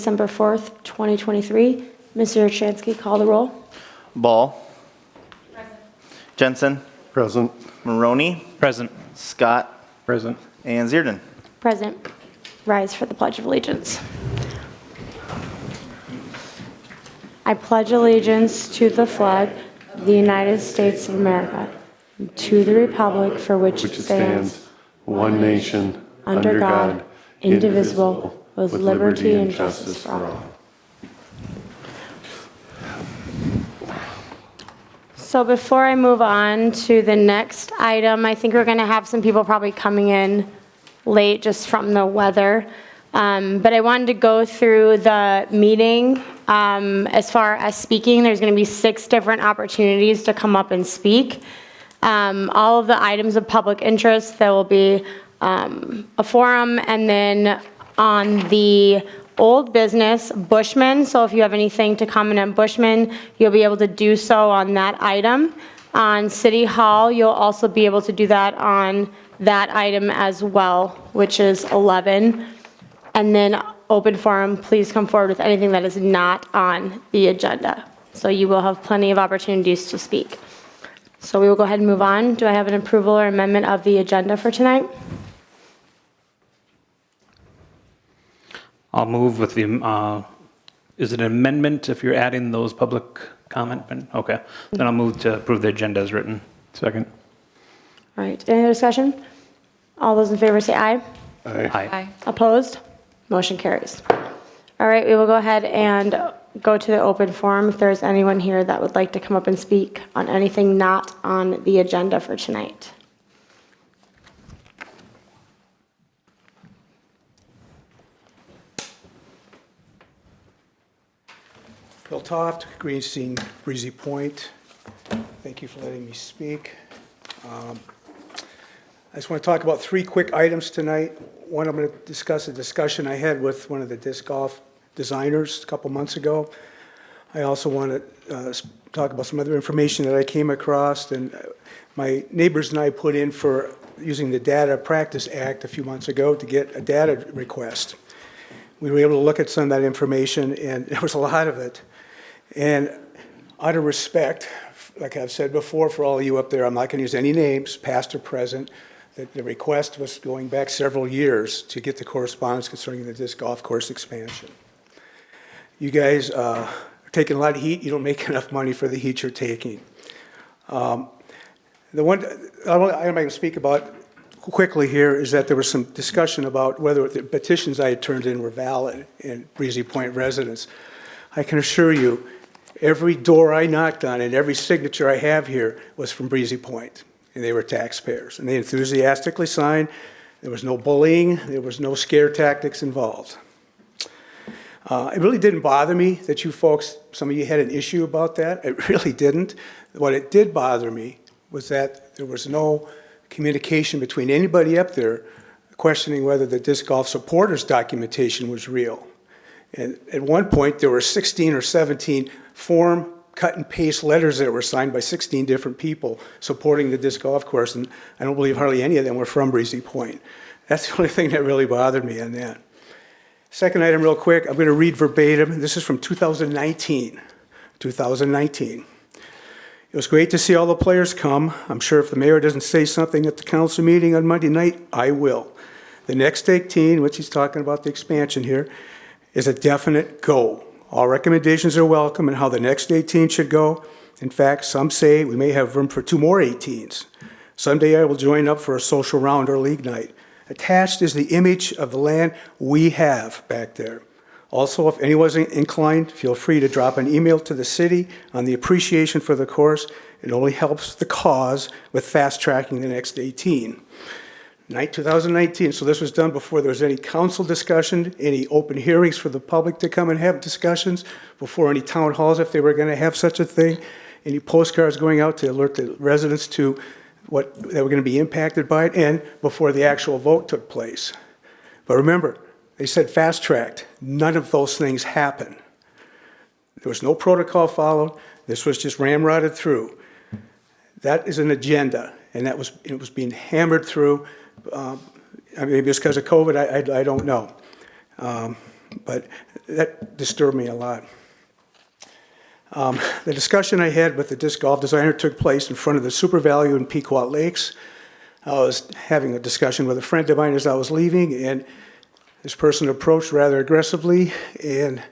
December 4th, 2023. Mr. Chansky, call the roll. Ball. Present. Jensen. Present. Maroney. Present. Scott. Present. And Zierden. Present. Rise for the Pledge of Allegiance. I pledge allegiance to the flag of the United States of America, and to the republic for which it stands, one nation, under God, indivisible, with liberty and justice for all. So before I move on to the next item, I think we're going to have some people probably coming in late just from the weather. But I wanted to go through the meeting. As far as speaking, there's going to be 6 different opportunities to come up and speak. All of the items of public interest, there will be a forum, and then on the old business, Bushman. So if you have anything to comment on Bushman, you'll be able to do so on that item. On City Hall, you'll also be able to do that on that item as well, which is 11. And then open forum, please come forward with anything that is not on the agenda. So you will have plenty of opportunities to speak. So we will go ahead and move on. Do I have an approval or amendment of the agenda for tonight? I'll move with the, is it an amendment if you're adding those public comment? Okay, then I'll move to approve the agenda as written. Second. All right, any other discussion? All those in favor say aye. Aye. Opposed? Motion carries. All right, we will go ahead and go to the open forum if there's anyone here that would like to come up and speak on anything not on the agenda for tonight. Bill Toft, Greenstein, Breezy Point. Thank you for letting me speak. I just want to talk about 3 quick items tonight. One, I'm going to discuss a discussion I had with one of the disc golf designers a couple months ago. I also want to talk about some other information that I came across, and my neighbors and I put in for using the Data Practice Act a few months ago to get a data request. We were able to look at some of that information, and there was a lot of it. And out of respect, like I've said before, for all of you up there, I'm not going to use any names, past or present. The request was going back several years to get the correspondence concerning the disc golf course expansion. You guys are taking a lot of heat. You don't make enough money for the heat you're taking. The one item I'm going to speak about quickly here is that there was some discussion about whether the petitions I had turned in were valid in Breezy Point residents. I can assure you, every door I knocked on and every signature I have here was from Breezy Point, and they were taxpayers, and they enthusiastically signed. There was no bullying, there was no scare tactics involved. It really didn't bother me that you folks, some of you had an issue about that. It really didn't. What it did bother me was that there was no communication between anybody up there questioning whether the disc golf supporters documentation was real. And at one point, there were 16 or 17 form cut and paste letters that were signed by 16 different people supporting the disc golf course, and I don't believe hardly any of them were from Breezy Point. That's the only thing that really bothered me on that. Second item real quick, I'm going to read verbatim. This is from 2019. 2019. It was great to see all the players come. I'm sure if the mayor doesn't say something at the council meeting on Monday night, I will. The next 18, which he's talking about the expansion here, is a definite go. All recommendations are welcome and how the next 18 should go. In fact, some say we may have room for 2 more 18s. Someday I will join up for a social round or league night. Attached is the image of the land we have back there. Also, if anyone's inclined, feel free to drop an email to the city on the appreciation for the course. It only helps the cause with fast-tracking the next 18. 2019, so this was done before there was any council discussion, any open hearings for the public to come and have discussions, before any town halls if they were going to have such a thing, any postcards going out to alert the residents to what they were going to be impacted by it, and before the actual vote took place. But remember, they said fast-tracked. None of those things happened. There was no protocol followed. This was just ramrodded through. That is an agenda, and it was being hammered through. Maybe it's because of COVID, I don't know. but that disturbed me a lot. The discussion I had with the disc golf designer took place in front of the Super Value in Pequot Lakes. I was having a discussion with a friend of mine as I was leaving, and this person approached rather aggressively and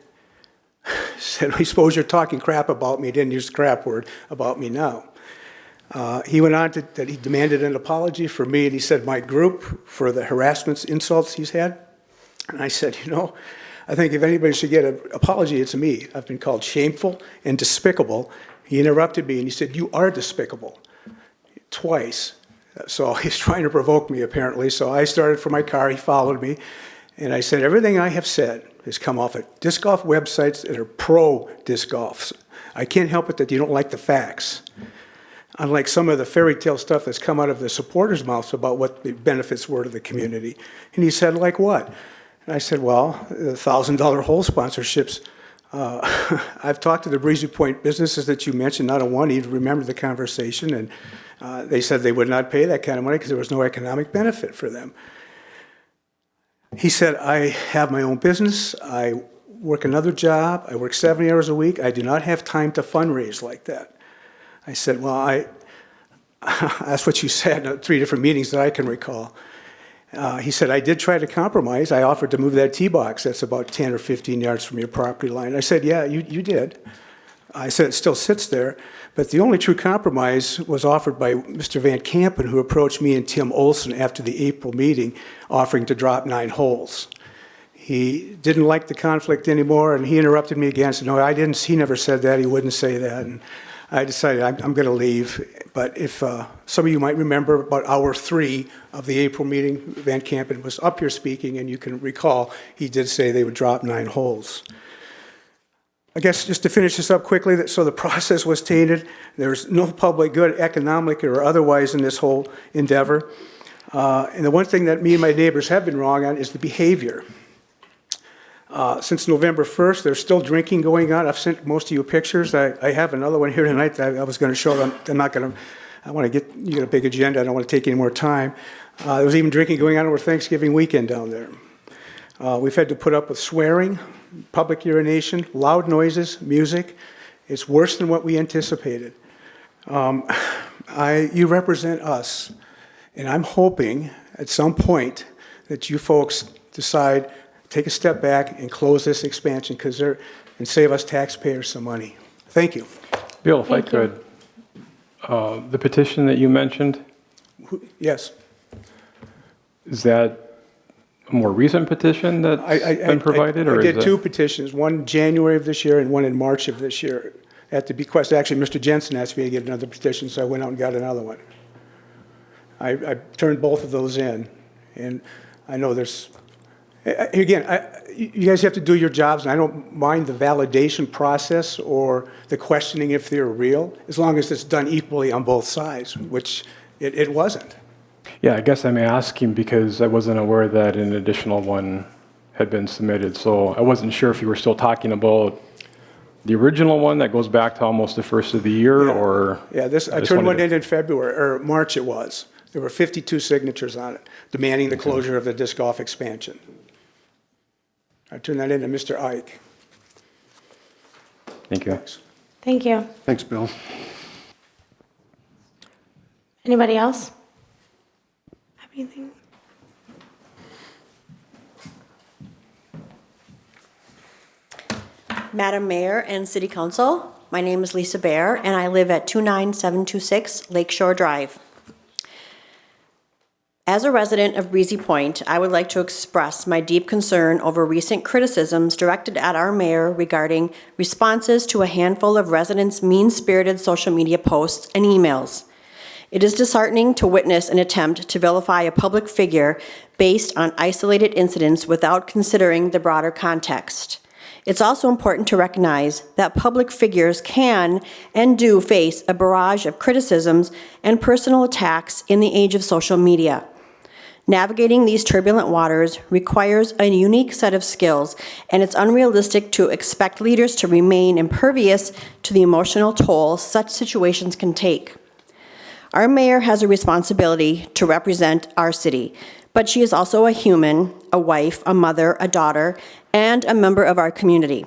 said, I suppose you're talking crap about me. He didn't use the crap word about me now. He went on that he demanded an apology for me, and he said my group for the harassments, insults he's had. And I said, I think if anybody should get an apology, it's me. I've been called shameful and despicable. He interrupted me and he said, you are despicable, twice. So he's trying to provoke me apparently. So I started for my car, he followed me, and I said, everything I have said has come off at disc golf websites that are pro-disc golf. I can't help it that you don't like the facts. Unlike some of the fairy tale stuff that's come out of the supporters' mouths about what the benefits were to the community. And he said, like what? And I said, well, the $1,000 hole sponsorships. I've talked to the Breezy Point businesses that you mentioned, not a one, he'd remember the conversation, and they said they would not pay that kind of money because there was no economic benefit for them. He said, I have my own business, I work another job, I work 70 hours a week, I do not have time to fundraise like that. I said, well, that's what you said at 3 different meetings that I can recall. He said, I did try to compromise. I offered to move that tee box that's about 10 or 15 yards from your property line. I said, yeah, you did. I said, it still sits there. But the only true compromise was offered by Mr. Van Kampen, who approached me and Tim Olson after the April meeting, offering to drop 9 holes. He didn't like the conflict anymore, and he interrupted me again and said, no, he never said that, he wouldn't say that. And I decided I'm going to leave. But if some of you might remember about hour 3 of the April meeting, Van Kampen was up here speaking, and you can recall he did say they would drop 9 holes. I guess just to finish this up quickly, so the process was tainted. There's no public good, economic or otherwise, in this whole endeavor. And the one thing that me and my neighbors have been wrong on is the behavior. Since November 1st, there's still drinking going on. I've sent most of you pictures. I have another one here tonight that I was going to show them. I want to you get a big agenda. I don't want to take any more time. There was even drinking going on over Thanksgiving weekend down there. We've had to put up with swearing, public urination, loud noises, music. It's worse than what we anticipated. You represent us, and I'm hoping at some point that you folks decide take a step back and close this expansion and save us taxpayers some money. Thank you. Bill, if I could, the petition that you mentioned, Yes. is that a more recent petition that's been provided? I did 2 petitions, one in January of this year and one in March of this year at the bequest. Actually, Mr. Jensen asked me to get another petition, so I went out and got another one. I turned both of those in, and I know there's... Again, you guys have to do your jobs, and I don't mind the validation process or the questioning if they're real, as long as it's done equally on both sides, which it wasn't. Yeah, I guess I'm asking because I wasn't aware that an additional one had been submitted. So I wasn't sure if you were still talking about the original one that goes back to almost the first of the year, or... Yeah, I turned one in February, or March it was. There were 52 signatures on it, demanding the closure of the disc golf expansion. I turned that in to Mr. Ike. Thank you. Thanks. Thank you. Thanks, Bill. Anybody else? Have anything? Madam Mayor and City Council, my name is Lisa Bear, and I live at 29726 Lakeshore Drive. As a resident of Breezy Point, I would like to express my deep concern over recent criticisms directed at our mayor regarding responses to a handful of residents' mean-spirited social media posts and emails. It is disheartening to witness an attempt to vilify a public figure based on isolated incidents without considering the broader context. It's also important to recognize that public figures can and do face a barrage of criticisms and personal attacks in the age of social media. Navigating these turbulent waters requires a unique set of skills, and it's unrealistic to expect leaders to remain impervious to the emotional toll such situations can take. Our mayor has a responsibility to represent our city, but she is also a human, a wife, a mother, a daughter, and a member of our community,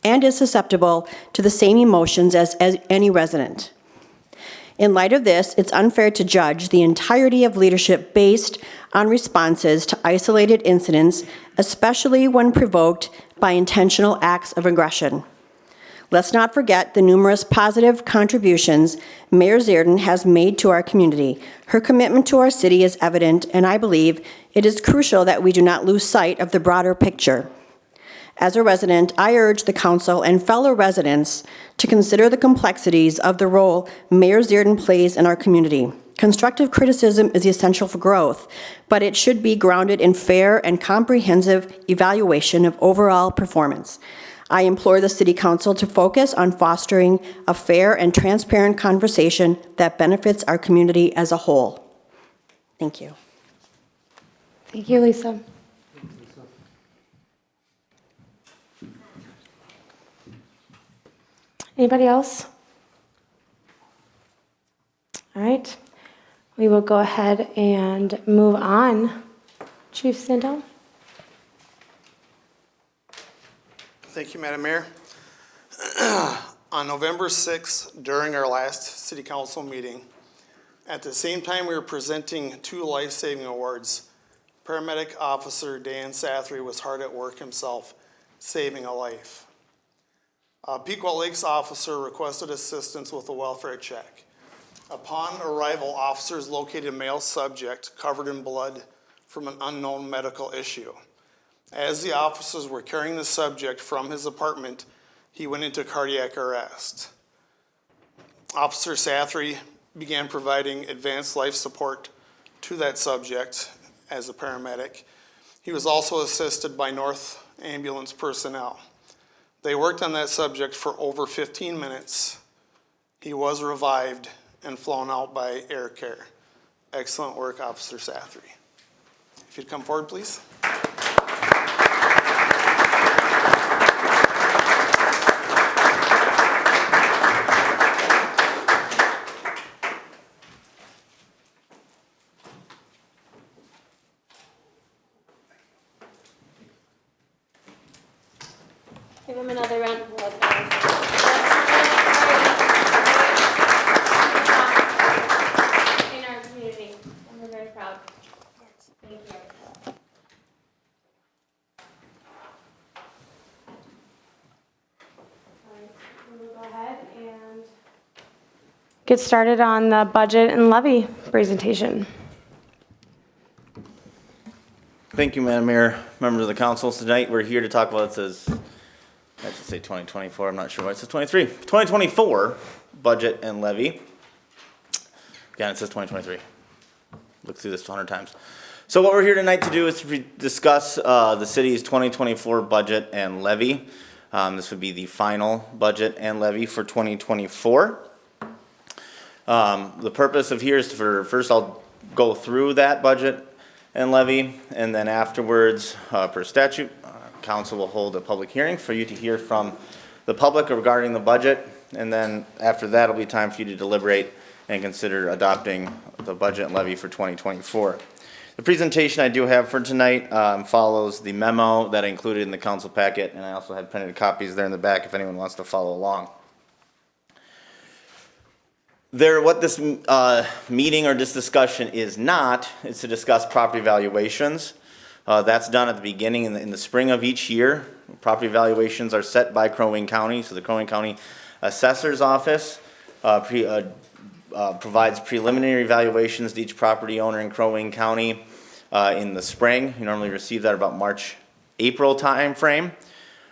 and is susceptible to the same emotions as any resident. In light of this, it's unfair to judge the entirety of leadership based on responses to isolated incidents, especially when provoked by intentional acts of aggression. Let's not forget the numerous positive contributions Mayor Zierden has made to our community. Her commitment to our city is evident, and I believe it is crucial that we do not lose sight of the broader picture. As a resident, I urge the council and fellow residents to consider the complexities of the role Mayor Zierden plays in our community. Constructive criticism is essential for growth, but it should be grounded in fair and comprehensive evaluation of overall performance. I implore the City Council to focus on fostering a fair and transparent conversation that benefits our community as a whole. Thank you. Thank you, Lisa. Anybody else? All right, we will go ahead and move on. Chief Sandell? Thank you, Madam Mayor. On November 6th, during our last City Council meeting, at the same time we were presenting 2 life-saving awards, Paramedic Officer Dan Sathry was hard at work himself, saving a life. Pequot Lakes officer requested assistance with a welfare check. Upon arrival, officers located a male subject covered in blood from an unknown medical issue. As the officers were carrying the subject from his apartment, he went into cardiac arrest. Officer Sathry began providing advanced life support to that subject as a paramedic. He was also assisted by North Ambulance personnel. They worked on that subject for over 15 minutes. He was revived and flown out by Air Care. Excellent work, Officer Sathry. If you'd come forward, please. Give him another round of applause, guys. In our community, and we're very proud. Thank you. All right, we will go ahead and get started on the budget and levy presentation. Thank you, Madam Mayor, members of the council. Tonight, we're here to talk about, it says, I have to say 2024, I'm not sure why it says 23. 2024 budget and levy. Again, it says 2023. Look through this 100 times. So what we're here tonight to do is to discuss the city's 2024 budget and levy. This would be the final budget and levy for 2024. The purpose of here is first I'll go through that budget and levy, and then afterwards, per statute, council will hold a public hearing for you to hear from the public regarding the budget, and then after that, it'll be time for you to deliberate and consider adopting the budget and levy for 2024. The presentation I do have for tonight follows the memo that I included in the council packet, and I also had printed copies there in the back if anyone wants to follow along. What this meeting or this discussion is not, is to discuss property valuations. That's done at the beginning in the spring of each year. Property valuations are set by Crow Wing County, so the Crow Wing County Assessor's Office provides preliminary valuations to each property owner in Crow Wing County in the spring. You normally receive that about March, April time frame.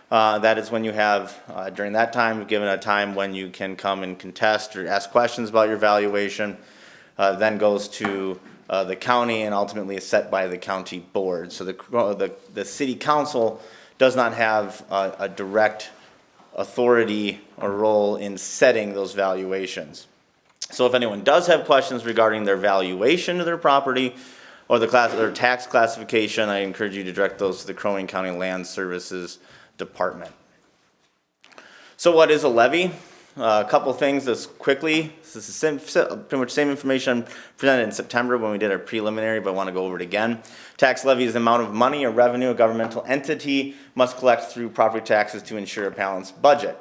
That is when you have, during that time, we've given a time when you can come and contest or ask questions about your valuation. Then goes to the county and ultimately is set by the county board. So the city council does not have a direct authority or role in setting those valuations. So if anyone does have questions regarding their valuation of their property or their tax classification, I encourage you to direct those to the Crow Wing County Land Services Department. So what is a levy? A couple things just quickly. This is pretty much same information presented in September when we did our preliminary, but I want to go over it again. Tax levy is the amount of money or revenue a governmental entity must collect through property taxes to ensure a balanced budget.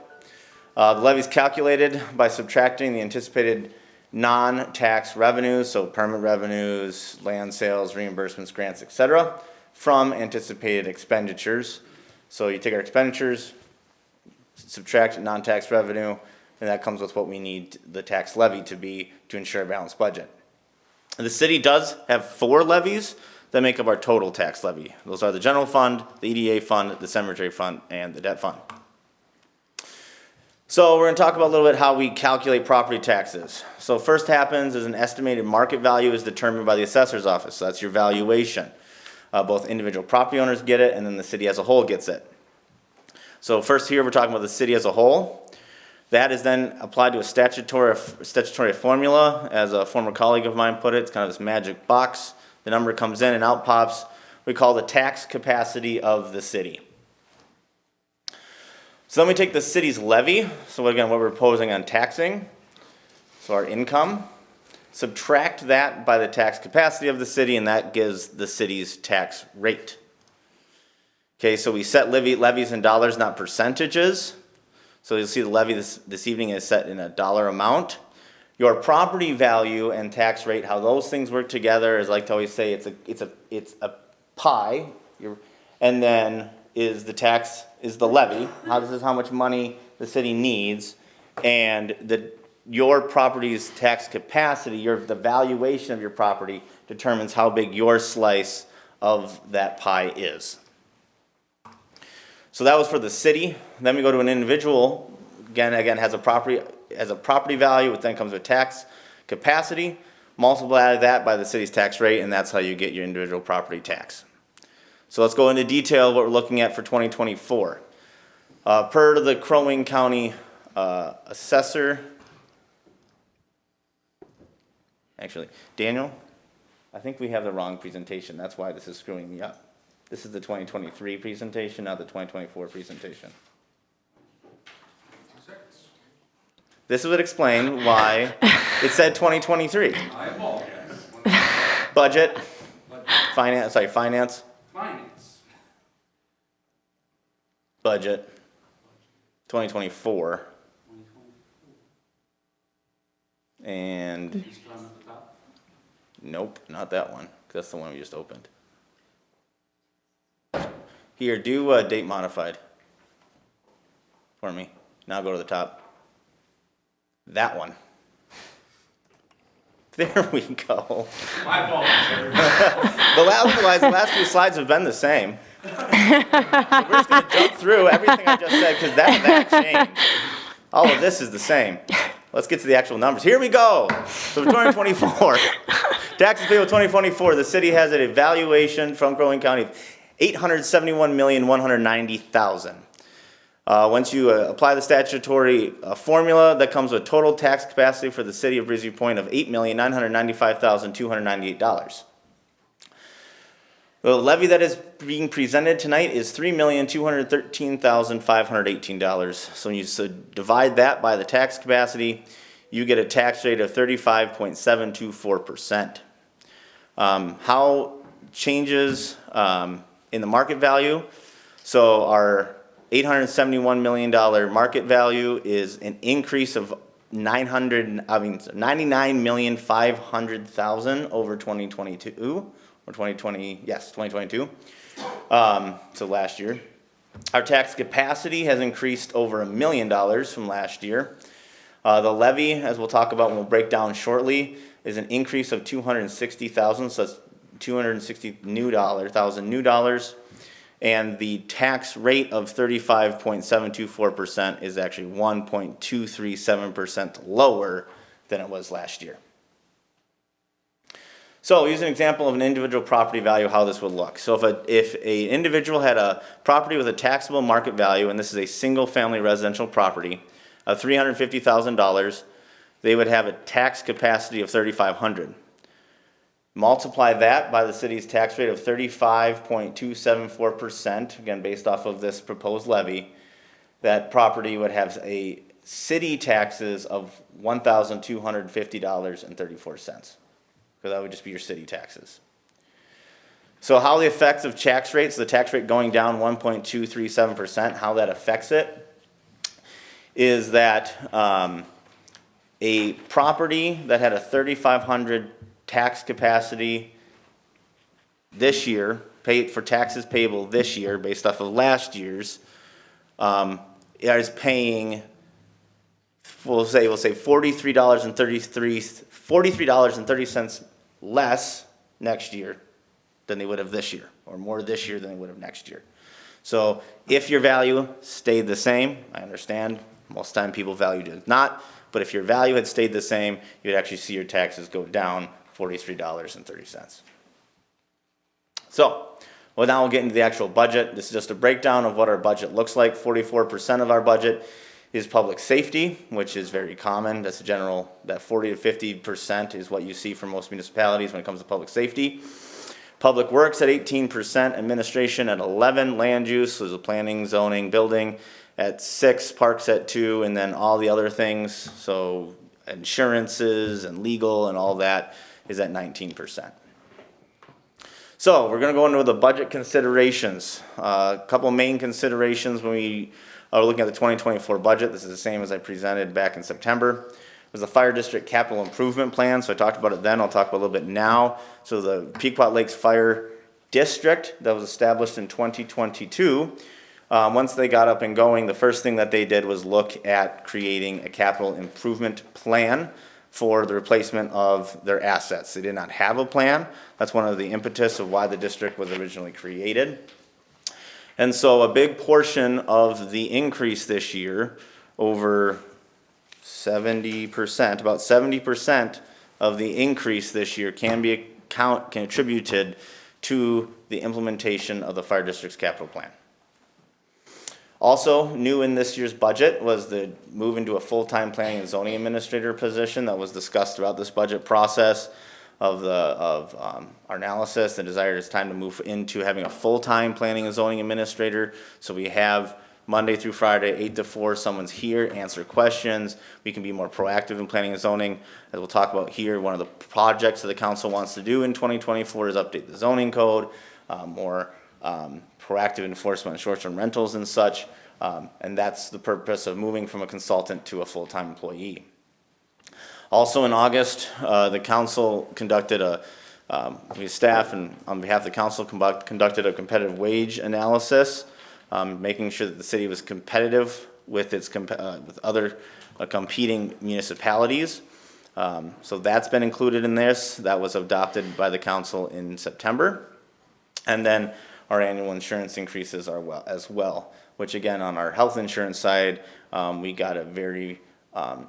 The levy is calculated by subtracting the anticipated non-tax revenues, so permit revenues, land sales, reimbursements, grants, etc., from anticipated expenditures. So you take our expenditures, subtract non-tax revenue, and that comes with what we need the tax levy to be to ensure a balanced budget. The city does have 4 levies that make up our total tax levy. Those are the general fund, the EDA fund, the cemetery fund, and the debt fund. So we're going to talk about a little bit how we calculate property taxes. So first happens is an estimated market value is determined by the assessor's office. So that's your valuation. Both individual property owners get it, and then the city as a whole gets it. So first here we're talking about the city as a whole. That is then applied to a statutory formula. As a former colleague of mine put it, it's kind of this magic box. The number comes in and out pops. We call the tax capacity of the city. So then we take the city's levy. So again, what we're proposing on taxing. So our income. Subtract that by the tax capacity of the city, and that gives the city's tax rate. Okay, so we set levies in dollars, not percentages. So you'll see the levy this evening is set in a dollar amount. Your property value and tax rate, how those things work together is, I like to always say, it's a pie, and then is the levy. This is how much money the city needs, and your property's tax capacity, the valuation of your property determines how big your slice of that pie is. So that was for the city. Then we go to an individual, again has a property value, which then comes with tax capacity. Multiply that by the city's tax rate, and that's how you get your individual property tax. So let's go into detail what we're looking at for 2024. Per the Crow Wing County assessor, actually, Daniel, I think we have the wrong presentation. That's why this is screwing me up. This is the 2023 presentation, not the 2024 presentation. This would explain why it said 2023. I apologize. Budget, finance. Finance. Budget, 2024. And, nope, not that one, 'cause that's the one we just opened. Here, do date modified for me. Now go to the top. That one. There we go. My apologies. The last few slides have been the same. So we're just going to jump through everything I just said because that changed. All of this is the same. Let's get to the actual numbers. Here we go. So for 2024, taxes payable 2024, the city has an evaluation from Crow Wing County of $871,190,000. Once you apply the statutory formula, that comes with total tax capacity for the city of Breezy Point of $8,995,298. The levy that is being presented tonight is $3,213,518. So when you divide that by the tax capacity, you get a tax rate of 35.724%. How changes in the market value? So our $871 million market value is an increase of $99,500,000 over 2022. Or 2022. So last year. Our tax capacity has increased over $1 million from last year. The levy, as we'll talk about and we'll break down shortly, is an increase of $260,000, so that's $260,000 new dollars. And the tax rate of 35.724% is actually 1.237% lower than it was last year. So use an example of an individual property value, how this would look. So if an individual had a property with a taxable market value, and this is a single family residential property, of $350,000, they would have a tax capacity of $3,500. Multiply that by the city's tax rate of 35.274%, again based off of this proposed levy, that property would have a city taxes of $1,250.34. Because that would just be your city taxes. So how the effects of tax rates, the tax rate going down 1.237%, how that affects it is that a property that had a 3,500 tax capacity this year, paid for taxes payable this year based off of last year's, is paying, we'll say $43.30 less next year than they would have this year, or more this year than they would have next year. So if your value stayed the same, I understand most time people value it not, but if your value had stayed the same, you'd actually see your taxes go down $43.30. So, well, now we'll get into the actual budget. This is just a breakdown of what our budget looks like. 44% of our budget is public safety, which is very common. That's a general, that 40 to 50% is what you see from most municipalities when it comes to public safety. Public works at 18%, administration at 11%, land use, so the planning, zoning, building at 6%, parks at 2%, and then all the other things, so insurances and legal and all that is at 19%. So we're going to go into the budget considerations. A couple main considerations when we are looking at the 2024 budget. This is the same as I presented back in September. It was the Fire District Capital Improvement Plan, so I talked about it then. I'll talk about it a little bit now. So the Pequot Lakes Fire District that was established in 2022, once they got up and going, the first thing that they did was look at creating a capital improvement plan for the replacement of their assets. They did not have a plan. That's one of the impetus of why the district was originally created. And so a big portion of the increase this year, over 70%, about 70% of the increase this year can be attributed to the implementation of the fire district's capital plan. Also, new in this year's budget was the move into a full-time planning and zoning administrator position that was discussed throughout this budget process of our analysis. The desire is time to move into having a full-time planning and zoning administrator. So we have Monday through Friday, 8 to 4, someone's here, answer questions. We can be more proactive in planning and zoning. As we'll talk about here, one of the projects that the council wants to do in 2024 is update the zoning code, more proactive enforcement of short-term rentals and such, and that's the purpose of moving from a consultant to a full-time employee. Also in August, the council conducted staff and on behalf of the council conducted a competitive wage analysis, making sure that the city was competitive with its with other competing municipalities. So that's been included in this. That was adopted by the council in September. And then our annual insurance increases are as well, which again, on our health insurance side, we got a very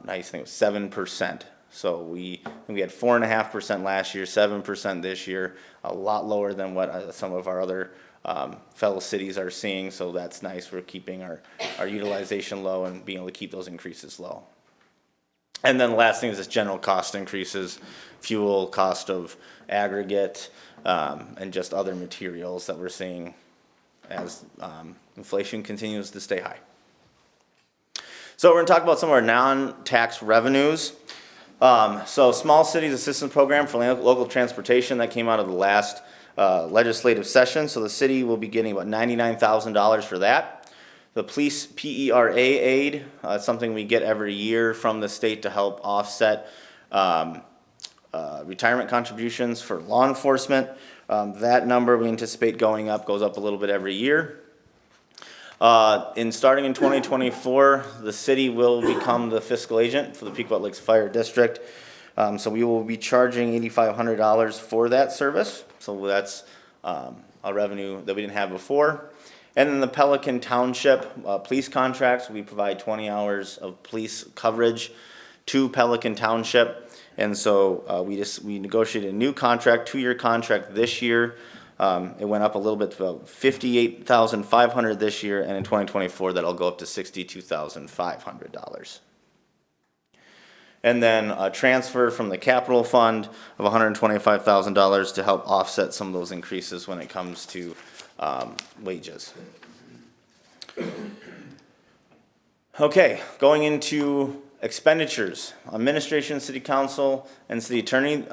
nice thing, 7%. So we had 4.5% last year, 7% this year, a lot lower than what some of our other fellow cities are seeing. So that's nice. We're keeping our utilization low and being able to keep those increases low. And then the last thing is just general cost increases, fuel, cost of aggregate, and just other materials that we're seeing as inflation continues to stay high. So we're going to talk about some of our non-tax revenues. So Small Cities Assistance Program for Local Transportation, that came out of the last legislative session. So the city will be getting about $99,000 for that. The police PERA aid, something we get every year from the state to help offset retirement contributions for law enforcement. That number we anticipate goes up a little bit every year. Starting in 2024, the city will become the fiscal agent for the Pequot Lakes Fire District. So we will be charging $8,500 for that service. So that's a revenue that we didn't have before. And then the Pelican Township police contracts, we provide 20 hours of police coverage to Pelican Township. And so we negotiated a new contract, 2-year contract this year. It went up a little bit to about $58,500 this year, and in 2024 that'll go up to $62,500. And then a transfer from the capital fund of $125,000 to help offset some of those increases when it comes to wages. Okay, going into expenditures, administration, city council, and city attorney,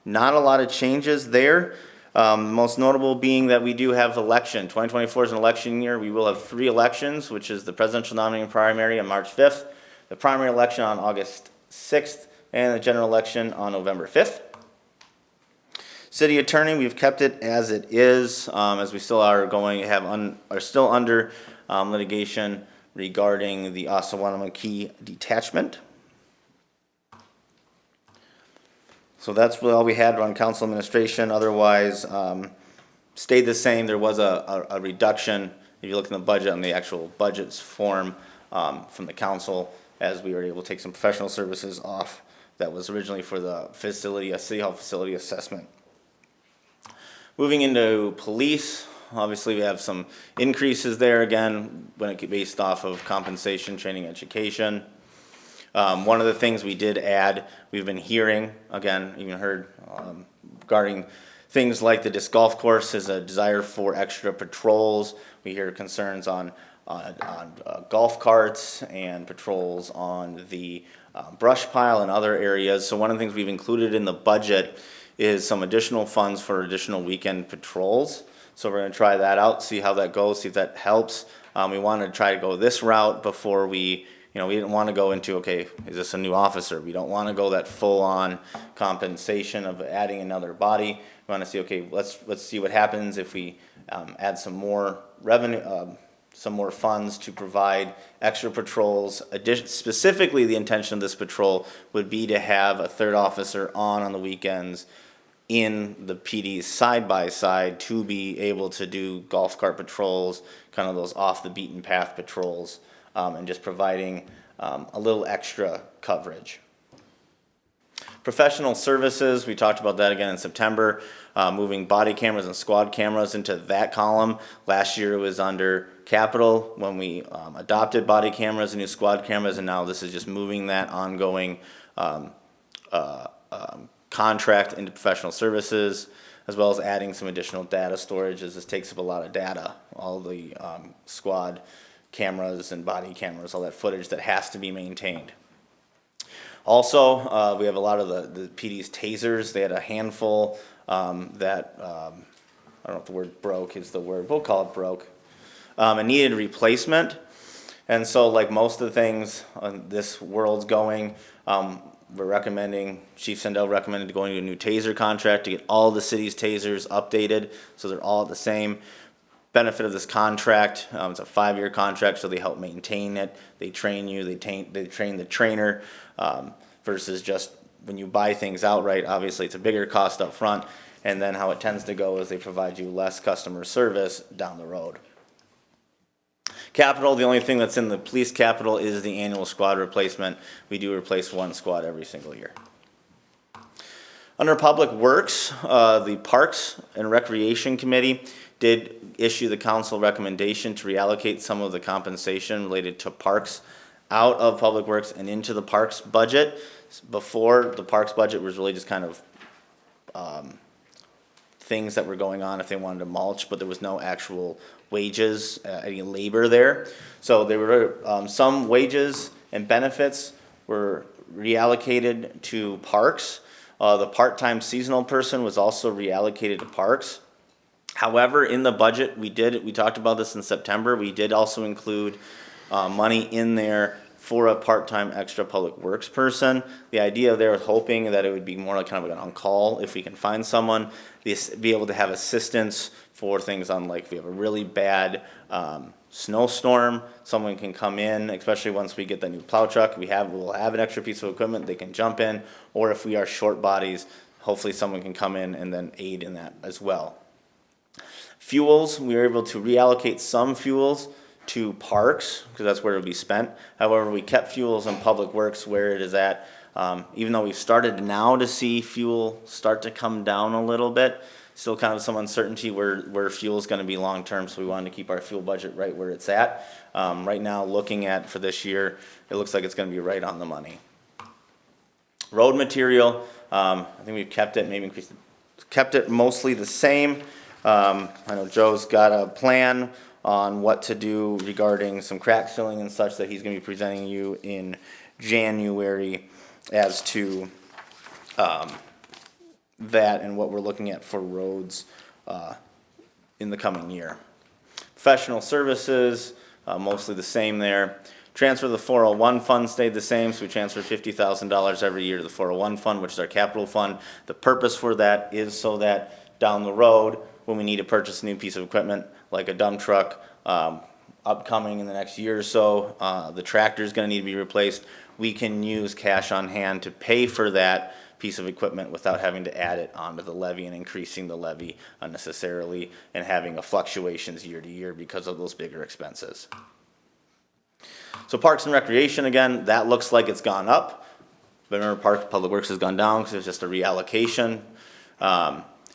not a lot of changes there. Most notable being that we do have election. 2024 is an election year. We will have 3 elections, which is the presidential nominating primary on March 5th, the primary election on August 6th, and the general election on November 5th. City attorney, we've kept it as it is, as we still are are still under litigation regarding the Osawatomie detachment. So that's really all we had on council administration. Otherwise, stayed the same. There was a reduction, if you look in the budget, on the actual budgets form from the council, as we were able to take some professional services off that was originally for the facility, a city hall facility assessment. Moving into police, obviously we have some increases there again, when it based off of compensation, training, education. One of the things we did add, we've been hearing, again, even heard regarding things like the disc golf course is a desire for extra patrols. We hear concerns on golf carts and patrols on the brush pile and other areas. So one of the things we've included in the budget is some additional funds for additional weekend patrols. So we're gonna try that out, see how that goes, see if that helps. We wanted to try to go this route before we didn't want to go into, okay, is this a new officer? We don't want to go that full-on compensation of adding another body. We want to see, okay, let's see what happens if we add some more revenue, some more funds to provide extra patrols. Specifically, the intention of this patrol would be to have a 3rd officer on the weekends in the PD's side-by-side to be able to do golf cart patrols, kind of those off-the-beaten-path patrols, and just providing a little extra coverage. Professional services, we talked about that again in September, moving body cameras and squad cameras into that column. Last year it was under capital when we adopted body cameras and new squad cameras, and now this is just moving that ongoing contract into professional services, as well as adding some additional data storage, as this takes up a lot of data, all the squad cameras and body cameras, all that footage that has to be maintained. Also, we have a lot of the PD's tasers. They had a handful that, I don't know if the word broke is the word, we'll call it broke, and needed replacement. And so like most of the things this world's going, we're recommending, Chief Sendell recommended going to a new taser contract to get all the city's tasers updated so they're all the same. Benefit of this contract, it's a 5-year contract, so they help maintain it. They train you, they train the trainer, versus just when you buy things outright, obviously it's a bigger cost up front, and then how it tends to go is they provide you less customer service down the road. Capital, the only thing that's in the police capital is the annual squad replacement. We do replace 1 squad every single year. Under Public Works, the Parks and Recreation Committee did issue the council recommendation to reallocate some of the compensation related to parks out of Public Works and into the parks budget. Before, the parks budget was really just kind of things that were going on if they wanted to mulch, but there was no actual wages, any labor there. So there were some wages and benefits were reallocated to parks. The part-time seasonal person was also reallocated to parks. However, in the budget, we talked about this in September, we did also include money in there for a part-time extra public works person. The idea there was hoping that it would be more like kind of an on-call if we can find someone, be able to have assistance for things on, like if we have a really bad snowstorm, someone can come in, especially once we get the new plow truck, we'll have an extra piece of equipment they can jump in, or if we are short bodies, hopefully someone can come in and then aid in that as well. Fuels, we were able to reallocate some fuels to parks, because that's where it would be spent. However, we kept fuels in Public Works where it is at. Even though we've started now to see fuel start to come down a little bit, still kind of some uncertainty where fuel is going to be long term, so we wanted to keep our fuel budget right where it's at. Right now, looking at for this year, it looks like it's going to be right on the money. Road material, I think we've kept it, maybe increased it, kept it mostly the same. I know Joe's got a plan on what to do regarding some crack filling and such that he's gonna be presenting you in January as to that and what we're looking at for roads in the coming year. Professional services, mostly the same there. Transfer of the 401 fund stayed the same, so we transfer $50,000 every year to the 401 fund, which is our capital fund. The purpose for that is so that down the road, when we need to purchase a new piece of equipment, like a dump truck, upcoming in the next year or so, the tractor's gonna need to be replaced, we can use cash on hand to pay for that piece of equipment without having to add it onto the levy and increasing the levy unnecessarily and having a fluctuations year to year because of those bigger expenses. So Parks and Recreation, again, that looks like it's gone up. But remember, Public Works has gone down because it's just a reallocation.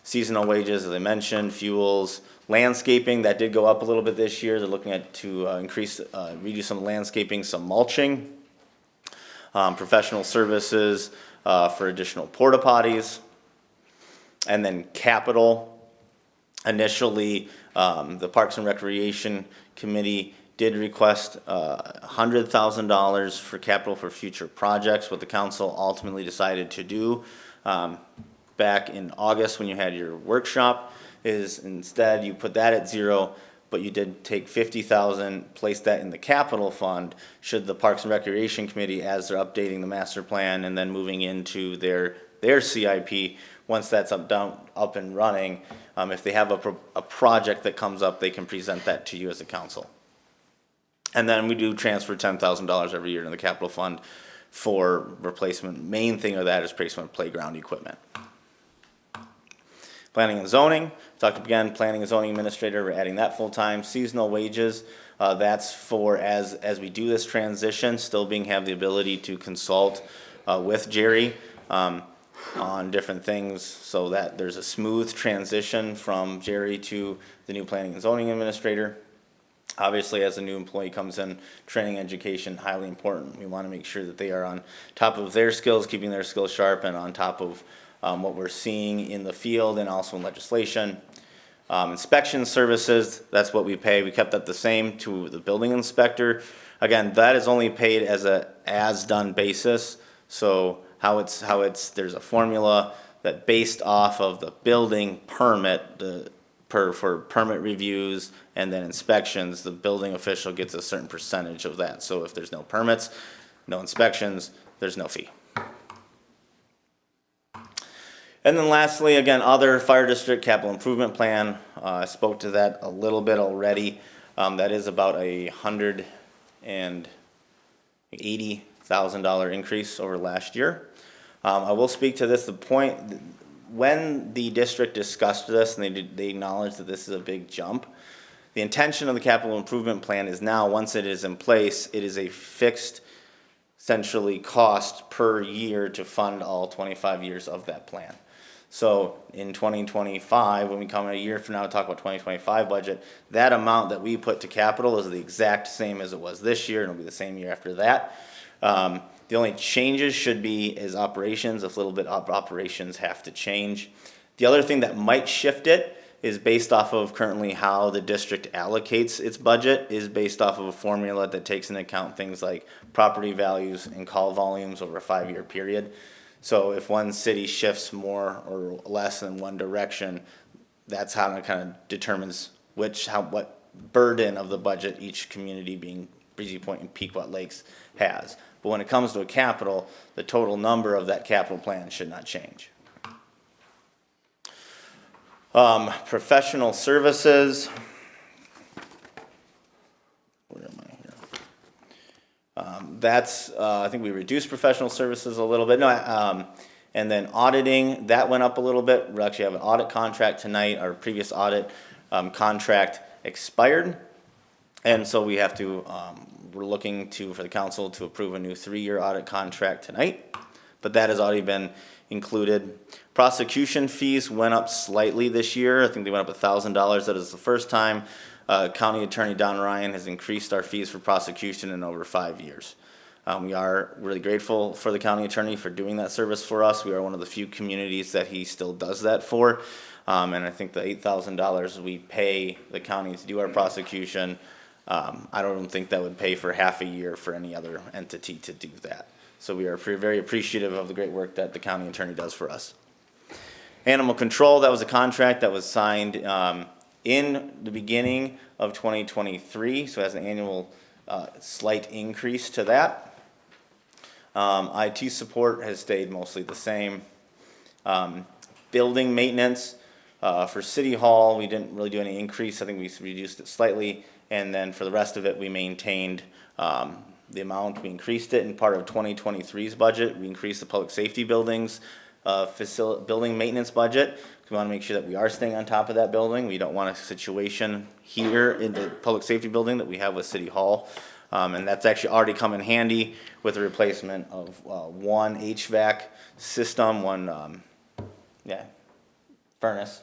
Seasonal wages, as I mentioned, fuels, landscaping, that did go up a little bit this year. They're looking at to redo some landscaping, some mulching. Professional services for additional porta potties. And then capital, initially, the Parks and Recreation Committee did request $100,000 for capital for future projects. What the council ultimately decided to do back in August when you had your workshop is instead you put that at zero, but you did take $50,000, place that in the capital fund should the Parks and Recreation Committee, as they're updating the master plan and then moving into their CIP, once that's up and running, if they have a project that comes up, they can present that to you as a council. And then we do transfer $10,000 every year in the capital fund for replacement. Main thing of that is replacement of playground equipment. Planning and zoning, talked again, planning and zoning administrator, we're adding that full-time. Seasonal wages, that's for as we do this transition, still have the ability to consult with Jerry on different things so that there's a smooth transition from Jerry to the new planning and zoning administrator. Obviously, as a new employee comes in, training, education, highly important. We want to make sure that they are on top of their skills, keeping their skills sharp, and on top of what we're seeing in the field and also in legislation. Inspection services, that's what we pay. We kept that the same to the building inspector. Again, that is only paid as a as-done basis. So there's a formula that based off of the building permit, for permit reviews and then inspections, the building official gets a certain percentage of that. So if there's no permits, no inspections, there's no fee. And then lastly, again, other fire district capital improvement plan. I spoke to that a little bit already. That is about $180,000 increase over last year. I will speak to this, the point, when the district discussed this and they acknowledged that this is a big jump, the intention of the capital improvement plan is now, once it is in place, it is a fixed, essentially, cost per year to fund all 25 years of that plan. So in 2025, when we come in a year from now to talk about 2025 budget, that amount that we put to capital is the exact same as it was this year, and it'll be the same year after that. The only changes should be is operations, if a little bit of operations have to change. The other thing that might shift it is based off of currently how the district allocates its budget is based off of a formula that takes into account things like property values and call volumes over a 5-year period. So if one city shifts more or less in one direction, that's how it kind of determines what burden of the budget each community, being Breezy Point and Pequot Lakes, has. But when it comes to a capital, the total number of that capital plan should not change. Professional services. Where am I here? I think we reduced professional services a little bit. And then auditing, that went up a little bit. We actually have an audit contract tonight. Our previous audit contract expired. And so we have to, we're looking for the council to approve a new 3-year audit contract tonight, but that has already been included. Prosecution fees went up slightly this year. I think they went up $1,000. That is the first time County Attorney Don Ryan has increased our fees for prosecution in over 5 years. We are really grateful for the county attorney for doing that service for us. We are one of the few communities that he still does that for. And I think the $8,000 we pay the county to do our prosecution, I don't think that would pay for half a year for any other entity to do that. So we are very appreciative of the great work that the county attorney does for us. Animal control, that was a contract that was signed in the beginning of 2023, so it has an annual slight increase to that. IT support has stayed mostly the same. Building maintenance, for City Hall, we didn't really do any increase. I think we reduced it slightly. And then for the rest of it, we maintained the amount. We increased it in part of 2023's budget. We increased the public safety buildings, building maintenance budget. We want to make sure that we are staying on top of that building. We don't want a situation here in the public safety building that we have with City Hall. And that's actually already come in handy with the replacement of one HVAC system, one furnace,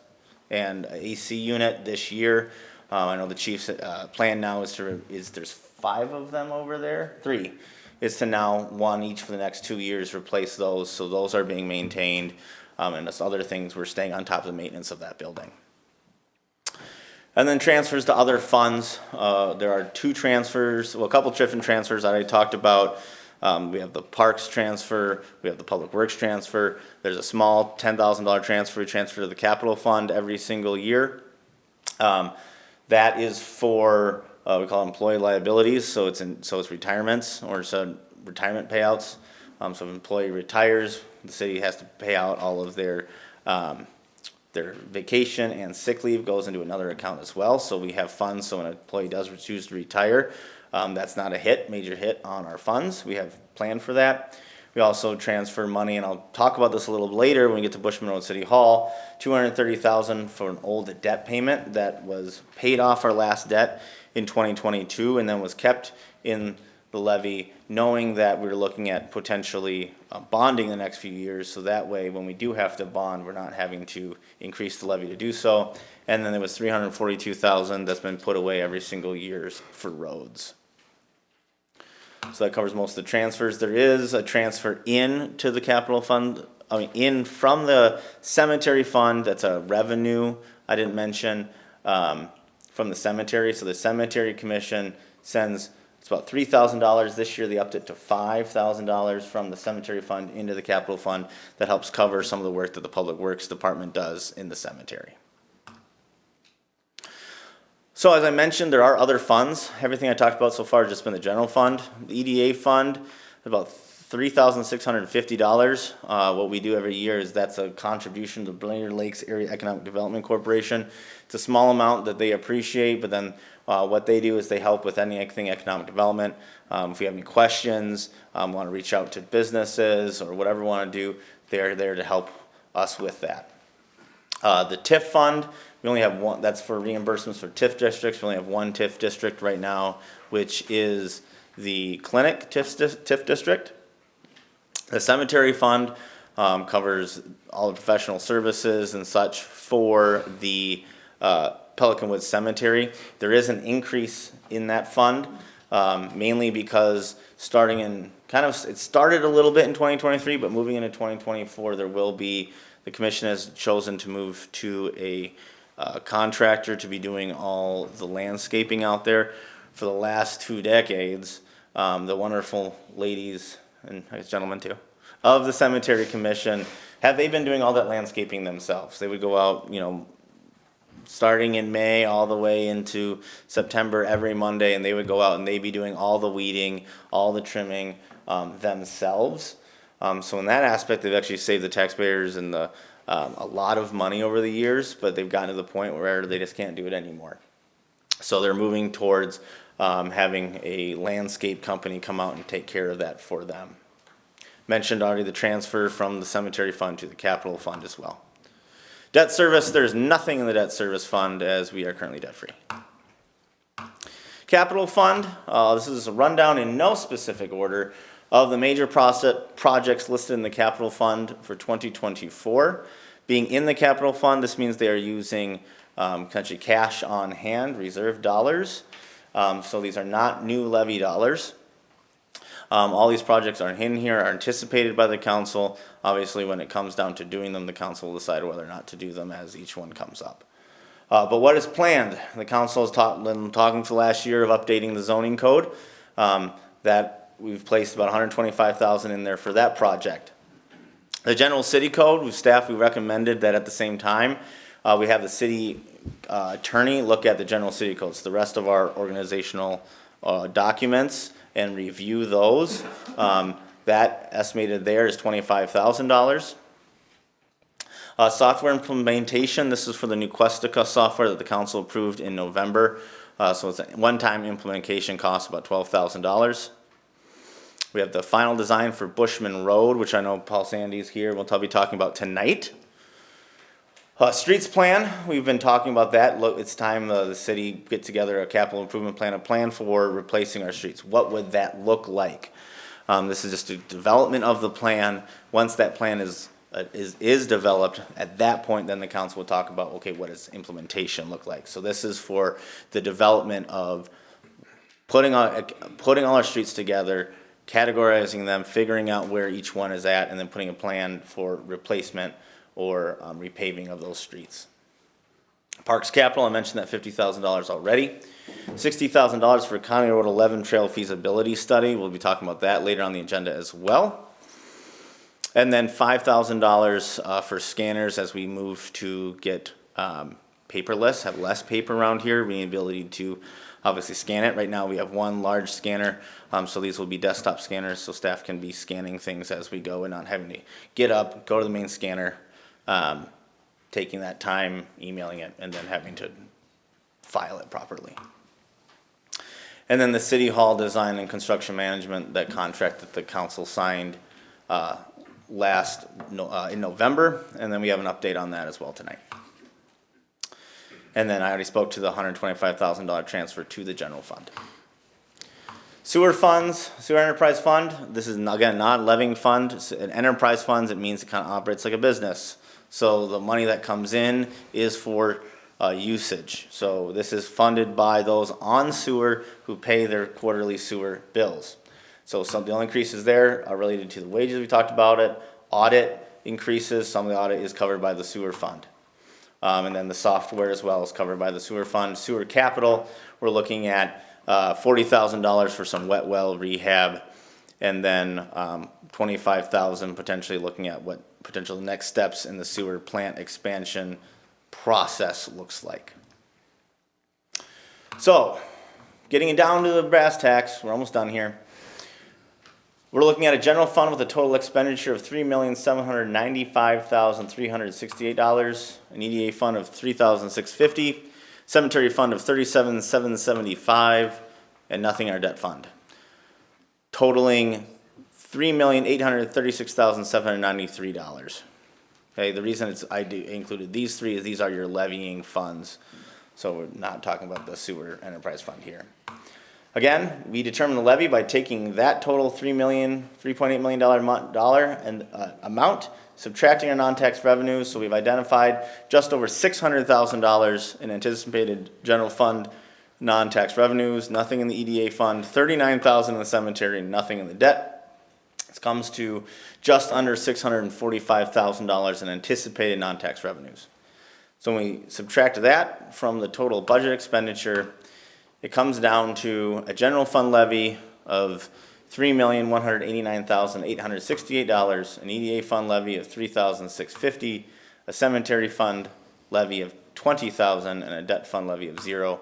and a AC unit this year. I know the chief's plan now is there's 5 of them over there, 3, is to now 1 each for the next 2 years replace those. So those are being maintained, and there's other things we're staying on top of the maintenance of that building. And then transfers to other funds. There are 2 transfers, well, a couple different transfers I already talked about. We have the parks transfer, we have the public works transfer. There's a small $10,000 transfer we transfer to the capital fund every single year. That is for we call it employee liabilities, so it's retirements or so retirement payouts. So if an employee retires, the city has to pay out all of their vacation and sick leave goes into another account as well. So we have funds, so when an employee does choose to retire, that's not a major hit on our funds. We have planned for that. We also transfer money, and I'll talk about this a little later when we get to Bushman Road City Hall, $230,000 for an old debt payment that was paid off our last debt in 2022 and then was kept in the levy, knowing that we were looking at potentially bonding the next few years, so that way when we do have to bond, we're not having to increase the levy to do so. And then there was $342,000 that's been put away every single year for roads. So that covers most of the transfers. There is a transfer in to the capital fund, in from the cemetery fund. That's a revenue I didn't mention from the cemetery. So the cemetery commission sends, it's about $3,000 this year. They upped it to $5,000 from the cemetery fund into the capital fund. That helps cover some of the work that the public works department does in the cemetery. So as I mentioned, there are other funds. Everything I talked about so far has just been the general fund. The EDA fund, about $3,650. What we do every year is that's a contribution to the Blair Lakes Area Economic Development Corporation. It's a small amount that they appreciate, but then what they do is they help with anything economic development. If you have any questions, want to reach out to businesses or whatever you want to do, they're there to help us with that. The TIF fund, we only have one, that's for reimbursements for TIF districts. We only have one TIF district right now, which is the clinic TIF district. The cemetery fund covers all the professional services and such for the Pelican Woods Cemetery. There is an increase in that fund, mainly because starting in it started a little bit in 2023, but moving into 2024, there will be, the commission has chosen to move to a contractor to be doing all the landscaping out there. For the last 2 decades, the wonderful ladies, and I guess gentlemen too, of the cemetery commission, they've been doing all that landscaping themselves. They would go out, starting in May all the way into September every Monday, and they would go out and they'd be doing all the weeding, all the trimming themselves. So in that aspect, they've actually saved the taxpayers and a lot of money over the years, but they've gotten to the point where they just can't do it anymore. So they're moving towards having a landscape company come out and take care of that for them. Mentioned already the transfer from the cemetery fund to the capital fund as well. Debt service, there's nothing in the debt service fund as we are currently debt free. Capital fund, this is a rundown in no specific order of the major projects listed in the capital fund for 2024. Being in the capital fund, this means they are using potentially cash on hand, reserve dollars. So these are not new levy dollars. All these projects are in here, are anticipated by the council. Obviously, when it comes down to doing them, the council will decide whether or not to do them as each one comes up. But what is planned? The council has been talking for the last year of updating the zoning code. That we've placed about $125,000 in there for that project. The general city code, with staff, we recommended that at the same time, we have the city attorney look at the general city codes, the rest of our organizational documents, and review those. That estimated there is $25,000. Software implementation, this is for the new Questica software that the council approved in November. So it's a one-time implementation cost about $12,000. We have the final design for Bushman Road, which I know Paul Sandy's here. We'll be talking about tonight. Streets plan, we've been talking about that. Look, it's time the city get together a capital improvement plan, a plan for replacing our streets. What would that look like? This is just a development of the plan. Once that plan is developed, at that point, then the council will talk about, okay, what does implementation look like? So this is for the development of putting all our streets together, categorizing them, figuring out where each one is at, and then putting a plan for replacement or repaving of those streets. Parks capital, I mentioned that $50,000 already. $60,000 for County Road 11 trail feasibility study. We'll be talking about that later on the agenda as well. And then $5,000 for scanners as we move to get paperless, have less paper around here. We need the ability to obviously scan it. Right now we have one large scanner, so these will be desktop scanners so staff can be scanning things as we go and not having to get up, go to the main scanner, taking that time, emailing it, and then having to file it properly. And then the City Hall design and construction management, that contract that the council signed in November, and then we have an update on that as well tonight. And then I already spoke to the $125,000 transfer to the general fund. Sewer funds, sewer enterprise fund, this is again not a levying fund. An enterprise funds, it means it kind of operates like a business. So the money that comes in is for usage. So this is funded by those on sewer who pay their quarterly sewer bills. So some of the only increases there are related to the wages, we talked about it. Audit increases, some of the audit is covered by the sewer fund. And then the software as well is covered by the sewer fund. Sewer capital, we're looking at $40,000 for some wet well rehab, and then $25,000 potentially looking at what potential next steps in the sewer plant expansion process looks like. So, getting it down to the brass tacks, we're almost done here. We're looking at a general fund with a total expenditure of $3,795,368, an EDA fund of $3,650, cemetery fund of $37,775, and nothing in our debt fund, totaling $3,836,793. Okay, the reason I included these three is these are your levying funds, so we're not talking about the sewer enterprise fund here. Again, we determine the levy by taking that total $3.8 million amount, subtracting our non-tax revenues. So we've identified just over $600,000 in anticipated general fund non-tax revenues, nothing in the EDA fund, $39,000 in the cemetery, and nothing in the debt. This comes to just under $645,000 in anticipated non-tax revenues. So when we subtract that from the total budget expenditure, it comes down to a general fund levy of $3,189,868, an EDA fund levy of $3,650, a cemetery fund levy of $20,000, and a debt fund levy of $0,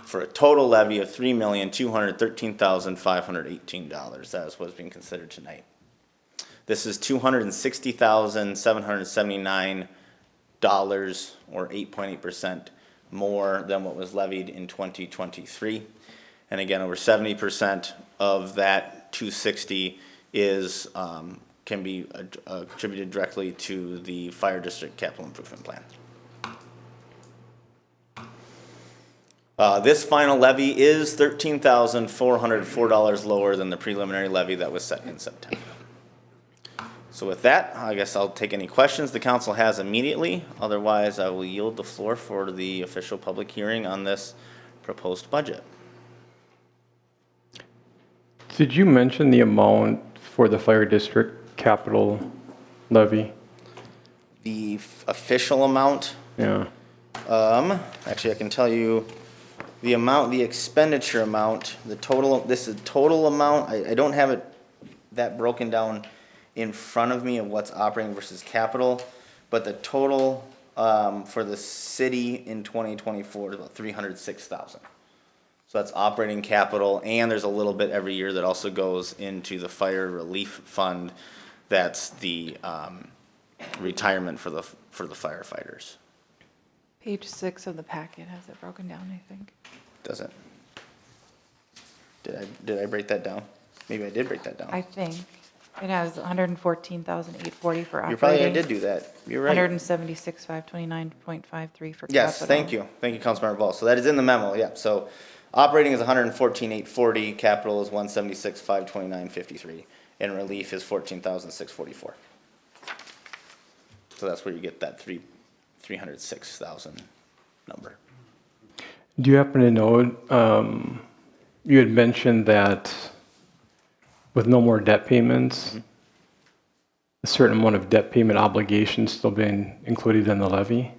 for a total levy of $3,213,518. That is what's being considered tonight. This is $260,779, or 8.8%. more than what was levied in 2023. And again, over 70% of that 260 is can be attributed directly to the fire district capital improvement plan. This final levy is $13,404 lower than the preliminary levy that was set in September. So with that, I guess I'll take any questions the council has immediately. Otherwise, I will yield the floor for the official public hearing on this proposed budget. Did you mention the amount for the fire district capital levy? The official amount, Yeah. actually, I can tell you the amount, the expenditure amount, the total, this is total amount. I don't have it that broken down in front of me of what's operating versus capital, but the total, for the city in 2024 is about 306,000. So that's operating capital, and there's a little bit every year that also goes into the fire relief fund. That's the, retirement for the firefighters. Page 6 of the packet has it broken down, I think. Does it? Did I break that down? Maybe I did break that down. I think it has 114,840 for operating. You probably, I did do that. You're right. 176,529.53 for capital. Yes, thank you. Thank you, Councilmember Ball. So that is in the memo, yeah. So operating is 114,840, capital is 176,529.53, and relief is 14,644. So that's where you get that 306,000 number. Do you happen to know, you had mentioned that with no more debt payments, a certain amount of debt payment obligations still being included in the levy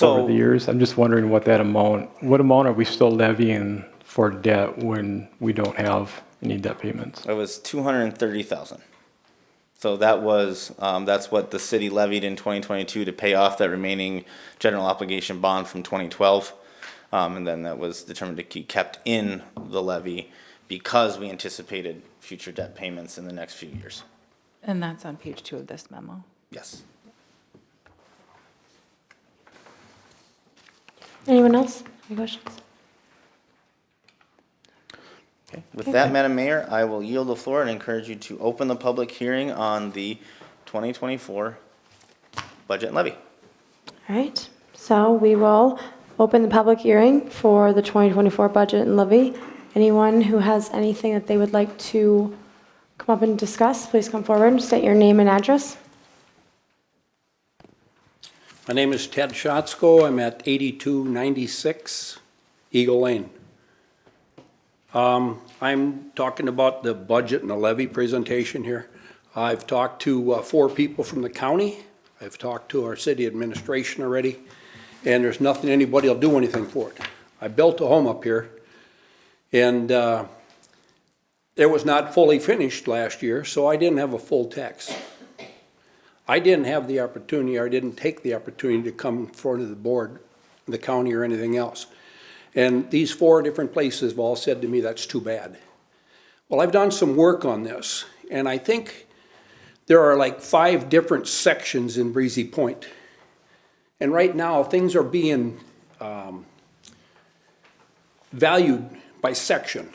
over the years? I'm just wondering what amount are we still levying for debt when we don't have any debt payments? It was 230,000. So that was, that's what the city levied in 2022 to pay off that remaining general obligation bond from 2012. And then that was determined to be kept in the levy because we anticipated future debt payments in the next few years. And that's on page 2 of this memo. Yes. Anyone else? Any questions? Okay. With that, Madam Mayor, I will yield the floor and encourage you to open the public hearing on the 2024 budget and levy. All right, so we will open the public hearing for the 2024 budget and levy. Anyone who has anything that they would like to come up and discuss, please come forward and state your name and address. My name is Ted Schatzko. I'm at 8296 Eagle Lane. I'm talking about the budget and the levy presentation here. I've talked to 4 people from the county. I've talked to our city administration already, and there's nothing anybody will do anything for it. I built a home up here, and it was not fully finished last year, so I didn't have a full tax. I didn't have the opportunity, or I didn't take the opportunity to come in front of the board, the county, or anything else. And these 4 different places have all said to me, that's too bad. Well, I've done some work on this, and I think there are like 5 different sections in Breezy Point. And right now, things are being valued by section.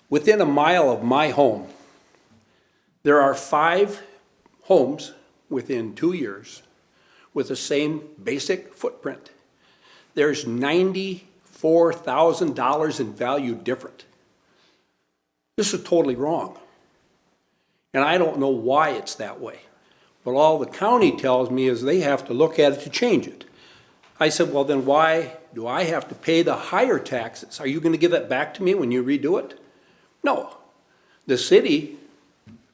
Within a mile of my home, there are 5 homes within 2 years with the same basic footprint. There's $94,000 in value different. This is totally wrong. And I don't know why it's that way. But all the county tells me is they have to look at it to change it. I said, well, then why do I have to pay the higher taxes? Are you going to give that back to me when you redo it? No. The city,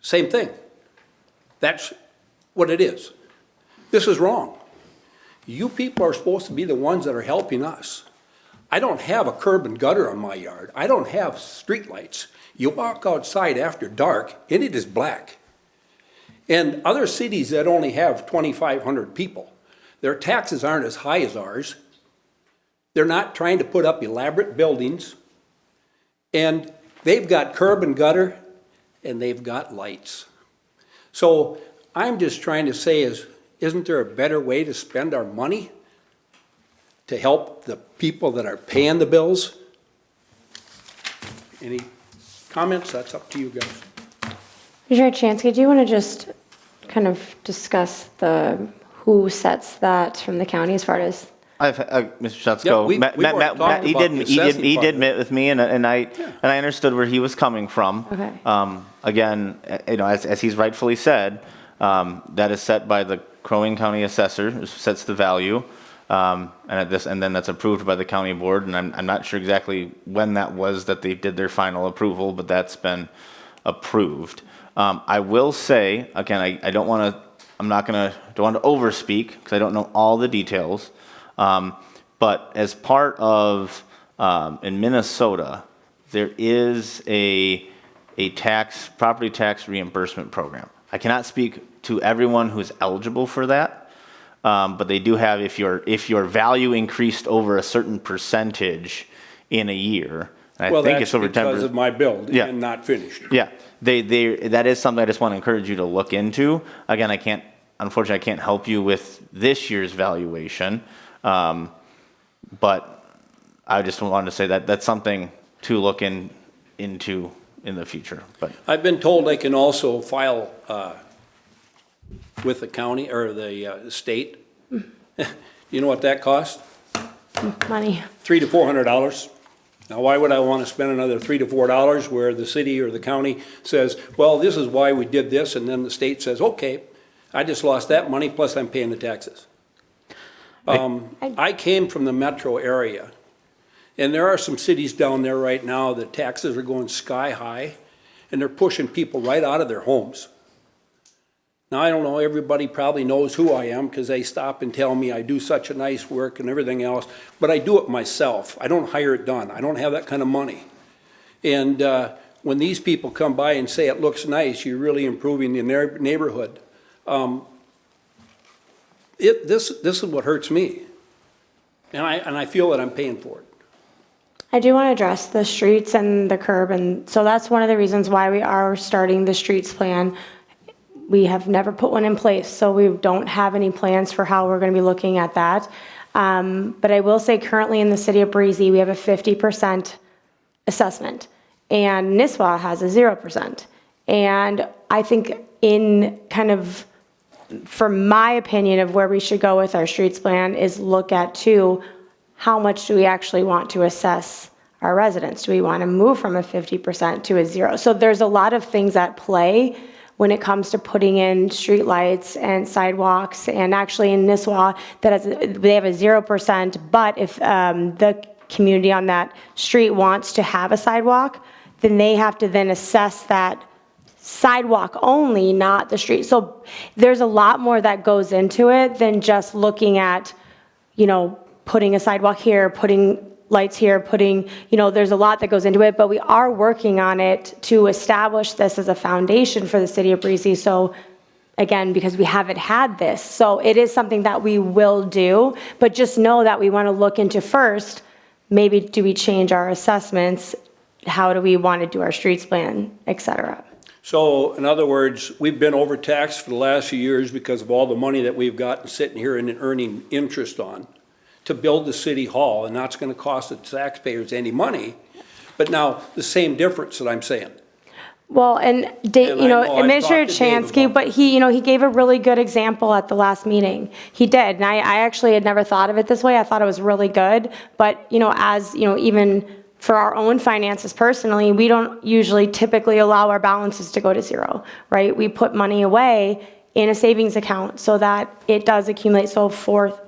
same thing. That's what it is. This is wrong. You people are supposed to be the ones that are helping us. I don't have a curb and gutter on my yard. I don't have street lights. You walk outside after dark and it is black. And other cities that only have 2,500 people, their taxes aren't as high as ours. They're not trying to put up elaborate buildings. And they've got curb and gutter and they've got lights. So I'm just trying to say isn't there a better way to spend our money to help the people that are paying the bills? Any comments? That's up to you guys. Commissioner Chansky, do you want to just kind of discuss who sets that from the county as far as? Mr. Schatzko, Matt, he did meet with me, and I understood where he was coming from. Okay. Again, as he's rightfully said, that is set by the Crow Wing County assessor, who sets the value. and then that's approved by the county board, and I'm not sure exactly when that was that they did their final approval, but that's been approved. I will say, again, I don't want to, don't want to overspeak, because I don't know all the details, but as part of, in Minnesota, there is a property tax reimbursement program. I cannot speak to everyone who's eligible for that, but they do have, if your value increased over a certain percentage in a year, and I think it's over 10%. Well, that's because of my build Yeah. and not finished. Yeah, that is something I just want to encourage you to look into. Again, unfortunately, I can't help you with this year's valuation, but I just wanted to say that that's something to look into in the future. But I've been told I can also file with the county or the state. You know what that costs? Money. $300 to $400. Now, why would I want to spend another $300 to $400 where the city or the county says, well, this is why we did this, and then the state says, okay, I just lost that money, plus I'm paying the taxes. I came from the metro area, and there are some cities down there right now that taxes are going sky high, and they're pushing people right out of their homes. Now, I don't know, everybody probably knows who I am because they stop and tell me I do such a nice work and everything else, but I do it myself. I don't hire it done. I don't have that kind of money. And when these people come by and say it looks nice, you're really improving the neighborhood, this is what hurts me. And I feel that I'm paying for it. I do want to address the streets and the curb, and so that's one of the reasons why we are starting the streets plan. We have never put one in place, so we don't have any plans for how we're going to be looking at that. But I will say currently in the city of Breezy, we have a 50% assessment, and Nisswa has a 0%. And I think in kind of, for my opinion of where we should go with our streets plan is look at too, how much do we actually want to assess our residents? Do we want to move from a 50% to a 0? So there's a lot of things at play when it comes to putting in streetlights and sidewalks, and actually in Nisswa, they have a 0%, but if the community on that street wants to have a sidewalk, then they have to then assess that sidewalk only, not the street. So there's a lot more that goes into it than just looking at, putting a sidewalk here, putting lights here, there's a lot that goes into it, but we are working on it to establish this as a foundation for the city of Breezy. So again, because we haven't had this. So it is something that we will do, but just know that we want to look into first, maybe do we change our assessments? How do we want to do our streets plan, et cetera? So in other words, we've been overtaxed for the last few years because of all the money that we've gotten sitting here and earning interest on to build the city hall, and that's going to cost the taxpayers any money. But now, the same difference that I'm saying. Well, and Administrator Chansky, but he gave a really good example at the last meeting. He did, and I actually had never thought of it this way. I thought it was really good, but even for our own finances personally, we don't usually typically allow our balances to go to 0, right? We put money away in a savings account so that it does accumulate. So for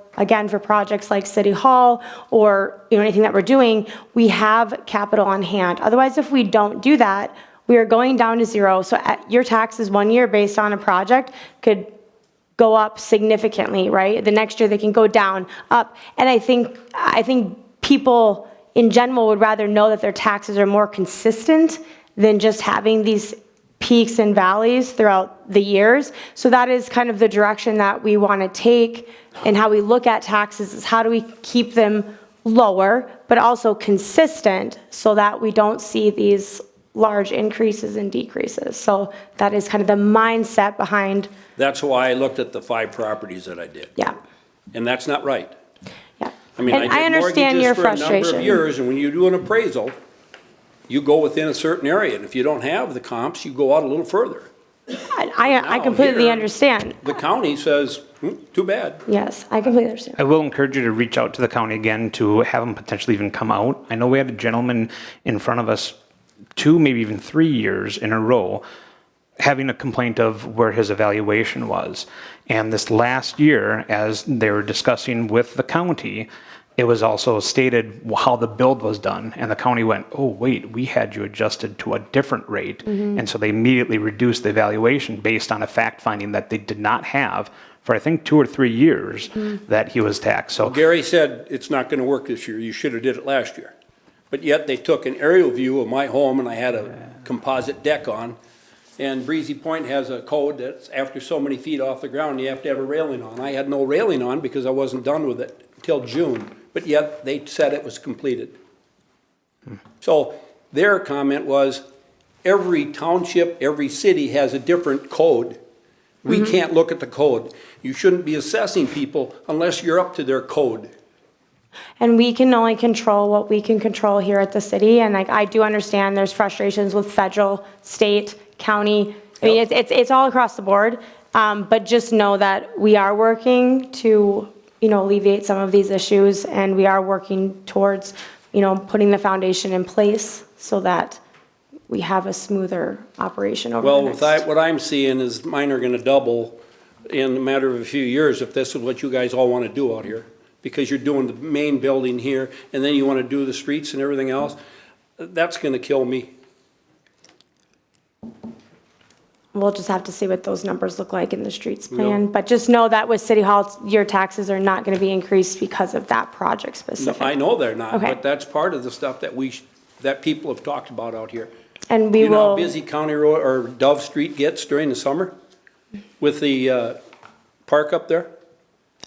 projects like City Hall or anything that we're doing, we have capital on hand. Otherwise, if we don't do that, we are going down to 0. So your taxes 1 year based on a project could go up significantly, right? The next year they can go down, up. And I think people in general would rather know that their taxes are more consistent than just having these peaks and valleys throughout the years. So that is kind of the direction that we want to take, and how we look at taxes is how do we keep them lower, but also consistent so that we don't see these large increases and decreases. So that is kind of the mindset behind. That's why I looked at the 5 properties that I did. Yeah. And that's not right. Yeah. I mean, And I I did understand your mortgages for a number frustration. of years, and when you do an appraisal, you go within a certain area, and if you don't have the comps, you go out a little further. I completely here, understand. The county says, too bad. Yes, I completely understand. I will encourage you to reach out to the county again to have them potentially even come out. I know we had a gentleman in front of us 2, maybe even 3 years in a row, having a complaint of where his evaluation was. And this last year, as they were discussing with the county, it was also stated how the build was done. And the county went, oh, wait, we had you adjusted to a different rate. And so they immediately reduced the evaluation based on a fact finding that they did not have for, I think, 2 or 3 years that he was taxed. So Gary said it's not gonna work this year, you should have did it last year. But yet they took an aerial view of my home and I had a composite deck on. And Breezy Point has a code that's after so many feet off the ground, you have to have a railing on. I had no railing on because I wasn't done with it till June, but yet they said it was completed. So their comment was, every township, every city has a different code. We can't look at the code. You shouldn't be assessing people unless you're up to their code. And we can only control what we can control here at the city, and like, I do understand there's frustrations with federal, state, county. I mean, it's all across the board, but just know that we are working to, alleviate some of these issues, and we are working towards, putting the foundation in place so that we have a smoother operation over the next. What I'm seeing is mine are gonna double in a matter of a few years if this is what you guys all wanna do out here. Because you're doing the main building here, and then you wanna do the streets and everything else. That's gonna kill me. We'll just have to see what those numbers look like in the streets plan, but just know that with City Hall, your taxes are not gonna be increased because of that project No, specific. I know they're not, Okay. but that's part of the stuff that that people have talked about out here. And we You know how will, busy County Road or Dove Street gets during the summer with the park up there?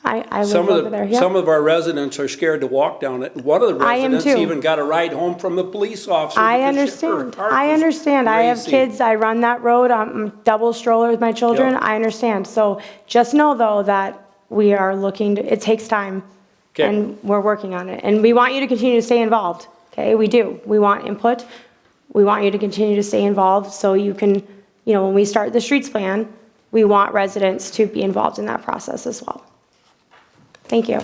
I live over there, yeah. Some of our residents are scared to walk down it. One of the I am residents too. even got a ride home from the police officer. I because her understand. heart I was understand. I have racing. kids. I run that road. I'm double stroller with my children. Yep. I understand. So just know though that we are looking to, it takes time. 'Kay. And we're working on it. And we want you to continue to stay involved. Okay, we do. We want input. We want you to continue to stay involved so you can, when we start the streets plan, we want residents to be involved in that process as well. Thank you.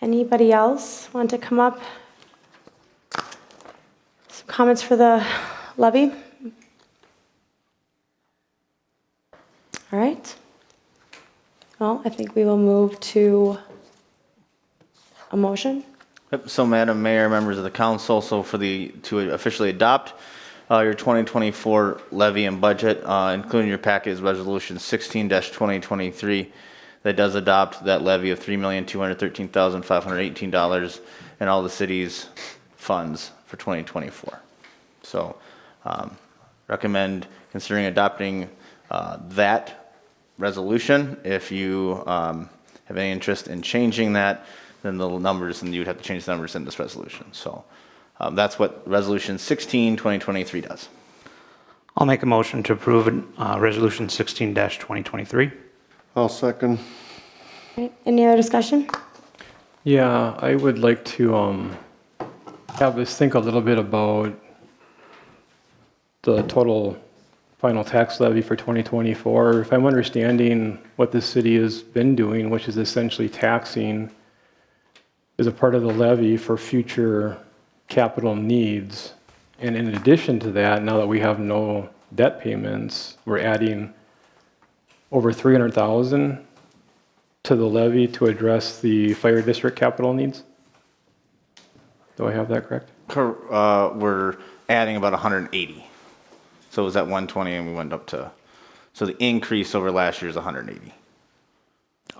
Anybody else want to come up? Some comments for the levy? All right. Well, I think we will move to a motion. Yep, so Madam Mayor, members of the council, so to officially adopt your 2024 levy and budget, including your packet is Resolution 16-2023 that does adopt that levy of $3,213,518 and all the city's funds for 2024. So recommend considering adopting that resolution. If you have any interest in changing that, then the numbers, and you would have to change the numbers in this resolution. So that's what Resolution 16-2023 does. I'll make a motion to approve Resolution 16-2023. I'll second. Okay, any other discussion? Yeah, I would like to have us think a little bit about the total final tax levy for 2024. If I'm understanding what the city has been doing, which is essentially taxing as a part of the levy for future capital needs. And in addition to that, now that we have no debt payments, we're adding over $300,000 to the levy to address the fire district capital needs. Do I have that correct? We're adding about 180. So it was at 120 and we went up to, so the increase over last year is 180.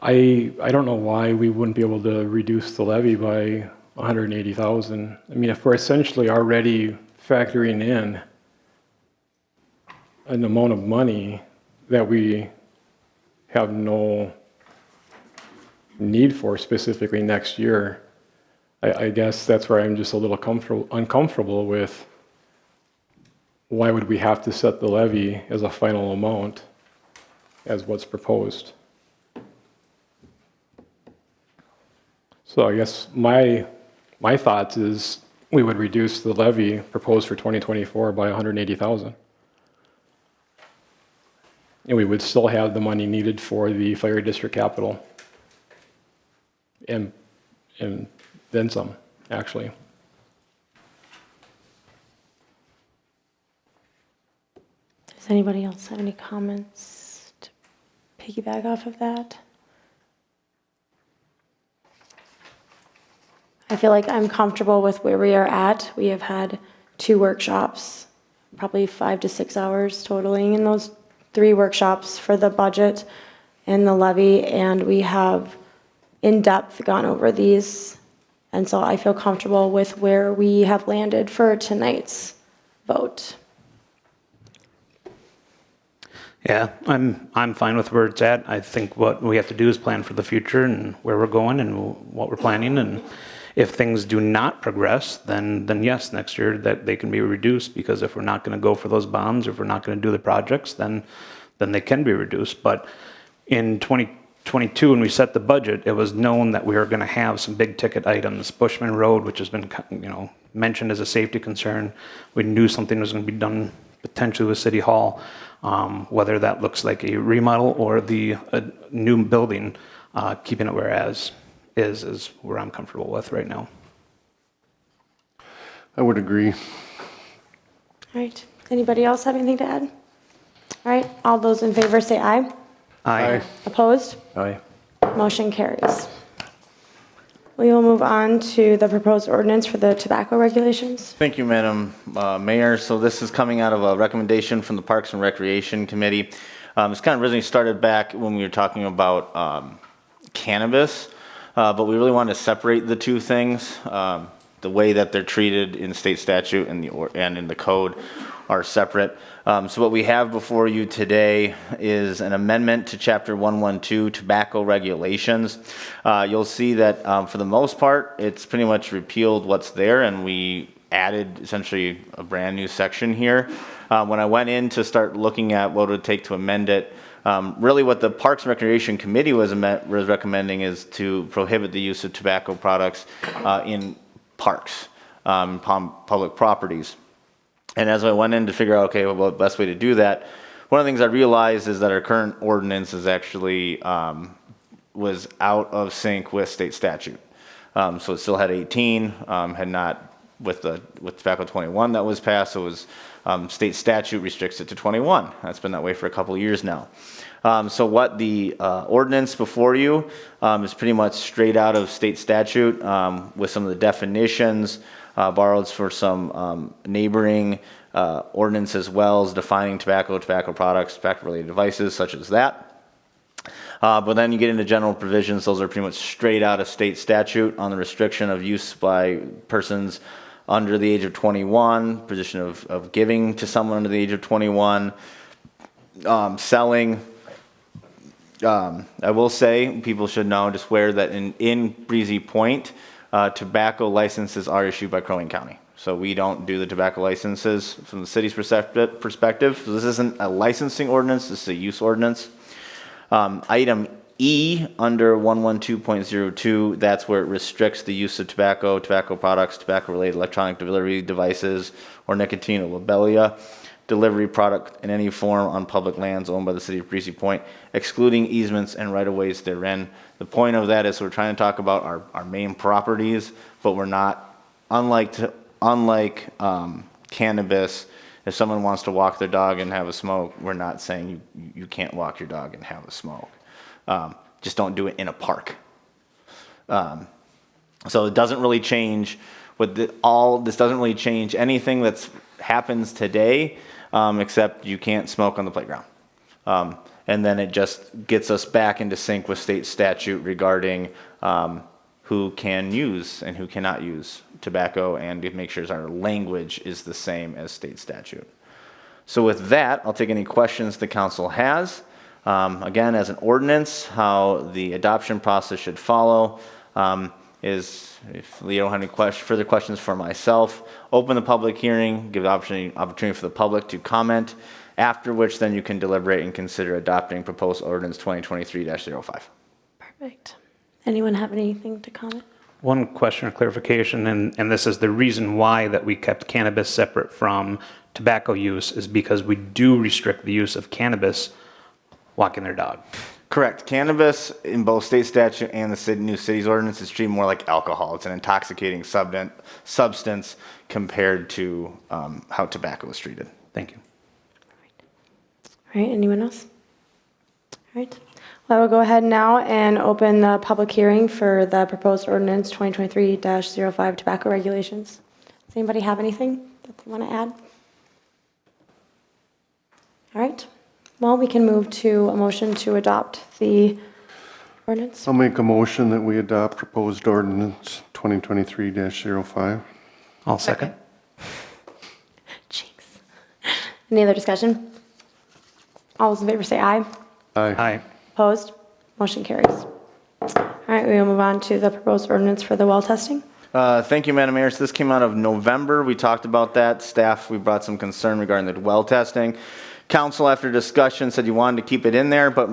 I don't know why we wouldn't be able to reduce the levy by 180,000. I mean, if we're essentially already factoring in an amount of money that we have no need for specifically next year, I guess that's where I'm just a little uncomfortable with why would we have to set the levy as a final amount as what's proposed. So I guess my thoughts is we would reduce the levy proposed for 2024 by 180,000. And we would still have the money needed for the fire district capital. And then some, actually. Does anybody else have any comments to piggyback off of that? I feel like I'm comfortable with where we are at. We have had 2 workshops, probably 5 to 6 hours totaling in those 3 workshops for the budget and the levy, and we have in depth gone over these. And so I feel comfortable with where we have landed for tonight's vote. Yeah, I'm fine with where it's at. I think what we have to do is plan for the future and where we're going and what we're planning. And if things do not progress, then yes, next year that they can be reduced, because if we're not going to go for those bonds, or if we're not going to do the projects, then they can be reduced. But in 2022, when we set the budget, it was known that we were going to have some big ticket items. Bushman Road, which has been mentioned as a safety concern. We knew something was going to be done potentially with City Hall. Whether that looks like a remodel or a new building, keeping it where as is where I'm comfortable with right now. I would agree. All right. Anybody else have anything to add? All right. All those in favor say aye. Aye. Opposed? Aye. Motion carries. We will move on to the proposed ordinance for the tobacco regulations. Thank you, Madam Mayor. So this is coming out of a recommendation from the Parks and Recreation Committee. It's kind of originally started back when we were talking about cannabis, but we really wanted to separate the two things. The way that they're treated in state statute and in the code are separate. So what we have before you today is an amendment to Chapter 112, Tobacco Regulations. You'll see that for the most part, it's pretty much repealed what's there, and we added essentially a brand new section here. When I went in to start looking at what it would take to amend it, really what the Parks and Recreation Committee was recommending is to prohibit the use of tobacco products in parks, public properties. And as I went in to figure out, okay, well, the best way to do that, one of the things I realized is that our current ordinance is actually was out of sync with state statute. So it still had 18, had not with tobacco 21 that was passed. So it was state statute restricts it to 21. That's been that way for a couple of years now. So what the ordinance before you is pretty much straight out of state statute with some of the definitions borrowed for some neighboring ordinance as well as defining tobacco products, tobacco-related devices such as that. But then you get into general provisions. Those are pretty much straight out of state statute on the restriction of use by persons under the age of 21, position of giving to someone under the age of 21, selling. I will say, people should know, just aware that in Breezy Point, tobacco licenses are issued by Crow Wing County. So we don't do the tobacco licenses from the city's perspective. So this isn't a licensing ordinance, this is a use ordinance. Item E under 112.02, that's where it restricts the use of tobacco products, tobacco-related electronic delivery devices, or nicotine or lobelia delivery product in any form on public lands owned by the city of Breezy Point, excluding easements and right-of-ways therein. The point of that is we're trying to talk about our main properties, but we're not, unlike cannabis, if someone wants to walk their dog and have a smoke, we're not saying you can't walk your dog and have a smoke. Just don't do it in a park. So it doesn't really change this doesn't really change anything that's happens today, except you can't smoke on the playground. And then it just gets us back into sync with state statute regarding who can use and who cannot use tobacco, and to make sure our language is the same as state statute. So with that, I'll take any questions the council has. Again, as an ordinance, how the adoption process should follow is, if you don't have any further questions for myself, open the public hearing, give the opportunity for the public to comment, after which then you can deliberate and consider adopting proposed ordinance 2023-05. Perfect. Anyone have anything to comment? One question or clarification, and this is the reason why that we kept cannabis separate from tobacco use, is because we do restrict the use of cannabis walking their dog. Correct. Cannabis in both state statute and the new city's ordinance is treated more like alcohol. It's an intoxicating substance compared to how tobacco is treated. Thank you. All right, anyone else? All right. Well, I will go ahead now and open the public hearing for the proposed ordinance 2023-05 tobacco regulations. Does anybody have anything that they want to add? All right. Well, we can move to a motion to adopt the ordinance. I'll make a motion that we adopt proposed ordinance 2023-05. I'll second. Jinx. Any other discussion? All those in favor say aye. Aye. Opposed? Motion carries. All right, we will move on to the proposed ordinance for the well testing. Thank you, Madam Mayor. So this came out of November. We talked about that. Staff, we brought some concern regarding the well testing. Council, after discussion, said you wanted to keep it in there, but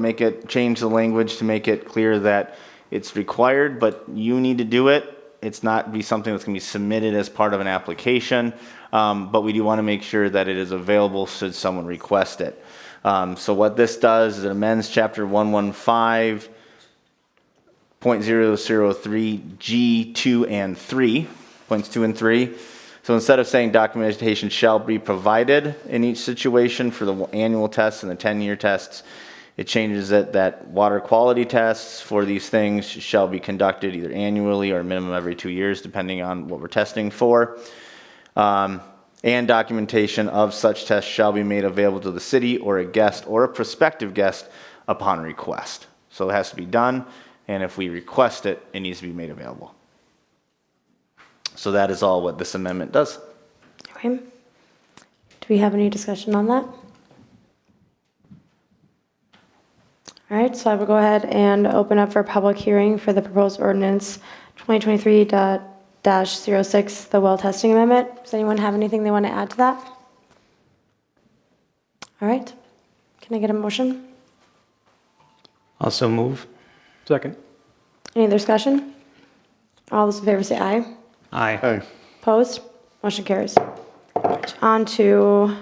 change the language to make it clear that it's required, but you need to do it. It's not be something that's going to be submitted as part of an application, but we do want to make sure that it is available should someone request it. So what this does is it amends Chapter 115.003 G 2 and 3, points 2 and 3. So instead of saying documentation shall be provided in each situation for the annual tests and the 10-year tests, it changes it that water quality tests for these things shall be conducted either annually or minimum every 2 years, depending on what we're testing for. And documentation of such tests shall be made available to the city or a guest or a prospective guest upon request. So it has to be done, and if we request it, it needs to be made available. So that is all what this amendment does. Okay. Do we have any discussion on that? All right, so I will go ahead and open up for a public hearing for the proposed ordinance 2023-06, the well testing amendment. Does anyone have anything they want to add to that? All right. Can I get a motion? Also move. Second. Any other discussion? All those in favor say aye. Aye. Aye. Opposed? Motion carries. On to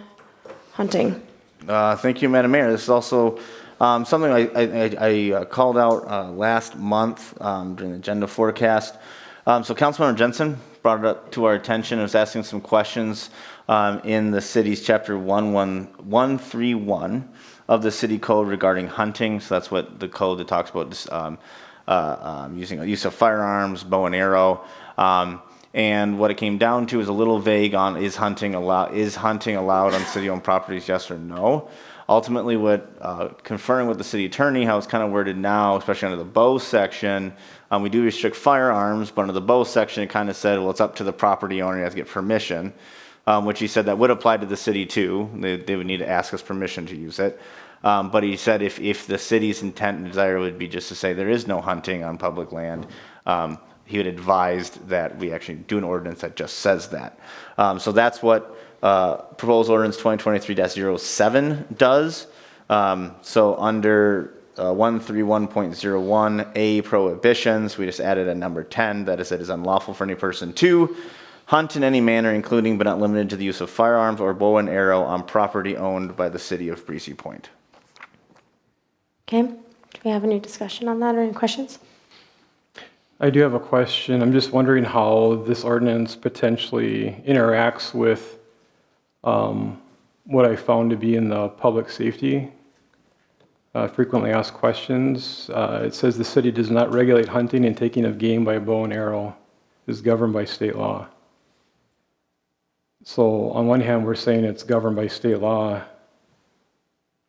hunting. Thank you, Madam Mayor. This is also something I called out last month during the agenda forecast. So Councilmember Jensen brought it up to our attention and was asking some questions in the city's Chapter 131 of the city code regarding hunting. So that's what the code that talks about using use of firearms, bow and arrow. And what it came down to is a little vague on is hunting allowed on city-owned properties, yes or no. Ultimately, conferring with the city attorney, how it's kind of worded now, especially under the bow section, we do restrict firearms, but under the bow section, it kind of said, well, it's up to the property owner, you have to get permission, which he said that would apply to the city too. They would need to ask us permission to use it. But he said if the city's intent and desire would be just to say there is no hunting on public land, he would advise that we actually do an ordinance that just says that. So that's what proposed ordinance 2023-07 does. So under 131.01A prohibitions, we just added a number 10 that is it is unlawful for any person to hunt in any manner, including but not limited to the use of firearms or bow and arrow on property owned by the city of Breezy Point. Okay. Do we have any discussion on that or any questions? I do have a question. I'm just wondering how this ordinance potentially interacts with what I found to be in the public safety frequently asked questions. It says the city does not regulate hunting and taking of game by bow and arrow. It is governed by state law. So on one hand, we're saying it's governed by state law,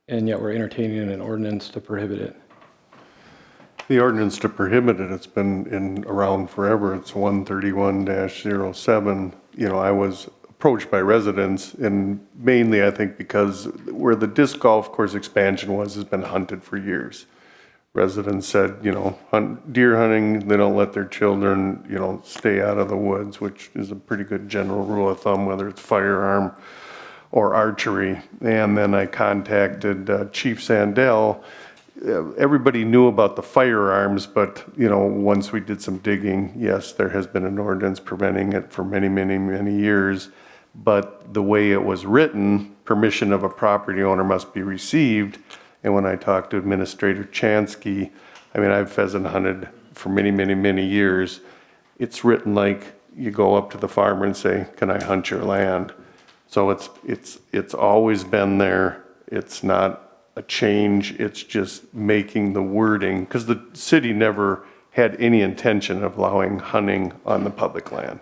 and yet we're entertaining an ordinance to prohibit it. The ordinance to prohibit it, it's been around forever. It's 131-07. You know, I was approached by residents, and mainly I think because where the disc golf course expansion has been hunted for years. Residents said, you know, deer hunting, they don't let their children, you know, stay out of the woods, which is a pretty good general rule of thumb, whether it's firearm or archery. And then I contacted Chief Sandell. Everybody knew about the firearms, but, you know, once we did some digging, yes, there has been an ordinance preventing it for many, many, many years. But the way it was written, permission of a property owner must be received. And when I talked to Administrator Chansky, I mean, I've pheasant hunted for many, many, many years. It's written like you go up to the farmer and say, "Can I hunt your land?" So it's always been there. It's not a change, it's just making the wording, because the city never had any intention of allowing hunting on the public land.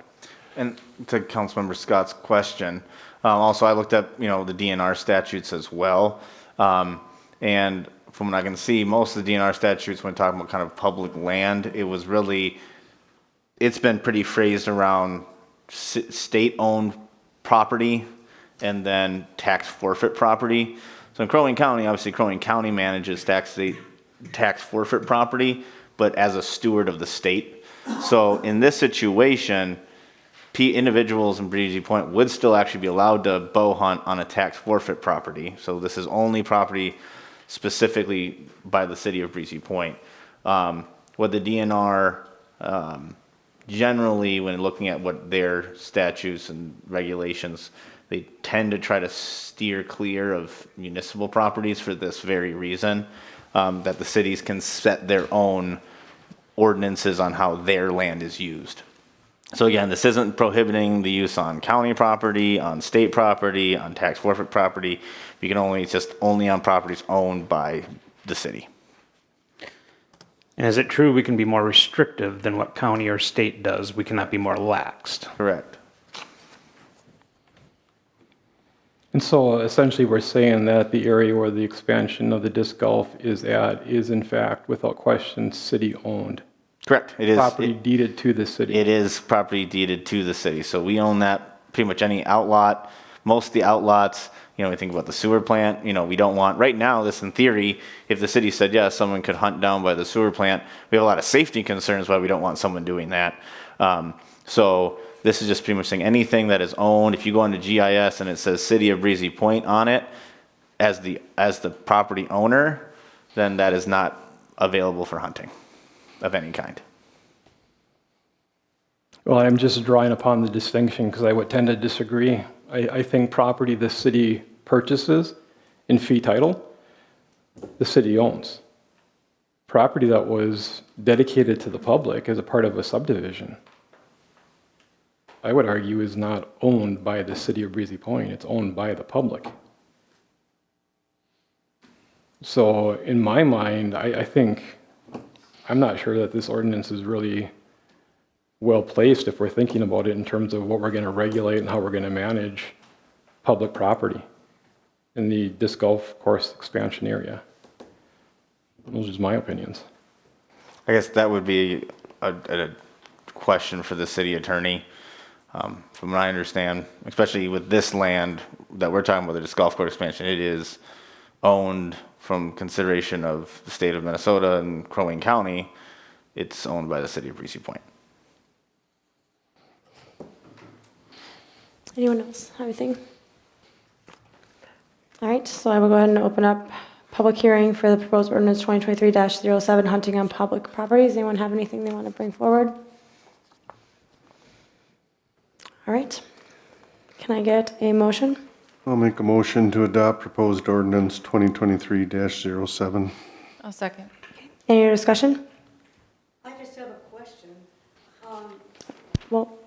And to Councilmember Scott's question, also I looked at, the DNR statutes as well. And from what I can see, most of the DNR statutes, when talking about kind of public land, it's been pretty phrased around state-owned property and then tax forfeit property. So in Crow Wing County, obviously Crow Wing County manages tax forfeit property, but as a steward of the state. So in this situation, individuals in Breezy Point would still actually be allowed to bow hunt on a tax forfeit property. So this is only property specifically by the city of Breezy Point. What the DNR generally, when looking at what their statutes and regulations, they tend to try to steer clear of municipal properties for this very reason, that the cities can set their own ordinances on how their land is used. So again, this isn't prohibiting the use on county property, on state property, on tax forfeit property. You can it's just only on properties owned by the city. And is it true we can be more restrictive than what county or state does? We cannot be more laxed. Correct. And so essentially, we're saying that the area where the expansion of the disc golf is at is in fact, without question, city-owned. Correct. It is. Property deeded to the city. It is property deeded to the city. So we own that, pretty much any outlot. Most of the outlots, we think about the sewer plant, we don't want, right now, this in theory, if the city said, yes, someone could hunt down by the sewer plant, we have a lot of safety concerns why we don't want someone doing that. So this is just pretty much saying anything that is owned, if you go into GIS and it says City of Breezy Point on it, as the property owner, then that is not available for hunting of any kind. Well, I'm just drawing upon the distinction because I would tend to disagree. I think property the city purchases in fee title, the city owns. Property that was dedicated to the public as a part of a subdivision, I would argue is not owned by the city of Breezy Point, it's owned by the public. So in my mind, I think, I'm not sure that this ordinance is really well placed if we're thinking about it in terms of what we're going to regulate and how we're going to manage public property in the disc golf course expansion area. Those are just my opinions. I guess that would be a question for the city attorney. From what I understand, especially with this land that we're talking about, the disc golf course expansion, it is owned from consideration of the state of Minnesota and Crow Wing County. It's owned by the city of Breezy Point. Anyone else have anything? All right, so I will go ahead and open up public hearing for the proposed ordinance 2023-07, hunting on public properties. Anyone have anything they want to bring forward? All right. Can I get a motion? I'll make a motion to adopt proposed ordinance 2023-07. I'll second. Any other discussion? I just have a question. Well,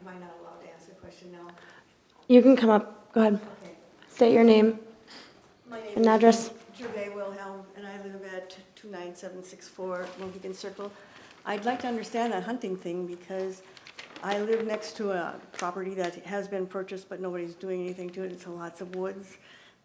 Am I not allowed to ask a question now? you can come up. Go ahead. Okay. State your name My name and is address. Gervais Wilhelm, and I live at 29764 Mohegan Circle. I'd like to understand that hunting thing because I live next to a property that has been purchased, but nobody's doing anything to it. It's lots of woods.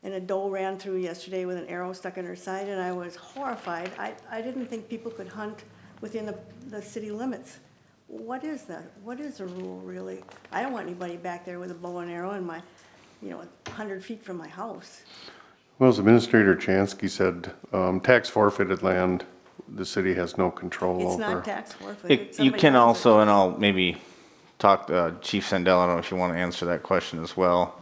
And a doe ran through yesterday with an arrow stuck in her side, and I was horrified. I didn't think people could hunt within the city limits. What is that? What is the rule, really? I don't want anybody back there with a bow and arrow in my, 100 feet from my house. Well, as Administrator Chansky said, tax forfeited land, the city has no control over. It's not tax forfeit. You Somebody can owns it. also, and I'll maybe talk to Chief Sandell, I don't know if you want to answer that question as well.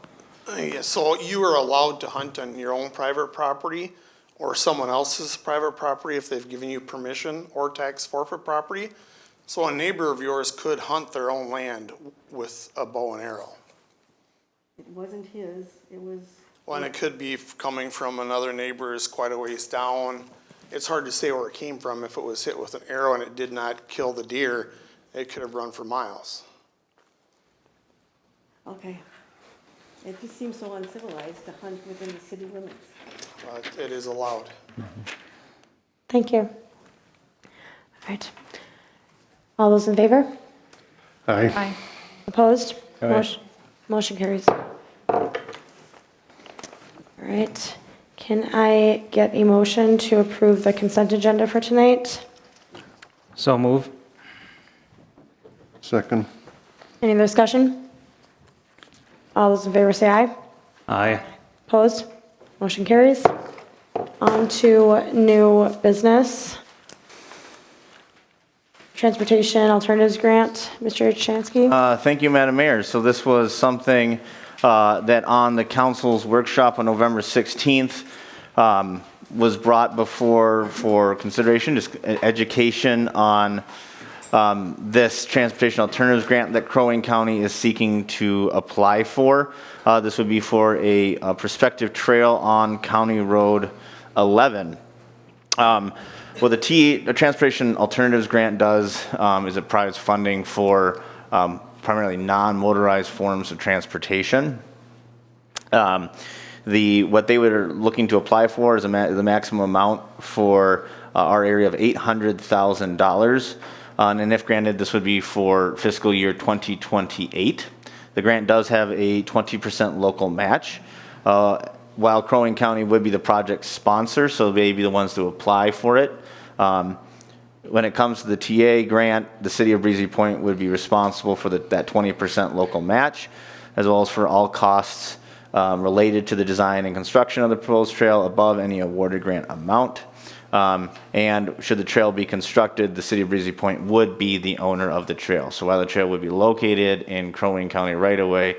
Yeah, so you are allowed to hunt on your own private property or someone else's private property if they've given you permission, or tax forfeit property. So a neighbor of yours could hunt their own land with a bow and arrow. It wasn't his, it was. Well, and it could be coming from another neighbor's quite a ways down. It's hard to say where it came from. If it was hit with an arrow and it did not kill the deer, it could have run for miles. Okay. It just seems so uncivilized to hunt within the city limits. It is allowed. Thank you. All right. All those in favor? Aye. Aye. Opposed? Aye. Motion carries. All right. Can I get a motion to approve the consent agenda for tonight? So move. Second. Any other discussion? All those in favor say aye. Aye. Opposed? Motion carries. On to new business. Transportation Alternatives Grant, Mr. Chansky. Thank you, Madam Mayor. So this was something that on the council's workshop on November 16th was brought before for consideration, just education on this Transportation Alternatives Grant that Crow Wing County is seeking to apply for. This would be for a prospective trail on County Road 11. What the Transportation Alternatives Grant does is it provides funding for primarily non-motorized forms of transportation. What they were looking to apply for is the maximum amount for our area of $800,000. And if granted, this would be for fiscal year 2028. The grant does have a 20% local match. While Crow Wing County would be the project sponsor, so they'd be the ones to apply for it. When it comes to the TA grant, the city of Breezy Point would be responsible for that 20% local match, as well as for all costs related to the design and construction of the proposed trail above any awarded grant amount. And should the trail be constructed, the city of Breezy Point would be the owner of the trail. So while the trail would be located in Crow Wing County right-of-way,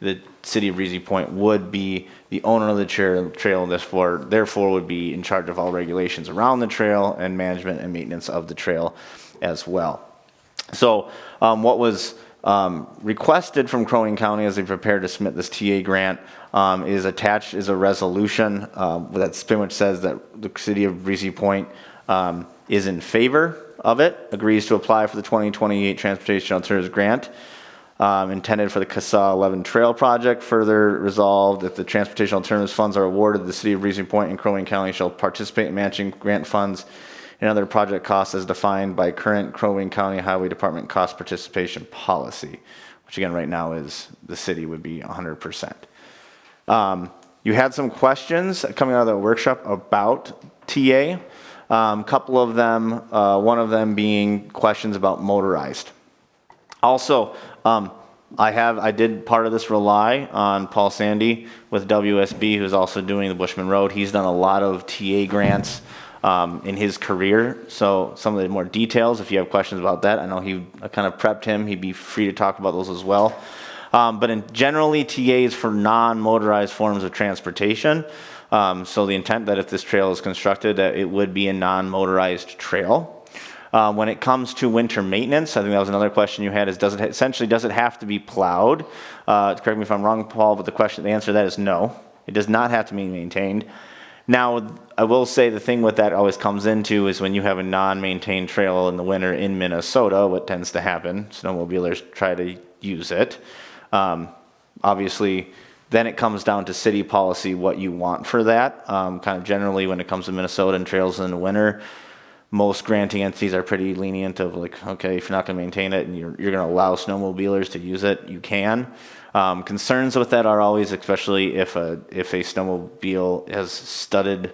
the city of Breezy Point would be the owner of the trail, and therefore would be in charge of all regulations around the trail and management and maintenance of the trail as well. So what was requested from Crow Wing County as they prepare to submit this TA grant is attached is a resolution that pretty much says that the city of Breezy Point is in favor of it, agrees to apply for the 2028 Transportation Alternatives Grant intended for the CASA 11 Trail Project. Further resolved that the Transportation Alternatives funds are awarded, the city of Breezy Point and Crow Wing County shall participate in matching grant funds and other project costs as defined by current Crow Wing County Highway Department cost participation policy, which again right now is the city would be 100%. You had some questions coming out of the workshop about TA. Couple of them, one of them being questions about motorized. Also, I did part of this rely on Paul Sandy with WSB, who's also doing the Bushman Road. He's done a lot of TA grants in his career. So some of the more details, if you have questions about that, I know I kind of prepped him. He'd be free to talk about those as well. But generally, TAs for non-motorized forms of transportation. So the intent that if this trail is constructed, that it would be a non-motorized trail. When it comes to winter maintenance, I think that was another question you had, is does it have to be plowed? Correct me if I'm wrong, Paul, but the answer to that is no. It does not have to be maintained. Now, I will say the thing with that always comes into is when you have a non-maintained trail in the winter in Minnesota, what tends to happen, snowmobilers try to use it. Obviously, then it comes down to city policy, what you want for that. Kind of generally when it comes to Minnesota and trails in the winter, most granting entities are pretty lenient of like, okay, if you're not going to maintain it and you're going to allow snowmobilers to use it, you can. Concerns with that are always, especially if a snowmobile has studded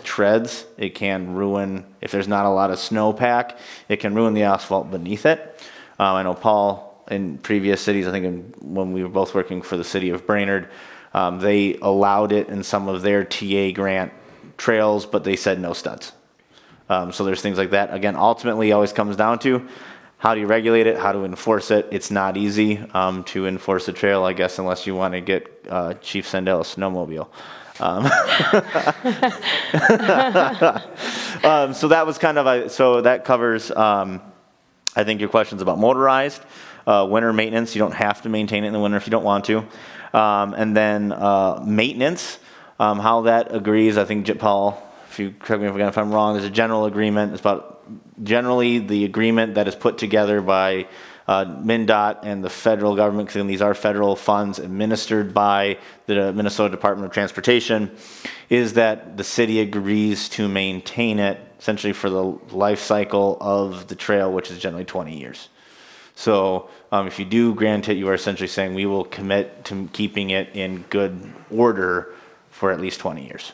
treads, it can ruin, if there's not a lot of snowpack, it can ruin the asphalt beneath it. I know Paul, in previous cities, I think when we were both working for the city of Brainerd, they allowed it in some of their TA grant trails, but they said no studs. So there's things like that. Again, ultimately, it always comes down to how do you regulate it, how to enforce it. It's not easy to enforce a trail, I guess, unless you want to get Chief Sandell a snowmobile. So that was kind of so that covers, I think, your questions about motorized. Winter maintenance, you don't have to maintain it in the winter if you don't want to. And then maintenance, how that agrees, I think, Paul, if you correct me if I'm wrong, there's a general agreement. It's about generally the agreement that is put together by MnDOT and the federal government, because these are federal funds administered by the Minnesota Department of Transportation, is that the city agrees to maintain it essentially for the life cycle of the trail, which is generally 20 years. So if you do grant it, you are essentially saying we will commit to keeping it in good order for at least 20 years.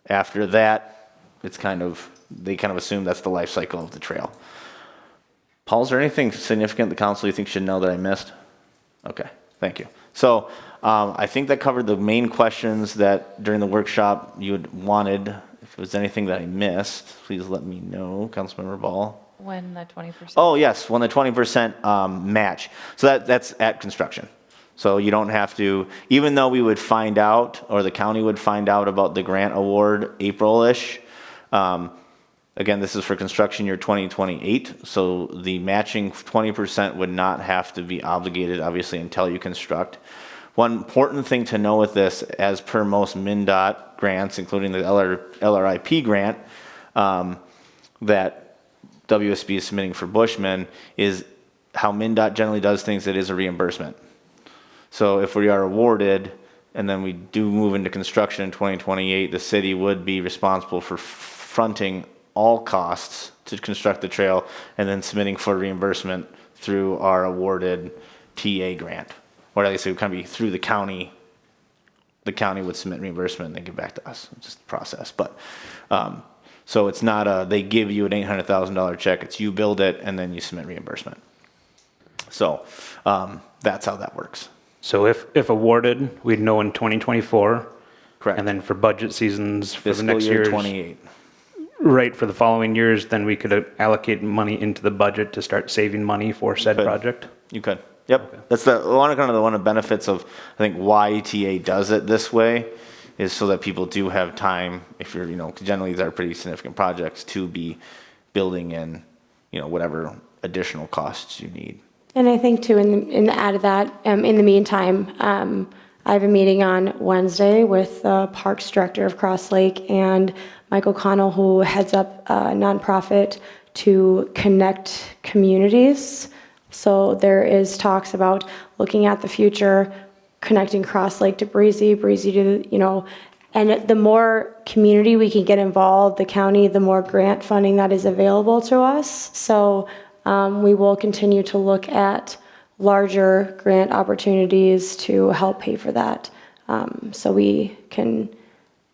After that, it's they kind of assume that's the life cycle of the trail. Paul, is there anything significant the council you think should know that I missed? Okay, thank you. So I think that covered the main questions that during the workshop you had wanted. If there was anything that I missed, please let me know, Councilmember Ball. When the 20%. Oh, yes, when the 20% match. So that's at construction. So you don't have to, even though we would find out, or the county would find out about the grant award April-ish, again, this is for construction year 2028, so the matching 20% would not have to be obligated, obviously, until you construct. One important thing to know with this, as per most MnDOT grants, including the LRIP grant, that WSB is submitting for Bushman, is how MnDOT generally does things. It is a reimbursement. So if we are awarded, and then we do move into construction in 2028, the city would be responsible for fronting all costs to construct the trail and then submitting for reimbursement through our awarded TA grant. Or at least it would kind of be through the county. The county would submit reimbursement and then give back to us. It's just the process. But so it's not they give you an $800,000 check. It's you build it and then you submit reimbursement. So that's how that works. So if awarded, we'd know in 2024. Correct. And then for budget seasons for the Fiscal next year years. 28. Right, for the following years, then we could allocate money into the budget to start saving money for said Could. project? You could. Yep. Okay. That's one of the benefits of, I think, why TA does it this way, is so that people do have time, if you're, generally these are pretty significant projects, to be building in, whatever additional costs you need. And I think too, in the add of that, in the meantime, I have a meeting on Wednesday with the Parks Director of Cross Lake and Mike O'Connell, who heads up a nonprofit to connect communities. So there is talks about looking at the future, connecting Cross Lake to Breezy to, and the more community we can get involved, the county, the more grant funding that is available to us. So we will continue to look at larger grant opportunities to help pay for that. So we can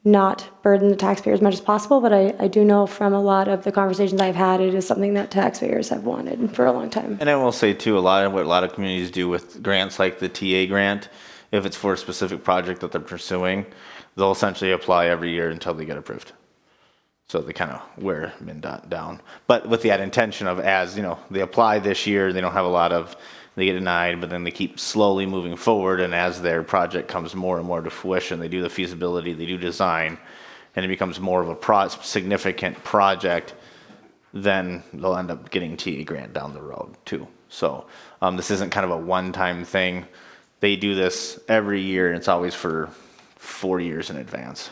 not burden the taxpayer as much as possible, but I do know from a lot of the conversations I've had, it is something that taxpayers have wanted for a long time. And I will say too, what a lot of communities do with grants like the TA grant, if it's for a specific project that they're pursuing, they'll essentially apply every year until they get approved. So they kind of wear MnDOT down. But with that intention of, as they apply this year, they don't have a lot of, they get denied, but then they keep slowly moving forward, and as their project comes more and more to fruition, they do the feasibility, they do design, and it becomes more of a significant project, then they'll end up getting TA grant down the road too. So this isn't kind of a one-time thing. They do this every year, and it's always for 4 years in advance.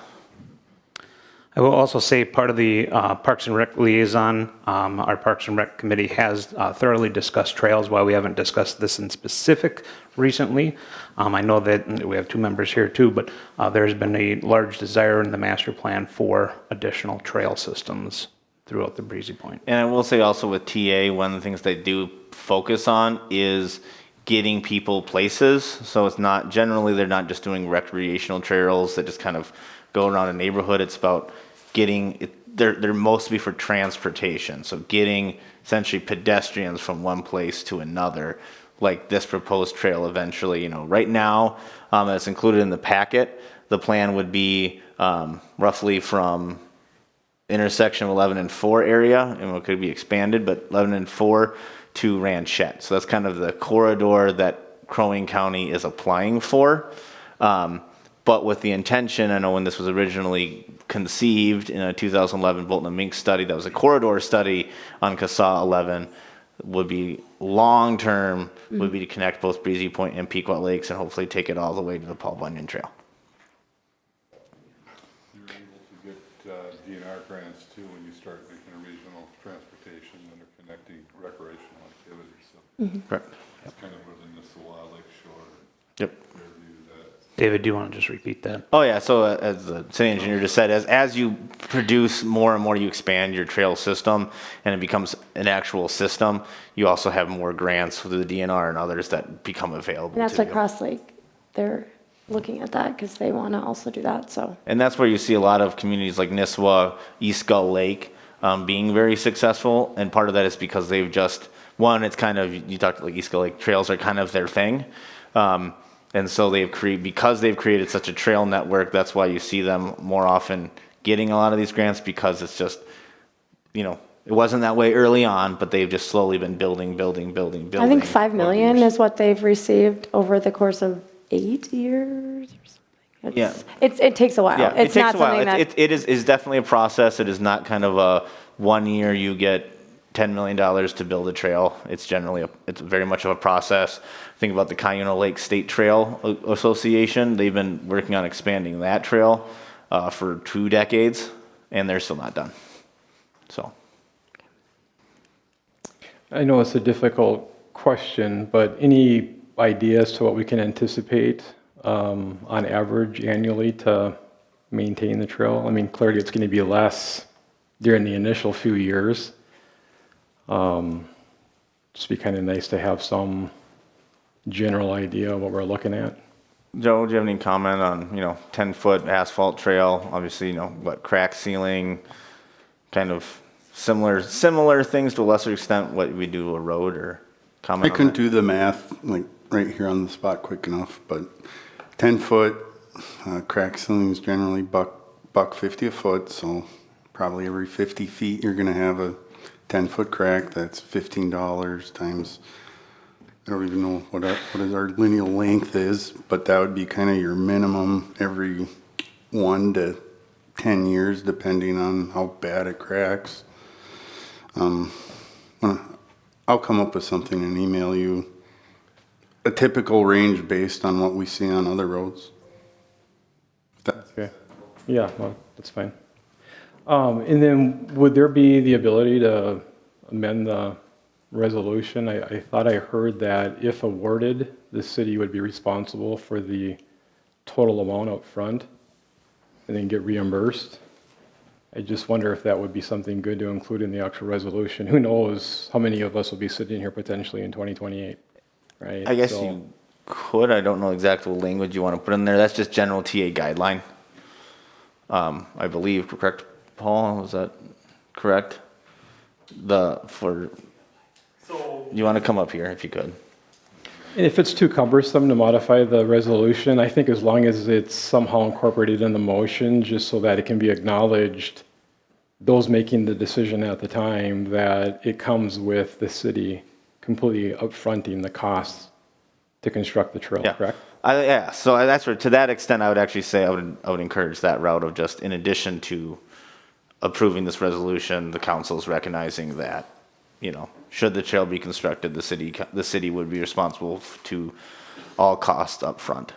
I will also say part of the Parks and Rec liaison, our Parks and Rec committee has thoroughly discussed trails. While we haven't discussed this in specific recently, I know that we have 2 members here too, but there's been a large desire in the master plan for additional trail systems throughout the Breezy Point. And I will say also with TA, one of the things they do focus on is getting people places. So it's not, generally they're not just doing recreational trails that just kind of go around a neighborhood. It's about getting it, they're mostly for transportation. So getting essentially pedestrians from one place to another, like this proposed trail eventually. Right now, it's included in the packet. The plan would be roughly from intersection of 11 and 4 area, and it could be expanded, but 11 and 4 to Ranchette. So that's kind of the corridor that Crow Wing County is applying for. But with the intention, I know when this was originally conceived in a 2011 Bolton and Mink study, that was a corridor study on CASA 11, would be long-term, would be to connect both Breezy Point and Pequot Lakes and hopefully take it all the way to the Paul Bunyan Trail. You're able to get DNR grants too when you start making a regional transportation and are connecting recreational activities. So. Correct. kind of where the Nisswa Lake Shore, Yep. Fairview, that. David, do you want to just repeat that? Oh, yeah, so as the city engineer just said, as you produce more and more, you expand your trail system, and it becomes an actual system, you also have more grants through the DNR and others that become available And that's to why you. Cross Lake, they're looking at that because they want to also do that, so. And that's where you see a lot of communities like Nisswa, East Gull Lake, being very successful, and part of that is because they've just, one, it's kind of, you talked like East Gull Lake, trails are kind of their thing. And so because they've created such a trail network, that's why you see them more often getting a lot of these grants, because it's just, it wasn't that way early on, but they've just slowly been building. I think 5 million is what they've received over the course of 8 years or something. Yeah. It takes a while. Yeah, It's it takes not a while. something that. It is definitely a process. It is not kind of a 1 year you get $10 million to build a trail. It's it's very much of a process. Think about the Cayuno Lake State Trail Association. They've been working on expanding that trail for 2 decades, and they're still not done. So. I know it's a difficult question, but any ideas to what we can anticipate on average annually to maintain the trail? I mean, clearly it's going to be less during the initial few years. Just be kind of nice to have some general idea of what we're looking at. Joe, do you have any comment on, 10-foot asphalt trail? Obviously, crack sealing, kind of similar things to a lesser extent what we do a road, or comment I on couldn't that? do the math like right here on the spot quick enough, but 10-foot crack sealing is generally $1.50 a foot, so probably every 50 feet you're gonna have a 10-foot crack. That's $15 times, I don't even know what our lineal length is, but that would be kind of your minimum every 1 to 10 years, depending on how bad it cracks. I'll come up with something and email you a typical range based on what we see on other roads. Okay. Yeah, well, that's fine. And then would there be the ability to amend the resolution? I thought I heard that if awarded, the city would be responsible for the total amount up front and then get reimbursed. I just wonder if that would be something good to include in the actual resolution. Who knows how many of us will be sitting here potentially in 2028, right? I guess So- you could. I don't know exactly what language you want to put in there. That's just general TA guideline. I believe, correct, Paul? Was that correct? You want to come up here if you could. And if it's too cumbersome to modify the resolution, I think as long as it's somehow incorporated in the motion, just so that it can be acknowledged, those making the decision at the time, that it comes with the city completely upfronting the costs to construct the trail, correct? Yeah, so that's where, to that extent, I would actually say I would encourage that route of just, in addition to approving this resolution, the council's recognizing that, should the trail be constructed, the city would be responsible to all costs up front.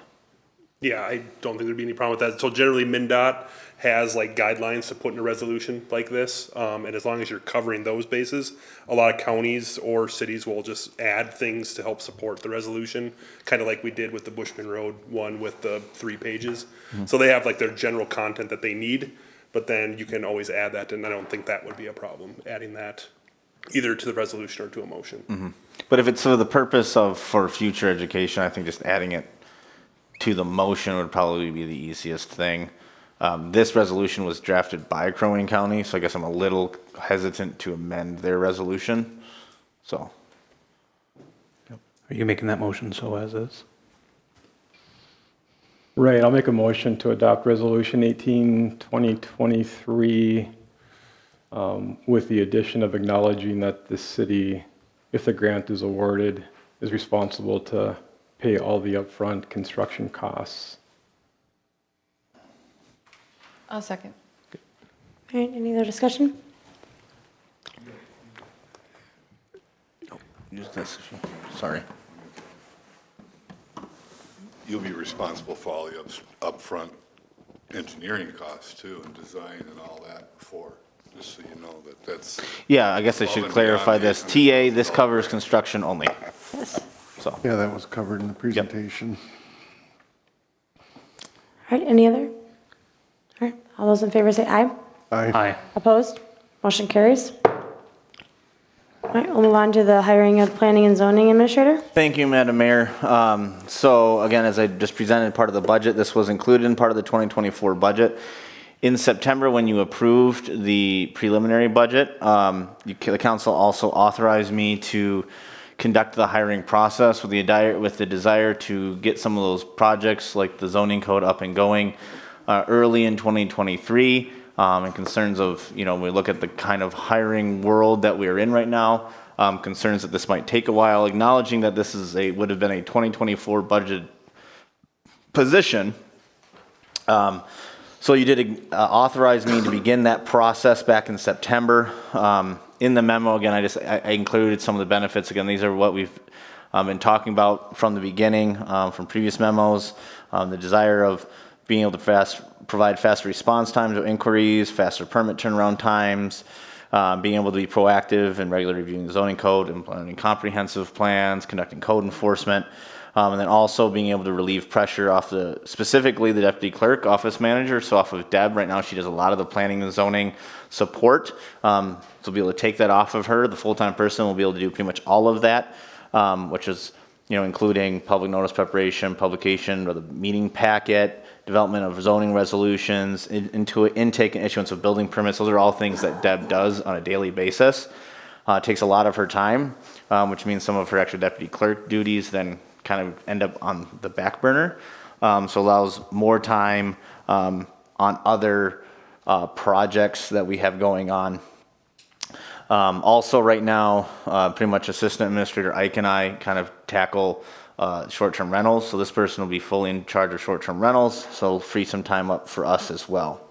Yeah, I don't think there'd be any problem with that. So generally, MnDOT has like guidelines to put in a resolution like this, and as long as you're covering those bases, a lot of counties or cities will just add things to help support the resolution, kind of like we did with the Bushman Road one with the 3 pages. So they have like their general content that they need, but then you can always add that, and I don't think that would be a problem, adding that either to the resolution or to a motion. But if it's for the purpose for future education, I think just adding it to the motion would probably be the easiest thing. This resolution was drafted by Crow Wing County, so I guess I'm a little hesitant to amend their resolution, so. Are you making that motion so as is? Right, I'll make a motion to adopt Resolution 18, 2023, with the addition of acknowledging that the city, if the grant is awarded, is responsible to pay all the upfront construction costs. I'll second. All right, any other discussion? Sorry. You'll be responsible for all the upfront engineering costs too, and design and all that before, just so you know that's. Yeah, I guess I above should and clarify beyond this. the- TA, this covers construction only. Yes. So, Yeah, that was covered in the presentation. All right, any other? All right, all those in favor say aye. aye. Opposed? Motion carries. All right, we'll move on to the hiring of planning and zoning administrator. Thank you, Madam Mayor. So again, as I just presented part of the budget, this was included in part of the 2024 budget. In September, when you approved the preliminary budget, the council also authorized me to conduct the hiring process with the desire to get some of those projects like the zoning code up and going early in 2023. And concerns of, when we look at the kind of hiring world that we're in right now, concerns that this might take a while, acknowledging that this is would have been a 2024 budget position. So you did authorize me to begin that process back in September. In the memo, again, I included some of the benefits. Again, these are what we've been talking about from the beginning, from previous memos, the desire of being able to provide faster response times to inquiries, faster permit turnaround times, being able to be proactive and regularly reviewing the zoning code, implementing comprehensive plans, conducting code enforcement, and then also being able to relieve pressure off specifically the deputy clerk, office manager, so off of Deb. Right now she does a lot of the planning and zoning support, so we'll be able to take that off of her. The full-time person will be able to do pretty much all of that, which is including public notice preparation, publication of the meeting packet, development of zoning resolutions, intake and issuance of building permits. Those are all things that Deb does on a daily basis. It takes a lot of her time, which means some of her extra deputy clerk duties then kind of end up on the back burner. So allows more time on other projects that we have going on. Also right now, pretty much Assistant Administrator Ike and I kind of tackle short-term rentals. So this person will be fully in charge of short-term rentals, so it'll free some time up for us as well.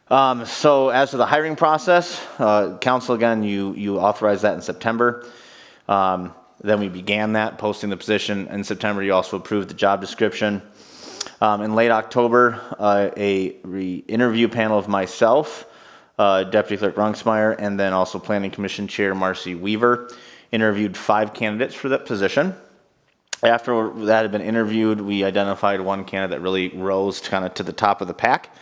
So as to the hiring process, council, again, you authorized that in September. Then we began that, posting the position. In September, you also approved the job description. In late October, a interview panel of myself, Deputy Clerk Runksmeyer, and then also Planning Commission Chair Marcy Weaver interviewed 5 candidates for that position. After that had been interviewed, we identified one candidate that really rose kind of to the top of the pack.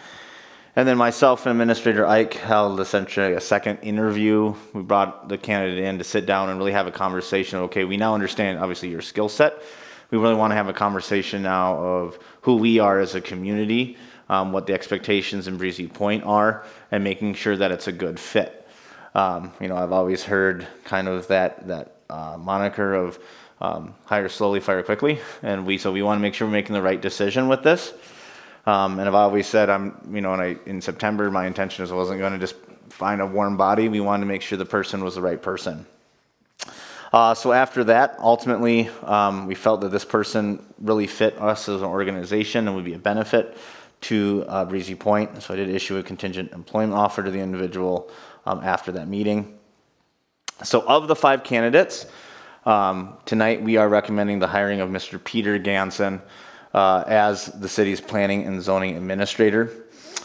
And then myself and Administrator Ike held essentially a second interview. We brought the candidate in to sit down and really have a conversation. Okay, we now understand obviously your skill set. We really want to have a conversation now of who we are as a community, what the expectations in Breezy Point are, and making sure that it's a good fit. I've always heard kind of that moniker of hire slowly, fire quickly, and we want to make sure we're making the right decision with this. And I've always said, in September, my intention is I wasn't going to just find a warm body. We wanted to make sure the person was the right person. So after that, ultimately, we felt that this person really fit us as an organization and would be a benefit to Breezy Point. So I did issue a contingent employment offer to the individual after that meeting. So of the 5 candidates, tonight we are recommending the hiring of Mr. Peter Ganson as the city's planning and zoning administrator.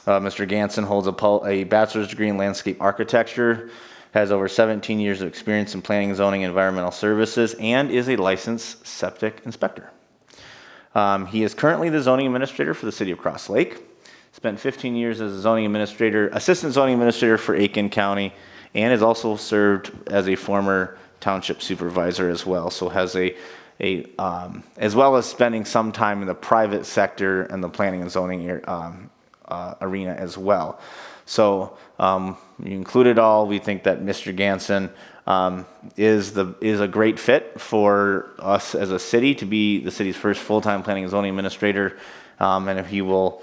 Mr. Ganson holds a bachelor's degree in landscape architecture, has over 17 years of experience in planning, zoning, and environmental services, and is a licensed septic inspector. He is currently the zoning administrator for the city of Cross Lake, spent 15 years as a zoning administrator, assistant zoning administrator for Aiken County, and has also served as a former township supervisor as well. So has as well as spending some time in the private sector and the planning and zoning arena as well. So you include it all. We think that Mr. Ganson is a great fit for us as a city to be the city's first full-time planning and zoning administrator, and he will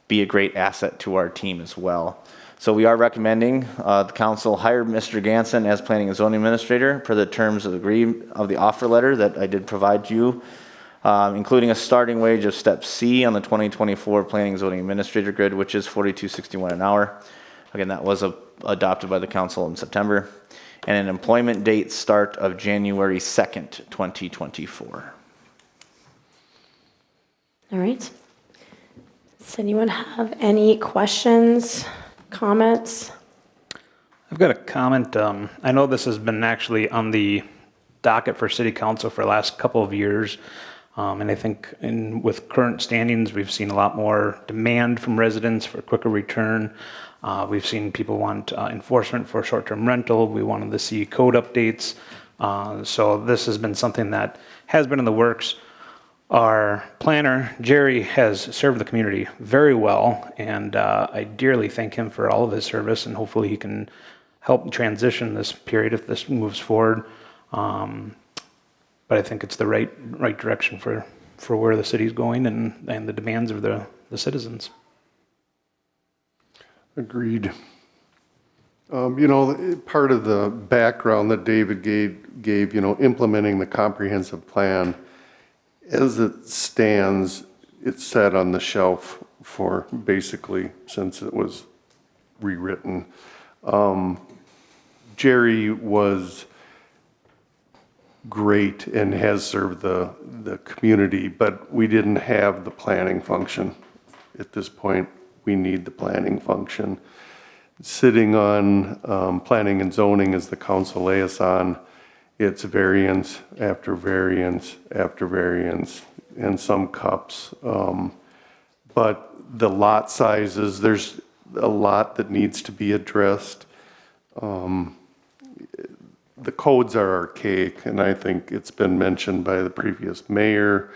be a great asset to our team as well. So we are recommending the council hire Mr. Ganson as planning and zoning administrator per the terms of the offer letter that I did provide you, including a starting wage of step C on the 2024 planning and zoning administrator grid, which is $42.61 an hour. Again, that was adopted by the council in September, and an employment date start of January 2nd, 2024. All right. Does anyone have any questions, comments? I've got a comment. I know this has been actually on the docket for city council for the last couple of years. And I think with current standings, we've seen a lot more demand from residents for quicker return. We've seen people want enforcement for short-term rental. We wanted to see code updates. So this has been something that has been in the works. Our planner, Jerry, has served the community very well, and I dearly thank him for all of his service, and hopefully he can help transition this period if this moves forward. But I think it's the right direction for where the city's going and the demands of the citizens. Agreed. Part of the background that David gave, implementing the comprehensive plan, as it stands, it's sat on the shelf for basically since it was rewritten. Jerry was great and has served the community, but we didn't have the planning function. At this point, we need the planning function. Sitting on planning and zoning as the council liaison, it's variance after variance after variance and some cups. But the lot sizes, there's a lot that needs to be addressed. The codes are archaic, and I think it's been mentioned by the previous mayor.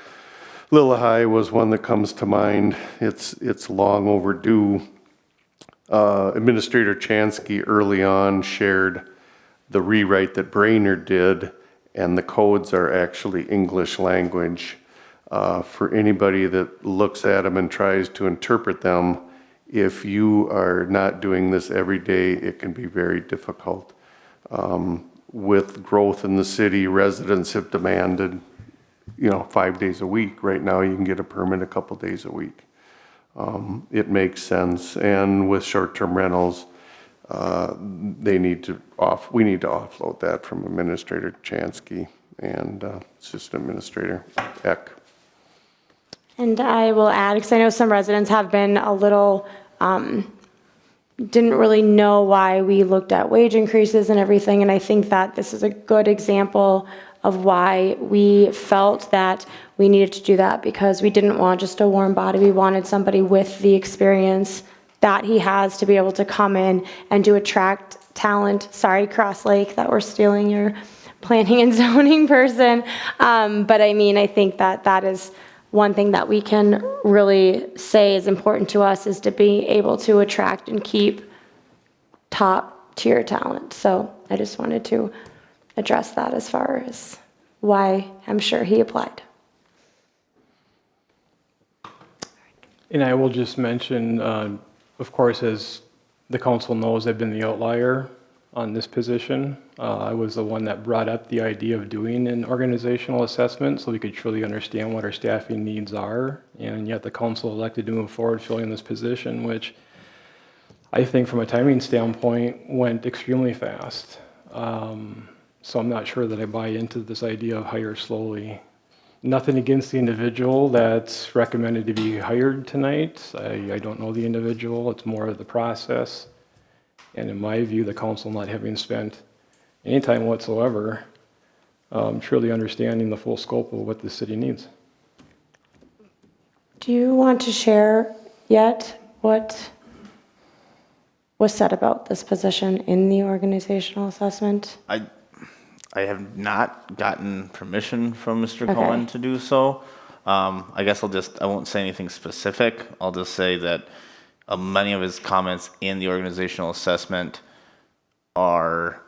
Lillahai was one that comes to mind. It's long overdue. Administrator Chansky early on shared the rewrite that Brainerd did, and the codes are actually English language. For anybody that looks at them and tries to interpret them, if you are not doing this every day, it can be very difficult. With growth in the city, residents have demanded, 5 days a week. Right now, you can get a permit a couple days a week. It makes sense. And with short-term rentals, we need to offload that from Administrator Chansky and Assistant Administrator Eck. And I will add, because I know some residents have been a little, didn't really know why we looked at wage increases and everything, and I think that this is a good example of why we felt that we needed to do that, because we didn't want just a warm body. We wanted somebody with the experience that he has to be able to come in and to attract talent. Sorry, Cross Lake, that we're stealing your planning and zoning person. But I mean, I think that that is one thing that we can really say is important to us, is to be able to attract and keep top tier talent. So I just wanted to address that as far as why I'm sure he applied. And I will just mention, of course, as the council knows, I've been the outlier on this position. I was the one that brought up the idea of doing an organizational assessment so we could truly understand what our staffing needs are. And yet the council elected to move forward filling this position, which I think from a timing standpoint went extremely fast. So I'm not sure that I buy into this idea of hire slowly. Nothing against the individual that's recommended to be hired tonight. I don't know the individual. It's more of the process. And in my view, the council not having spent any time whatsoever truly understanding the full scope of what the city needs. Do you want to share yet what was said about this position in the organizational assessment? I have not gotten permission from Mr. Okay. Cohen to do so. I guess I won't say anything specific. I'll just say that many of his comments in the organizational assessment are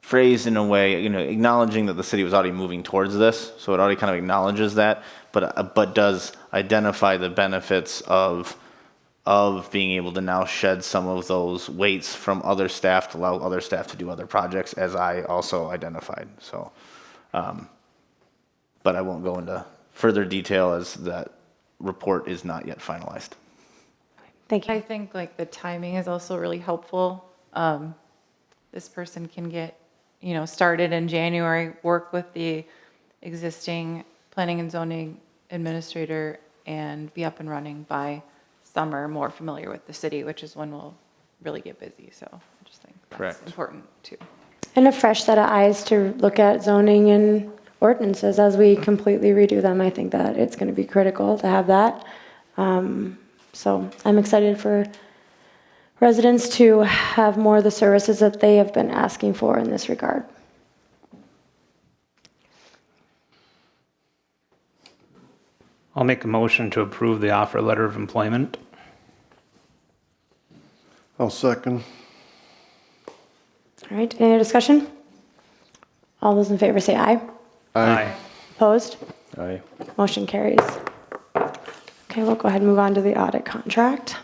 phrased in a way, acknowledging that the city was already moving towards this, so it already kind of acknowledges that, but does identify the benefits of being able to now shed some of those weights from other staff to allow other staff to do other projects, as I also identified. So, but I won't go into further detail as that report is not yet finalized. Thank you. I think like the timing is also really helpful. This person can get, started in January, work with the existing planning and zoning administrator and be up and running by summer, more familiar with the city, which is when we'll really get busy. So I just think that's Correct. important too. And a fresh set of eyes to look at zoning and ordinances as we completely redo them. I think that it's going to be critical to have that. So I'm excited for residents to have more of the services that they have been asking for in this regard. I'll make a motion to approve the offer letter of employment. I'll second. All right, any other discussion? All those in favor say aye. Aye. Opposed? Aye. Motion carries. Okay, we'll go ahead and move on to the audit contract.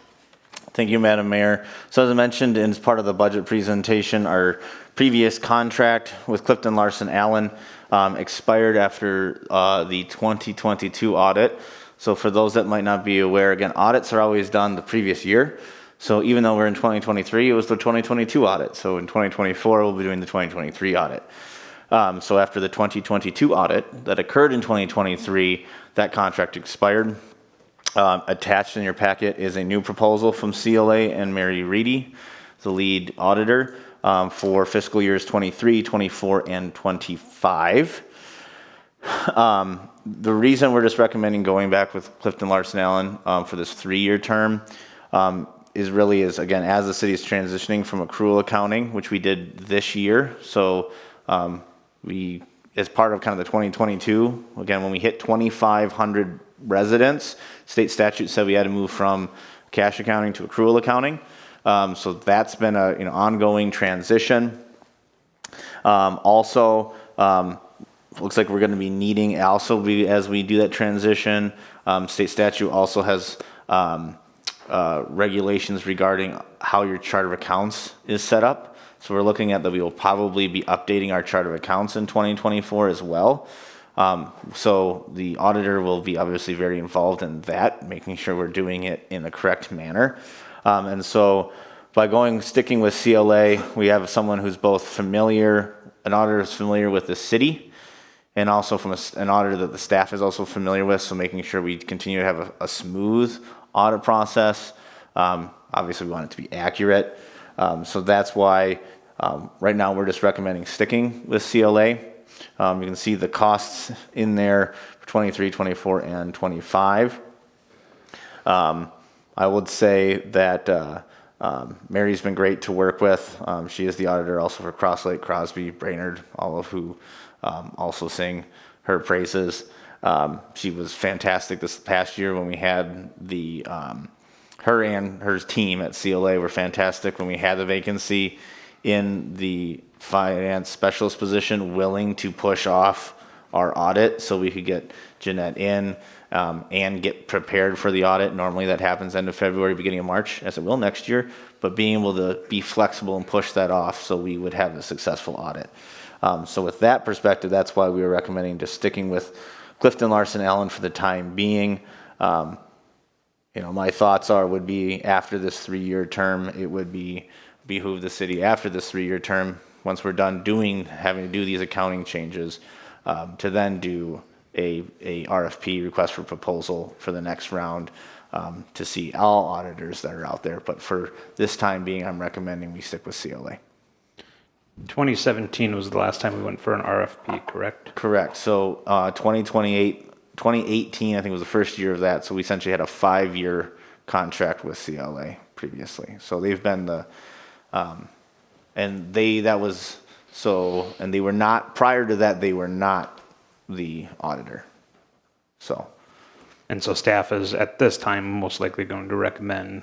Thank you, Madam Mayor. So as I mentioned, as part of the budget presentation, our previous contract with Clifton Larson Allen expired after the 2022 audit. So for those that might not be aware, again, audits are always done the previous year. So even though we're in 2023, it was the 2022 audit. So in 2024, we'll be doing the 2023 audit. So after the 2022 audit that occurred in 2023, that contract expired. Attached in your packet is a new proposal from CLA and Mary Reedy, the lead auditor, for fiscal years 23, 24, and 25. The reason we're just recommending going back with Clifton Larson Allen for this 3-year term is again, as the city is transitioning from accrual accounting, which we did this year. So we, as part of kind of the 2022, again, when we hit 2,500 residents, state statute said we had to move from cash accounting to accrual accounting. So that's been a ongoing transition. Also, looks like we're going to be needing as we do that transition. State statute also has regulations regarding how your chart of accounts is set up. So we're looking at that we will probably be updating our chart of accounts in 2024 as well. So the auditor will be obviously very involved in that, making sure we're doing it in the correct manner. And so by sticking with CLA, we have someone who's both familiar, an auditor is familiar with the city, and also from an auditor that the staff is also familiar with, so making sure we continue to have a smooth audit process. Obviously, we want it to be accurate. So that's why right now we're just recommending sticking with CLA. You can see the costs in there for 23, 24, and 25. I would say that Mary's been great to work with. She is the auditor also for Cross Lake, Crosby, Brainerd, all of who also sing her praises. She was fantastic this past year when we had her and her team at CLA were fantastic when we had the vacancy in the finance specialist position, willing to push off our audit so we could get Jeanette in and get prepared for the audit. Normally that happens end of February, beginning of March, as it will next year, but being able to be flexible and push that off so we would have a successful audit. So with that perspective, that's why we were recommending just sticking with Clifton Larson Allen for the time being. My thoughts would be after this 3-year term, it would behoove the city after this 3-year term, once we're done having to do these accounting changes, to then do a RFP, request for proposal, for the next round, to see all auditors that are out there. But for this time being, I'm recommending we stick with CLA. 2017 was the last time we went for an RFP, correct? Correct. So 2018, I think, was the first year of that. So we essentially had a 5-year contract with CLA previously. So they've been and they were not, prior to that, they were not the auditor. And so staff is at this time most likely going to recommend,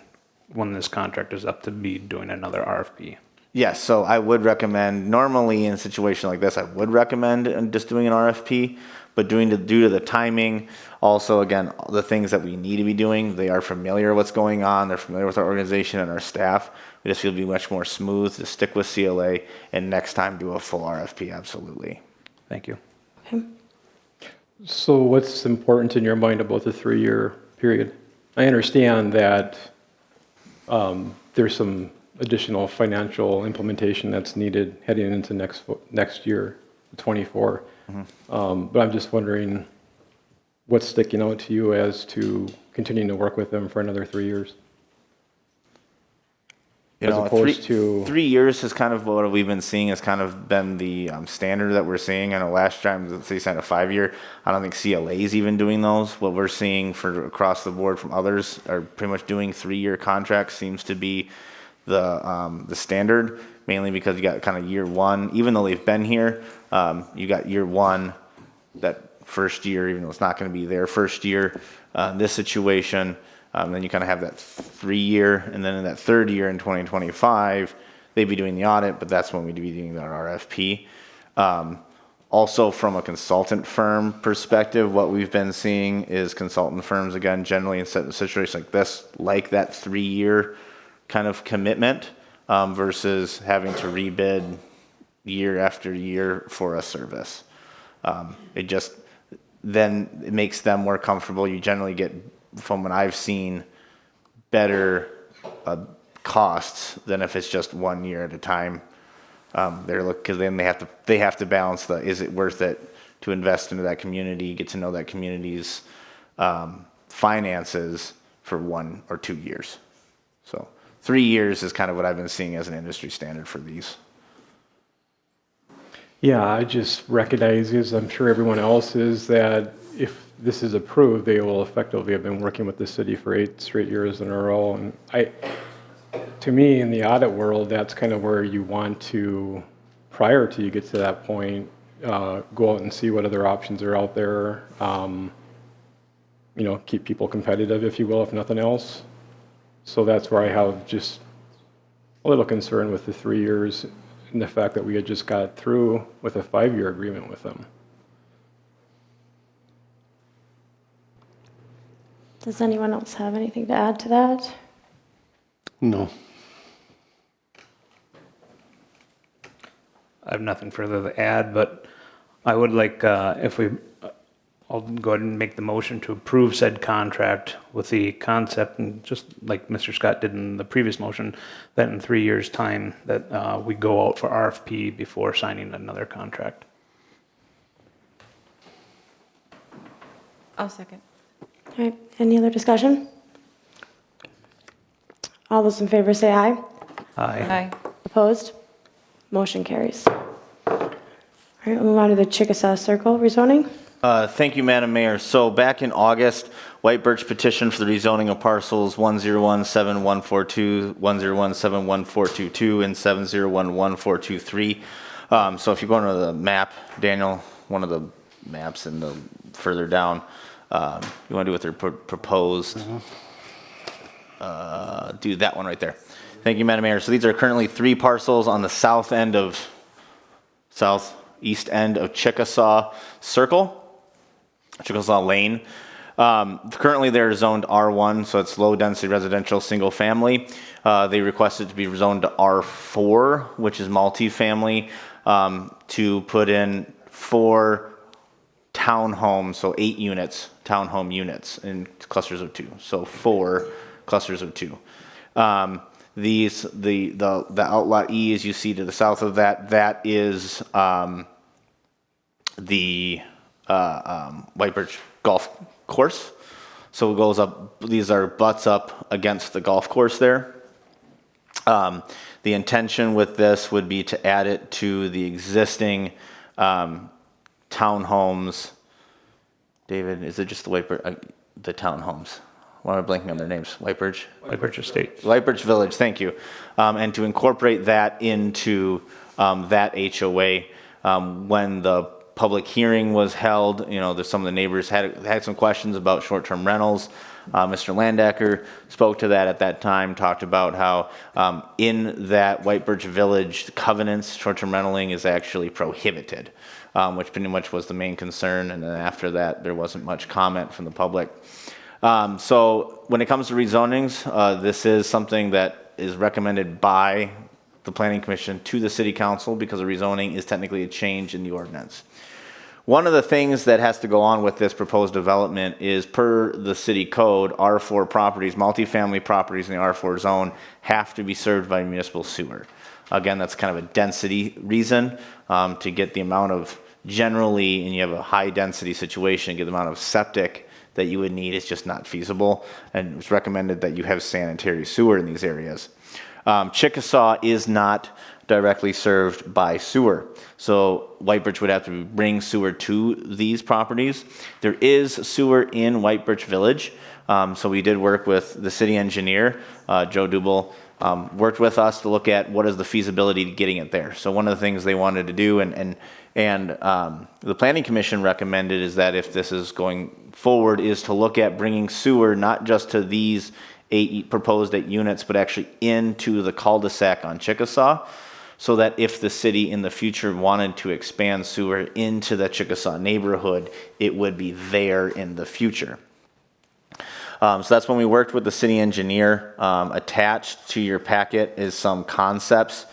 when this contract is up, to be doing another RFP. Yes, so I would recommend, normally in a situation like this, I would recommend just doing an RFP, but due to the timing, also, again, the things that we need to be doing, they are familiar with what's going on, they're familiar with our organization and our staff. We just feel it'd be much more smooth to stick with CLA and next time do a full RFP, absolutely. Thank you. Okay. So what's important in your mind about the 3-year period? I understand that there's some additional financial implementation that's needed heading into next year, 24. Mm-hmm. But I'm just wondering what's sticking out to you as to continuing to work with them for another 3 years? You as know, opposed to, 3 years is kind of what we've been seeing, has kind of been the standard that we're seeing. I know last time they signed a 5-year. I don't think CLA's even doing those. What we're seeing for across the board from others are pretty much doing 3-year contracts seems to be the standard, mainly because you got kind of year one, even though they've been here, you got year one, that first year, even though it's not going to be their first year, this situation. Then you kind of have that 3-year, and then in that 3rd year in 2025, they'd be doing the audit, but that's when we'd be doing our RFP. Also, from a consultant firm perspective, what we've been seeing is consultant firms, again, generally in situations like this, like that 3-year kind of commitment versus having to rebid year after year for a service. It makes them more comfortable. You generally get, from what I've seen, better costs than if it's just 1 year at a time. Because then they have to balance is it worth it to invest into that community, get to know that community's finances for 1 or 2 years. So 3 years is kind of what I've been seeing as an industry standard for these. yeah, I just recognize, as I'm sure everyone else is, that if this is approved, they will effectively have been working with the city for 8 straight years in a row. And to me, in the audit world, that's kind of where you want to, prior to you get to that point, go out and see what other options are out there. Keep people competitive, if you will, if nothing else. So that's where I have just a little concern with the 3 years and the fact that we had just got through with a 5-year agreement with them. Does anyone else have anything to add to that? No. I have nothing further to add, but I would like, I'll go ahead and make the motion to approve said contract with the concept, and just like Mr. Scott did in the previous motion, that in 3 years' time, that we go out for RFP before signing another contract. I'll second. All right, any other discussion? All those in favor say aye. Aye. Aye. Opposed? Motion carries. All right, we'll move on to the Chickasaw Circle rezoning. Thank you, Madam Mayor. So back in August, White Birch petitioned for the rezoning of parcels 1017142, 1017142, and 7011423. So if you go into the map, Daniel, one of the maps in the further down, you want to do what they're proposed. Do that one right there. Thank you, Madam Mayor. So these are currently 3 parcels on the southeast end of Chickasaw Circle, Chickasaw Lane. Currently they're zoned R1, so it's low density residential single family. They requested to be zoned to R4, which is multifamily, to put in 4 townhomes, so 8 units, townhome units in clusters of 2. So 4 clusters of 2. The outlot E, as you see to the south of that, that is the White Birch Golf Course. So it goes up, these are butts up against the golf course there. The intention with this would be to add it to the existing townhomes. David, is it just the White Birch, the townhomes? Why am I blanking on their names? White Birch? White Birch Estate. White Birch Village, thank you. And to incorporate that into that HOA. When the public hearing was held, some of the neighbors had some questions about short-term rentals. Mr. Landecker spoke to that at that time, talked about how in that White Birch Village covenants, short-term rentaling is actually prohibited, which pretty much was the main concern. And then after that, there wasn't much comment from the public. So when it comes to rezonings, this is something that is recommended by the Planning Commission to the City Council because a rezoning is technically a change in the ordinance. One of the things that has to go on with this proposed development is, per the city code, R4 properties, multifamily properties in the R4 zone have to be served by municipal sewer. Again, that's kind of a density reason to get the amount of, generally, and you have a high density situation, get the amount of septic that you would need is just not feasible, and it's recommended that you have sanitary sewer in these areas. Chickasaw is not directly served by sewer. So White Birch would have to bring sewer to these properties. There is sewer in White Birch Village. So we did work with the city engineer, Joe Dubel, worked with us to look at what is the feasibility to getting it there. So one of the things they wanted to do and the Planning Commission recommended is that if this is going forward is to look at bringing sewer not just to these proposed 8 units, but actually into the cul-de-sac on Chickasaw, so that if the city in the future wanted to expand sewer into the Chickasaw neighborhood, it would be there in the future. So that's when we worked with the city engineer. Attached to your packet is some concepts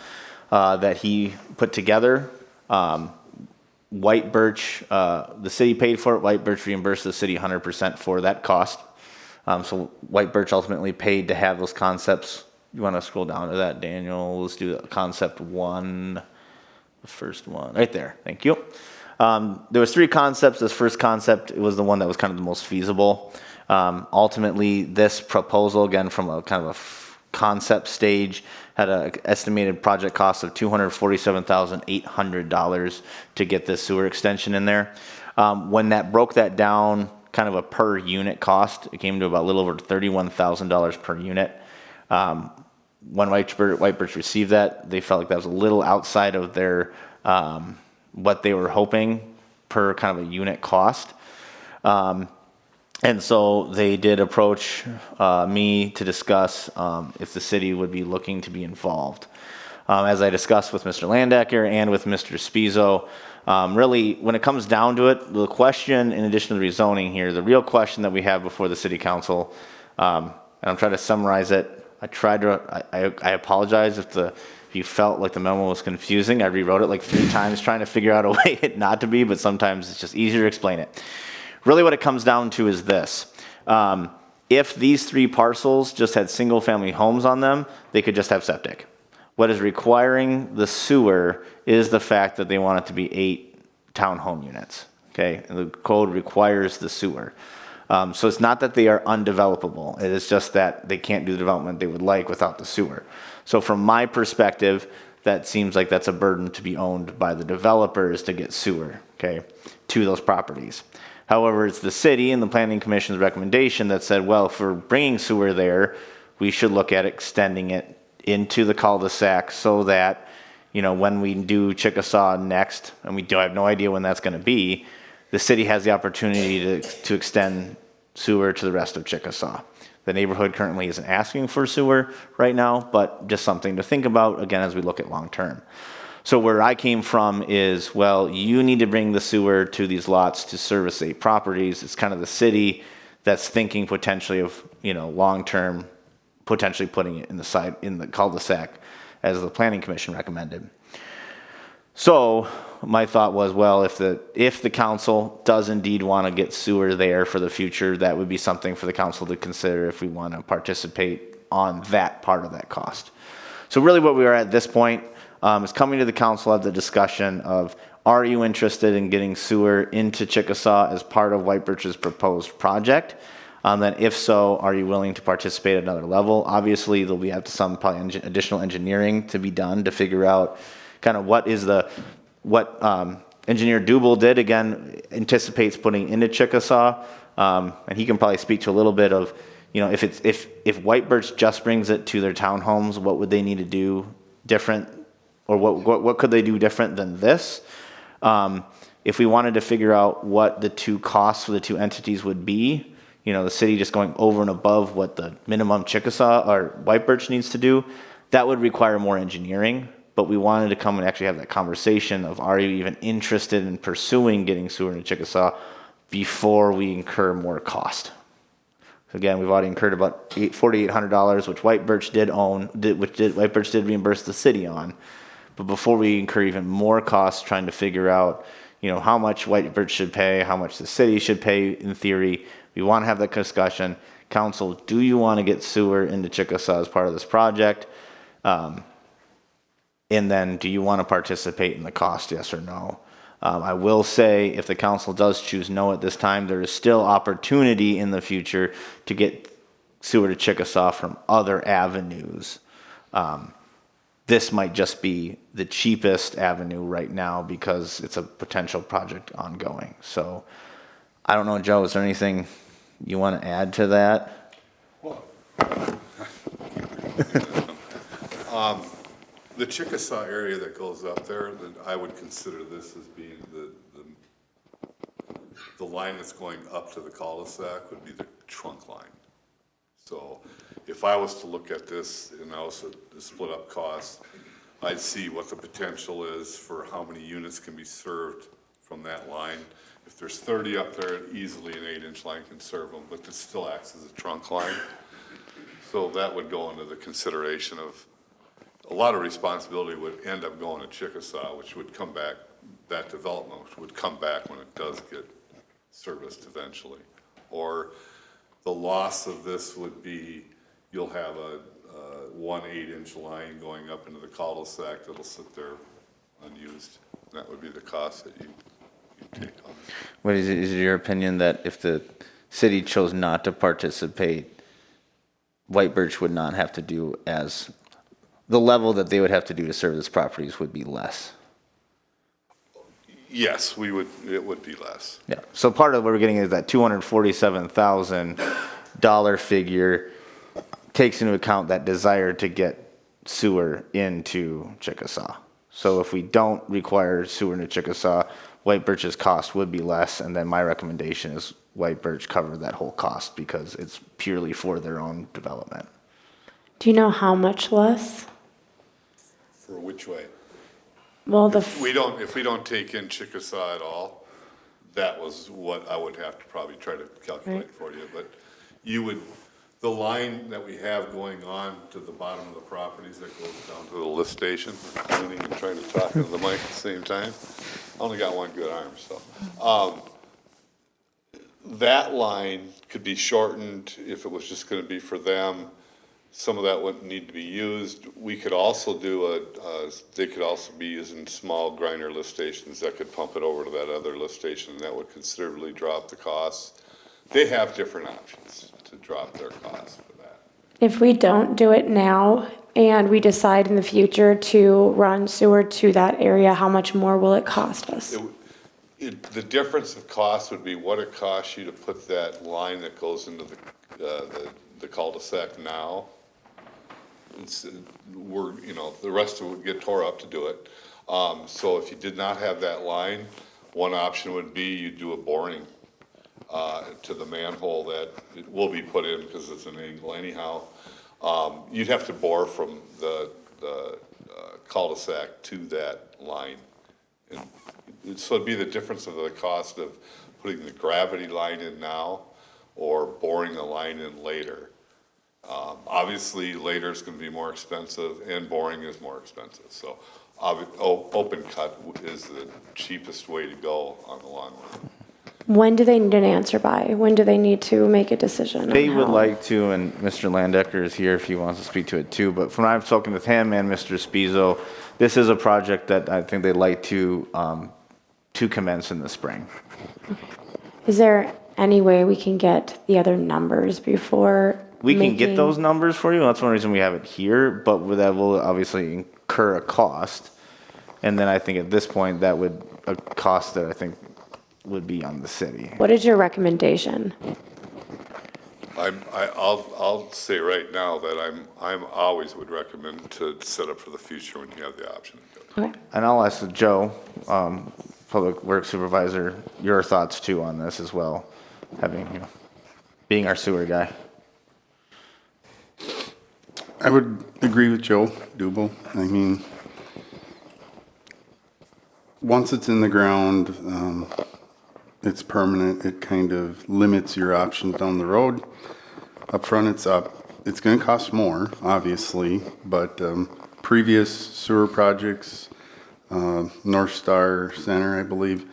that he put together. White Birch, the city paid for it. White Birch reimbursed the city 100% for that cost. So White Birch ultimately paid to have those concepts. You want to scroll down to that, Daniel? Let's do concept 1, the first one, right there. Thank you. There was 3 concepts. This first concept, it was the one that was kind of the most feasible. Ultimately, this proposal, again, from a kind of a concept stage, had an estimated project cost of $247,800 to get this sewer extension in there. When that broke that down, kind of a per unit cost, it came to about a little over $31,000 per unit. When White Birch received that, they felt like that was a little outside of their what they were hoping per kind of a unit cost. And so they did approach me to discuss if the city would be looking to be involved. As I discussed with Mr. Landecker and with Mr. Spizo, really, when it comes down to it, the question, in addition to the rezoning here, the real question that we have before the city council, and I'm trying to summarize it. I apologize if you felt like the memo was confusing. I rewrote it like 3 times trying to figure out a way it not to be, but sometimes it's just easier to explain it. Really what it comes down to is this. If these 3 parcels just had single family homes on them, they could just have septic. What is requiring the sewer is the fact that they want it to be 8 townhome units. Okay, and the code requires the sewer. So it's not that they are undevelopable. It is just that they can't do the development they would like without the sewer. So from my perspective, that seems like that's a burden to be owned by the developers to get sewer, okay, to those properties. However, it's the city and the Planning Commission's recommendation that said, well, if we're bringing sewer there, we should look at extending it into the cul-de-sac so that, you know, when we do Chickasaw next, and we have no idea when that's going to be, the city has the opportunity to extend sewer to the rest of Chickasaw. The neighborhood currently isn't asking for sewer right now, but just something to think about, again, as we look at long-term. So where I came from is, well, you need to bring the sewer to these lots to service 8 properties. It's kind of the city that's thinking potentially of, you know, long-term, potentially putting it in the cul-de-sac, as the Planning Commission recommended. So my thought was, well, if the council does indeed want to get sewer there for the future, that would be something for the council to consider if we want to participate on that part of that cost. So really what we are at this point is coming to the council at the discussion of, are you interested in getting sewer into Chickasaw as part of White Birch's proposed project? Then if so, are you willing to participate at another level? Obviously, there'll be some probably additional engineering to be done to figure out kind of what Engineer Dubel did, again, anticipates putting into Chickasaw. And he can probably speak to a little bit of, you know, if White Birch just brings it to their townhomes, what would they need to do different, or what could they do different than this? If we wanted to figure out what the 2 costs for the 2 entities would be, you know, the city just going over and above what the minimum Chickasaw or White Birch needs to do, that would require more engineering. But we wanted to come and actually have that conversation of, are you even interested in pursuing getting sewer into Chickasaw before we incur more cost? So again, we've already incurred about $4,800, which White Birch did White Birch did reimburse the city on. But before we incur even more costs trying to figure out, you know, how much White Birch should pay, how much the city should pay in theory, we want to have that discussion. Council, do you want to get sewer into Chickasaw as part of this project? And then do you want to participate in the cost, yes or no? I will say, if the council does choose no at this time, there is still opportunity in the future to get sewer to Chickasaw from other avenues. This might just be the cheapest avenue right now because it's a potential project ongoing. So I don't know, Joe, is there anything you want to add to that? Well, the Chickasaw area that goes up there, I would consider this as being the line that's going up to the cul-de-sac would be the trunk line. So if I was to look at this and also the split up costs, I'd see what the potential is for how many units can be served from that line. If there's 30 up there, easily an 8-inch line can serve them, but it still acts as a trunk line. So that would go into the consideration of a lot of responsibility would end up going to Chickasaw, which would come back, that development would come back when it does get serviced eventually. Or the loss of this would be, you'll have a 1 8-inch line going up into the cul-de-sac that'll sit there unused. And that would be the cost that you take on. What is it your opinion that if the city chose not to participate, White Birch would not have to do as, the level that they would have to do to service properties would be less? Yes, it would be less. Yeah, so part of what we're getting is that $247,000 figure takes into account that desire to get sewer into Chickasaw. So if we don't require sewer into Chickasaw, White Birch's cost would be less, and then my recommendation is White Birch cover that whole cost because it's purely for their own development. Do you know how much less? For which way? Well, If we don't take in Chickasaw at all, that was what I would have to probably try to calculate for you. But you would, the line that we have going on to the bottom of the properties that goes down to the lift station, I'm not even trying to talk into the mic at the same time. I only got one good arm, so. That line could be shortened if it was just gonna be for them. Some of that wouldn't need to be used. We could also do they could also be using small grinder lift stations that could pump it over to that other lift station, and that would considerably drop the costs. They have different options to drop their costs for that. if we don't do it now and we decide in the future to run sewer to that area, how much more will it cost us? The difference of cost would be what it costs you to put that line that goes into the cul-de-sac now. The rest of it would get tore up to do it. So if you did not have that line, one option would be you do a boring to the manhole that it will be put in because it's an angle anyhow. You'd have to bore from the cul-de-sac to that line. And so it'd be the difference of the cost of putting the gravity line in now or boring the line in later. Obviously, later is going to be more expensive, and boring is more expensive. So, open cut is the cheapest way to go on the long run. When do they need an answer by? When do they need to make a decision? They on would how? like to, and Mr. Landecker is here if he wants to speak to it too, but from what I've spoken with him and Mr. Spizo, this is a project that I think they'd like to commence in the spring. Is there any way we can get the other numbers before We can get making- those numbers for you. That's one reason we have it here, but that will obviously incur a cost. And then I think at this point, that would, a cost that I think would be on the city. What is your recommendation? I'll say right now that I'm always would recommend to set up for the future when you have the option to do it. Okay. And I'll ask Joe, Public Works Supervisor, your thoughts too on this as well, being our sewer guy. I would agree with Joe Dubel. I mean, once it's in the ground, it's permanent. It kind of limits your options down the road. Up front, it's up. It's going to cost more, obviously, but previous sewer projects, North Star Center, I believe,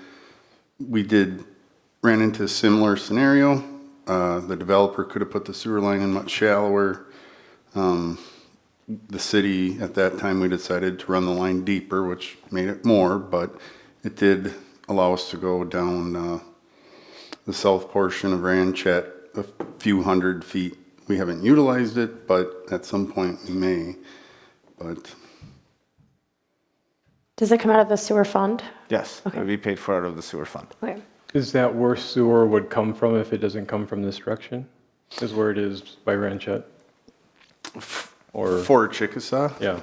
ran into a similar scenario. The developer could have put the sewer line in much shallower. The city, at that time, we decided to run the line deeper, which made it more, but it did allow us to go down the south portion of Ranchet a few hundred feet. We haven't utilized it, but at some point we may. but Does it come out of the sewer fund? Yes, it would be paid for out of the sewer fund. Okay. Is that where sewer would come from if it doesn't come from this direction? Is where it is by Ranchette? Or, for Chickasaw, yeah,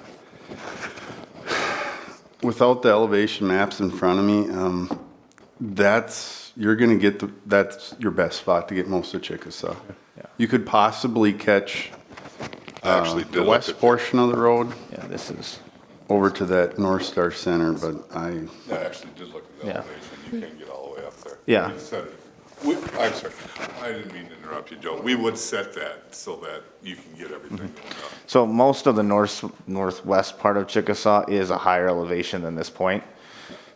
without the elevation maps in front of me, that's your best spot to get most of Chickasaw. You could possibly catch I actually did the look west at- portion of the road Yeah, this is, over to that North Star Center, but I actually did look at the Yeah. elevation, you can't get all the way up there. Yeah. We set- I'm sorry, I didn't mean to interrupt you, Joe. We would set that so that you can get everything going up. so most of the northwest part of Chickasaw is a higher elevation than this point.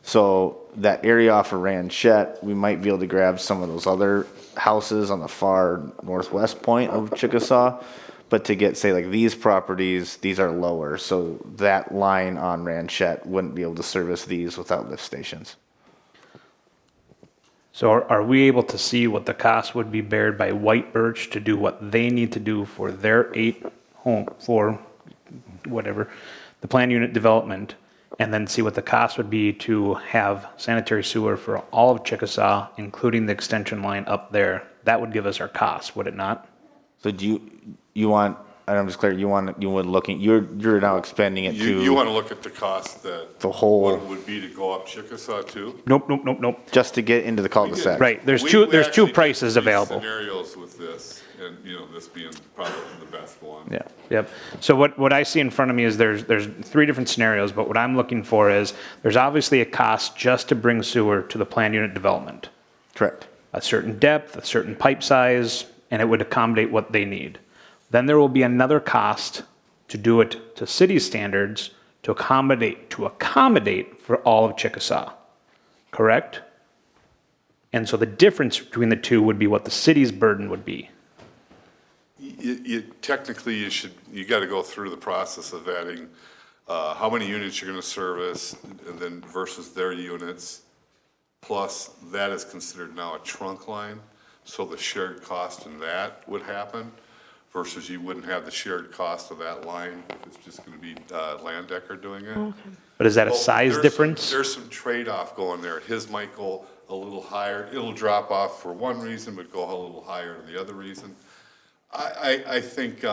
So that area off of Ranchette, we might be able to grab some of those other houses on the far northwest point of Chickasaw. But to get, say, like these properties, these are lower, so that line on Ranchette wouldn't be able to service these without lift stations. So are we able to see what the cost would be bared by White Birch to do what they need to do for their 8 home, for whatever, the plan unit development, and then see what the cost would be to have sanitary sewer for all of Chickasaw, including the extension line up there? That would give us our cost, would it not? So do you want, and I'm just clear, you would looking, you're now expanding it You to want to look at the cost that. The whole- What it would be to go up Chickasaw too? Nope. just to get into the cul-de-sac? Right, there's We two actually did prices 3 available. Scenarios with this, and, this being probably the best one. Yeah. Yep. So what I see in front of me is there's 3 different scenarios, but what I'm looking for is, there's obviously a cost just to bring sewer to the plan unit development. Correct. A certain depth, a certain pipe size, and it would accommodate what they need. Then there will be another cost to do it to city standards to accommodate for all of Chickasaw. Correct? And so the difference between the two would be what the city's burden would be. Technically, you got to go through the process of adding, how many units you're going to service, and then versus their units. Plus, that is considered now a trunk line, so the shared cost in that would happen, versus you wouldn't have the shared cost of that line if it's just going to be Landecker doing it. But is that a Well, size there's difference? There's some trade-off going there. His might go a little higher. It'll drop off for one reason, but go a little higher for the other reason. I think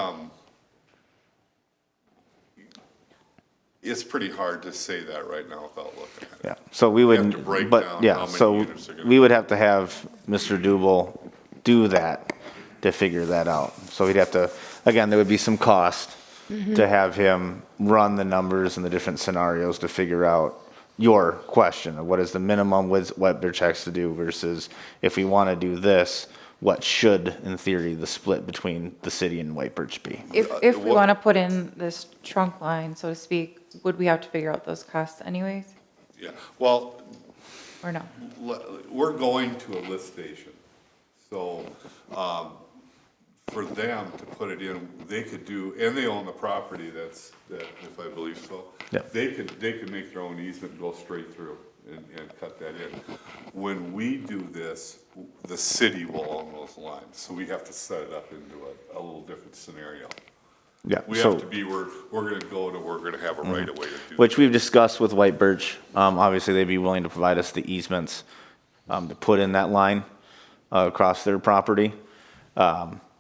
it's pretty hard to say that right now without looking at it. Yeah, so we have wouldn't, to break but, down yeah, how many so units are gonna we would have to have Mr. Dubel do that to figure that out. So we'd have to, again, there would be some cost to have him run the numbers and the different scenarios to figure out your question of what is the minimum with what their checks to do versus if we want to do this, what should, in theory, the split between the city and White Birch be? If we want to put in this trunk line, so to speak, would we have to figure out those costs anyways, Yeah, well, or no? we're going to a lift station. So, for them to put it in, they could do, and they own the property that, if I believe so. Yep. They could make their own easement and go straight through and cut that in. When we do this, the city will own those lines, so we have to set it up into a little different scenario. Yeah, We so, have to be, we're gonna go to, we're gonna have a right of way to do. which we've discussed with White Birch. Obviously, they'd be willing to provide us the easements to put in that line across their property.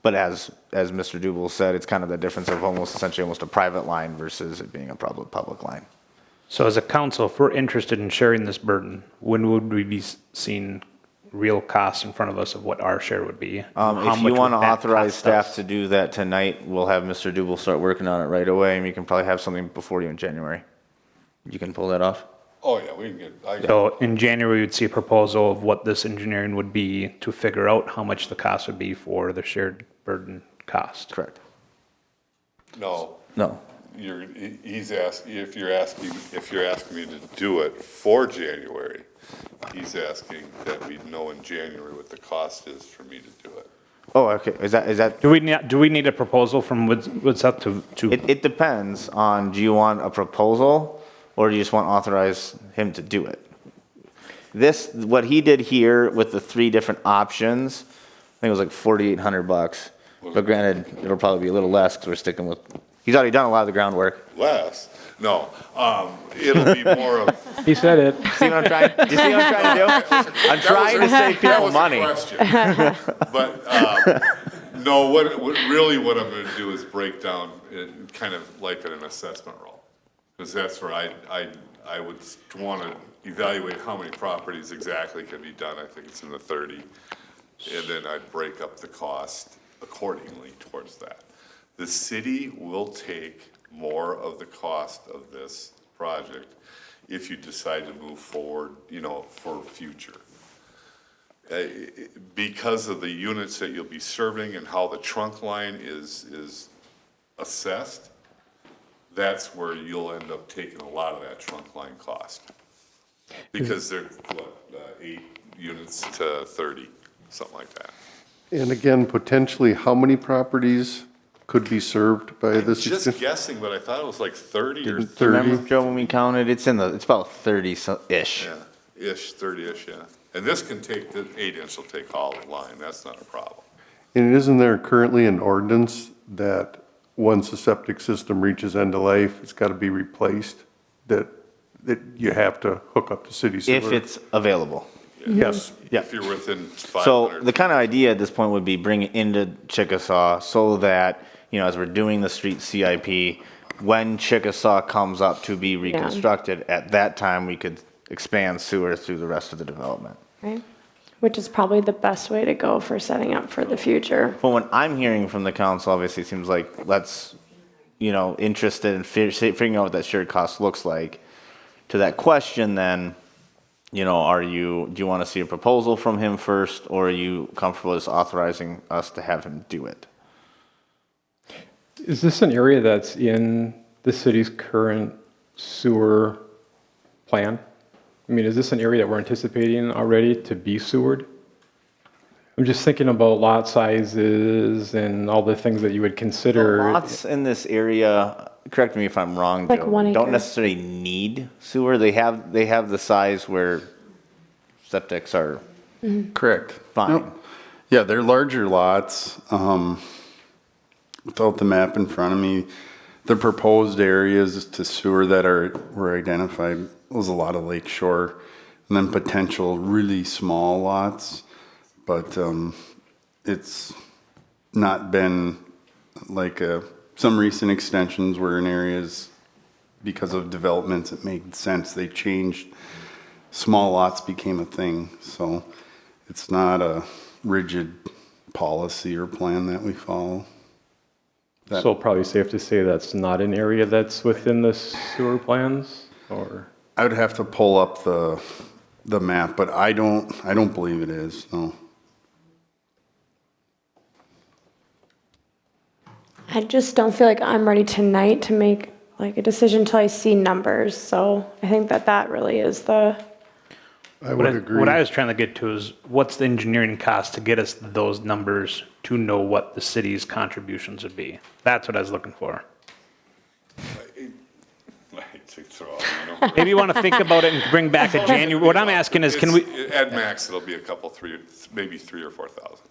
But as Mr. Dubel said, it's kind of the difference of essentially almost a private line versus it being a public line. So as a council, if we're interested in sharing this burden, when would we be seeing real costs in front of us of what our share would be? How If you much want to would that authorize cost staff us? to do that tonight, we'll have Mr. Dubel start working on it right away, and we can probably have something before you in January. You can pull that off? Oh, yeah, we can get, So in January, we'd see a proposal of what this engineering would be to figure out how much the cost would be for the shared burden cost. Correct. no. No. He's asking, if you're asking me to do it for January, he's asking that we know in January what the cost is for me to do it. Oh, okay. Is that? Do we need a proposal from what's up to? It depends on, do you want a proposal or do you just want to authorize him to do it? This, what he did here with the 3 different options, I think it was like $4,800. But granted, it'll probably be a little less because we're sticking with He's already done a lot of the groundwork. Less. No, it'll be more of. He said it. See what I'm trying, do you see what I'm trying to do? I'm trying to save people money. But, no, what I'm gonna do is break down, kind of like an assessment role. Because that's where I would wanna evaluate how many properties exactly can be done. I think it's in the 30. And then I'd break up the cost accordingly towards that. The city will take more of the cost of this project if you decide to move forward, for future. Because of the units that you'll be serving and how the trunk line is assessed, that's where you'll end up taking a lot of that trunk line cost. Because they're, 8 units to 30, something like that. And again, potentially, how many properties could be served by this? Just guessing, but I thought it was like 30 or 30? Remember, Joe, when we counted, it's about 30-ish. Yeah, 30-ish, yeah. And this can take, the 8-inch will take all the line, that's not a problem. And isn't there currently an ordinance that once the septic system reaches end of life, it's got to be replaced, that you have to hook up to city sewer? If it's available. Yes. Yeah. If you're within 500. So the kind of idea at this point would be bring it into Chickasaw so that, as we're doing the street CIP, when Chickasaw comes up to be reconstructed, at that time, we could expand sewer through the rest of the development. Right? Which is probably the best way to go for setting up for the future. But what I'm hearing from the council, obviously, it seems like interested in figuring out what that shared cost looks like. To that question, then, do you want to see a proposal from him first, or are you comfortable just authorizing us to have him do it? Is this an area that's in the city's current sewer plan? I mean, is this an area that we're anticipating already to be sewered? I'm just thinking about lot sizes and all the things that you would consider. Lots in this area, correct me if I'm wrong, Like Joe, 1 don't acre. necessarily need sewer. They have the size where septics are Correct. fine. Yep. Yeah, they're larger lots. Without the map in front of me, the proposed areas to sewer that were identified was a lot of lake shore, and then potential really small lots. But it's not been like some recent extensions were in areas because of developments that made sense. They changed, small lots became a thing. So it's not a rigid policy or plan that we follow. So probably safe to say that's not an area that's within the sewer plans, or? I would have to pull up the map, but I don't believe it is, no. I just don't feel like I'm ready tonight to make like a decision until I see numbers. So I think that really is the. I would agree. What I was trying to get to is what's the engineering cost to get us those numbers to know what the city's contributions would be? That's what I was looking for. Maybe you want to think about it and bring back a January. What I'm asking is, can we? At max, it'll be a couple, maybe 3,000 or 4,000.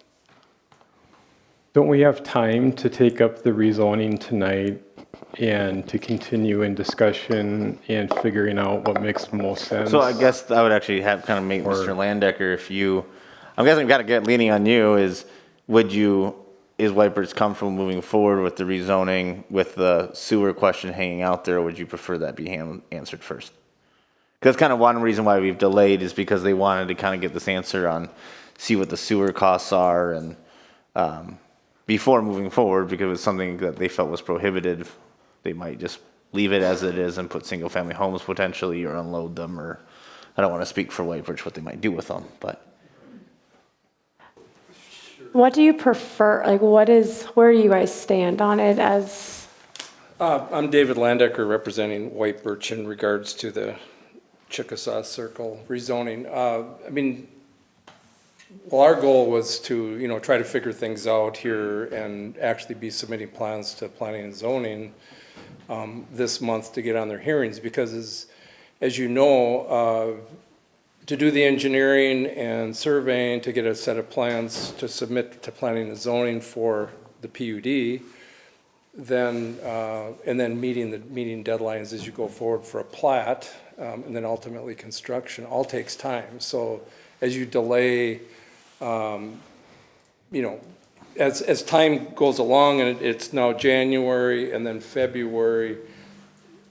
Don't we have time to take up the rezoning tonight and to continue in discussion and figuring out what makes most sense? So I guess I would actually make Mr. Landecker, I'm guessing I've got to get leaning on you, is White Birch comfortable moving forward with the rezoning with the sewer question hanging out there, or would you prefer that be answered first? Because kind of one reason why we've delayed is because they wanted to kind of get this answer on, see what the sewer costs are, and before moving forward, because it was something that they felt was prohibited, they might just leave it as it is and put single-family homes potentially, or unload them, or I don't want to speak for White Birch what they might do with them, but. What do you prefer? Like, where do you guys stand on it as? I'm David Landecker, representing White Birch in regards to the Chickasaw Circle rezoning. Our goal was to, try to figure things out here and actually be submitting plans to planning and zoning this month to get on their hearings, because as you know, to do the engineering and surveying, to get a set of plans to submit to planning and zoning for the PUD, then, and then meeting deadlines as you go forward for a plat, and then ultimately construction, all takes time. So as you delay, you know, as time goes along and it's now January and then February,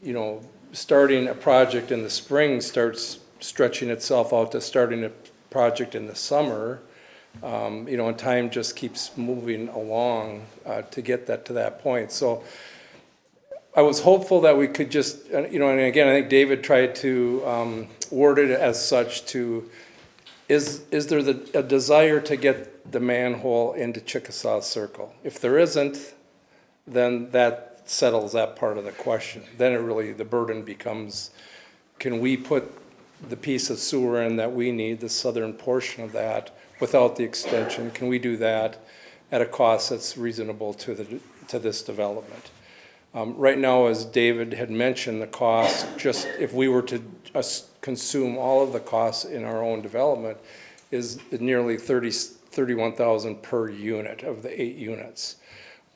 you know, starting a project in the spring starts stretching itself out to starting a project in the summer, you know, and time just keeps moving along to get that to that point. So I was hopeful that we could just, you know, and again, I think David tried to word it as such to, is there a desire to get the manhole into Chickasaw Circle? If there isn't, then that settles that part of the question. Then it really, the burden becomes, can we put the piece of sewer in that we need, the southern portion of that, without the extension? Can we do that at a cost that's reasonable to this development? Right now, as David had mentioned, the cost, just if we were to consume all of the costs in our own development, is nearly $31,000 per unit of the 8 units.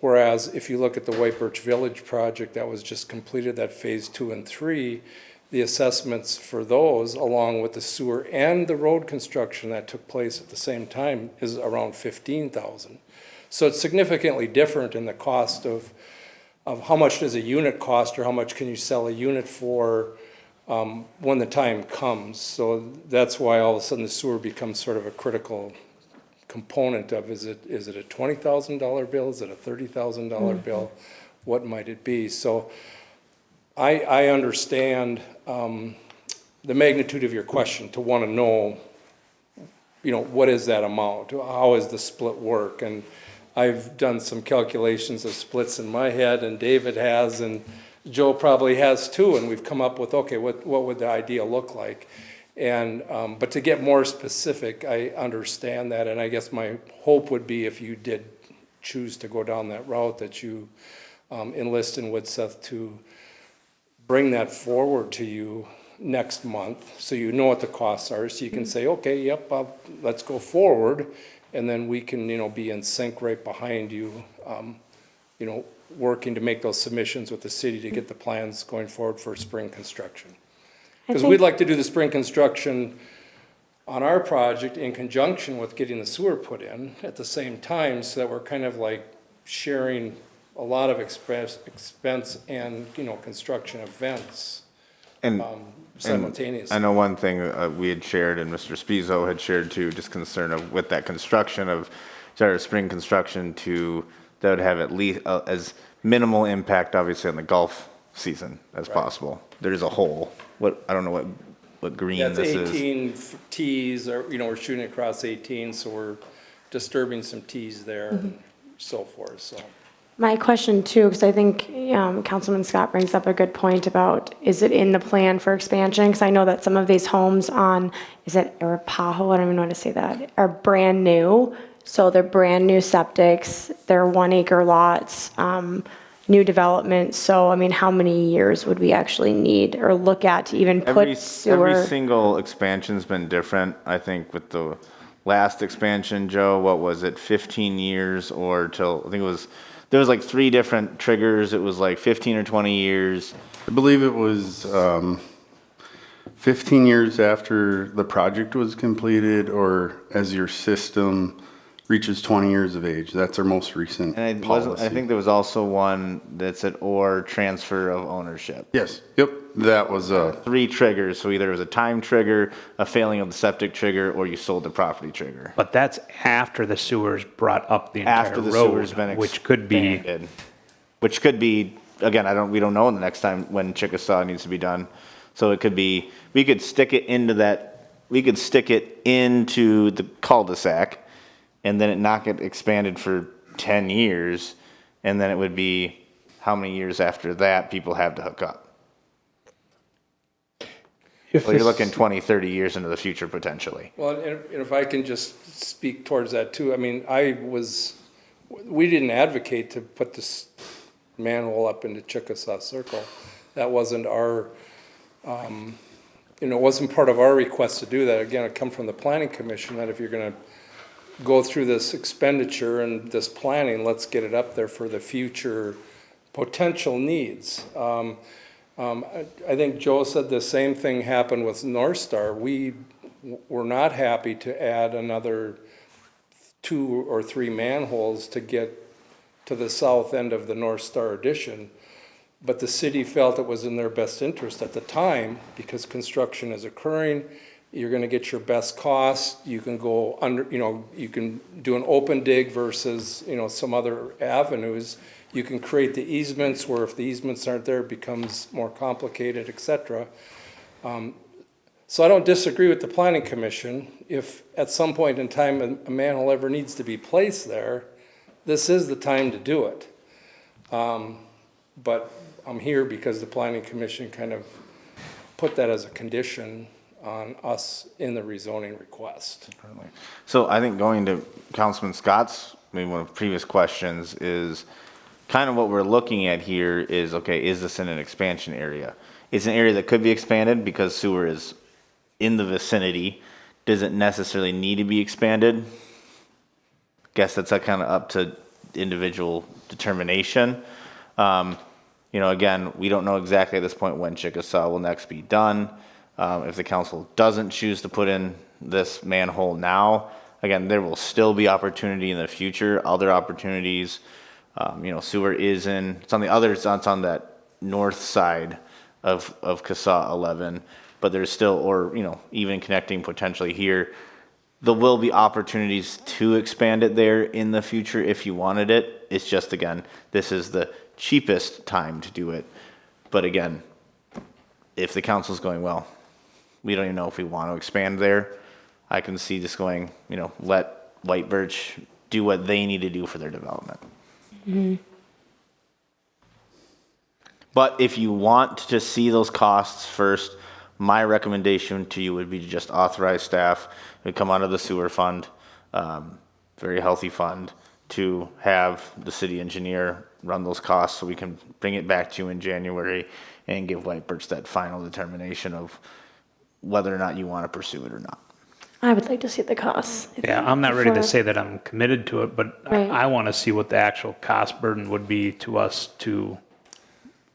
Whereas if you look at the White Birch Village project that was just completed, that phase 2 and 3, the assessments for those, along with the sewer and the road construction that took place at the same time, is around $15,000. So it's significantly different in the cost of how much does a unit cost, or how much can you sell a unit for when the time comes. So that's why all of a sudden the sewer becomes sort of a critical component of, is it a $20,000 bill, is it a $30,000 bill, what might it be? So I understand the magnitude of your question, to want to know, you know, what is that amount? How does the split work? And I've done some calculations of splits in my head, and David has, and Joe probably has too, and we've come up with, okay, what would the idea look like? And but to get more specific, I understand that, and I guess my hope would be, if you did choose to go down that route, that you enlist in Woodseth to bring that forward to you next month, so you know what the costs are, so you can say, okay, yep, let's go forward, and then we can, you know, be in sync right behind you, you know, working to make those submissions with the city to get the plans going forward for spring construction. Because we'd like to do the spring construction on our project in conjunction with getting the sewer put in at the same time, so that we're kind of like sharing a lot of expense and, you know, construction events And simultaneously. I know one thing we had shared, and Mr. Spizo had shared too, just concern of with that construction of spring construction, that would have at least as minimal impact, obviously, on the golf season as possible. There's a hole. I don't know what green this is. That's 18 tees, or, you know, we're shooting across 18, so we're disturbing some tees there and so forth, so. My question too, because I think Councilman Scott brings up a good point about, is it in the plan for expansion? Because I know that some of these homes on, is it Arapaho, I don't even know how to say that, are brand new. So they're brand new septics, they're 1 acre lots, new development. So, I mean, how many years would we actually need or look at to even put sewer? Every single expansion's been different. I think with the last expansion, Joe, what was it, 15 years or till, I think there was like 3 different triggers. It was like 15 or 20 years. I believe it was 15 years after the project was completed, or as your system reaches 20 years of age. That's our most recent And policy. I think there was also one that said, or transfer of ownership. Yes, yep, that was 3 triggers, so either it was a time trigger, a failing of the septic trigger, or you sold the property trigger. But that's after the sewer's brought up the entire After the road, sewer's been which could be, again, we don't know the next time when Chickasaw needs to be done. So it could be, we could stick it into the cul-de-sac, and then it not get expanded for 10 years, and then it would be how many years after that people have to hook up. Well, you're looking 20, 30 years into the future potentially. Well, and if I can just speak towards that too, I mean, we didn't advocate to put this manhole up into Chickasaw Circle. That wasn't our, it wasn't part of our request to do that. Again, it come from the Planning Commission that if you're gonna go through this expenditure and this planning, let's get it up there for the future potential needs. I think Joe said the same thing happened with North Star. We were not happy to add another 2 or 3 manholes to get to the south end of the North Star addition. But the city felt it was in their best interest at the time, because construction is occurring, you're gonna get your best cost, you can go under, you can do an open dig versus, some other avenues. You can create the easements where if the easements aren't there, it becomes more complicated, et cetera. So I don't disagree with the planning commission. If at some point in time a manhole ever needs to be placed there, this is the time to do it. But I'm here because the planning commission kind of put that as a condition on us in the rezoning request. So I think going to Councilman Scott's, maybe one of the previous questions is kind of what we're looking at here is, okay, is this in an expansion area? It's an area that could be expanded because sewer is in the vicinity. Does it necessarily need to be expanded? Guess that's kind of up to individual determination. Again, we don't know exactly at this point when Chickasaw will next be done. If the council doesn't choose to put in this manhole now, again, there will still be opportunity in the future, other opportunities. Sewer is it's on the other, it's on that north side of CASA 11, but there's still, or, even connecting potentially here, there will be opportunities to expand it there in the future if you wanted it. It's just, again, this is the cheapest time to do it. But again, if the council's going, well, we don't even know if we want to expand there, I can see just going, let White Birch do what they need to do for their development. Mm-hmm. But if you want to see those costs first, my recommendation to you would be to just authorize staff to come out of the sewer fund, very healthy fund, to have the city engineer run those costs so we can bring it back to you in January and give White Birch that final determination of whether or not you want to pursue it or not. I would like to see the costs. Yeah, I'm not ready to say that I'm committed to it, but Right. I want to see what the actual cost burden would be to us to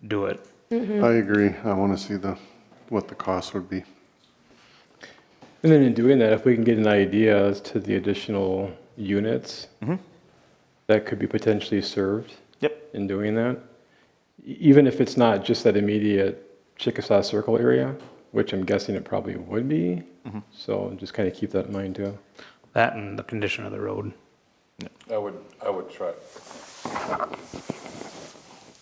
do it. I agree. I want to see what the cost would be. And then in doing that, if we can get an idea as to the additional units that could be potentially served in doing that, even if it's not just that immediate Chickasaw Circle area, which I'm guessing it probably would be. So just kind of keep that in mind too. That and the condition of the road. I would try.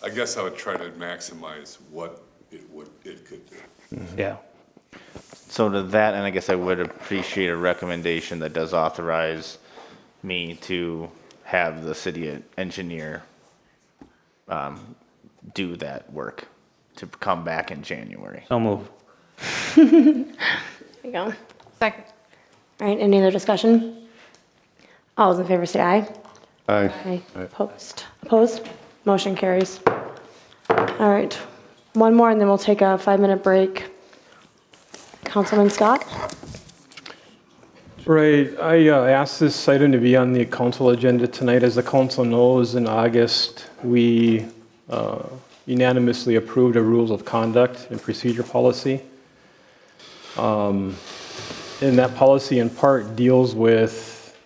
I guess I would try to maximize what it could do. Yeah. So to that, and I guess I would appreciate a recommendation that does authorize me to have the city engineer do that work to come back in January. So move. There you go. Second. All right, any other discussion? All those in favor say aye. Aye. Aye. Opposed? Opposed? Motion carries. All right, one more and then we'll take a 5-minute break. Councilman Scott? Right, I asked this item to be on the council agenda tonight. As the council knows, in August, we unanimously approved a rules of conduct and procedure policy. And that policy in part deals with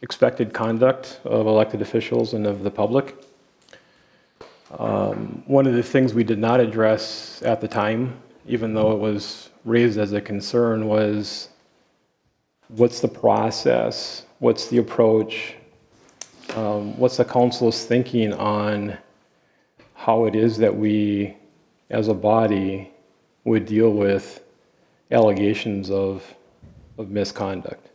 expected conduct of elected officials and of the public. One of the things we did not address at the time, even though it was raised as a concern, was what's the process, what's the approach, what's the council's thinking on how it is that we, as a body, would deal with allegations of misconduct.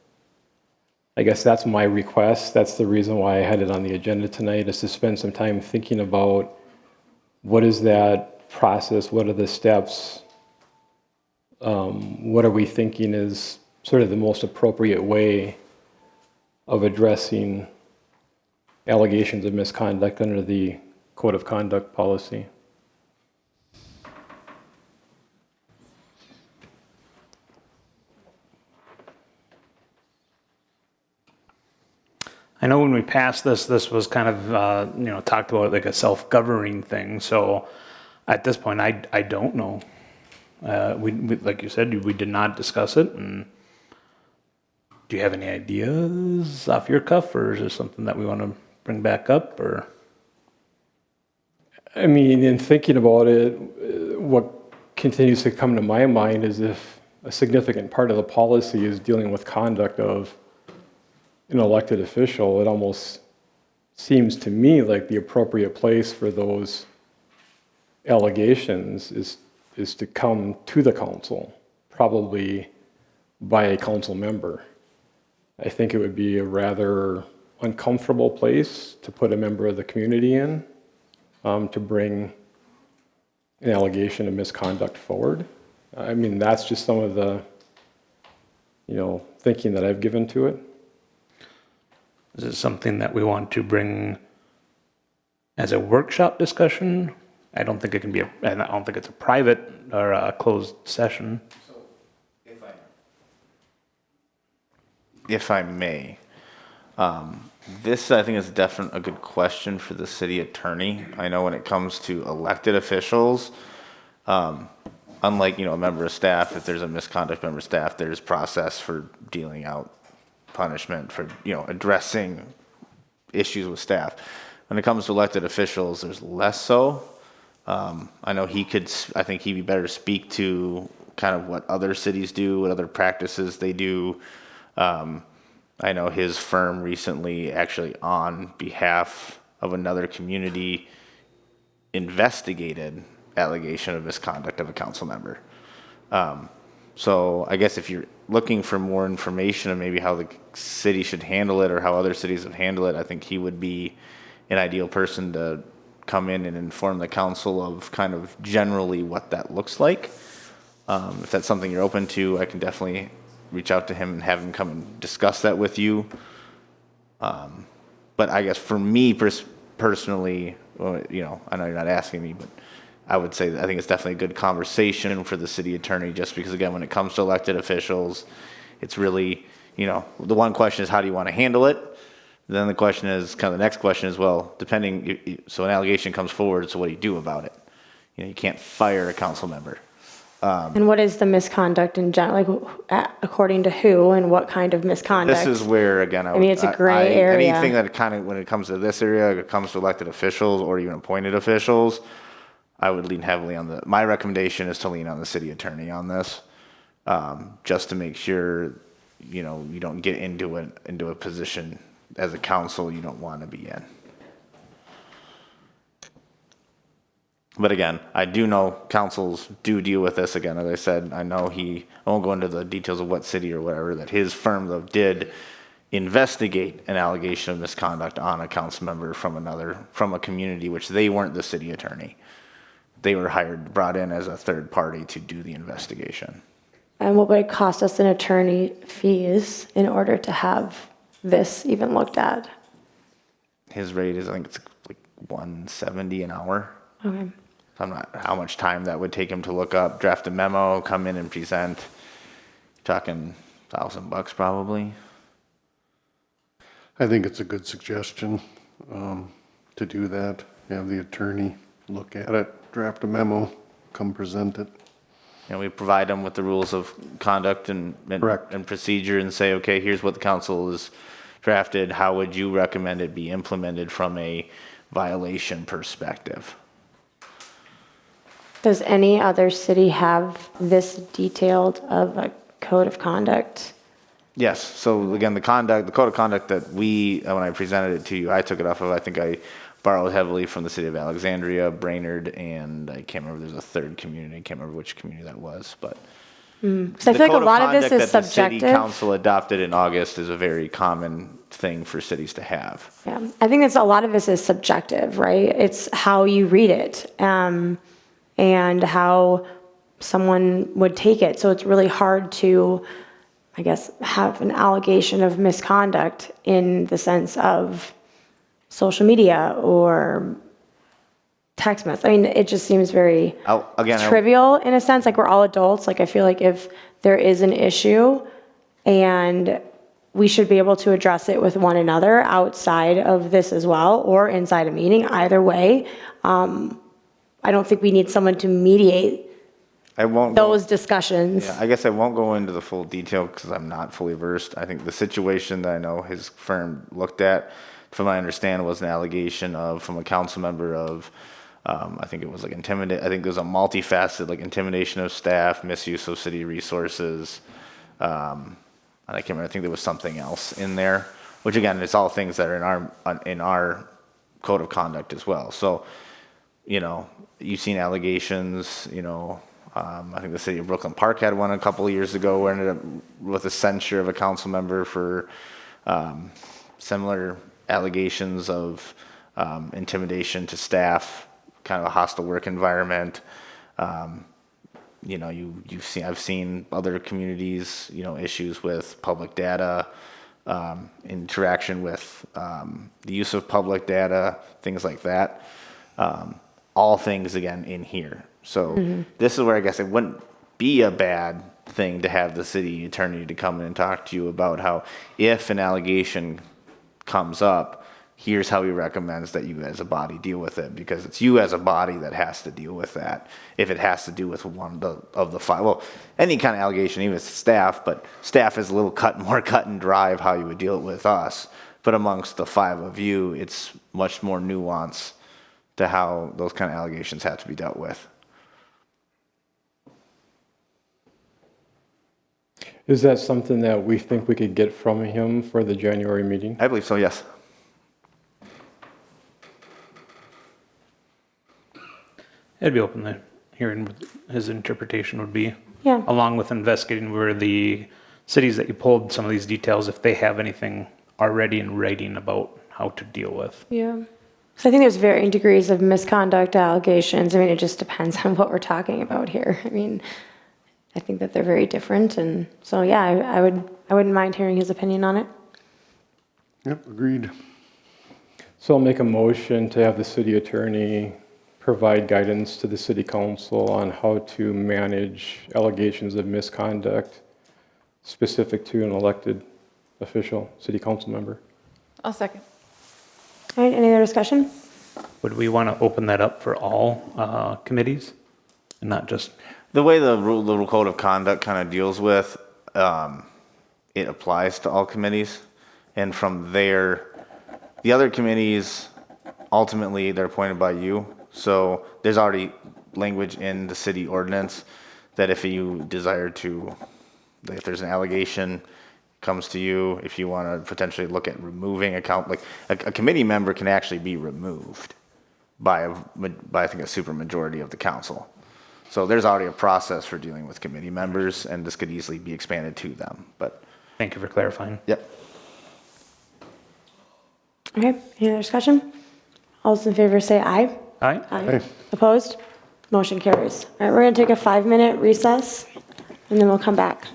I guess that's my request. That's the reason why I had it on the agenda tonight, is to spend some time thinking about what is that process, what are the steps, what are we thinking is sort of the most appropriate way of addressing allegations of misconduct under the Code of Conduct policy. I know when we passed this, this was kind of, talked about like a self-governing thing. So at this point, I don't know. We, like you said, we did not discuss it. And do you have any ideas off your cuff, or is there something that we want to bring back up, or? I mean, in thinking about it, what continues to come to my mind is if a significant part of the policy is dealing with conduct of an elected official, it almost seems to me like the appropriate place for those allegations is to come to the council, probably by a council member. I think it would be a rather uncomfortable place to put a member of the community in, to bring an allegation of misconduct forward. I mean, that's just some of the, thinking that I've given to it. Is it something that we want to bring as a workshop discussion? I don't think it can be I don't think it's a private or a closed session. If I may, this I think is definitely a good question for the city attorney. I know when it comes to elected officials, unlike, a member of staff, if there's a misconduct member of staff, there's process for dealing out punishment for, addressing issues with staff. When it comes to elected officials, there's less so. I know I think he'd be better to speak to kind of what other cities do, what other practices they do. I know his firm recently, actually on behalf of another community, investigated allegation of misconduct of a council member. So I guess if you're looking for more information on maybe how the city should handle it or how other cities have handled it, I think he would be an ideal person to come in and inform the council of kind of generally what that looks like. If that's something you're open to, I can definitely reach out to him and have him come and discuss that with you. But I guess for me personally, well, I know you're not asking me, but I would say that I think it's definitely a good conversation for the city attorney, just because, again, when it comes to elected officials, it's really, the one question is how do you want to handle it? Then the question is, kind of the next question is, well, so an allegation comes forward, so what do you do about it? You can't fire a council member. And what is the misconduct in general, according to who and what kind of misconduct? This is where, again, I mean, it's a gray area. Anything that kind of, when it comes to this area, it comes to elected officials or even appointed officials, I would lean heavily on my recommendation is to lean on the city attorney on this, just to make sure, you don't get into a position as a council you don't want to be in. But again, I do know councils do deal with this. Again, as I said, I know I won't go into the details of what city or whatever, that his firm though did investigate an allegation of misconduct on a council member from a community, which they weren't the city attorney. They were brought in as a third party to do the investigation. And what would it cost us in attorney fees in order to have this even looked at? His rate is, I think it's like $170 an hour. Okay. I'm not how much time that would take him to look up, draft a memo, come in and present. Talking $1,000 probably. I think it's a good suggestion to do that. Have the attorney look at it, draft a memo, come present it. We provide them with the rules of conduct and procedure and say, okay, here's what the council has drafted. How would you recommend it be implemented from a violation perspective? Does any other city have this detailed of a code of conduct? Yes. So again, the code of conduct that when I presented it to you, I took it off of, I think I borrowed heavily from the city of Alexandria, Brainerd, and I can't remember, there's a third community. I can't remember which community that was, but. Because I feel like a lot of this is that the city subjective. council adopted in August is a very common thing for cities to have. Yeah, I think a lot of this is subjective, right? It's how you read it, and how someone would take it. So it's really hard to, I guess, have an allegation of misconduct in the sense of social media or text message. I mean, it just seems very trivial in a sense. Like, we're all adults. Like, I feel like if there is an issue and we should be able to address it with one another outside of this as well, or inside a meeting, either way. I don't think we need someone to mediate I won't. those discussions. Yeah, I guess I won't go into the full detail because I'm not fully versed. I think the situation that I know his firm looked at, from what I understand, was an allegation from a council member of, I think it was like I think there's a multifaceted, like intimidation of staff, misuse of city resources. And I can't remember, I think there was something else in there, which again, it's all things that are in our code of conduct as well. So, you've seen allegations, I think the city of Brooklyn Park had one a couple of years ago where it ended up with a censure of a council member for similar allegations of intimidation to staff, kind of a hostile work environment. I've seen other communities, issues with public data, interaction with the use of public data, things like that. All things, again, in here. So this is where I guess it wouldn't be a bad thing to have the city attorney to come in and talk to you about how if an allegation comes up, here's how he recommends that you as a body deal with it, because it's you as a body that has to deal with that. If it has to do with one of the five, well, any kind of allegation, even with staff, but staff is a little more cut and dry of how you would deal with us. But amongst the five of you, it's much more nuanced to how those kind of allegations have to be dealt with. Is that something that we think we could get from him for the January meeting? I believe so, yes. I'd be open to hearing what his interpretation would be. Yeah. Along with investigating where the cities that you pulled some of these details, if they have anything already in writing about how to deal with. Yeah. So I think there's varying degrees of misconduct allegations. I mean, it just depends on what we're talking about here. I mean, I think that they're very different, and so yeah, I wouldn't mind hearing his opinion on it. Yep, agreed. So I'll make a motion to have the city attorney provide guidance to the city council on how to manage allegations of misconduct specific to an elected official, city council member. I'll second. All right, any other discussion? Would we want to open that up for all committees and not just? The way the rule code of conduct kind of deals with, it applies to all committees. And from there, the other committees, ultimately, they're appointed by you. So there's already language in the city ordinance that if you desire to, if there's an allegation comes to you, if you want to potentially look at removing like a committee member can actually be removed by I think a super majority of the council. So there's already a process for dealing with committee members, and this could easily be expanded to them. But thank you for clarifying. Yep. Okay, any other discussion? All those in favor say aye. Aye. Aye. Opposed? Motion carries. All right, we're going to take a 5-minute recess, and then we'll come back.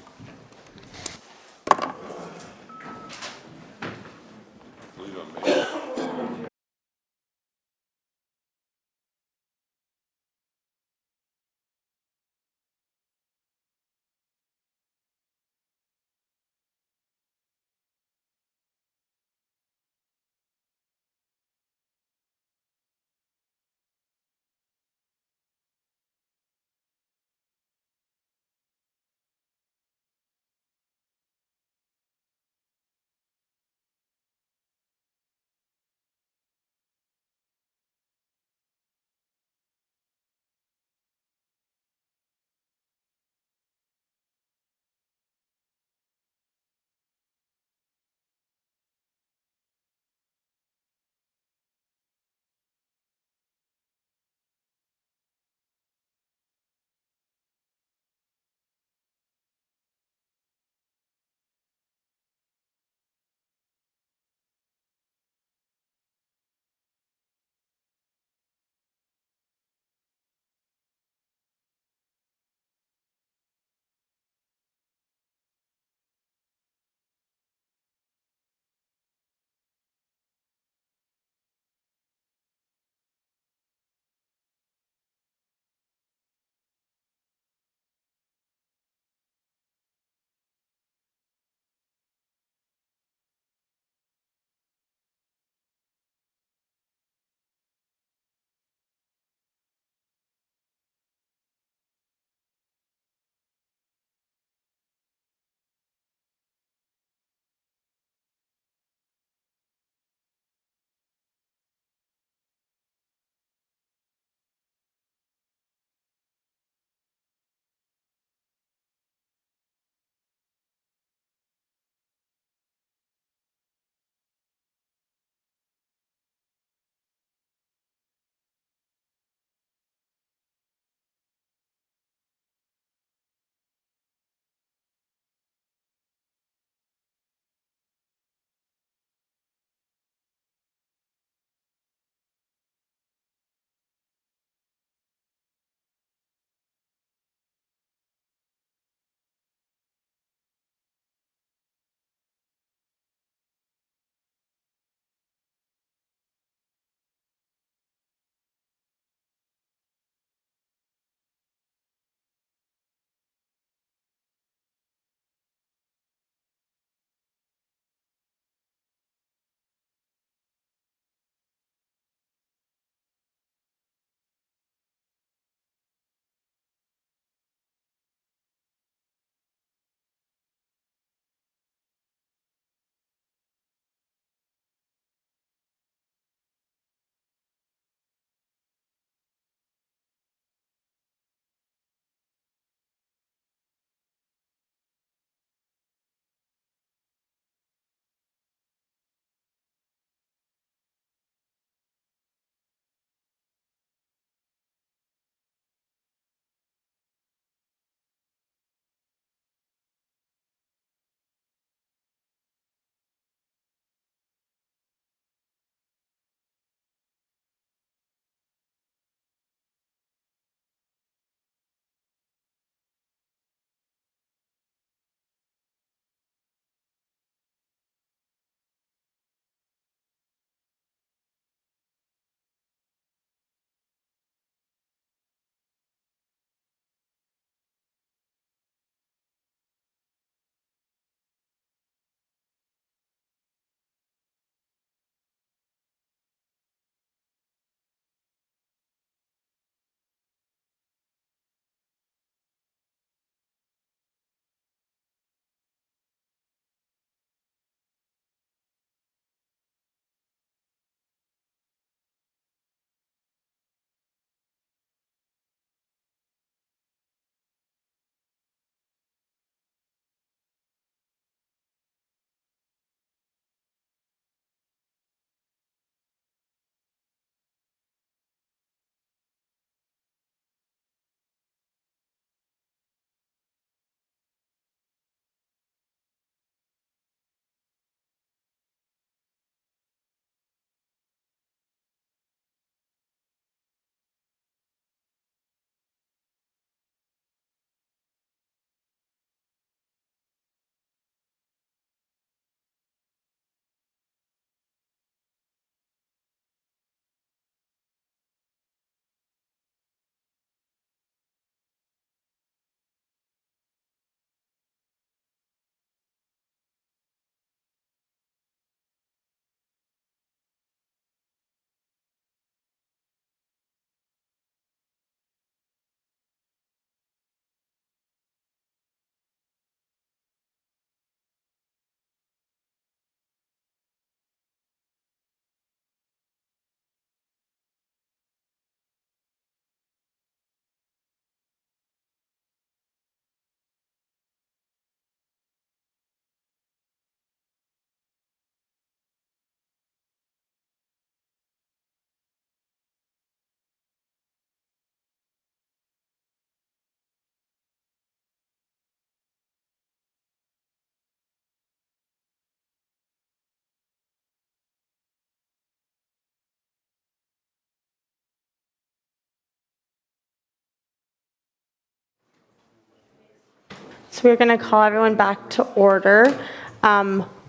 So we're going to call everyone back to order.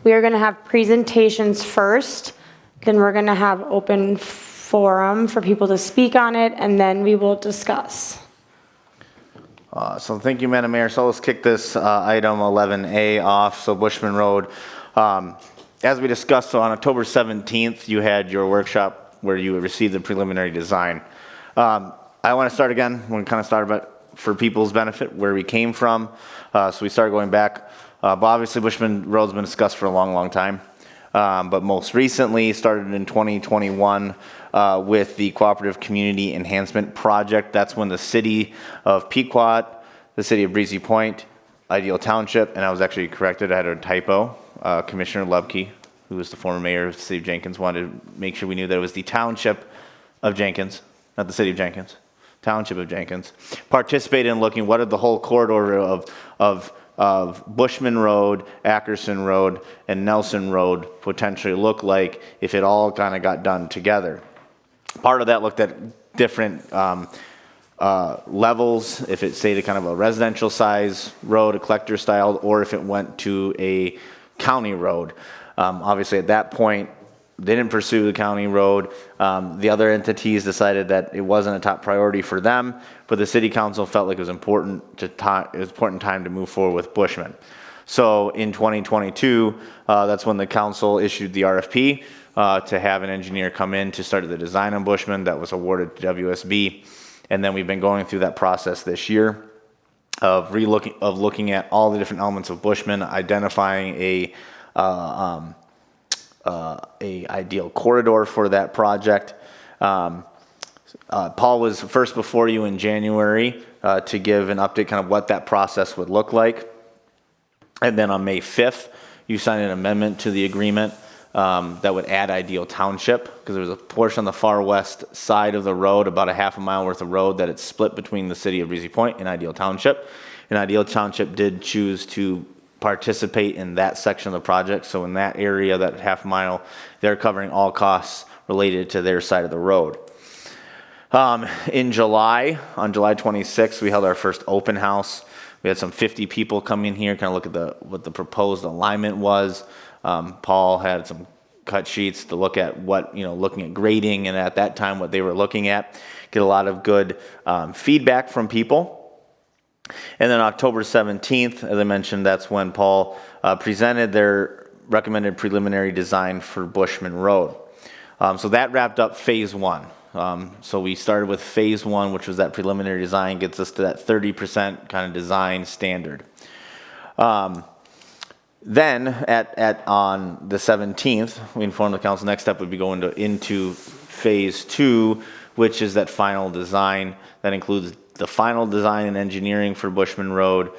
We are going to have presentations first, then we're going to have open forum for people to speak on it, and then we will discuss. So thank you, Madam Mayor. So let's kick this item 11A off. So Bushman Road, as we discussed, so on October 17th, you had your workshop where you received the preliminary design. I want to start again. We're going to kind of start about for people's benefit where we came from. So we started going back. But obviously, Bushman Road's been discussed for a long, long time. But most recently, started in 2021 with the Cooperative Community Enhancement Project. That's when the city of Pequot, the city of Breezy Point, Ideal Township, and I was actually corrected, I had a typo. Commissioner Levy, who was the former mayor of the city of Jenkins, wanted to make sure we knew that it was the Township of Jenkins, not the city of Jenkins, Township of Jenkins, participated in looking what did the whole corridor of Bushman Road, Ackerson Road, and Nelson Road potentially look like if it all kind of got done together. Part of that looked at different levels, if it stayed a kind of a residential size road, a collector style, or if it went to a county road. Obviously at that point, they didn't pursue the county road. The other entities decided that it wasn't a top priority for them, but the city council felt like it was important time to move forward with Bushman. So in 2022, that's when the council issued the RFP to have an engineer come in to start the design on Bushman. That was awarded to WSB. And then we've been going through that process this year of looking at all the different elements of Bushman, identifying a ideal corridor for that project. Paul was first before you in January to give an update kind of what that process would look like. And then on May 5th, you signed an amendment to the agreement that would add Ideal Township, because there was a portion on the far west side of the road, about a half a mile worth of road, that it's split between the city of Breezy Point and Ideal Township. And Ideal Township did choose to participate in that section of the project. So in that area, that half mile, they're covering all costs related to their side of the road. In July, on July 26th, we held our first open house. We had some 50 people come in here, kind of look at what the proposed alignment was. Paul had some cut sheets to look at looking at grading, and at that time what they were looking at, get a lot of good feedback from people. And then October 17th, as I mentioned, that's when Paul presented their recommended preliminary design for Bushman Road. So that wrapped up phase one. So we started with phase one, which was that preliminary design, gets us to that 30% kind of design standard. Then on the 17th, we informed the council next step would be going into phase two, which is that final design. That includes the final design and engineering for Bushman Road,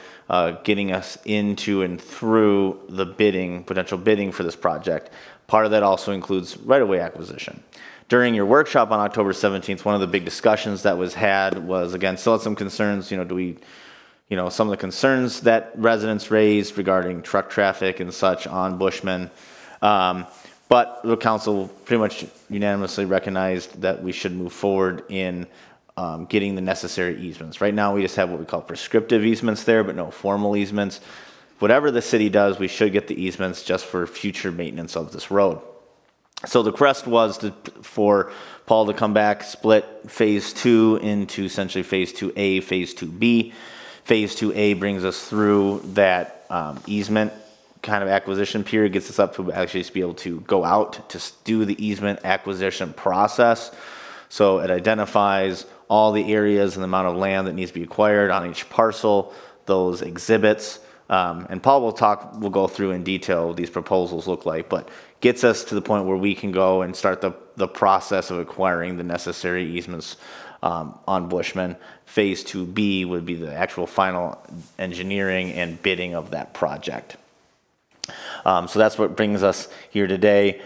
getting us into and through the potential bidding for this project. Part of that also includes right-of-way acquisition. During your workshop on October 17th, one of the big discussions that was had was, again, still had some concerns, some of the concerns that residents raised regarding truck traffic and such on Bushman. But the council pretty much unanimously recognized that we should move forward in getting the necessary easements. Right now, we just have what we call prescriptive easements there, but no formal easements. Whatever the city does, we should get the easements just for future maintenance of this road. So the request was for Paul to come back, split phase two into essentially phase 2A, phase 2B. Phase 2A brings us through that easement kind of acquisition period, gets us up to actually be able to go out to do the easement acquisition process. So it identifies all the areas and the amount of land that needs to be acquired on each parcel, those exhibits. And Paul will go through in detail what these proposals look like, but gets us to the point where we can go and start the process of acquiring the necessary easements on Bushman. Phase 2B would be the actual final engineering and bidding of that project. So that's what brings us here today.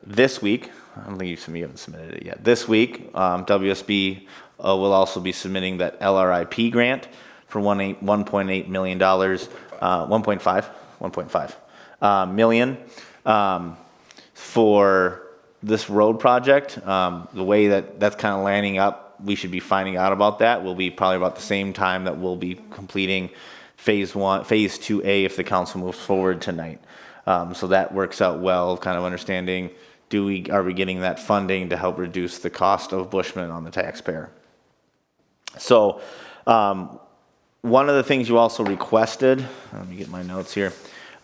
This week, I don't think some of you haven't submitted it yet. This week, WSB will also be submitting that LRIP grant for $1.8 million, 1.5 million for this road project. The way that's kind of landing up, we should be finding out about that will be probably about the same time that we'll be completing phase 2A if the council moves forward tonight. So that works out well, kind of understanding, are we getting that funding to help reduce the cost of Bushman on the taxpayer? So, one of the things you also requested, let me get my notes here,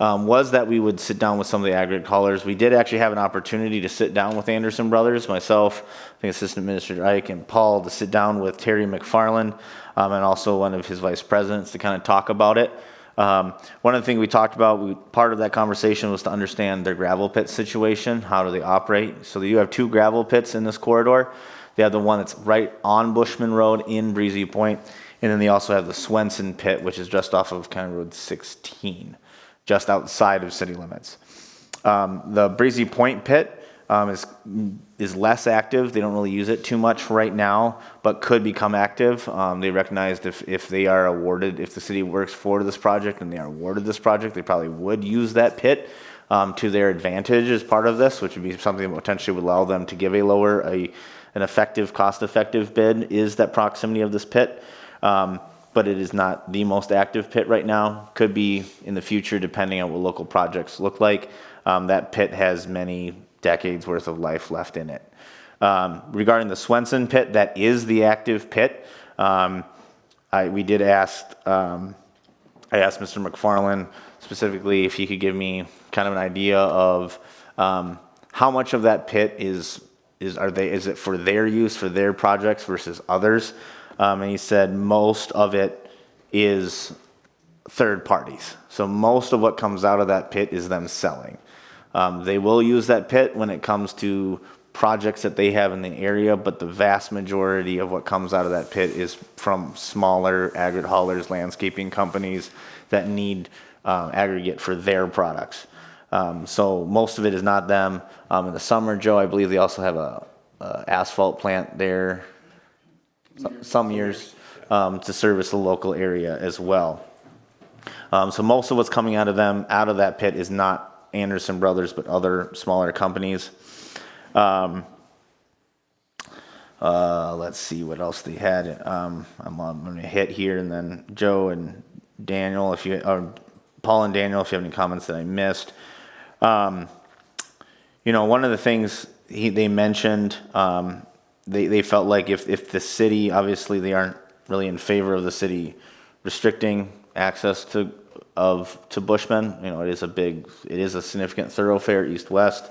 was that we would sit down with some of the aggregate haulers. We did actually have an opportunity to sit down with Anderson Brothers, myself, I think Assistant Administrator Ike and Paul, to sit down with Terry McFarland, and also one of his vice presidents to kind of talk about it. One of the things we talked about, part of that conversation was to understand their gravel pit situation. How do they operate? So you have 2 gravel pits in this corridor. They have the one that's right on Bushman Road in Breezy Point, and then they also have the Swenson pit, which is just off of County Road 16, just outside of city limits. The Breezy Point pit is less active. They don't really use it too much right now, but could become active. They recognized if they are awarded, if the city works for this project and they are awarded this project, they probably would use that pit to their advantage as part of this, which would be something that potentially would allow them to give an effective, cost-effective bid, is that proximity of this pit. But it is not the most active pit right now. Could be in the future, depending on what local projects look like. That pit has many decades worth of life left in it. Regarding the Swenson pit, that is the active pit. I asked Mr. McFarland specifically if he could give me kind of an idea of how much of that pit is it for their use, for their projects versus others. And he said most of it is third parties. So most of what comes out of that pit is them selling. They will use that pit when it comes to projects that they have in the area, but the vast majority of what comes out of that pit is from smaller aggregate haulers, landscaping companies that need aggregate for their products. So most of it is not them. In the summer, Joe, I believe they also have a asphalt plant there some years to service the local area as well. So most of what's coming out of that pit is not Anderson Brothers, but other smaller companies. Let's see what else they had. I'm going to hit here, and then Joe and Daniel, or Paul and Daniel, if you have any comments that I missed. One of the things they mentioned, they felt like if the city, obviously they aren't really in favor of the city restricting access to Bushman. It is a significant thoroughfare east-west.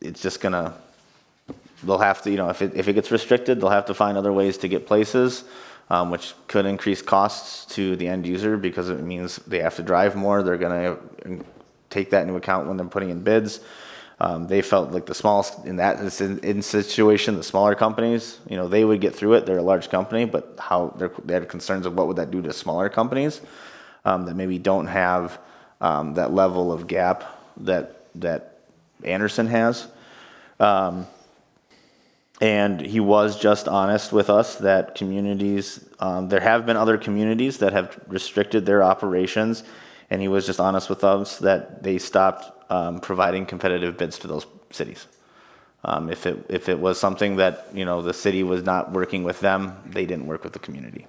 It's just they'll have to, if it gets restricted, they'll have to find other ways to get places, which could increase costs to the end user because it means they have to drive more. They're going to take that into account when they're putting in bids. They felt like in situation, the smaller companies, they would get through it. They're a large company, but they had concerns of what would that do to smaller companies that maybe don't have that level of gap that Anderson has. And he was just honest with us that communities, there have been other communities that have restricted their operations, and he was just honest with us that they stopped providing competitive bids to those cities. If it was something that the city was not working with them, they didn't work with the community.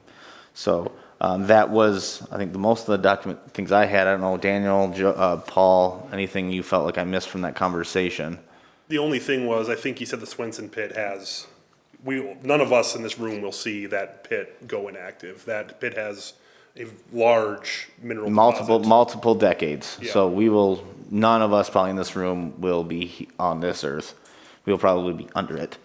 So that was, I think, the most of the things I had. I don't know, Daniel, Paul, anything you felt like I missed from that conversation? The only thing was, I think he said the Swenson pit none of us in this room will see that pit go inactive. That pit has a large mineral deposit. Multiple decades. Yeah. So none of us probably in this room will be on this earth. We'll probably be under it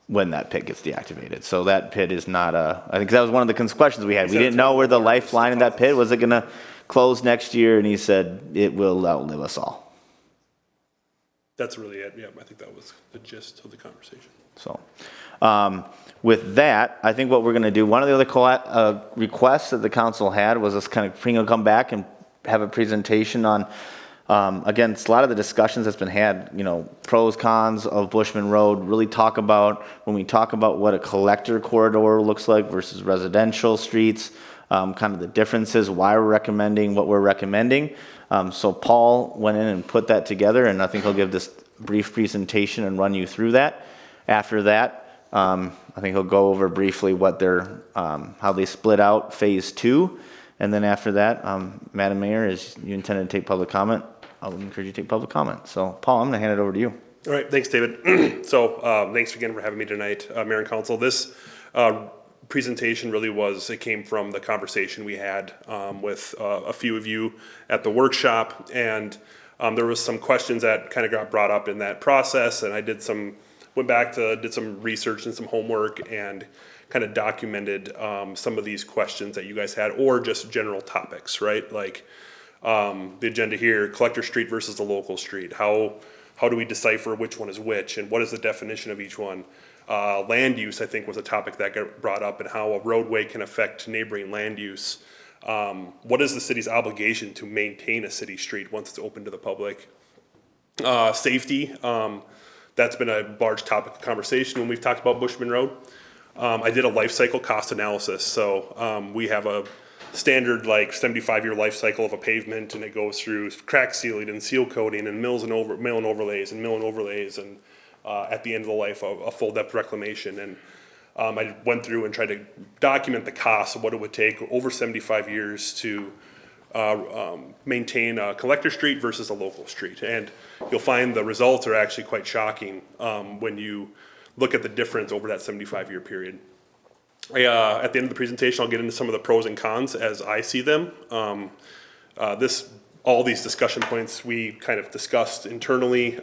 when that pit gets deactivated. So that pit is not I think that was one of the questions we had. We didn't know where the lifeline in that pit was. It going to close next year? And he said it will outlive us all. That's really it. Yeah, I think that was the gist of the conversation. So, with that, I think what we're going to do, one of the other requests that the council had was us kind of come back and have a presentation on, again, it's a lot of the discussions that's been had, pros, cons of Bushman Road, really when we talk about what a collector corridor looks like versus residential streets, kind of the differences, why we're recommending what we're recommending. So Paul went in and put that together, and I think he'll give this brief presentation and run you through that. After that, I think he'll go over briefly what they're, how they split out Phase 2. And then after that, Madam Mayor, as you intended to take public comment, I would encourage you to take public comment. So Paul, I'm going to hand it over to you. All right, thanks, David. So thanks again for having me tonight, Mayor and Council. This presentation really it came from the conversation we had with a few of you at the workshop. And there was some questions that kind of got brought up in that process. And I did went back did some research and some homework and kind of documented some of these questions that you guys had, or just general topics, right? Like the agenda here, collector street versus a local street. How do we decipher which one is which, and what is the definition of each one? Land use, I think, was a topic that got brought up, and how a roadway can affect neighboring land use. What is the city's obligation to maintain a city street once it's open to the public? Safety, that's been a large topic of conversation when we've talked about Bushman Road. I did a life cycle cost analysis. So we have a standard like 75-year life cycle of a pavement, and it goes through crack sealing and seal coating and mill and overlays and at the end of the life a full depth reclamation. And I went through and tried to document the cost of what it would take over 75 years to maintain a collector street versus a local street. And you'll find the results are actually quite shocking when you look at the difference over that 75-year period. At the end of the presentation, I'll get into some of the pros and cons as I see them. All these discussion points we kind of discussed internally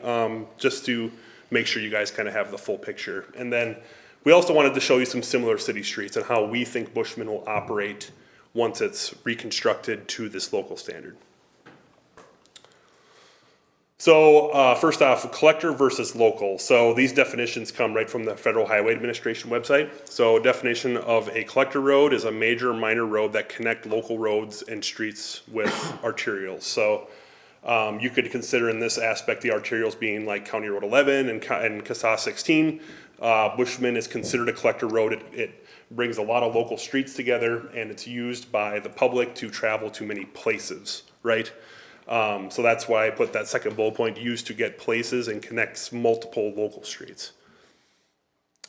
just to make sure you guys kind of have the full picture. And then we also wanted to show you some similar city streets and how we think Bushman will operate once it's reconstructed to this local standard. So first off, collector versus local. So these definitions come right from the Federal Highway Administration website. So definition of a collector road is a major or minor road that connect local roads and streets with arterials. So you could consider in this aspect the arterials being like County Road 11 and CASA 16. Bushman is considered a collector road. It brings a lot of local streets together, and it's used by the public to travel to many places, right? So that's why I put that second bullet point, used to get places and connects multiple local streets.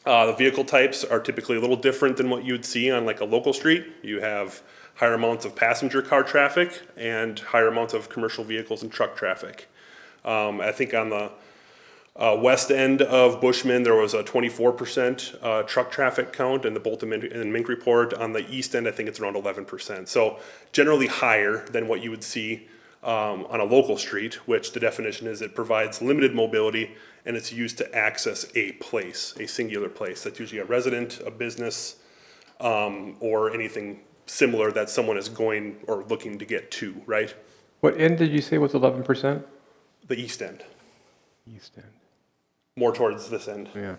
The vehicle types are typically a little different than what you'd see on like a local street. You have higher amounts of passenger car traffic and higher amounts of commercial vehicles and truck traffic. I think on the west end of Bushman, there was a 24% truck traffic count in the Bolton and Mink report. On the east end, I think it's around 11%. So generally higher than what you would see on a local street, which the definition is it provides limited mobility and it's used to access a place, a singular place. That's usually a resident, a business, or anything similar that someone is going or looking to get to, right? What end did you say was 11%? The east end. East end. More towards this end. Yeah.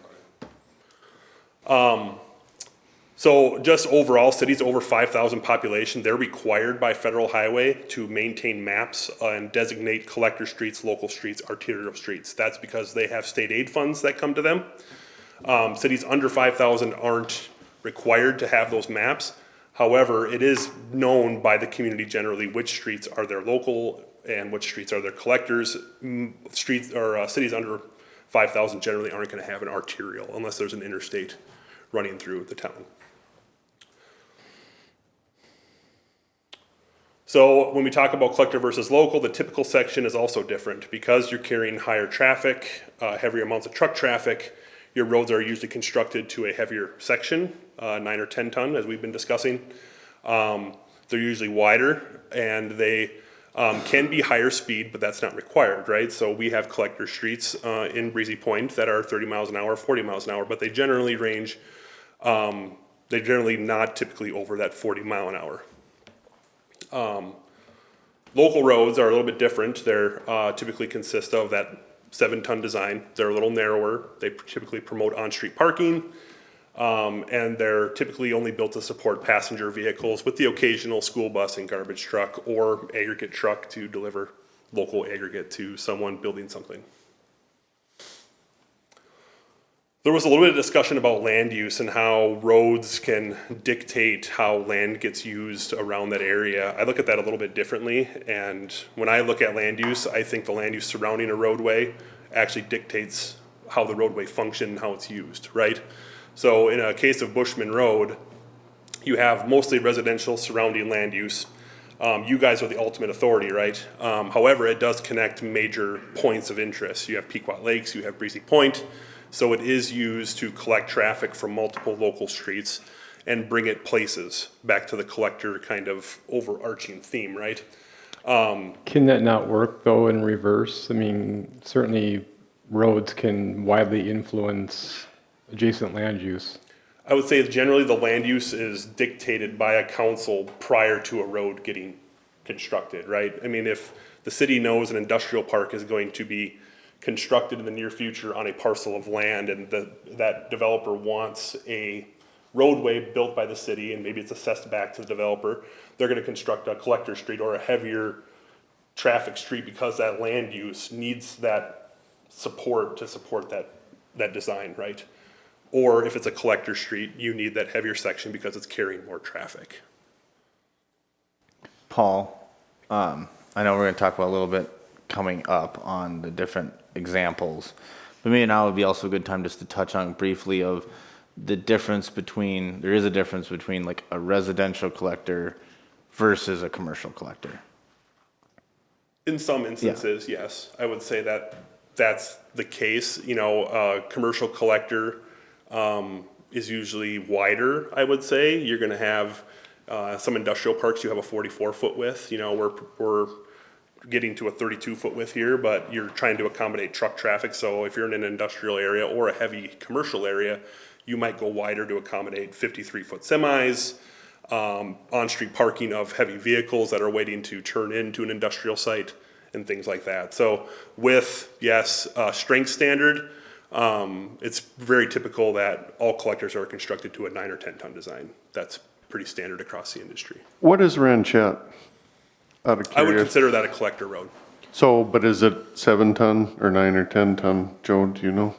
So just overall, cities over 5,000 population, they're required by federal highway to maintain maps and designate collector streets, local streets, arterial streets. That's because they have state aid funds that come to them. Cities under 5,000 aren't required to have those maps. However, it is known by the community generally which streets are their local and which streets are their collectors. Streets or cities under 5,000 generally aren't going to have an arterial unless there's an interstate running through the town. So when we talk about collector versus local, the typical section is also different because you're carrying higher traffic, heavier amounts of truck traffic. Your roads are usually constructed to a heavier section, 9 or 10 ton, as we've been discussing. They're usually wider and they can be higher speed, but that's not required, right? So we have collector streets in Breezy Point that are 30 miles an hour, 40 miles an hour, but they generally range, they're generally not typically over that 40 mile an hour. Local roads are a little bit different. They're typically consist of that 7-ton design. They're a little narrower. They typically promote on-street parking, and they're typically only built to support passenger vehicles with the occasional school bus and garbage truck or aggregate truck to deliver local aggregate to someone building something. There was a little bit of discussion about land use and how roads can dictate how land gets used around that area. I look at that a little bit differently, and when I look at land use, I think the land use surrounding a roadway actually dictates how the roadway functions and how it's used, right? So in a case of Bushman Road, you have mostly residential surrounding land use. You guys are the ultimate authority, right? However, it does connect major points of interest. You have Pequot Lakes, you have Breezy Point. So it is used to collect traffic from multiple local streets and bring it places, back to the collector kind of overarching theme, right? Can that not work though in reverse? I mean, certainly roads can widely influence adjacent land use. I would say generally the land use is dictated by a council prior to a road getting constructed, right? I mean, if the city knows an industrial park is going to be constructed in the near future on a parcel of land and that developer wants a roadway built by the city and maybe it's assessed back to the developer, they're gonna construct a collector street or a heavier traffic street because that land use needs that support to support that design, right? Or if it's a collector street, you need that heavier section because it's carrying more traffic. Paul, I know we're going to talk about a little bit coming up on the different examples, but maybe now would be also a good time just to touch on briefly of the difference between, there is a difference between like a residential collector versus a commercial collector. In some instances, yes, I would say that that's the case. You know, commercial collector is usually wider, I would say. You're gonna have some industrial parks, you have a 44-foot width. You know, we're getting to a 32-foot width here, but you're trying to accommodate truck traffic. So if you're in an industrial area or a heavy commercial area, you might go wider to accommodate 53-foot semis, on-street parking of heavy vehicles that are waiting to turn into an industrial site and things like that. So with, yes, strength standard, it's very typical that all collectors are constructed to a 9 or 10 ton design. That's pretty standard across the industry. What is Ranchette? Out of I would curiosity. consider that a collector road. So, but is it 7 ton or 9 or 10 ton? Joe, do you know?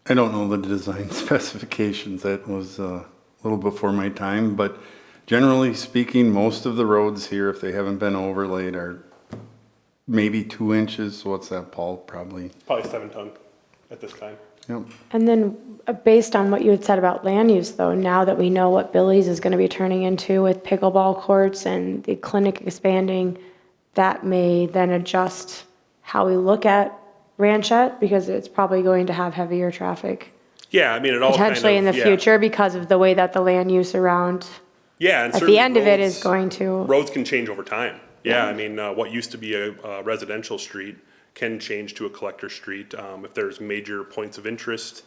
I don't know the design specifications. That was a little before my time, but generally speaking, most of the roads here, if they haven't been overlaid, are maybe 2 inches. So what's that, Paul? Probably 7 ton at this time. Yep. And then based on what you had said about land use though, now that we know what Billy's is gonna be turning into with pickleball courts and the clinic expanding, that may then adjust how we look at Ranchette because it's probably going to have heavier traffic. Yeah, I mean, it all kind of, Potentially in the yeah. future because of the way that the land use around Yeah, and at certainly the end of it roads- is going to. Roads can change over time. Yeah, I mean, what used to be a residential street can change to a collector street if there's major points of interest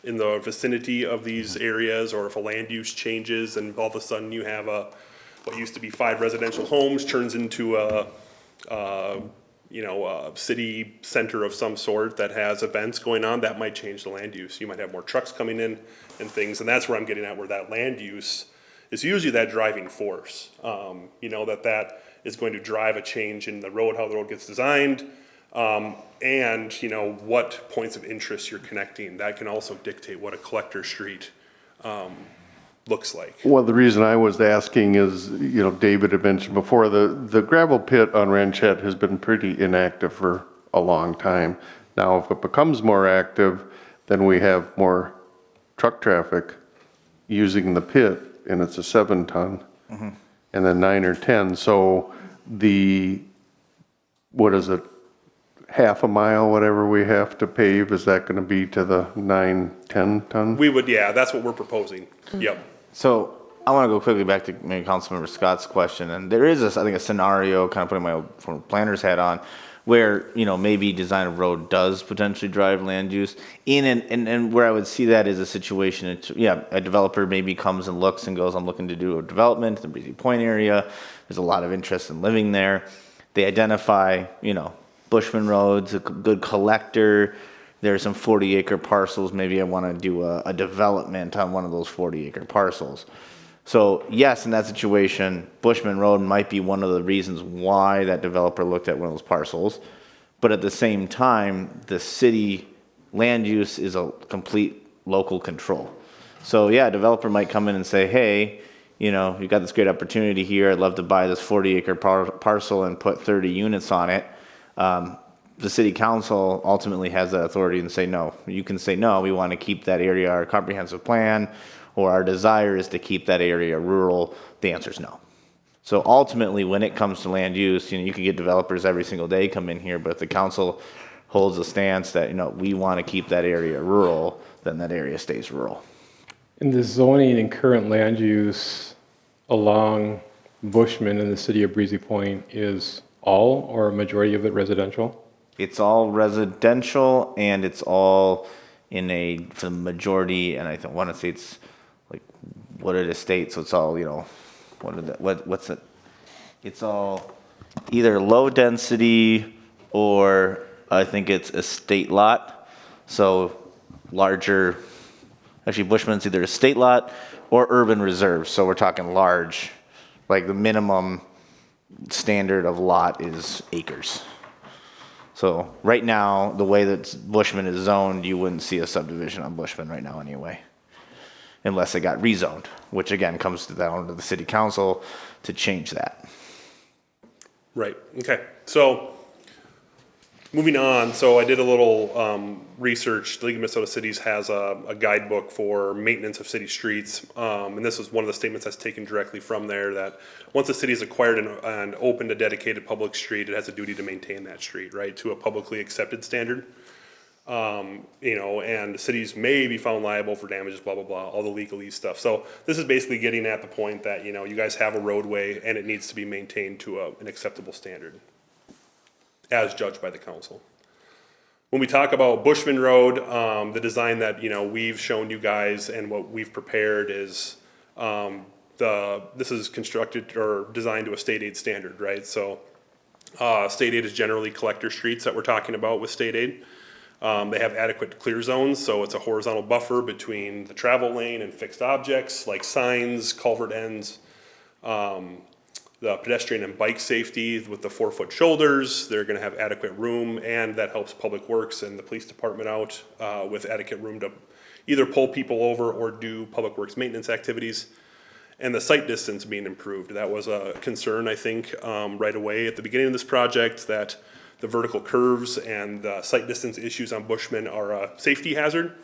in the vicinity of these areas, or if a land use changes and all of a sudden you have what used to be 5 residential homes turns into a city center of some sort that has events going on, that might change the land use. You might have more trucks coming in and things, and that's where I'm getting at, where that land use is usually that driving force. That is going to drive a change in the road, how the road gets designed, and what points of interest you're connecting. That can also dictate what a collector street looks like. Well, the reason I was asking is, David had mentioned before, the gravel pit on Ranchette has been pretty inactive for a long time. Now, if it becomes more active, then we have more truck traffic using the pit, and it's a 7 ton, and then 9 or 10. So what is it, half a mile, whatever we have to pave, is that gonna be to the 9, 10 ton? We would, yeah, that's what we're proposing. Yep. So I want to go quickly back to maybe Councilmember Scott's question, and there is I think a scenario, kind of putting my former planner's hat on, where maybe design of road does potentially drive land use in, and where I would see that is a situation. A developer maybe comes and looks and goes, I'm looking to do a development in the Breezy Point area. There's a lot of interest in living there. They identify, Bushman Road's a good collector. There are some 40-acre parcels. Maybe I want to do a development on one of those 40-acre parcels. So yes, in that situation, Bushman Road might be one of the reasons why that developer looked at one of those parcels. But at the same time, the city land use is a complete local control. So yeah, a developer might come in and say, hey, you've got this great opportunity here. I'd love to buy this 40-acre parcel and put 30 units on it. the city council ultimately has that authority to say no. You can say, no, we want to keep that area, our comprehensive plan, or our desire is to keep that area rural. The answer is no. So ultimately, when it comes to land use, you can get developers every single day come in here, but if the council holds a stance that, we want to keep that area rural, then that area stays rural. In the zoning and current land use along Bushman in the city of Breezy Point is all or a majority of it residential? It's all residential and it's all for the majority, and I want to say it's like wooded estate, so it's all, what's it? It's all either low density or I think it's estate lot. So larger, actually Bushman's either estate lot or urban reserve. So we're talking large, like the minimum standard of lot is acres. So right now, the way that Bushman is zoned, you wouldn't see a subdivision on Bushman right now anyway, unless it got rezoned, which again comes down to the city council to change that. Right, okay. So, moving on, so I did a little research. The League of Minnesota Cities has a guidebook for maintenance of city streets. And this is one of the statements that's taken directly from there, that once a city is acquired and opened a dedicated public street, it has a duty to maintain that street, right, to a publicly accepted standard. And cities may be found liable for damages, blah, blah, blah, all the legalese stuff. So this is basically getting at the point that, you guys have a roadway and it needs to be maintained to an acceptable standard as judged by the council. When we talk about Bushman Road, the design that, we've shown you guys and what we've prepared is, this is constructed or designed to a state aid standard, right? So, state aid is generally collector streets that we're talking about with state aid. They have adequate clear zones, so it's a horizontal buffer between the travel lane and fixed objects like signs, culvert ends, the pedestrian and bike safety with the 4-foot shoulders. They're gonna have adequate room, and that helps Public Works and the police department out with adequate room to either pull people over or do Public Works maintenance activities. And the sight distance being improved. That was a concern, I think, right away at the beginning of this project, that the vertical curves and the sight distance issues on Bushman are a safety hazard.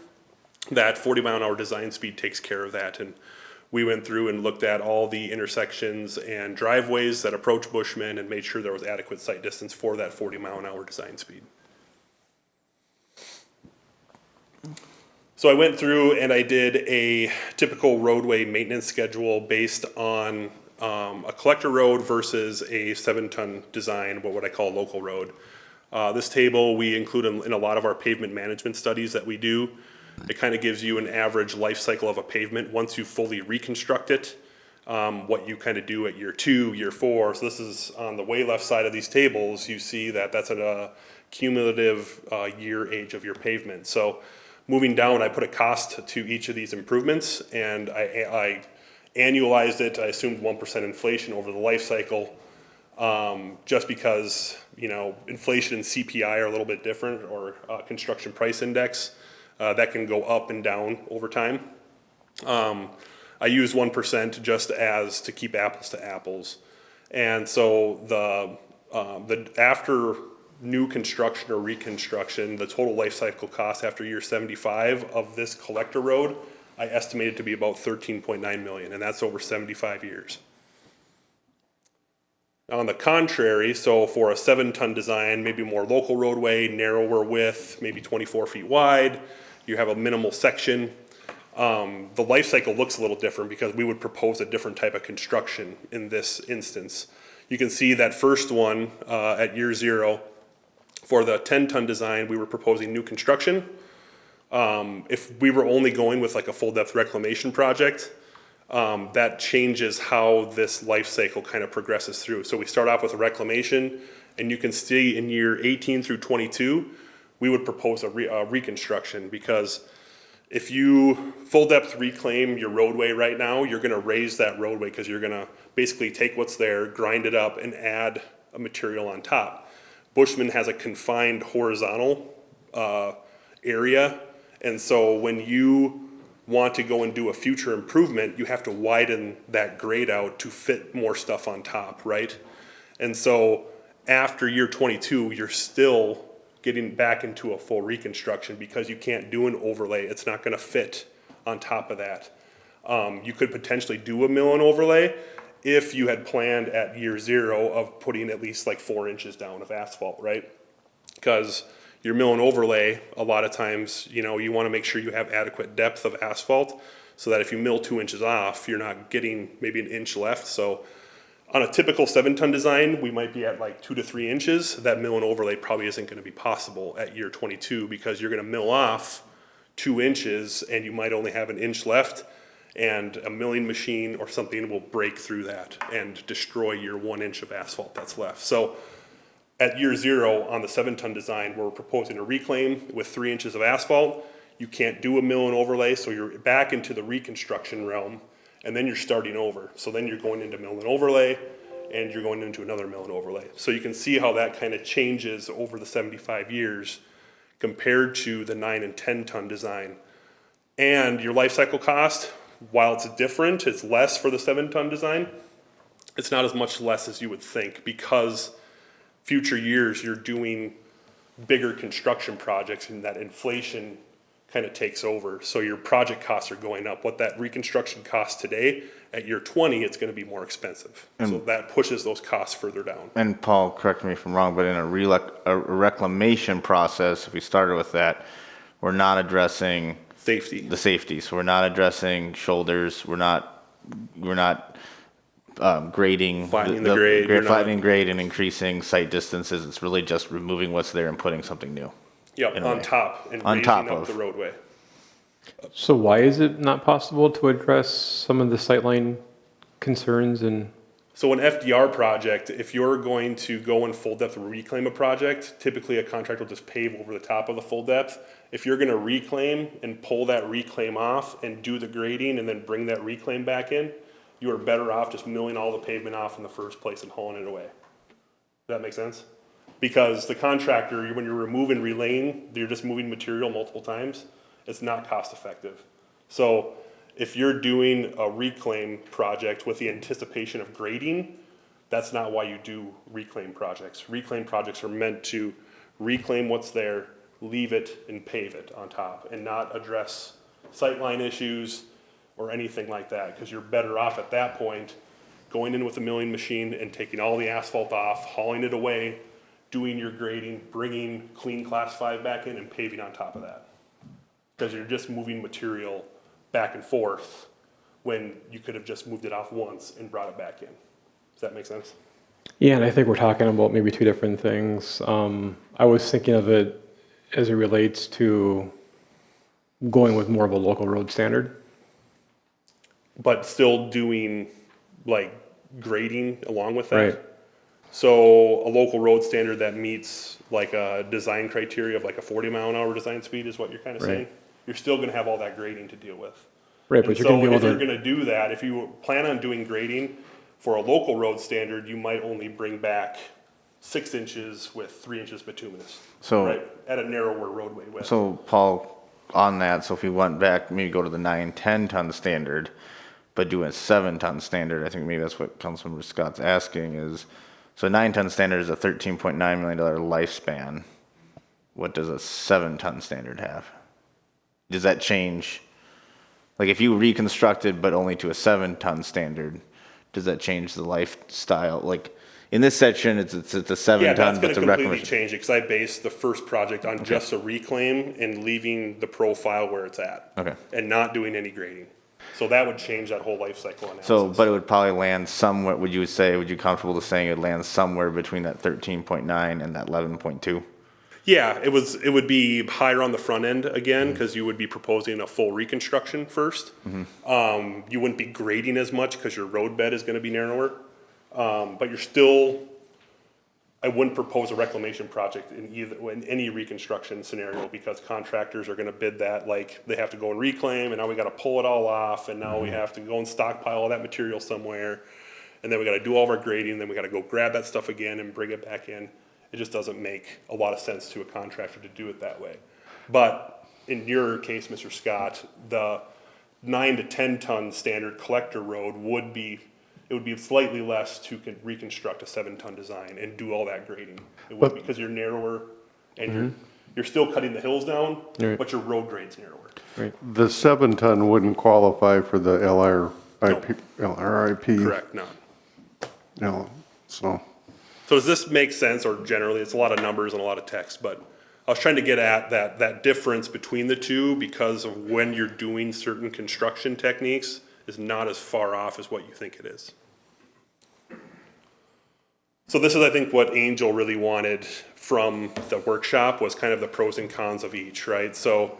That 40-mile-an-hour design speed takes care of that. And we went through and looked at all the intersections and driveways that approach Bushman and made sure there was adequate sight distance for that 40-mile-an-hour design speed. So I went through and I did a typical roadway maintenance schedule based on a collector road versus a 7-ton design, what I call a local road. This table we include in a lot of our pavement management studies that we do. It kind of gives you an average life cycle of a pavement once you fully reconstruct it, what you kind of do at year 2, year 4. So this is on the way left side of these tables, you see that that's a cumulative year age of your pavement. So moving down, I put a cost to each of these improvements, and I annualized it. I assumed 1% inflation over the life cycle, just because, inflation and CPI are a little bit different, or construction price index. That can go up and down over time. I use 1% just as to keep apples to apples. And so the after new construction or reconstruction, the total life cycle cost after year 75 of this collector road, I estimated to be about $13.9 million, and that's over 75 years. On the contrary, so for a 7-ton design, maybe more local roadway, narrower width, maybe 24 feet wide, you have a minimal section. The life cycle looks a little different because we would propose a different type of construction in this instance. You can see that first one at year 0, for the 10-ton design, we were proposing new construction. If we were only going with like a full depth reclamation project, that changes how this life cycle kind of progresses through. So we start off with a reclamation, and you can see in year 18 through 22, we would propose a reconstruction, because if you full depth reclaim your roadway right now, you're gonna raise that roadway because you're gonna basically take what's there, grind it up, and add a material on top. Bushman has a confined horizontal area, and so when you want to go and do a future improvement, you have to widen that grade out to fit more stuff on top, right? And so after year 22, you're still getting back into a full reconstruction because you can't do an overlay. It's not gonna fit on top of that. You could potentially do a mill and overlay if you had planned at year 0 of putting at least like 4 inches down of asphalt, right? Because your mill and overlay, a lot of times, you know, you wanna make sure you have adequate depth of asphalt so that if you mill 2 inches off, you're not getting maybe an inch left. So on a typical 7-ton design, we might be at like 2 to 3 inches. That mill and overlay probably isn't gonna be possible at year 22 because you're gonna mill off 2 inches and you might only have an inch left, and a milling machine or something will break through that and destroy your 1 inch of asphalt that's left. So at year 0 on the 7-ton design, we're proposing a reclaim with 3 inches of asphalt. You can't do a mill and overlay, so you're back into the reconstruction realm, and then you're starting over. So then you're going into mill and overlay, and you're going into another mill and overlay. So you can see how that kind of changes over the 75 years compared to the 9 and 10-ton design. And your life cycle cost, while it's different, it's less for the 7-ton design, it's not as much less as you would think because future years you're doing bigger construction projects and that inflation kind of takes over. So your project costs are going up. What that reconstruction costs today, at year 20, it's going to be more expensive. So that pushes those costs further down. And Paul, correct me if I'm wrong, but in a reclamation process, if we started with that, we're not addressing the safety. So we're not addressing shoulders. We're not grading flattening the grade, flattening grade and increasing site distances. It's really just removing what's there and putting something new. Yeah, on top and raising up the roadway. So why is it not possible to address some of the sightline concerns and? So an FDR project, if you're going to go in full depth and reclaim a project, typically a contractor will just pave over the top of the full depth. If you're gonna reclaim and pull that reclaim off and do the grading and then bring that reclaim back in, you are better off just milling all the pavement off in the first place and hauling it away. Does that make sense? Because the contractor, when you're removing relaying, you're just moving material multiple times. It's not cost effective. So if you're doing a reclaim project with the anticipation of grading, that's not why you do reclaim projects. Reclaim projects are meant to reclaim what's there, leave it and pave it on top and not address sightline issues or anything like that, because you're better off at that point going in with a milling machine and taking all the asphalt off, hauling it away, doing your grading, bringing clean class 5 back in and paving on top of that. Because you're just moving material back and forth when you could have just moved it off once and brought it back in. Does that make sense? Yeah, and I think we're talking about maybe two different things. I was thinking of it as it relates to going with more of a local road standard. But still doing like grading along with that. Right. So a local road standard that meets like a design criteria of like a 40-mile-an-hour design speed is what you're kind of saying. You're still going to have all that grading to deal with. Right, but you're going to be able to. If you're going to do that, if you plan on doing grading for a local road standard, you might only bring back 6 inches with 3 inches bituminous. So right, at a narrower roadway width. So Paul, on that, so if we went back, maybe go to the 9, 10-ton standard, but do a 7-ton standard, I think maybe that's what Councilmember Scott's asking is, so 9-ton standard is a $13.9 million lifespan. What does a 7-ton standard have? Does that change? Like if you reconstructed but only to a 7-ton standard, does that change the lifestyle? Like in this section, it's a 7-ton. Yeah, that's but going to completely change it because I based the first project on just a reclaim and leaving the profile where it's at. Okay. And not doing any grading. So that would change that whole life cycle analysis. So, but it would probably land somewhere, would you comfortable to saying it would land somewhere between that 13.9 and that 11.2? Yeah, it would be higher on the front end again because you would be proposing a full reconstruction first. You wouldn't be grading as much because your road bed is going to be narrower. But you're still, I wouldn't propose a reclamation project in any reconstruction scenario because contractors are going to bid that like they have to go and reclaim and now we got to pull it all off and now we have to go and stockpile all that material somewhere and then we got to do all of our grading and then we got to go grab that stuff again and bring it back in. It just doesn't make a lot of sense to a contractor to do it that way. But in your case, Mr. Scott, the 9 to 10 ton standard collector road would be slightly less to reconstruct a 7-ton design and do all that grading. It would because you're narrower And you're still cutting the hills down, Right. but your road grade's narrower. The 7-ton wouldn't qualify for the LRIP. Correct, no. No, so. So does this make sense, or generally, it's a lot of numbers and a lot of text, but I was trying to get at that difference between the two because of when you're doing certain construction techniques is not as far off as what you think it is. So this is, I think, what Angel really wanted from the workshop was kind of the pros and cons of each, right? So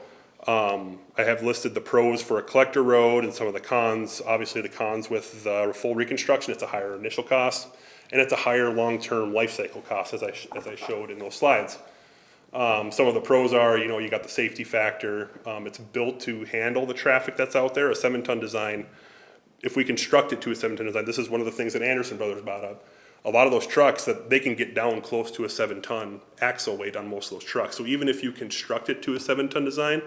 I have listed the pros for a collector road and some of the cons. Obviously, the cons with the full reconstruction, it's a higher initial cost, and it's a higher long-term life cycle cost, as I showed in those slides. Some of the pros are, you got the safety factor. It's built to handle the traffic that's out there. A 7-ton design, if we construct it to a 7-ton design, this is one of the things that Anderson Brothers brought up. A lot of those trucks that they can get down close to a 7-ton axle weight on most of those trucks. So even if you construct it to a 7-ton design,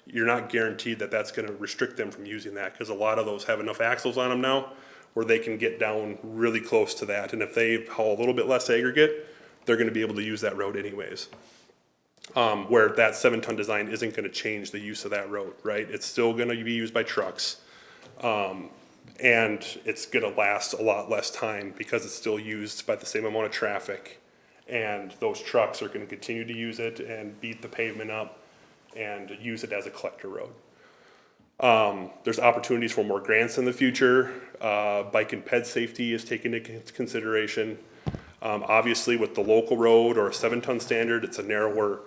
you're not guaranteed that that's going to restrict them from using that, because a lot of those have enough axles on them now where they can get down really close to that. And if they haul a little bit less aggregate, they're going to be able to use that road anyways. Where that 7-ton design isn't going to change the use of that road, right? It's still going to be used by trucks. And it's going to last a lot less time because it's still used by the same amount of traffic. And those trucks are going to continue to use it and beat the pavement up and use it as a collector road. There's opportunities for more grants in the future. Bike and ped safety is taken into consideration. Obviously, with the local road or a 7-ton standard, it's a narrower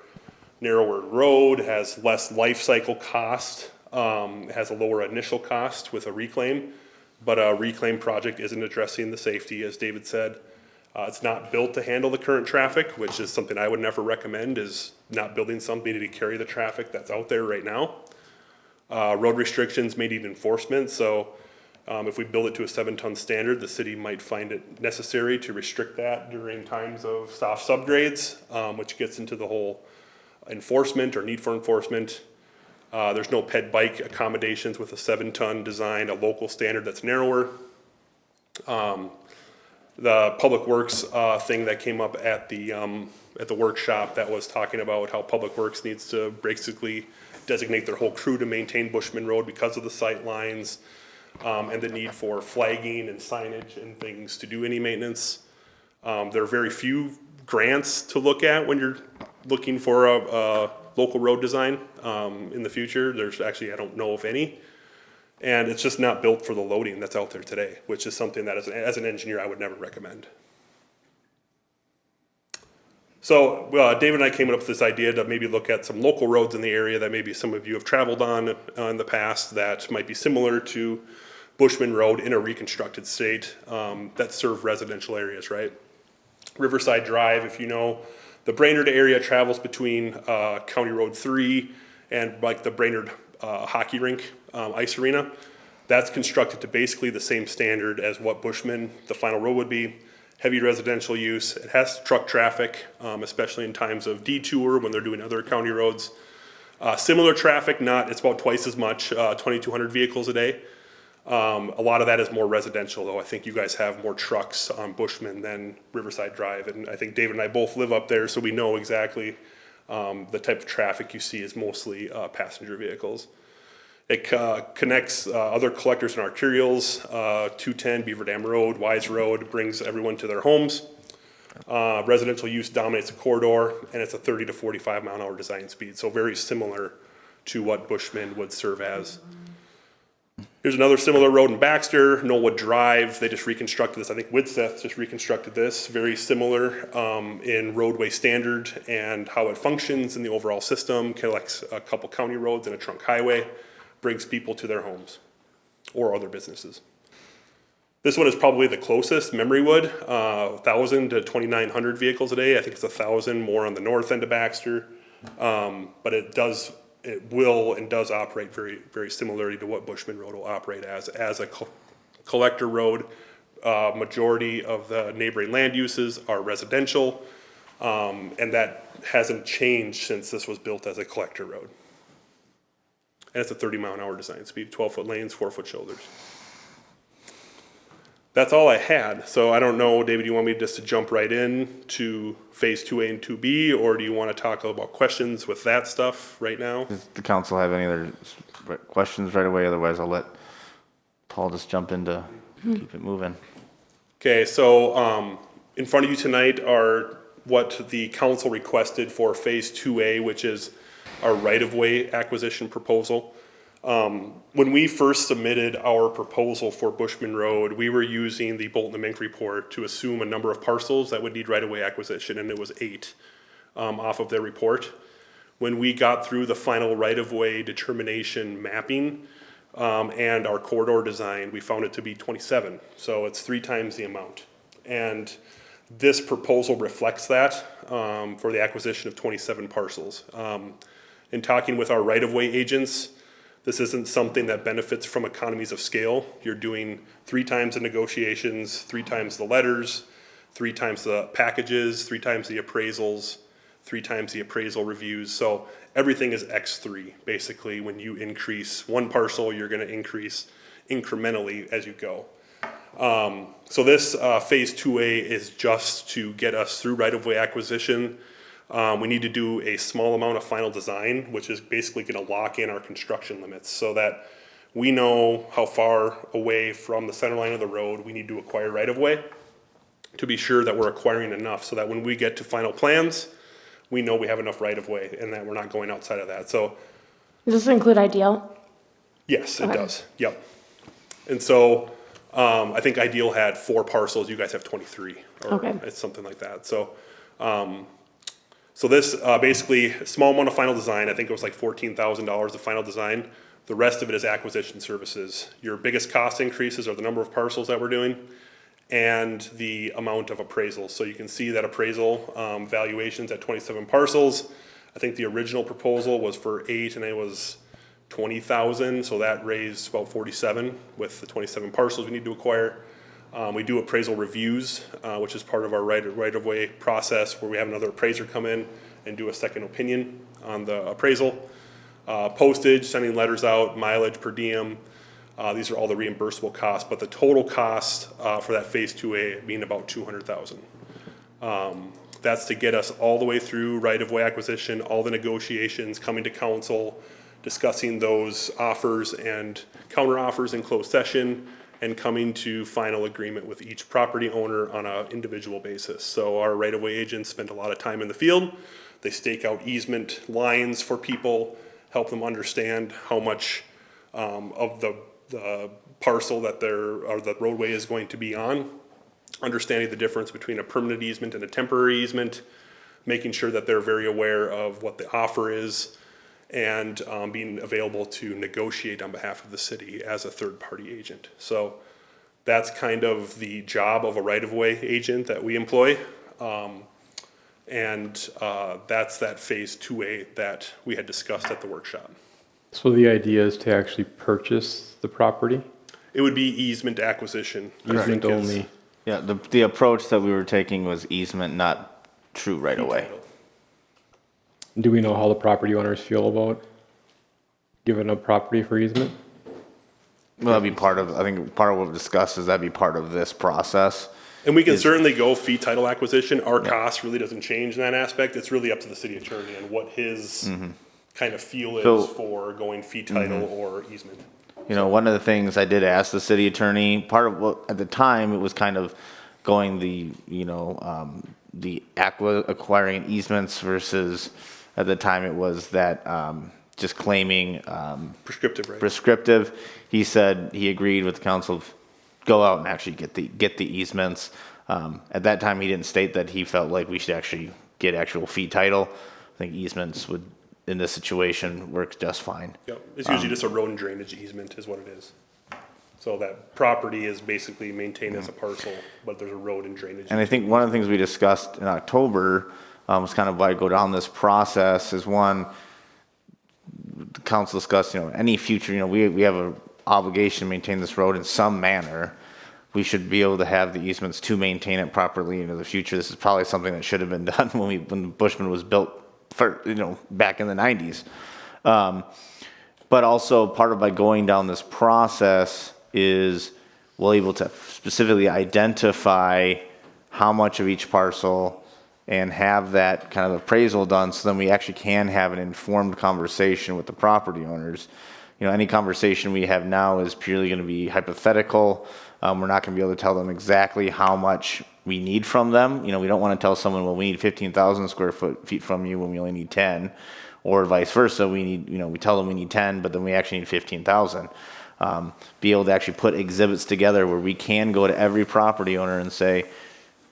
road, has less life cycle cost, has a lower initial cost with a reclaim. But a reclaim project isn't addressing the safety, as David said. It's not built to handle the current traffic, which is something I would never recommend, is not building something to carry the traffic that's out there right now. Road restrictions may need enforcement, so if we build it to a 7-ton standard, the city might find it necessary to restrict that during times of soft subgrades, which gets into the whole enforcement or need for enforcement. There's no ped bike accommodations with a 7-ton design, a local standard that's narrower. The Public Works thing that came up at the workshop that was talking about how Public Works needs to basically designate their whole crew to maintain Bushman Road because of the sight lines and the need for flagging and signage and things to do any maintenance. There are very few grants to look at when you're looking for a local road design in the future. There's actually, I don't know of any. And it's just not built for the loading that's out there today, which is something that as an engineer I would never recommend. So David and I came up with this idea to maybe look at some local roads in the area that maybe some of you have traveled on in the past that might be similar to Bushman Road in a reconstructed state that serve residential areas, right? Riverside Drive, if you know, the Brainerd area travels between County Road 3 and like the Brainerd hockey rink, ice arena. That's constructed to basically the same standard as what Bushman, the final road, would be. Heavy residential use. It has truck traffic, especially in times of detour when they're doing other county roads. Similar traffic, it's about twice as much, 2,200 vehicles a day. A lot of that is more residential, though. I think you guys have more trucks on Bushman than Riverside Drive, and I think David and I both live up there, so we know exactly the type of traffic you see is mostly passenger vehicles. It connects other collectors and arterials, 210 Beaver Dam Road, Wise Road, brings everyone to their homes. Residential use dominates the corridor, and it's a 30 to 45 mile an hour design speed, so very similar to what Bushman would serve as. Here's another similar road in Baxter, Knollwood Drive. They just reconstructed this. I think Widseth just reconstructed this. Very similar in roadway standard and how it functions in the overall system. Collects a couple county roads and a trunk highway. Brings people to their homes or other businesses. This one is probably the closest, Memorywood, 1,000 to 2,900 vehicles a day. I think it's 1,000 more on the north end of Baxter. But it will and does operate very, very similarly to what Bushman Road will operate as a collector road. Majority of the neighboring land uses are residential, and that hasn't changed since this was built as a collector road. And it's a 30 mile an hour design speed, 12-foot lanes, 4-foot shoulders. That's all I had. So I don't know, David, you want me just to jump right in to phase 2A and 2B, or do you want to talk about questions with that stuff right now? Does the council have any other questions right away? Otherwise, I'll let Paul just jump in to keep it moving. Okay, so in front of you tonight are what the council requested for phase 2A, which is our right-of-way acquisition proposal. When we first submitted our proposal for Bushman Road, we were using the Bolton and Mink report to assume a number of parcels that would need right-of-way acquisition, and it was 8 off of their report. When we got through the final right-of-way determination mapping and our corridor design, we found it to be 27. So it's 3 times the amount. And this proposal reflects that for the acquisition of 27 parcels. In talking with our right-of-way agents, this isn't something that benefits from economies of scale. You're doing 3 times the negotiations, 3 times the letters, 3 times the packages, 3 times the appraisals, 3 times the appraisal reviews. So everything is X3. Basically, when you increase one parcel, you're going to increase incrementally as you go. So this phase 2A is just to get us through right-of-way acquisition. We need to do a small amount of final design, which is basically going to lock in our construction limits so that we know how far away from the center line of the road we need to acquire right-of-way to be sure that we're acquiring enough so that when we get to final plans, we know we have enough right-of-way and that we're not going outside of that. So, Does this include Ideal? yes, it Okay. does. Yep. And so I think Ideal had 4 parcels. You guys have 23. Or Okay. It's something like that. So, so this basically a small amount of final design. I think it was like $14,000 of final design. The rest of it is acquisition services. Your biggest cost increases are the number of parcels that we're doing and the amount of appraisals. So you can see that appraisal valuations at 27 parcels. I think the original proposal was for 8 and it was 20,000. So that raised about 47 with the 27 parcels we need to acquire. We do appraisal reviews, which is part of our right-of-way process where we have another appraiser come in and do a second opinion on the appraisal. Postage, sending letters out, mileage per diem, these are all the reimbursable costs, but the total cost for that phase 2A being about $200,000. That's to get us all the way through right-of-way acquisition, all the negotiations, coming to council, discussing those offers and counter offers in closed session, and coming to final agreement with each property owner on an individual basis. So our right-of-way agents spend a lot of time in the field. They stake out easement lines for people, help them understand how much of the parcel that the roadway is going to be on, understanding the difference between a permanent easement and a temporary easement, making sure that they're very aware of what the offer is, and being available to negotiate on behalf of the city as a third-party agent. So that's kind of the job of a right-of-way agent that we employ. And that's that phase 2A that we had discussed at the workshop. So the idea is to actually purchase the property? It would be easement acquisition. I Easement think is- only? Yeah, the approach that we were taking was easement, not true right away. Do we know how the property owners feel about giving up property for easement? Well, that'd be part of, I think part of what we discussed is that'd be part of this process. And we can certainly go fee title acquisition. Our cost really doesn't change in that aspect. It's really up to the city attorney and what his kind of feel is So- for going fee title or easement. You know, one of the things I did ask the city attorney, part of what, at the time, it was kind of going the acquiring easements versus, at the time, it was that, just claiming, Prescriptive, right? prescriptive. He said he agreed with the council, go out and actually get the easements. At that time, he didn't state that he felt like we should actually get actual fee title. I think easements would, in this situation, work just fine. Yep, it's usually just a road and drainage easement is what it is. So that property is basically maintained as a parcel, but there's a road and drainage. And I think one of the things we discussed in October was kind of why I go down this process is one, the council discussed, any future, we have an obligation to maintain this road in some manner. We should be able to have the easements to maintain it properly into the future. This is probably something that should have been done when Bushman was built back in the 90s. But also part of by going down this process is we're able to specifically identify how much of each parcel and have that kind of appraisal done, so then we actually can have an informed conversation with the property owners. You know, any conversation we have now is purely going to be hypothetical. We're not going to be able to tell them exactly how much we need from them. You know, we don't want to tell someone, well, we need 15,000 feet from you when we only need 10, or vice versa. We need, you know, we tell them we need 10, but then we actually need 15,000. Be able to actually put exhibits together where we can go to every property owner and say,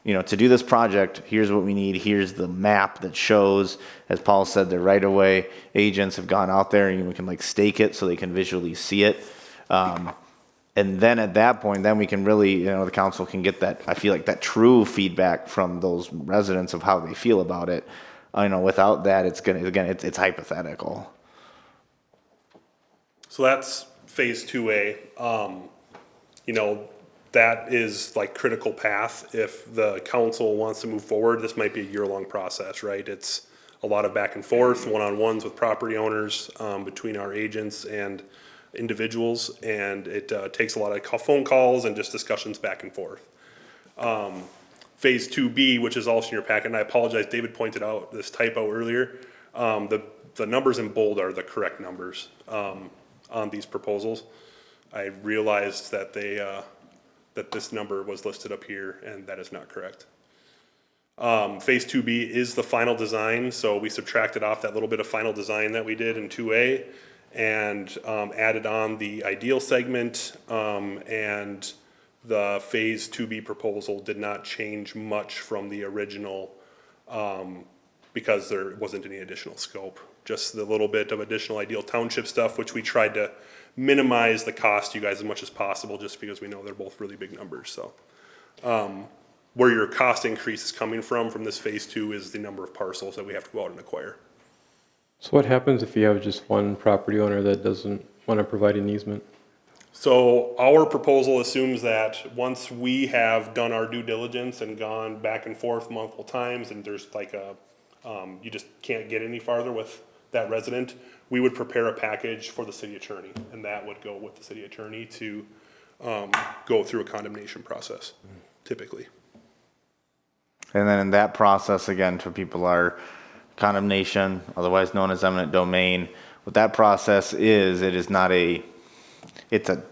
you know, to do this project, here's what we need. Here's the map that shows, as Paul said, the right-of-way agents have gone out there and we can like stake it so they can visually see it. And then at that point, then we can really, you know, the council can get that, I feel like that true feedback from those residents of how they feel about it. You know, without that, it's gonna, again, it's hypothetical. So that's phase 2A. You know, that is like critical path. If the council wants to move forward, this might be a year-long process, right? It's a lot of back and forth, one-on-ones with property owners, between our agents and individuals, and it takes a lot of phone calls and just discussions back and forth. Phase 2B, which is also in your packet, and I apologize, David pointed out this typo earlier. The numbers in bold are the correct numbers on these proposals. I realized that that this number was listed up here, and that is not correct. Phase 2B is the final design, so we subtracted off that little bit of final design that we did in 2A and added on the ideal segment, and the phase 2B proposal did not change much from the original because there wasn't any additional scope. Just the little bit of additional ideal township stuff, which we tried to minimize the cost to you guys as much as possible, just because we know they're both really big numbers. So where your cost increase is coming from this phase 2 is the number of parcels that we have to go out and acquire. So what happens if you have just one property owner that doesn't want to provide an easement? So our proposal assumes that once we have done our due diligence and gone back and forth multiple times, and there's like a, you just can't get any farther with that resident, we would prepare a package for the city attorney, and that would go with the city attorney to go through a condemnation process, typically. And then in that process, again, for people are condemnation, otherwise known as eminent domain. What that process is, it is not it's a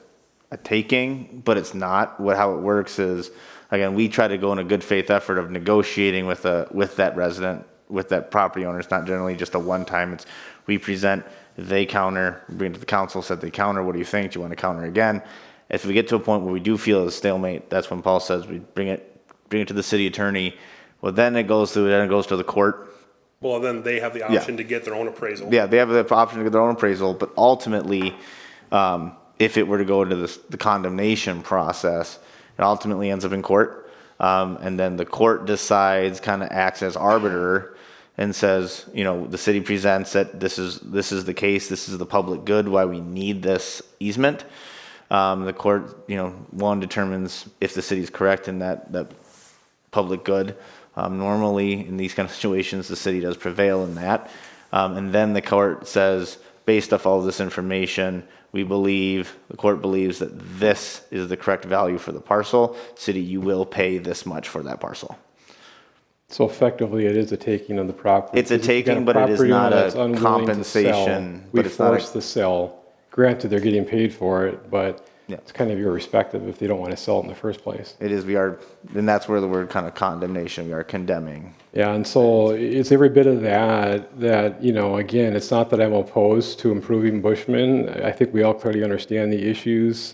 taking, but it's not. How it works is, again, we try to go in a good faith effort of negotiating with that resident, with that property owner. It's not generally just a one-time. It's we present, they counter, bring it to the council, said they counter. What do you think? Do you want to counter again? If we get to a point where we do feel a stalemate, that's when Paul says we bring it to the city attorney. Well, then it goes to the court. Well, then they have the option to get their own appraisal. Yeah, they have the option to get their own appraisal, but ultimately, if it were to go into the condemnation process, it ultimately ends up in court. And then the court decides, kind of acts as arbiter and says, you know, the city presents that this is the case, this is the public good, why we need this easement. The court, you know, one determines if the city is correct in that public good. Normally, in these kind of situations, the city does prevail in that. And then the court says, based off all of this information, the court believes that this is the correct value for the parcel. City, you will pay this much for that parcel. So effectively, it is a taking of the property. It's a taking, but it is not a compensation. We force the sell. Granted, they're getting paid for it, but it's kind of irrespective if they don't want to sell it in the first place. It is, and that's where the word kind of condemnation, we are condemning. Yeah, and so it's every bit of that, you know, again, it's not that I'm opposed to improving Bushman. I think we all clearly understand the issues,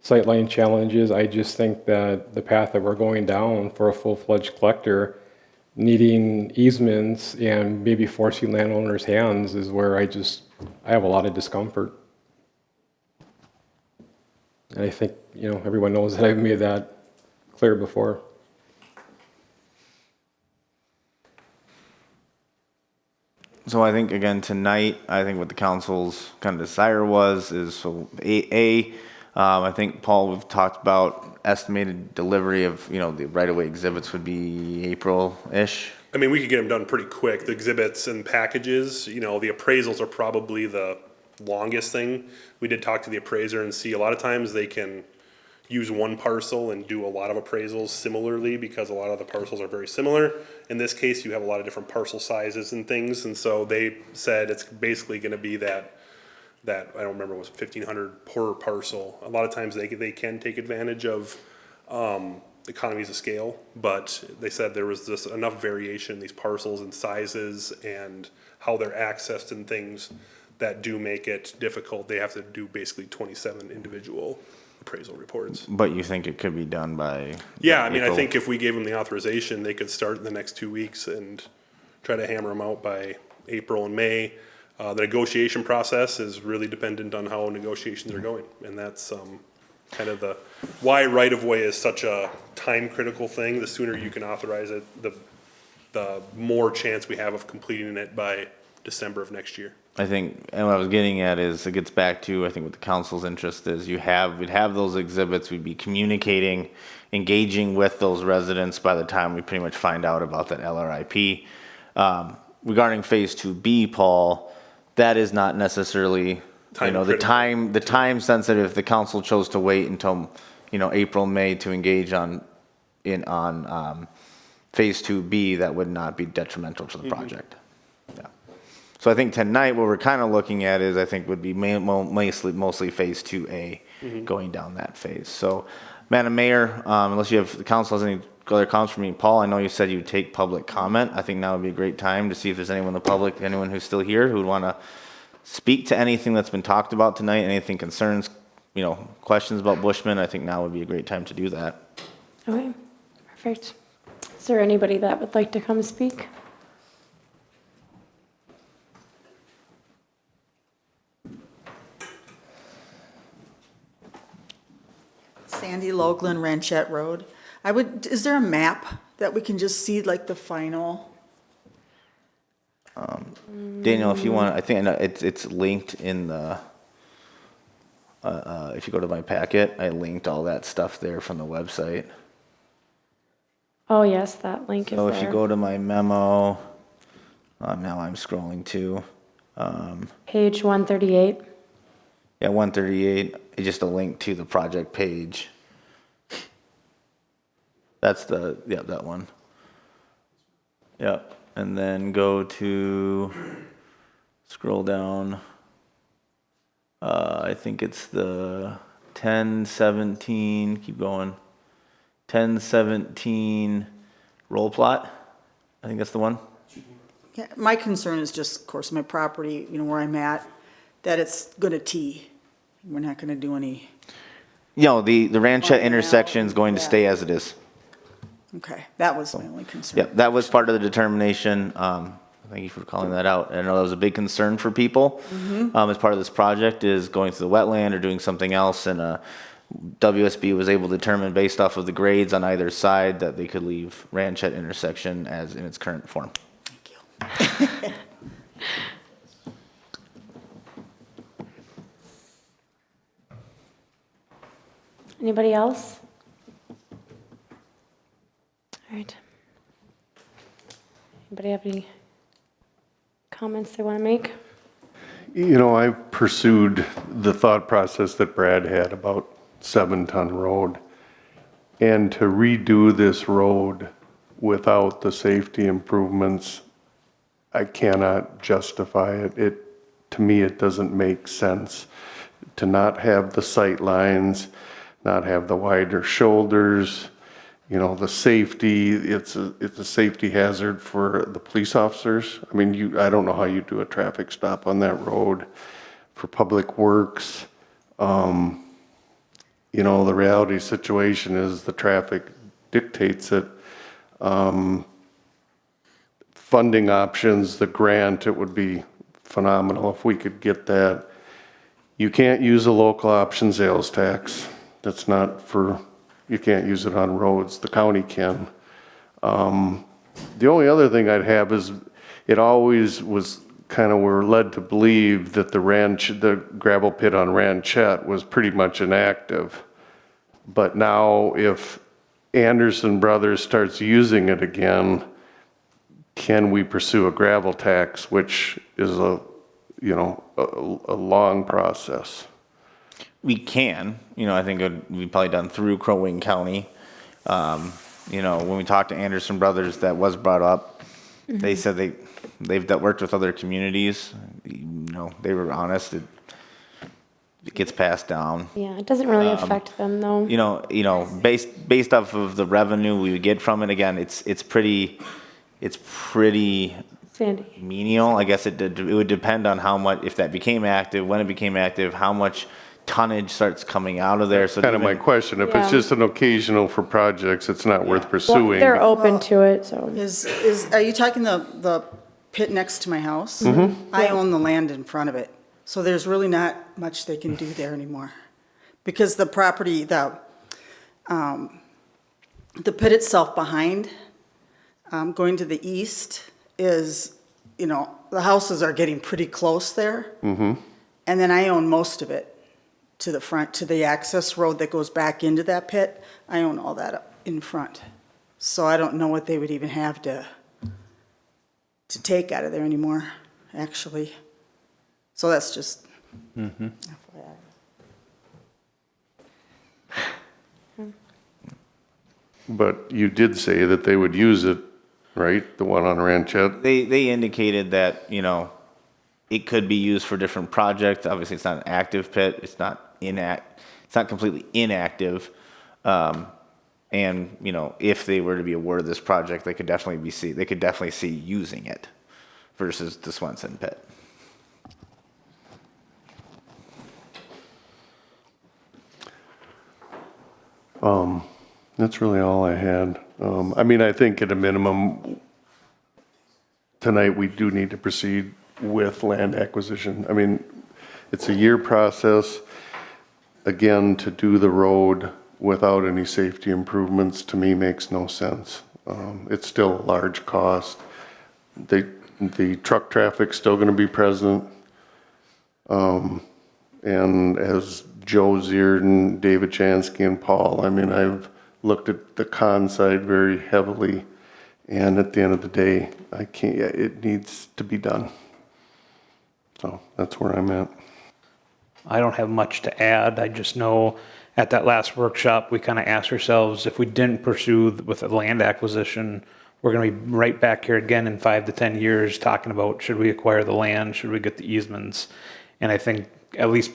sightline challenges. I just think that the path that we're going down for a full-fledged collector, needing easements and maybe forcing landowners' hands is where I have a lot of discomfort. And I think, you know, everyone knows that I've made that clear before. So I think, again, tonight, I think what the council's kind of desire is, so I think, Paul, we've talked about estimated delivery of, you know, the right-of-way exhibits would be April-ish. I mean, we could get them done pretty quick. The exhibits and packages, you know, the appraisals are probably the longest thing. We did talk to the appraiser and see a lot of times they can, use one parcel and do a lot of appraisals similarly because a lot of the parcels are very similar. In this case, you have a lot of different parcel sizes and things, and so they said it's basically gonna be that I don't remember, it was 1,500 per parcel. A lot of times they can take advantage of economies of scale, but they said there was just enough variation in these parcels and sizes and how they're accessed and things that do make it difficult. They have to do basically 27 individual appraisal reports. But you think it could be done by? Yeah, I mean, I April? think if we gave them the authorization, they could start in the next 2 weeks and try to hammer them out by April and May. The negotiation process is really dependent on how negotiations are going, and that's kind of why right-of-way is such a time-critical thing. The sooner you can authorize it, the more chance we have of completing it by December of next year. I think, and what I was getting at is, it gets back to, I think what the council's interest is, we'd have those exhibits, we'd be communicating, engaging with those residents by the time we pretty much find out about that LRIP. Regarding phase 2B, Paul, that is not necessarily, the time sensitive. If the council chose to wait until, April, May to engage on phase 2B, that would not be detrimental to the project. Yeah. So I think tonight, what we're kind of looking at is, I think would be mostly phase 2A, going down that phase. So, Madam Mayor, unless the council has any other comments for me, Paul, I know you said you'd take public comment. I think now would be a great time to see if there's anyone in the public, anyone who's still here, who would want to speak to anything that's been talked about tonight, anything concerns, questions about Bushman. I think now would be a great time to do that. Okay, perfect. Is there anybody that would like to come speak? Sandy Loughlin, Ranchette Road. Is there a map that we can just see like the final? Daniel, if you want, I think it's linked in the, if you go to my packet, I linked all that stuff there from the website. Oh, yes, that link is So there. if you go to my memo, now I'm scrolling to, Page 138. yeah, 138, it's just a link to the project page. That's that one. Yep, and then go to, scroll down. I think it's the 1017, keep going. 1017 roll plot. I think that's the one. Yeah, my concern is just, of course, my property, where I'm at, that it's gonna tee. We're not gonna do any, The Ranchette intersection is going to stay as it is. okay, that was my only concern. Yep, that was part of the determination. Thank you for calling that out. I know that was a big concern for people. As part of this project is going through the wetland or doing something else, and WSB was able to determine based off of the grades on either side that they could leave Ranchette intersection as in its current form. Thank you. Anybody else? All right. Anybody have any comments they want to make? I pursued the thought process that Brad had about 7-ton road. And to redo this road without the safety improvements, I cannot justify it. To me, it doesn't make sense to not have the sight lines, not have the wider shoulders, the safety. It's a safety hazard for the police officers. I mean, I don't know how you do a traffic stop on that road. For public works, the reality situation is the traffic dictates it. Funding options, the grant, it would be phenomenal if we could get that. You can't use a local option sales tax. That's not you can't use it on roads. The county can. The only other thing I'd have is, it always was kind of, we're led to believe that the gravel pit on Ranchette was pretty much inactive. But now if Anderson Brothers starts using it again, can we pursue a gravel tax, which is a long process? we can, I think it would be probably done through Crow Wing County. When we talked to Anderson Brothers, that was brought up. They said they've worked with other communities. They were honest. It gets passed down. Yeah, it doesn't really affect them though. Based off of the revenue we would get from it. Again, it's pretty Sandy. menial. I guess it would depend on how much, if that became active, when it became active, how much tonnage starts coming out of there. So Kind of my question, if it's Yeah. just an occasional for projects, it's not worth pursuing. They're open to it, so. Are you talking the pit next to my house? I own the land in front of it, so there's really not much they can do there anymore. Because the property, the pit itself behind, going to the east is, the houses are getting pretty close there. And then I own most of it to the front, to the access road that goes back into that pit. I own all that up in front. So I don't know what they would even have to take out of there anymore, actually. So that's just. FYI. But you did say that they would use it, right? The one on Ranchette? They indicated that, it could be used for different projects. Obviously, it's not an active pit. It's not completely inactive. And, if they were to be awarded this project, they could definitely see using it versus the Swenson pit. That's really all I had. I think at a minimum, tonight, we do need to proceed with land acquisition. It's a year process. Again, to do the road without any safety improvements, to me, makes no sense. It's still a large cost. The truck traffic's still gonna be present. And as Joe Zierden, David Chansky, and Paul, I've looked at the con side very heavily, and at the end of the day, it needs to be done. So that's where I'm at. I don't have much to add. I just know at that last workshop, we kind of asked ourselves, if we didn't pursue with a land acquisition, we're going to be right back here again in 5 to 10 years talking about, should we acquire the land? Should we get the easements? And I think at least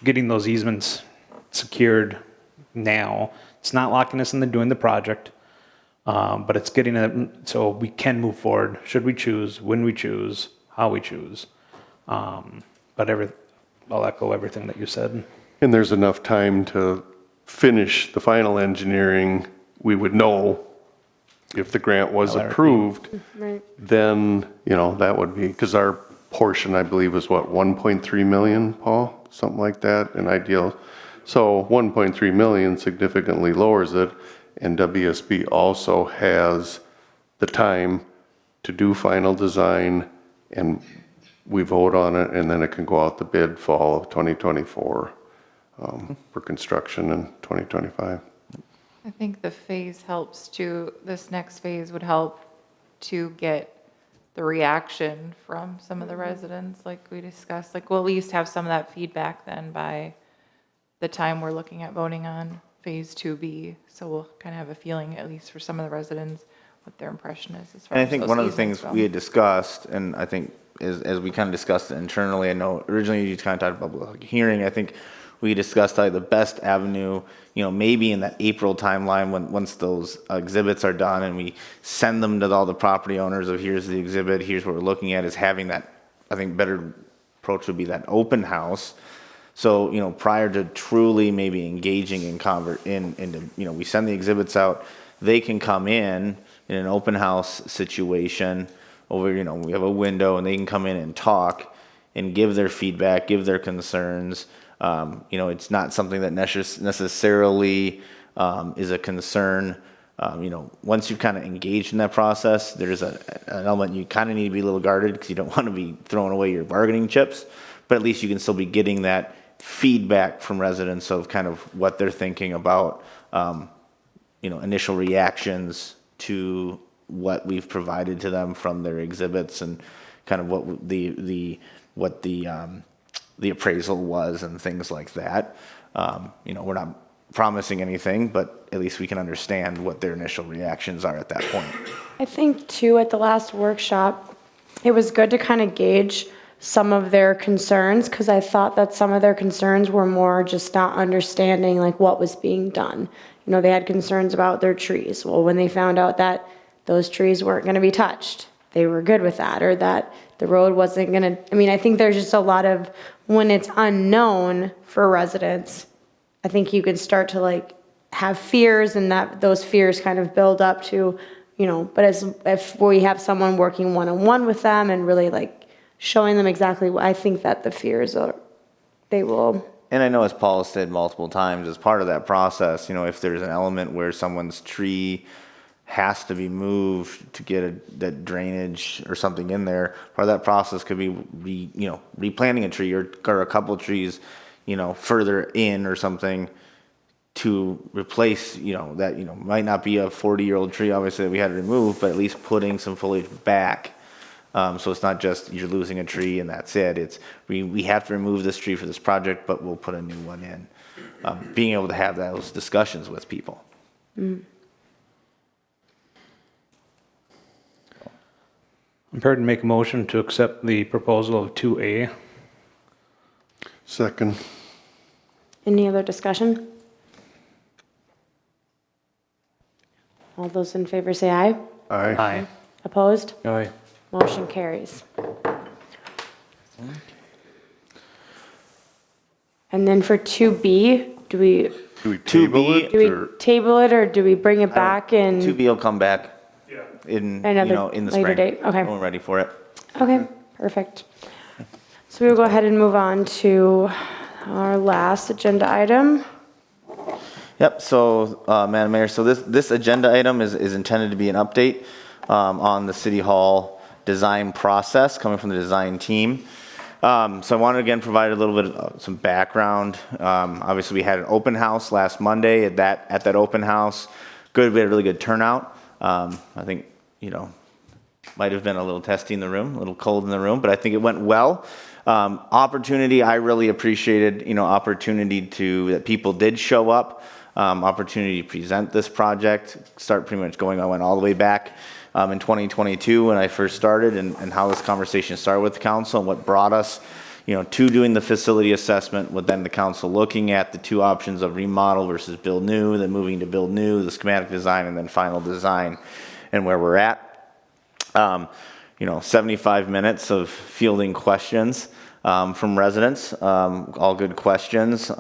getting those easements secured now, it's not locking us into doing the project, but it's getting it so we can move forward, should we choose, when we choose, how we choose. But I'll echo everything that you said. And there's enough time to finish the final engineering. We would know if the grant was approved, then, that would be, because our portion, I believe, is what, 1.3 million, Paul? Something like that, an ideal. So 1.3 million significantly lowers it, and WSB also has the time to do final design, and we vote on it, and then it can go out the bid fall of 2024 for construction in 2025. I think the phase helps to, this next phase would help to get the reaction from some of the residents, like we discussed. We'll at least have some of that feedback then by the time we're looking at voting on phase 2B. So we'll kind of have a feeling, at least for some of the residents, what their impression is as far And I as think those one of the easements things go. we had discussed, and I think as we kind of discussed it internally, I know originally you kind of talked about hearing, I think we discussed the best avenue, maybe in that April timeline once those exhibits are done and we send them to all the property owners of here's the exhibit, here's what we're looking at, is having that, I think better approach would be that open house. So, prior to truly maybe engaging into, we send the exhibits out, they can come in an open house situation over, we have a window and they can come in and talk and give their feedback, give their concerns. It's not something that necessarily is a concern. Once you've kind of engaged in that process, there's an element you kind of need to be a little guarded because you don't want to be throwing away your bargaining chips, but at least you can still be getting that feedback from residents of kind of what they're thinking about, initial reactions to what we've provided to them from their exhibits and kind of what the appraisal was and things like that. we're not promising anything, but at least we can understand what their initial reactions are at that point. I think too, at the last workshop, it was good to kind of gauge some of their concerns, because I thought that some of their concerns were more just not understanding like what was being done. They had concerns about their trees. Well, when they found out that those trees weren't going to be touched, they were good with that, or that the road wasn't going to, I think there's just a lot of, when it's unknown for residents, I think you can start to like have fears, and that those fears kind of build up to, but if we have someone working one-on-one with them and really like showing them exactly what, I think that the fears they will. And I know, as Paul said multiple times, as part of that process, if there's an element where someone's tree has to be moved to get that drainage or something in there, part of that process could be replanting a tree or a couple of trees, further in or something to replace, that, might not be a 40-year-old tree, obviously, that we had to remove, but at least putting some foliage back. So it's not just you're losing a tree and that's it. It's we have to remove this tree for this project, but we'll put a new one in. Being able to have those discussions with people. I'm prepared to make a motion to accept the proposal of 2A. Second. Any other discussion? All those in favor say aye. Aye. Aye. Opposed? Aye. Motion carries. And then for 2B, do we Do we table it? do we or- table it, or do we bring it back in 2B will come back in, another in the later spring. date? Okay. When we're ready for it. Okay, perfect. So we will go ahead and move on to our last agenda item. Yep, so, Madam Mayor, so this agenda item is intended to be an update on the City Hall design process coming from the design team. So I wanted to again provide a little bit of some background. Obviously, we had an open house last Monday. At that open house, we had a really good turnout. I think, might have been a little testy in the room, a little cold in the room, but I think it went well. Opportunity, I really appreciated, opportunity that people did show up. Opportunity to present this project, start pretty much going, I went all the way back in 2022 when I first started, and how this conversation started with the council and what brought us, to doing the facility assessment, with then the council looking at the two options of remodel versus build new, then moving to build new, the schematic design, and then final design, and where we're at. 75 minutes of fielding questions from residents, all good questions.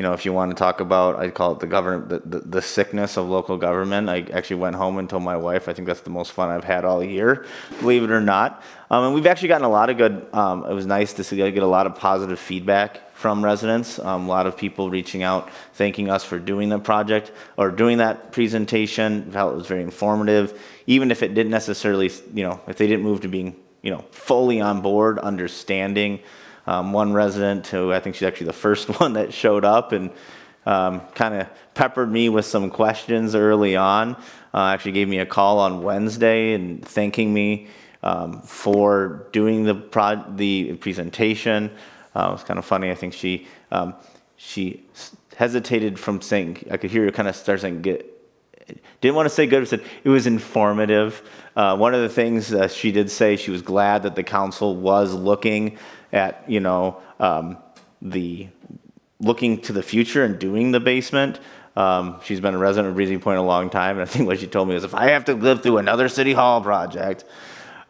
If you want to talk about, I call it the sickness of local government. I actually went home and told my wife, I think that's the most fun I've had all year, believe it or not. And we've actually gotten a lot of good, it was nice to see, I get a lot of positive feedback from residents. A lot of people reaching out, thanking us for doing the project or doing that presentation. Felt it was very informative, even if it didn't necessarily, if they didn't move to being, fully on board, understanding. One resident who I think she's actually the first one that showed up and kind of peppered me with some questions early on. Actually gave me a call on Wednesday and thanking me for doing the presentation. It was kind of funny. I think she hesitated from saying, I could hear her kind of start saying, didn't want to say good, but said it was informative. One of the things she did say, she was glad that the council was looking at, looking to the future and doing the basement. She's been a resident of Breezy Point a long time, and I think what she told me was, if I have to live through another City Hall project,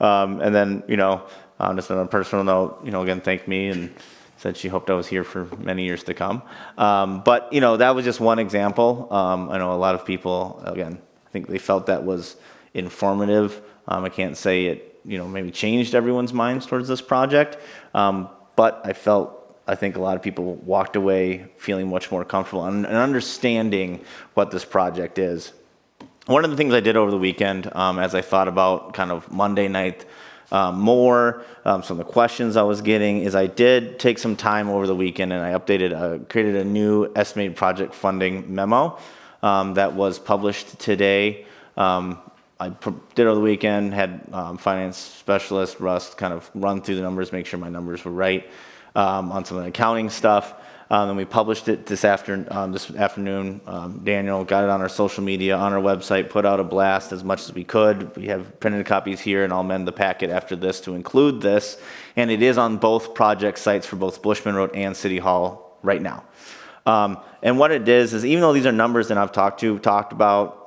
and then, just on a personal note, again, thanked me and said she hoped I was here for many years to come. But, that was just one example. I know a lot of people, again, I think they felt that was informative. I can't say it, maybe changed everyone's minds towards this project. But I think a lot of people walked away feeling much more comfortable and understanding what this project is. One of the things I did over the weekend, as I thought about kind of Monday night more, some of the questions I was getting, is I did take some time over the weekend and I created a new estimated project funding memo that was published today. I did over the weekend, had finance specialist Russ kind of run through the numbers, make sure my numbers were right on some of the accounting stuff. Then we published it this afternoon. Daniel got it on our social media, on our website, put out a blast as much as we could. We have printed copies here, and I'll amend the packet after this to include this. And it is on both project sites for both Bushman Road and City Hall right now. And what it is even though these are numbers that I've talked about,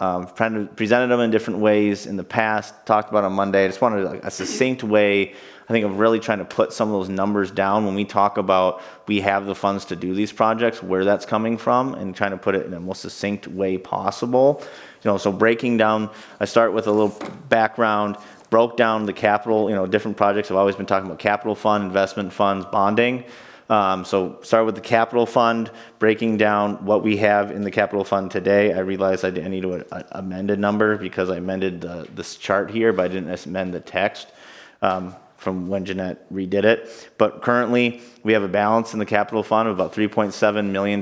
presented them in different ways in the past, talked about on Monday, I just wanted a succinct way, I think, of really trying to put some of those numbers down when we talk about we have the funds to do these projects, where that's coming from, and trying to put it in the most succinct way possible. So breaking down, I start with a little background, broke down the capital, different projects. I've always been talking about capital fund, investment funds, bonding. So start with the capital fund, breaking down what we have in the capital fund today. I realized I need to amend a number because I amended this chart here, but I didn't amend the text from when Jeanette redid it. But currently, we have a balance in the capital fund of about $3.7 million.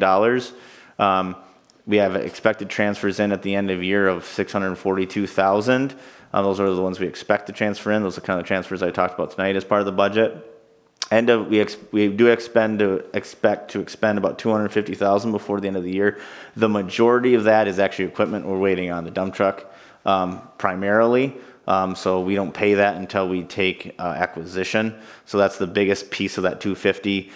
We have expected transfers in at the end of year of $642,000. Those are the ones we expect to transfer in. Those are the kind of transfers I talked about tonight as part of the budget. We do expect to expend about $250,000 before the end of the year. The majority of that is actually equipment we're waiting on, the dump truck primarily. So we don't pay that until we take acquisition. So that's the biggest piece of that $250.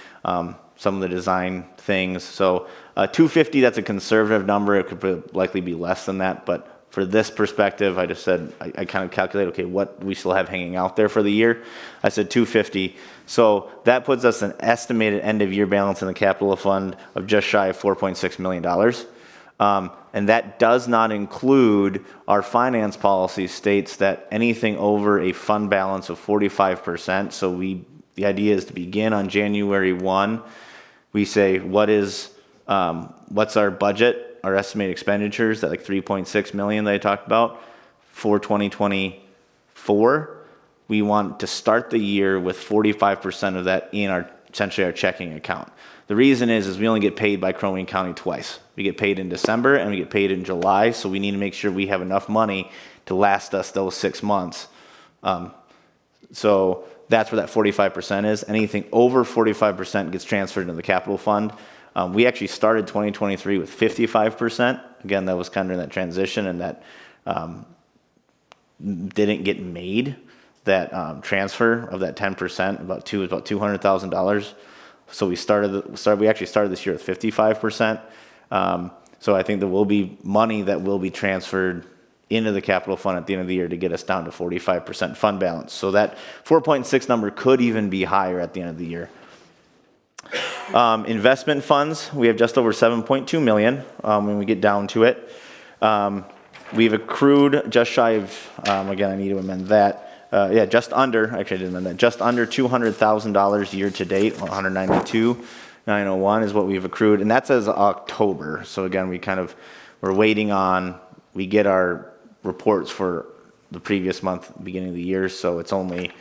Some of the design things. So $250, that's a conservative number. It could likely be less than that, but for this perspective, I just said, I kind of calculate, okay, what we still have hanging out there for the year. I said $250. So that puts us an estimated end of year balance in the capital fund of just shy of $4.6 million. And that does not include our finance policy states that anything over a fund balance of 45%. So the idea is to begin on January 1. We say, what's our budget? Our estimated expenditures, that like $3.6 million that I talked about for 2024, we want to start the year with 45% of that in essentially our checking account. The reason is we only get paid by Crow Wing County twice. We get paid in December and we get paid in July, so we need to make sure we have enough money to last us those 6 months. So that's where that 45% is. Anything over 45% gets transferred into the capital fund. We actually started 2023 with 55%. Again, that was kind of in that transition, and that didn't get made. That transfer of that 10%, about $200,000. So we actually started this year with 55%. So I think there will be money that will be transferred into the capital fund at the end of the year to get us down to 45% fund balance. So that 4.6 number could even be higher at the end of the year. Investment funds, we have just over $7.2 million when we get down to it. We've accrued just shy of, again, I need to amend that. Just under $200,000 year to date, $192,901 is what we've accrued, and that's as October. So again, we're waiting on, we get our reports for the previous month, beginning of the year, so it's only,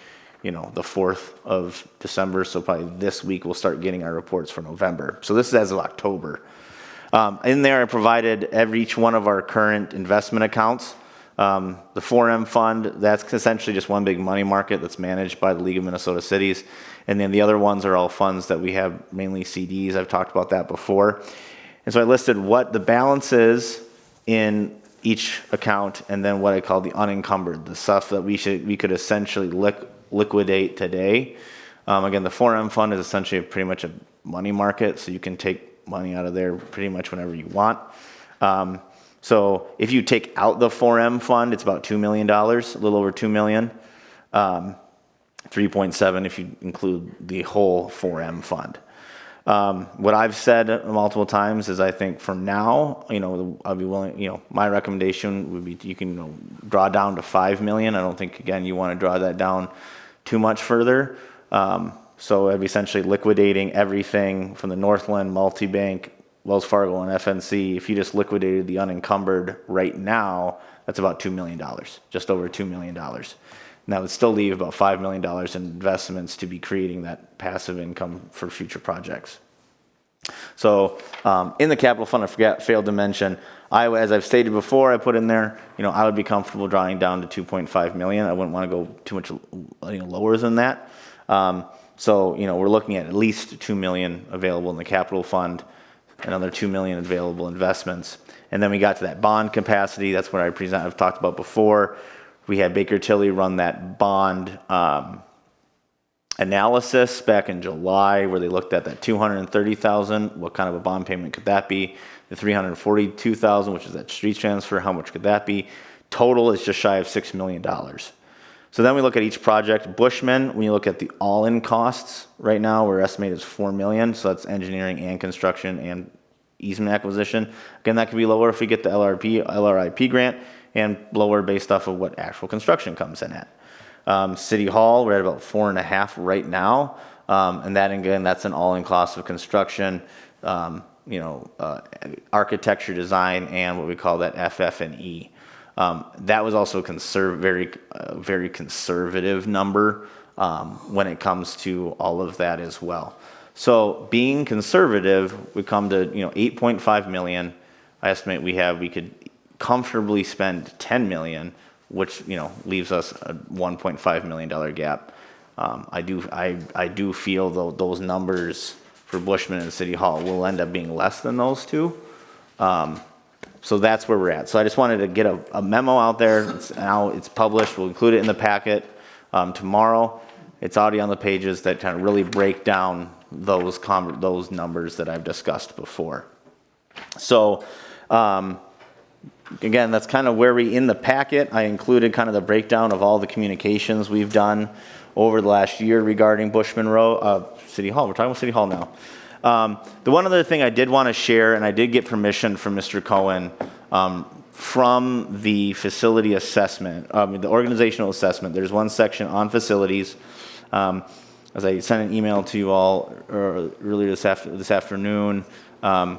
the 4th of December, so probably this week we'll start getting our reports for November. So this is as of October. In there I provided each one of our current investment accounts. The 4M fund, that's essentially just one big money market that's managed by the League of Minnesota Cities. And then the other ones are all funds that we have, mainly CDs. I've talked about that before. And so I listed what the balance is in each account, and then what I call the unencumbered, the stuff that we could essentially liquidate today. Again, the 4M fund is essentially pretty much a money market, so you can take money out of there pretty much whenever you want. So if you take out the 4M fund, it's about $2 million, a little over $2 million. 3.7 if you include the whole 4M fund. What I've said multiple times is I think for now, I'll be willing, my recommendation would be you can draw down to $5 million. I don't think, again, you want to draw that down too much further. So I'd be essentially liquidating everything from the Northland, Multibank, Wells Fargo, and FNC. If you just liquidated the unencumbered right now, that's about $2 million, just over $2 million. And that would still leave about $5 million in investments to be creating that passive income for future projects. So in the capital fund, I failed to mention, as I've stated before, I put in there, I would be comfortable drawing down to $2.5 million. I wouldn't want to go too much lower than that. So, we're looking at least 2 million available in the capital fund, another 2 million available investments. And then we got to that bond capacity. That's what I've talked about before. We had Baker Tilly run that bond analysis back in July where they looked at that 230,000. What kind of a bond payment could that be? The 342,000, which is that street transfer, how much could that be? Total is just shy of $6 million. So then we look at each project. Bushman, when you look at the all-in costs right now, we're estimated as $4 million. So that's engineering and construction and easement acquisition. Again, that could be lower if we get the LRIP grant, and lower based off of what actual construction comes in at. City Hall, we're at about 4.5 right now. And that, again, that's an all-in cost of construction, architecture, design, and what we call that FF&E. That was also a very conservative number when it comes to all of that as well. So being conservative, we come to 8.5 million. I estimate we could comfortably spend 10 million, which leaves us a $1.5 million gap. I do feel though those numbers for Bushman and City Hall will end up being less than those two. So that's where we're at. So I just wanted to get a memo out there. Now it's published. We'll include it in the packet tomorrow. It's already on the pages that kind of really break down those numbers that I've discussed before. So again, that's kind of where in the packet, I included kind of the breakdown of all the communications we've done over the last year regarding Bushman Road, City Hall. We're talking about City Hall now. The one other thing I did want to share, and I did get permission from Mr. Cohen from the facility assessment, the organizational assessment. There's one section on facilities. As I sent an email to you all earlier this afternoon,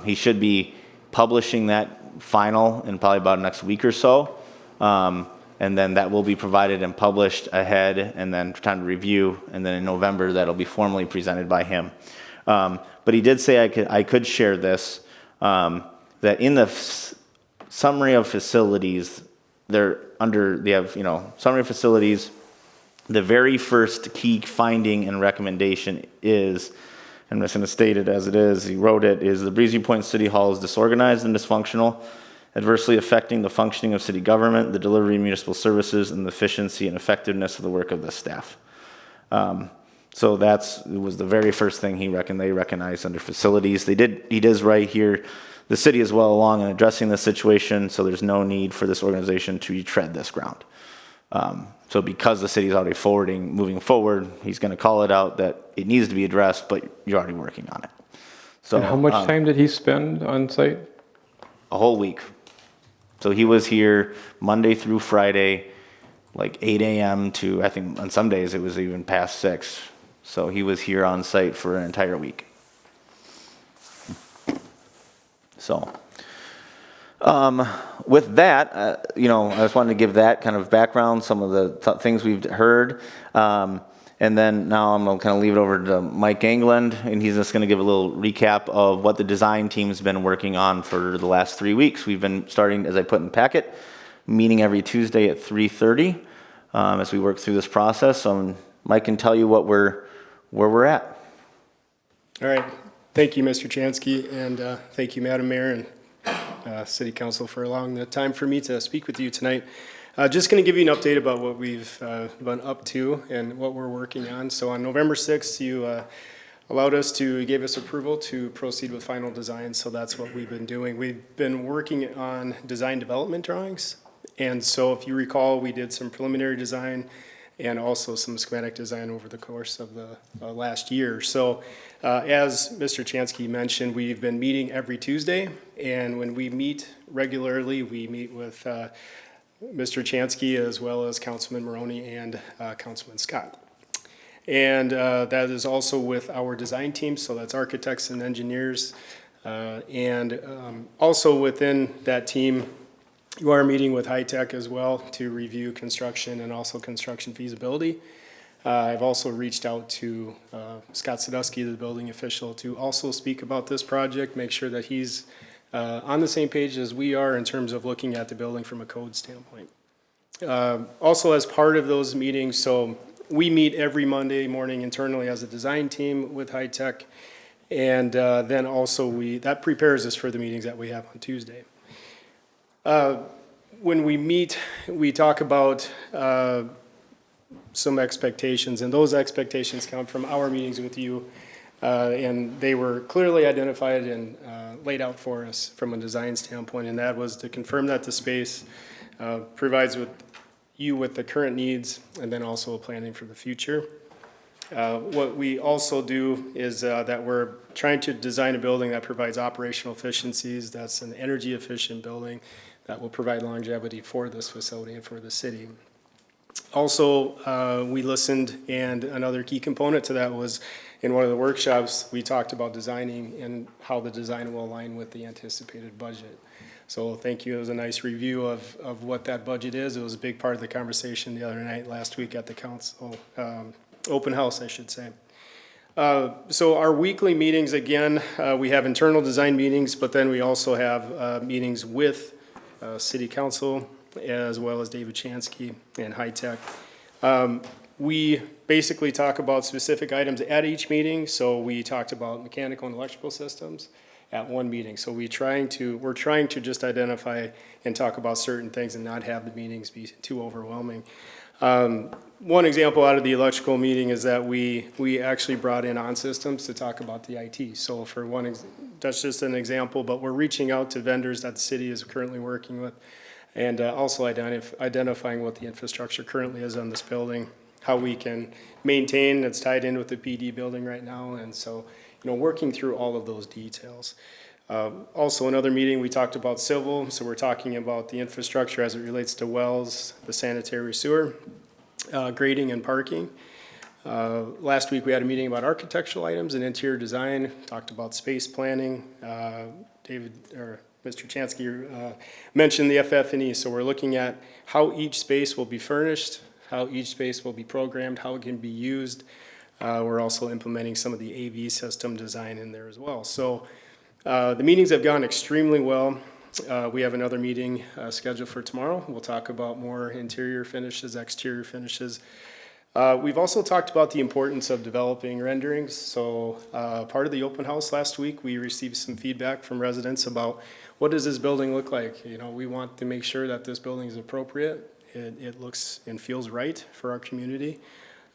he should be publishing that final in probably about next week or so. And then that will be provided and published ahead, and then for time to review, and then in November that'll be formally presented by him. But he did say I could share this, that in the summary of facilities, summary of facilities, the very first key finding and recommendation is, I'm just going to state it as it is, he wrote it, is the Breezy Point City Hall is disorganized and dysfunctional, adversely affecting the functioning of city government, the delivery of municipal services, and the efficiency and effectiveness of the work of the staff. So it was the very first thing they recognized under facilities. He does write here, the city is well along in addressing this situation, so there's no need for this organization to retread this ground. So because the city is already moving forward, he's going to call it out that it needs to be addressed, but you're already working on it. So and how much time did he spend on site? A whole week. So he was here Monday through Friday, like 8 a.m. to, I think on some days it was even past 6. So he was here on site for an entire week. So with that, I just wanted to give that kind of background, some of the things we've heard. And then now I'm going to kind of leave it over to Mike England, and he's just going to give a little recap of what the design team's been working on for the last 3 weeks. We've been starting, as I put in the packet, meeting every Tuesday at 3:30 as we work through this process. So Mike can tell you where we're at. All right. Thank you, Mr. Chansky, and thank you, Madam Mayor and City Council, for allowing the time for me to speak with you tonight. Just going to give you an update about what we've been up to and what we're working on. So on November 6th, you gave us approval to proceed with final design, so that's what we've been doing. We've been working on design development drawings, and so if you recall, we did some preliminary design and also some schematic design over the course of the last year. So as Mr. Chansky mentioned, we've been meeting every Tuesday, and when we meet regularly, we meet with Mr. Chansky as well as Councilman Maroney and Councilman Scott. And that is also with our design team, so that's architects and engineers. And also within that team, you are meeting with High Tech as well to review construction and also construction feasibility. I've also reached out to Scott Sadusky, the building official, to also speak about this project, make sure that he's on the same page as we are in terms of looking at the building from a code standpoint. Also, as part of those meetings, so We meet every Monday morning internally as a design team with High Tech. And then also that prepares us for the meetings that we have on Tuesday. When we meet, we talk about some expectations, and those expectations come from our meetings with you. And they were clearly identified and laid out for us from a design standpoint, and that was to confirm that the space provides you with the current needs and then also planning for the future. What we also do is that we're trying to design a building that provides operational efficiencies, that's an energy efficient building that will provide longevity for this facility and for the city. Also, we listened, and another key component to that was in one of the workshops, we talked about designing and how the design will align with the anticipated budget. So thank you. It was a nice review of what that budget is. It was a big part of the conversation the other night, last week at the council, open house, I should say. So our weekly meetings, again, we have internal design meetings, but then we also have meetings with City Council, as well as David Chansky and High Tech. We basically talk about specific items at each meeting. So we talked about mechanical and electrical systems at one meeting. So we're trying to just identify and talk about certain things and not have the meetings be too overwhelming. One example out of the electrical meeting is that we actually brought in On Systems to talk about the IT. So for that's just an example, but we're reaching out to vendors that the city is currently working with, and also identifying what the infrastructure currently is on this building, how we can maintain. It's tied in with the PD building right now, and so working through all of those details. Also, another meeting, we talked about civil, so we're talking about the infrastructure as it relates to wells, the sanitary sewer, grading and parking. Last week, we had a meeting about architectural items and interior design, talked about space planning. Mr. Chansky mentioned the FF&E, so we're looking at how each space will be furnished, how each space will be programmed, how it can be used. We're also implementing some of the AV system design in there as well. So the meetings have gone extremely well. We have another meeting scheduled for tomorrow. We'll talk about more interior finishes, exterior finishes. We've also talked about the importance of developing renderings. So part of the open house last week, we received some feedback from residents about what does this building look like? We want to make sure that this building is appropriate. It looks and feels right for our community.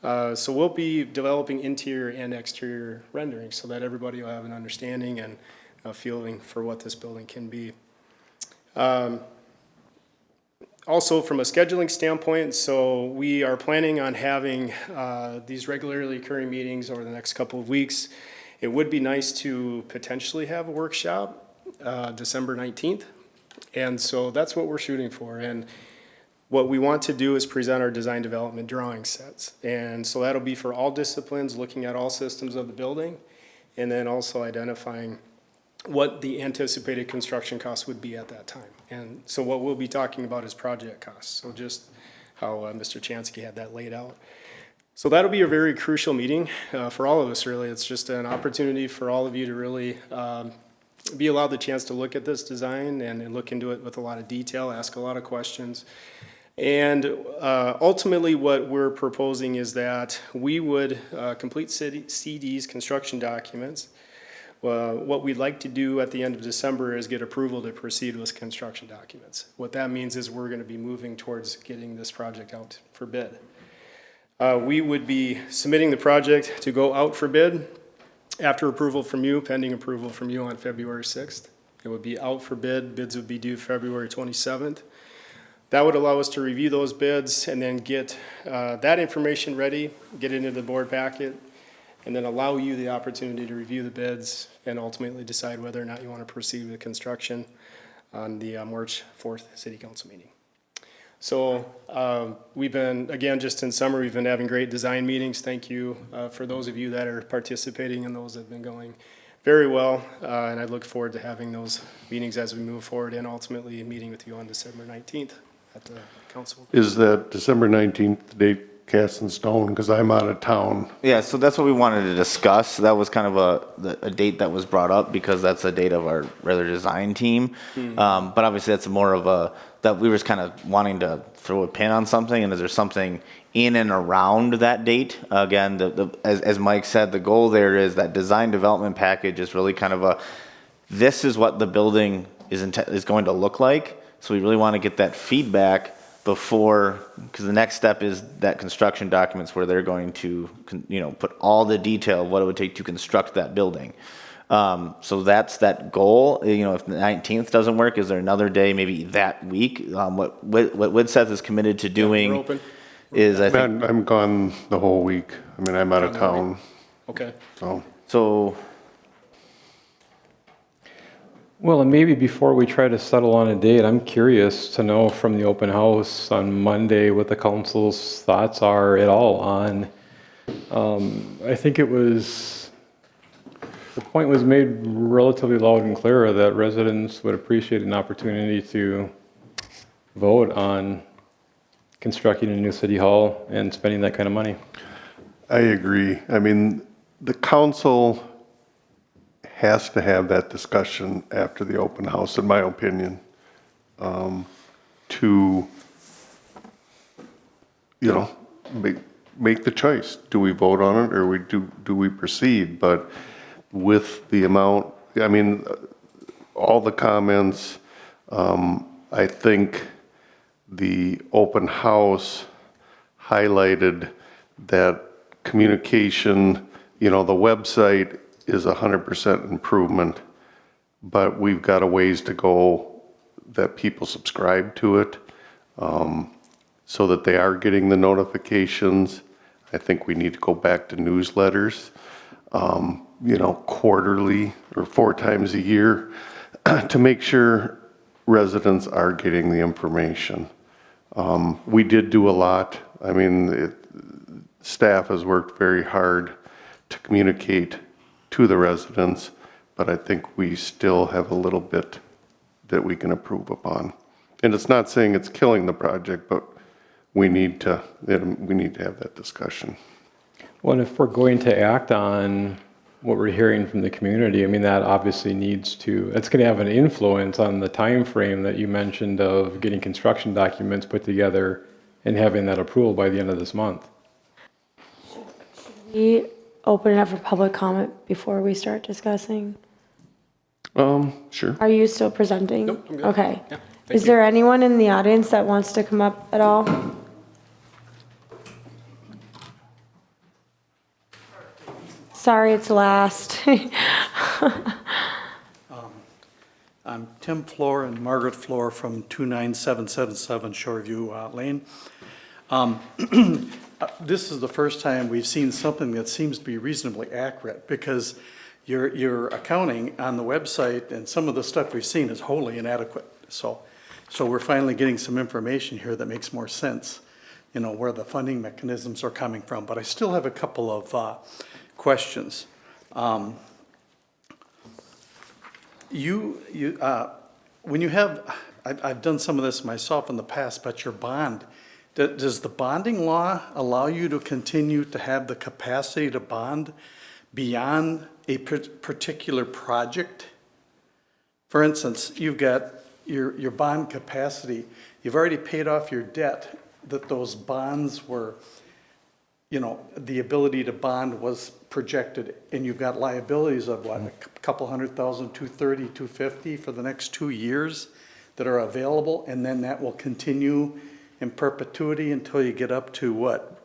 So we'll be developing interior and exterior renderings so that everybody will have an understanding and a feeling for what this building can be. Also, from a scheduling standpoint, so we are planning on having these regularly occurring meetings over the next couple of weeks. It would be nice to potentially have a workshop December 19th. And so that's what we're shooting for. And what we want to do is present our design development drawing sets. And so that'll be for all disciplines, looking at all systems of the building, and then also identifying what the anticipated construction costs would be at that time. And so what we'll be talking about is project costs. So just how Mr. Chansky had that laid out. So that'll be a very crucial meeting for all of us, really. It's just an opportunity for all of you to really be allowed the chance to look at this design and look into it with a lot of detail, ask a lot of questions. And ultimately what we're proposing is that we would complete CD's construction documents. What we'd like to do at the end of December is get approval to proceed with construction documents. What that means is we're going to be moving towards getting this project out for bid. We would be submitting the project to go out for bid after approval from you, pending approval from you on February 6th. It would be out for bid. Bids would be due February 27th. That would allow us to review those bids and then get that information ready, get it into the board packet, and then allow you the opportunity to review the bids and ultimately decide whether or not you want to proceed with construction on the March 4th City Council meeting. So we've been, again, just in summer, we've been having great design meetings. Thank you for those of you that are participating in those that have been going very well. And I look forward to having those meetings as we move forward and ultimately meeting with you on December 19th at the council. Is that December 19th date cast in stone? Because I'm out of town. Yeah, so that's what we wanted to discuss. That was kind of a date that was brought up because that's a date of our regular design team. But obviously that's more of that we were just kind of wanting to throw a pin on something, and is there something in and around that date. Again, as Mike said, the goal there is that design development package is really kind of this is what the building is going to look like. So we really want to get that feedback before, because the next step is that construction documents where they're going to, put all the detail of what it would take to construct that building. So that's that goal. If the 19th doesn't work, is there another day, maybe that week? What Widseth is committed to doing We're open. is, I think, I'm gone the whole week. I mean, I'm out of town, Okay. so Well, and maybe before we try to settle on a date, I'm curious to know from the open house on Monday what the council's thoughts are at all on, I think it was, the point was made relatively loud and clear that residents would appreciate an opportunity to vote on constructing a new city hall and spending that kind of money. I agree. I mean, the council has to have that discussion after the open house, in my opinion, to, make the choice. Do we vote on it, or do we proceed? But with the amount, I mean, all the comments, I think the open house highlighted that communication, the website is 100% improvement, but we've got a ways to go that people subscribe to it, so that they are getting the notifications. I think we need to go back to newsletters, quarterly or 4 times a year to make sure residents are getting the information. We did do a lot. I mean, staff has worked very hard to communicate to the residents, but I think we still have a little bit that we can improve upon. And it's not saying it's killing the project, but we need to have that discussion. Well, and if we're going to act on what we're hearing from the community, I mean, that obviously it's going to have an influence on the time frame that you mentioned of getting construction documents put together and having that approval by the end of this month. We open it up for public comment before we start discussing. Sure. Are you still presenting? Nope, I'm good. Okay. Yeah, Is there anyone in the audience that wants to come up at all? Sorry, it's last. I'm Tim Floor and Margaret Floor from 29777 Shoreview Lane. This is the first time we've seen something that seems to be reasonably accurate, because your accounting on the website and some of the stuff we've seen is wholly inadequate. So we're finally getting some information here that makes more sense, where the funding mechanisms are coming from. But I still have a couple of questions. When you have, I've done some of this myself in the past, but your bond, does the bonding law allow you to continue to have the capacity to bond beyond a particular project? For instance, you've got your bond capacity, you've already paid off your debt, that those bonds were, the ability to bond was projected, and you've got liabilities of what, a couple $100,000, 230, 250 for the next 2 years that are available, and then that will continue in perpetuity until you get up to what,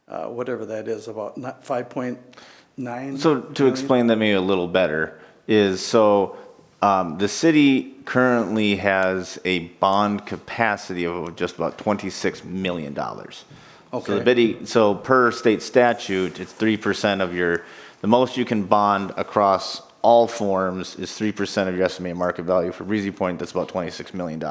whatever that is, about 5.9. So to explain that maybe a little better is, the city currently has a bond capacity of just about $26 million. Okay. So per state statute, it's 3% of the most you can bond across all forms is 3% of your estimated market value. For Breezy Point, that's about $26 million.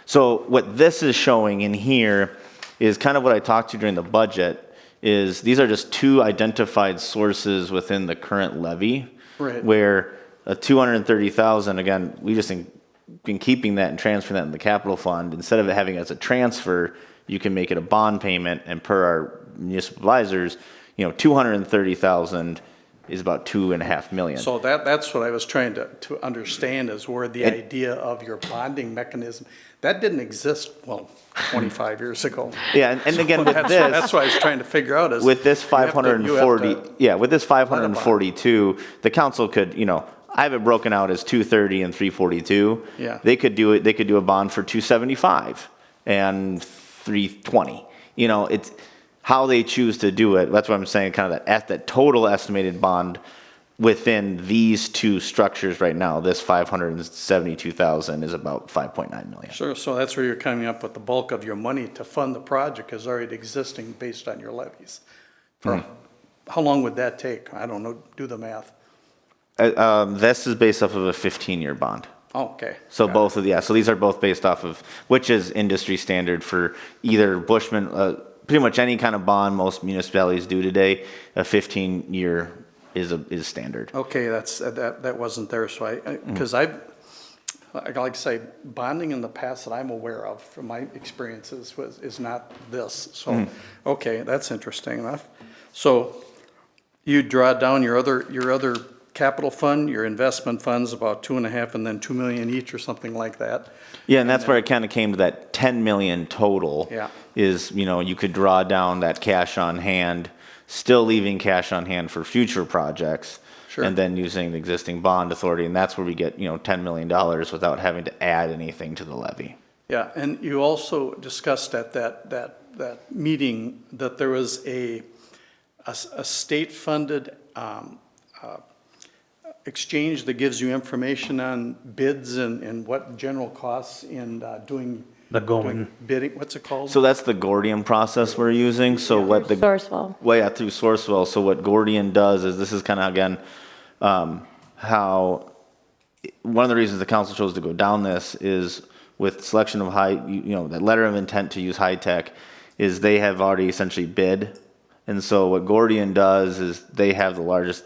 So what this is showing in here is kind of what I talked to during the budget, is these are just 2 identified sources within the current levy. Right. Where a $230,000, again, we just been keeping that and transferring that in the capital fund. Instead of it having it as a transfer, you can make it a bond payment, and per our municipal advisors, $230,000 is about 2.5 million. So that's what I was trying to understand, is where the idea of your bonding mechanism, that didn't exist, 25 years ago. Yeah, and again, with this. That's what I was trying to figure out is. With this you have to 540, with this 542, the council could, I have it broken out as 230 and 342. Yeah. They could do a bond for 275 and 320. It's how they choose to do it. That's what I'm saying, kind of that total estimated bond within these two structures right now, this 572,000 is about 5.9 million. Sure, so that's where you're coming up with the bulk of your money to fund the project is already existing based on your levies. How long would that take? I don't know, do the math. This is based off of a 15-year bond. Oh, okay. So so these are both based off of, which is industry standard for either Bushman, pretty much any kind of bond most municipalities do today, a 15-year is standard. Okay, that wasn't there, so because I like I say, bonding in the past that I'm aware of from my experiences is not this. So, okay, that's interesting enough. So you draw down your other capital fund, your investment funds, about 2.5 and then 2 million each or something like that. Yeah, and that's where it kind of came to that 10 million total. Yeah. Is, you could draw down that cash on hand, still leaving cash on hand for future projects. Sure. And then using the existing bond authority, and that's where we get, $10 million without having to add anything to the levy. Yeah, and you also discussed at that meeting that there was a state-funded exchange that gives you information on bids and what general costs in doing bidding. What's it called? So that's the Gordian process we're using. So what the Sourcewell. Well, yeah, through Sourcewell. So what Gordian does is, this is kind of again how one of the reasons the council chose to go down this is with selection of that letter of intent to use high tech, is they have already essentially bid, and so what Gordian does is they have the largest,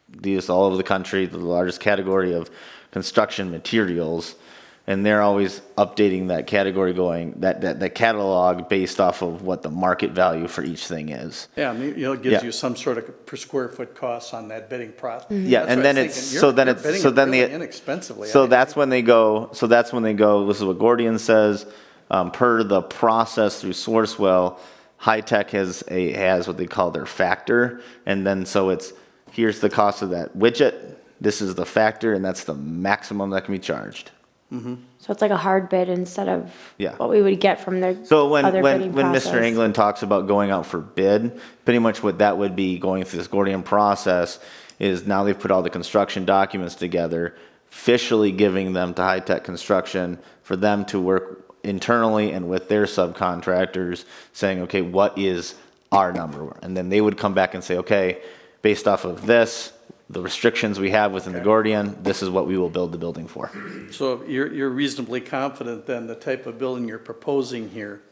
these all over the country, the largest category of construction materials. And they're always updating that category, going that catalog based off of what the market value for each thing is. Yeah, I mean, it gives you some sort of per square foot costs on that bidding process. Yeah, and then inexpensively. That's when they go. This is what Gordian says. Per the process through Sourcewell, High Tech has what they call their factor, and then so it's here's the cost of that widget. This is the factor, and that's the maximum that can be charged. So it's like a hard bid instead of Yeah. what we would get from their So when other bidding Mr. process. England talks about going out for bid, pretty much what that would be going through this Gordian process is now they've put all the construction documents together, officially giving them to High Tech Construction for them to work internally and with their subcontractors saying, okay, what is our number? And then they would come back and say, okay, based off of this, the restrictions we have within the Gordian, this is what we will build the building for. So you're reasonably confident then the type of building you're proposing here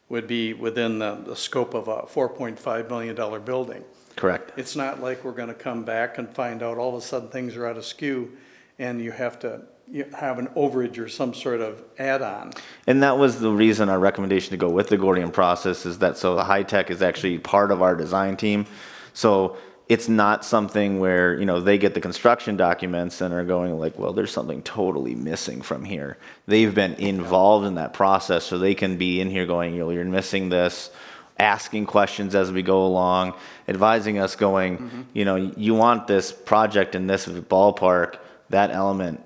would be within the scope of a $4.5 million building? Correct. It's not like we're going to come back and find out all of a sudden things are out of skew and you have an overage or some sort of add-on. And that was the reason our recommendation to go with the Gordian process is that so the High Tech is actually part of our design team. So it's not something where, they get the construction documents and are going like, well, there's something totally missing from here. They've been involved in that process, so they can be in here going, you're missing this, asking questions as we go along, advising us going, you want this project in this ballpark, that element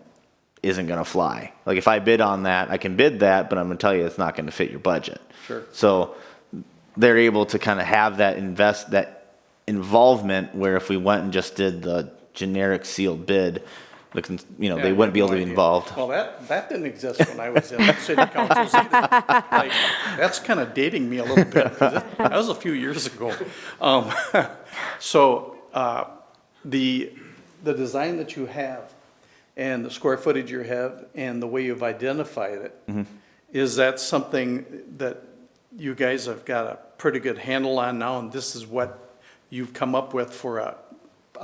isn't going to fly. Like if I bid on that, I can bid that, but I'm going to tell you it's not going to fit your budget. Sure. So they're able to kind of have that involvement where if we went and just did the generic sealed bid, they wouldn't be able to be involved. Well, that didn't exist when I was in the city councils either. Like, that's kind of dating me a little bit, because that was a few years ago. So the design that you have and the square footage you have and the way you've identified it, is that something that you guys have got a pretty good handle on now, and this is what you've come up with for a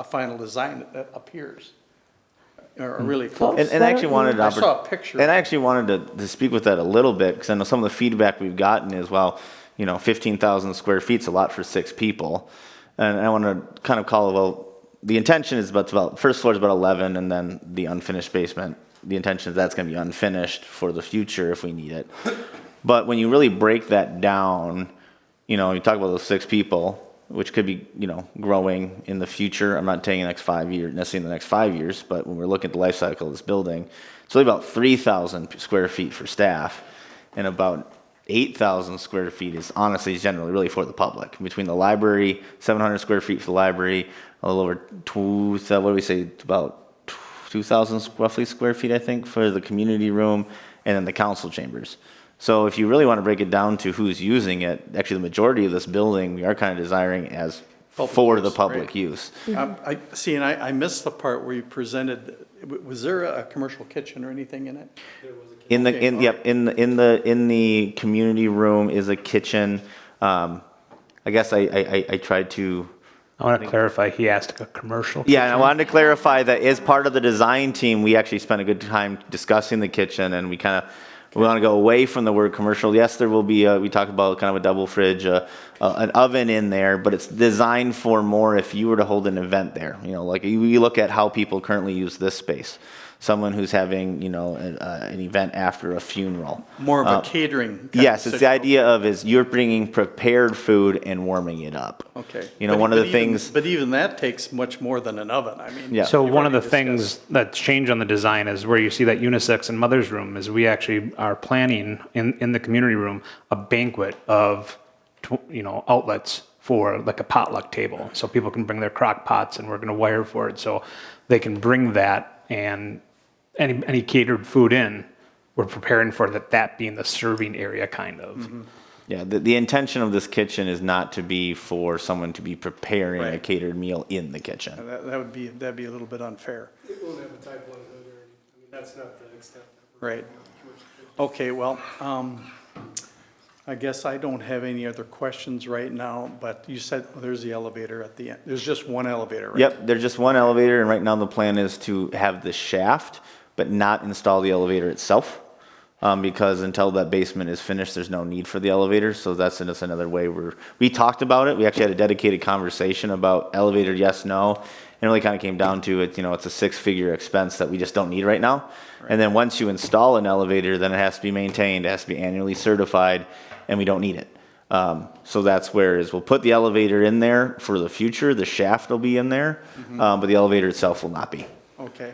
final design that appears, or really close? And I actually wanted I saw a picture. And I actually wanted to speak with that a little bit, because I know some of the feedback we've gotten is, 15,000 square feet's a lot for 6 people. And I want to kind of call, the intention is about, first floor is about 11, and then the unfinished basement, the intention is that's gonna be unfinished for the future if we need it. But when you really break that down, you know, you talk about those 6 people, which could be, you know, growing in the future. I'm not saying the next 5 years, necessarily in the next 5 years, but when we're looking at the life cycle of this building, it's really about 3,000 square feet for staff, and about 8,000 square feet is honestly generally really for the public. Between the library, 700 square feet for the library, a little over what do we say, about 2,000 roughly square feet, I think, for the community room, and then the council chambers. So if you really want to break it down to who's using it, actually the majority of this building, we are kind of desiring as for the public use. I see, and I missed the part where you presented, was there a commercial kitchen or anything in it? In the, Okay, in, all yep, right. in the community room is a kitchen. I guess I tried to. I want to clarify, he asked a commercial Yeah, and I kitchen? wanted to clarify that as part of the design team, we actually spent a good time discussing the kitchen, and we kind of, we want to go away from the word commercial. Yes, there will be, we talked about kind of a double fridge, an oven in there, but it's designed for more if you were to hold an event there. You know, like we look at how people currently use this space. Someone who's having, you know, an event after a funeral. More of a catering kind Yes, of it's the idea of is you're bringing prepared food and warming it up. Okay. You know, But- one of but the even- things. But even that takes much more than an oven, I mean. Yeah. So you've one of the already things discussed- that's changed on the design is where you see that unisex and mother's room is we actually are planning in the community room a banquet of, you know, outlets for like a potluck table. So people can bring their crock pots and we're going to wire for it. So they can bring that, and any catered food in, we're preparing for that being the serving area kind of. Mm-hmm. Yeah, the intention of this kitchen is not to be for someone to be preparing a Right. catered meal in the kitchen. That'd be a little bit unfair. It won't have a type 1 hood or anything. I mean, that's not the extent. Right. Okay, well, I guess I don't have any other questions right now, but you said there's the elevator at the end. There's just one elevator, right? Yep, there's just one elevator, and right now the plan is to have the shaft, but not install the elevator itself. Because until that basement is finished, there's no need for the elevator. So that's just another way we talked about it. We actually had a dedicated conversation about elevator, yes, no. And it really kind of came down to it, you know, it's a 6-figure expense that we just don't need right now. Right. And then once you install an elevator, then it has to be maintained, it has to be annually certified, and we don't need it. So that's where is we'll put the elevator in there for the future. The shaft will be in there, but the elevator itself will not be. Okay.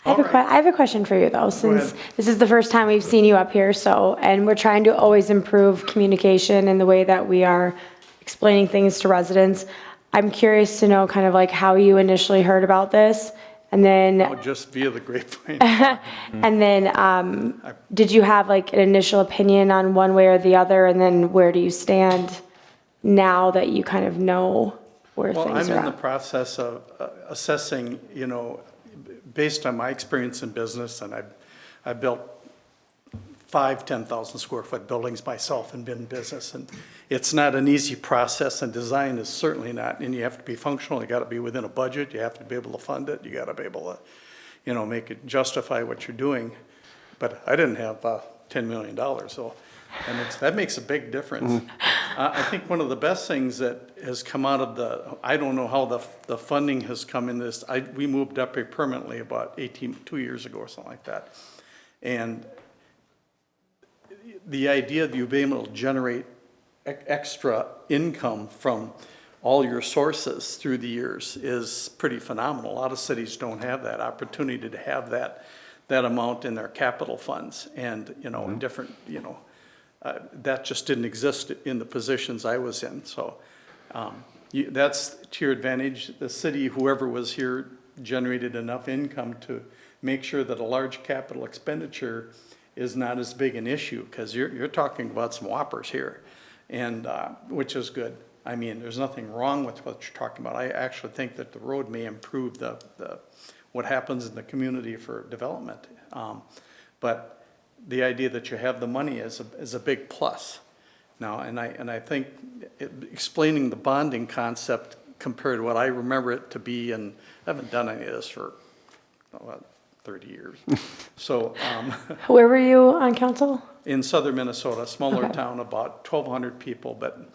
I have a question for you though, since ahead. this is the first time we've seen you up here, and we're trying to always improve communication in the way that we are explaining things to residents. I'm curious to know kind of like how you initially heard about this, and then, Oh, just via the grapevine. and then, did you have like an initial opinion on one way or the other, and then where do you stand now that you kind of know where Well, things I'm are in the at? process of assessing, you know, based on my experience in business, and I built 10,000 square foot buildings myself and been in business, and it's not an easy process, and design is certainly not, and you have to be functional, you gotta be within a budget, you have to be able to fund it, you gotta be able to, you know, make it justify what you're doing. But I didn't have $10 million, so, and that makes a big difference. I think one of the best things that has come out of I don't know how the funding has come in this, we moved up here permanently about 2 years ago or something like that. And the idea of you being able to generate extra income from all your sources through the years is pretty phenomenal. A lot of cities don't have that opportunity to have that amount in their capital funds, and, you know, different, you know, that just didn't exist in the positions I was in. So that's to your advantage. The city, whoever was here, generated enough income to make sure that a large capital expenditure is not as big an issue, because you're talking about some whoppers here, and which is good. I mean, there's nothing wrong with what you're talking about. I actually think that the road may improve what happens in the community for development. But the idea that you have the money is a big plus. Now, and I think explaining the bonding concept compared to what I remember it to be, and I haven't done any of this for 30 years. So, Where were you on council? in southern Minnesota, smaller Okay. town, about 1,200 people, but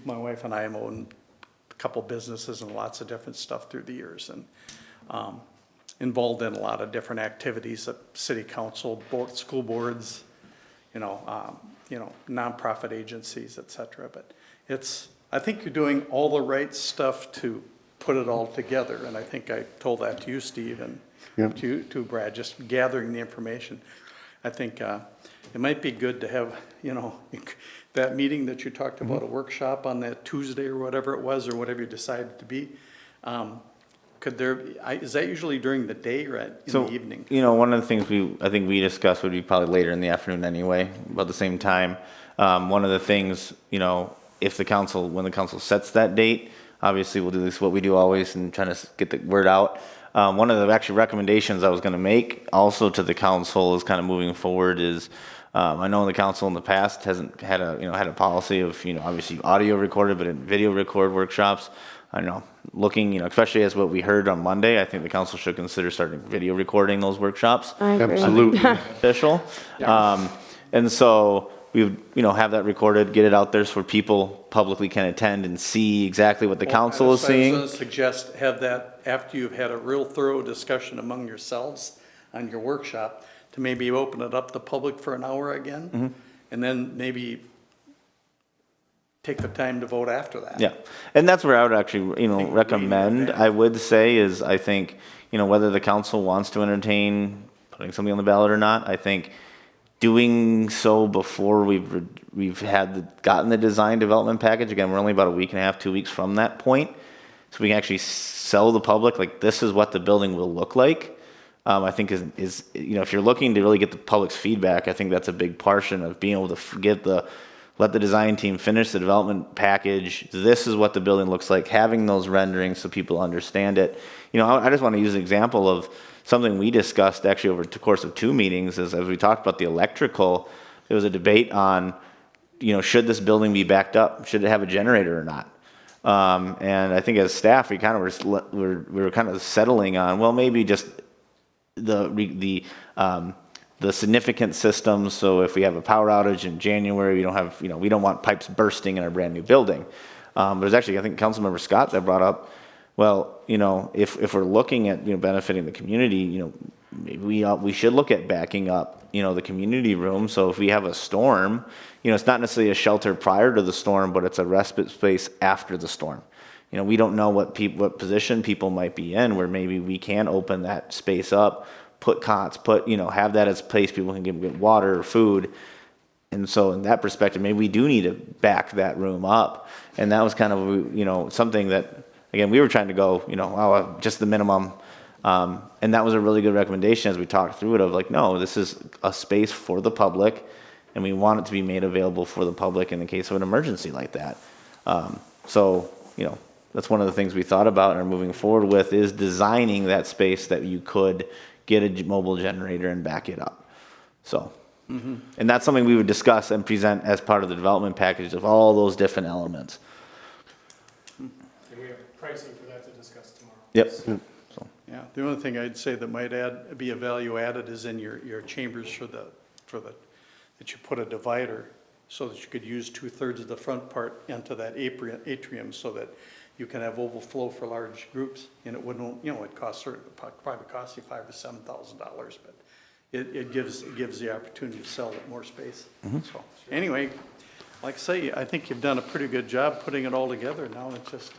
my wife and I own couple businesses and lots of different stuff through the years, and involved in a lot of different activities at city council, school boards, nonprofit agencies, et cetera. But I think you're doing all the right stuff to put it all together, and I think I told that to you, Steve, and to Brad, just gathering the information. I think it might be good to have, that meeting that you talked about, a workshop on that Tuesday or whatever it was, or whatever you decided to be. Is that usually during the day or in the evening? One of the things I think we discussed would be probably later in the afternoon anyway, about the same time. One of the things, when the council sets that date, obviously we'll do this, what we do always, and trying to get the word out. One of the actual recommendations I was going to make also to the council is kind of moving forward is, I know the council in the past hasn't had a policy of, obviously audio recorded, but in video record workshops. I know, looking, especially as what we heard on Monday, I think the council should consider starting video recording those workshops. I agree. Absolutely. Official. And so we would, have that recorded, get it out there so people publicly can attend and see exactly what the council is seeing. I was going to suggest have that after you've had a real thorough discussion among yourselves on your workshop, to maybe open it up to the public for an hour again, and then maybe take the time to vote after that. Yeah, and that's where I would actually, recommend, I would say, is I think, whether the council wants to entertain putting something on the ballot or not, I think doing so before we've gotten the design development package, again, we're only about a week and a half, 2 weeks from that point, so we can actually sell the public, like, this is what the building will look like. I think is if you're looking to really get the public's feedback, I think that's a big portion of being able to let the design team finish the development package. This is what the building looks like, having those renderings so people understand it. I just want to use an example of something we discussed actually over the course of 2 meetings, as we talked about the electrical. There was a debate on, should this building be backed up? Should it have a generator or not? And I think as staff, we were kind of settling on, well, maybe just the significant systems. So if we have a power outage in January, we don't want pipes bursting in our brand new building. There's actually, I think, Councilmember Scott that brought up, well, if we're looking at benefiting the community, maybe we should look at backing up the community room. So if we have a storm, it's not necessarily a shelter prior to the storm, but it's a respite space after the storm. We don't know what position people might be in, where maybe we can open that space up, put cots, have that as a place people can get water or food. And so in that perspective, maybe we do need to back that room up. And that was kind of, something that, again, we were trying to go, just the minimum. And that was a really good recommendation as we talked through it of like, no, this is a space for the public, and we want it to be made available for the public in the case of an emergency like that. So, that's one of the things we thought about and are moving forward with, is designing that space that you could get a mobile generator and back it up. So, and that's something we would discuss and present as part of the development package of all those different elements. And we have pricing for that to discuss tomorrow. Yep. So, yeah, the only thing I'd say that might be a value added is in your chambers that you put a divider so that you could use 2/3 of the front part into that atrium so that you can have overflow for large groups, and it wouldn't, it probably cost you $5,000 to $7,000, but it gives the opportunity to sell it more space. So anyway, like I say, I think you've done a pretty good job putting it all together. Now it's just,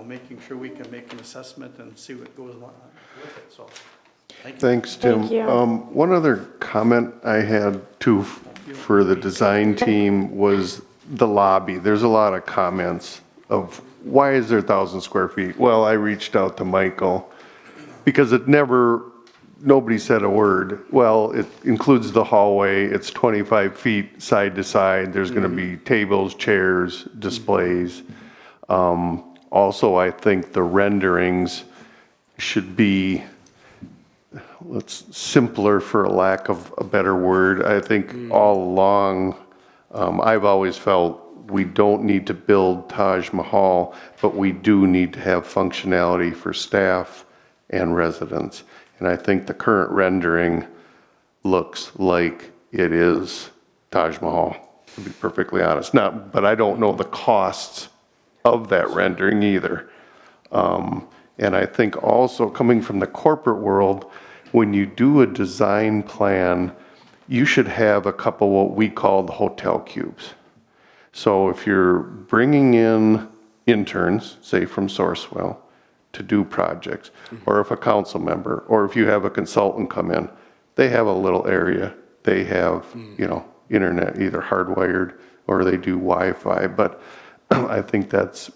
making sure we can make an assessment and see what goes on with it. So thank you. Thanks, Tim. Thank you. One other comment I had too for the design team was the lobby. There's a lot of comments of, why is there 1,000 square feet? Well, I reached out to Michael because nobody said a word. Well, it includes the hallway. It's 25 feet side to side. There's going to be tables, chairs, displays. Also, I think the renderings should be, simpler for a lack of a better word. I think all along, I've always felt we don't need to build Taj Mahal, but we do need to have functionality for staff and residents. And I think the current rendering looks like it is Taj Mahal, to be perfectly honest. But I don't know the costs of that rendering either. And I think also coming from the corporate world, when you do a design plan, you should have a couple what we call the hotel cubes. So if you're bringing in interns, say from Sourcewell, to do projects, or if a council member, or if you have a consultant come in, they have a little area. They have, you know, internet, either hardwired or they do Wi-Fi. But I think that's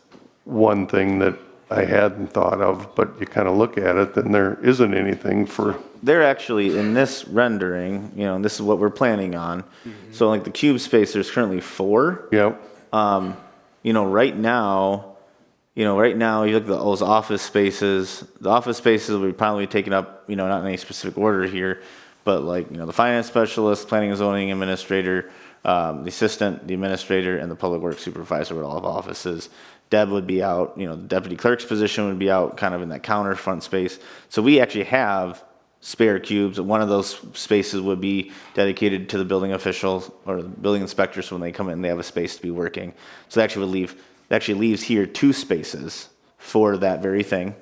one thing that I hadn't thought of, but you kind of look at it, then there isn't anything for. They're actually, in this rendering, you know, and this is what we're planning on. So like the cube space, there's currently 4. Yep. You know, right now, you look at those office spaces, the office spaces will be probably taken up, you know, not in any specific order here, but like, you know, the finance specialist, planning and zoning administrator, the assistant, the administrator, and the public works supervisor would all have offices. Deb would be out, you know, the deputy clerk's position would be out kind of in that counter front space. So we actually have spare cubes. One of those spaces would be dedicated to the building officials or the building inspectors. So when they come in, they have a space to be working. So that actually leaves here 2 spaces for that very thing.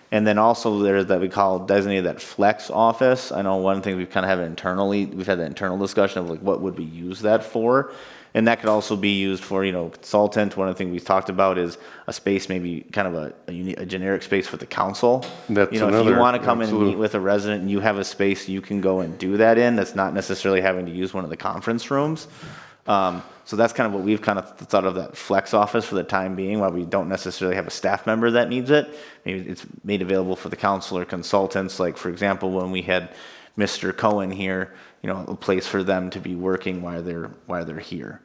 And then also there's that we call designated that flex office. I know one thing we've kind of had internally, we've had that internal discussion of like what would we use that for? And that could also be used for, you know, consultant. One of the things we've talked about is a space, maybe kind of a generic space for the council. That's you know, if another, you want to come in and absolutely. meet with a resident and you have a space you can go and do that in, that's not necessarily having to use one of the conference rooms. So that's kind of what we've kind of thought of, that flex office for the time being, while we don't necessarily have a staff member that needs it. Maybe it's made available for the council or consultants. Like, for example, when we had Mr. Cohen here, you know, a place for them to be working while they're here.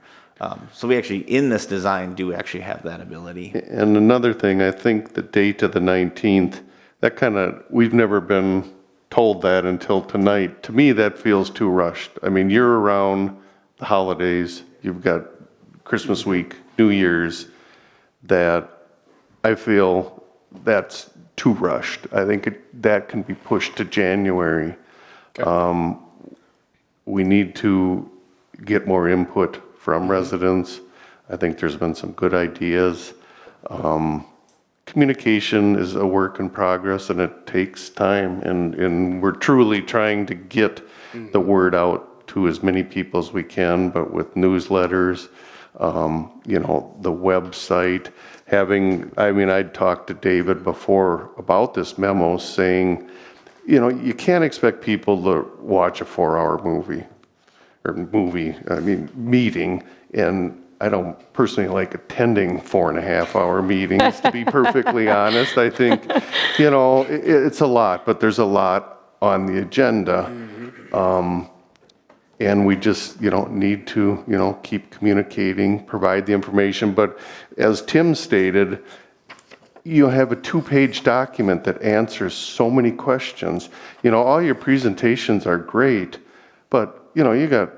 So we actually, in this design, do actually have that ability. And another thing, I think the date of the 19th, that kind of, we've never been told that until tonight. To me, that feels too rushed. I mean, you're around the holidays, you've got Christmas week, New Year's, that I feel that's too rushed. I think that can be pushed to January. Okay. We need to get more input from residents. I think there's been some good ideas. Communication is a work in progress and it takes time, and we're truly trying to get the word out to as many people as we can, but with newsletters, you know, the website, I'd talked to David before about this memo saying, you know, you can't expect people to watch a 4-hour meeting, and I don't personally like attending 4.5-hour meetings, to be perfectly honest. I think, you know, it's a lot, but there's a lot on the agenda. And we just, you know, need to, you know, keep communicating, provide the information. But as Tim stated, you have a 2-page document that answers so many questions. You know, all your presentations are great, but, you know, you got,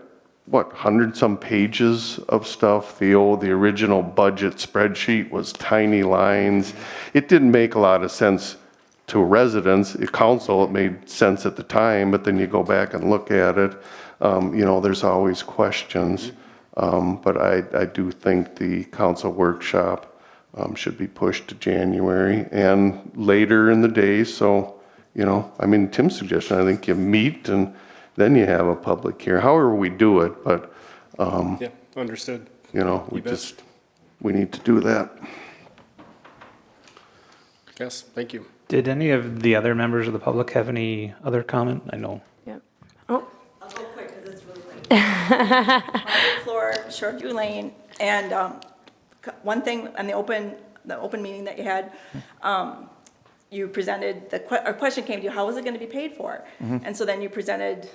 100-some pages of stuff. The original budget spreadsheet was tiny lines. It didn't make a lot of sense to residents. Council, it made sense at the time, but then you go back and look at it. You know, there's always questions. But I do think the council workshop should be pushed to January and later in the day. So, you know, I mean, Tim's suggestion, I think you meet and then you have a public hearing, however we do it, but, Yeah, understood. you know, we need to do that. Yes, thank you. Did any of the other members of the public have any other comment? I know. Yep. Oh. I'll go quick because it's really late. Margaret Floor, Shoreview Lane, and one thing on the open meeting that you had, you presented, a question came to you, how was it going to be paid for? And so then you presented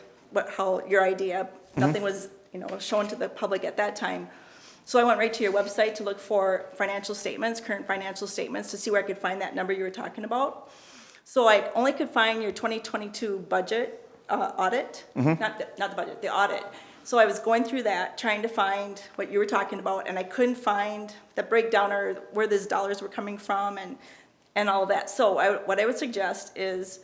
your idea. Nothing was, you know, shown to the public at that time. So I went right to your website to look for financial statements, current financial statements, to see where I could find that number you were talking about. So I only could find your 2022 budget audit, not the budget, the audit. So I was going through that, trying to find what you were talking about, and I couldn't find the breakdown or where these dollars were coming from and all of that. So what I would suggest is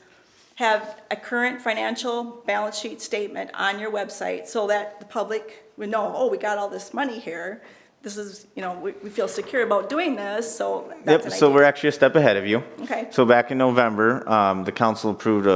have a current financial balance sheet statement on your website so that the public would know, oh, we got all this money here. this is, we feel secure about doing this, so Yep, that's an so idea. we're actually a step ahead of you. Okay. So back in November, the council approved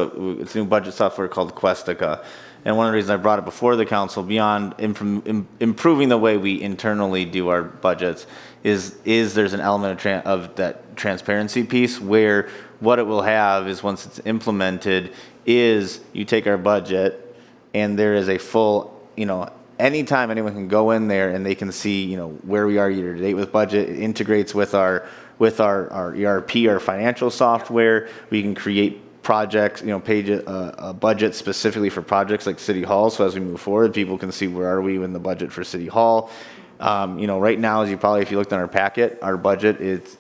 it's a new budget software called Questica. And one of the reasons I brought it before the council, beyond improving the way we internally do our budgets, is there's an element of that transparency piece where what it will have is once it's implemented is you take our budget and there is a full, anytime anyone can go in there and they can see, where we are year to date with budget. It integrates with our ERP, our financial software. We can create projects, a budget specifically for projects like City Hall. So as we move forward, people can see where are we in the budget for City Hall. Right now, if you looked in our packet, our budget it's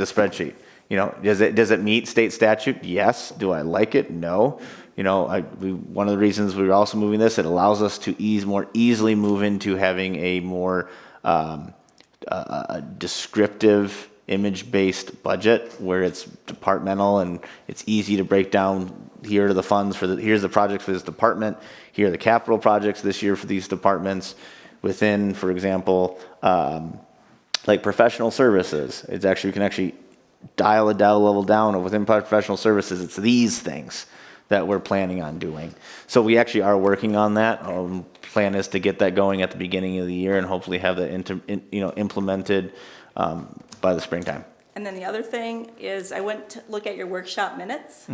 a spreadsheet. Does it meet state statute? Yes. Do I like it? No. One of the reasons we're also moving this, it allows us to more easily move into having a more descriptive, image-based budget where it's departmental and it's easy to break down. Here are the funds here's the projects for this department. Here are the capital projects this year for these departments. Within, for example, like professional services, we can actually dial a level down within professional services. It's these things that we're planning on doing. So we actually are working on that. Plan is to get that going at the beginning of the year and hopefully have that implemented by the springtime. And then the other thing is I went to look at your workshop minutes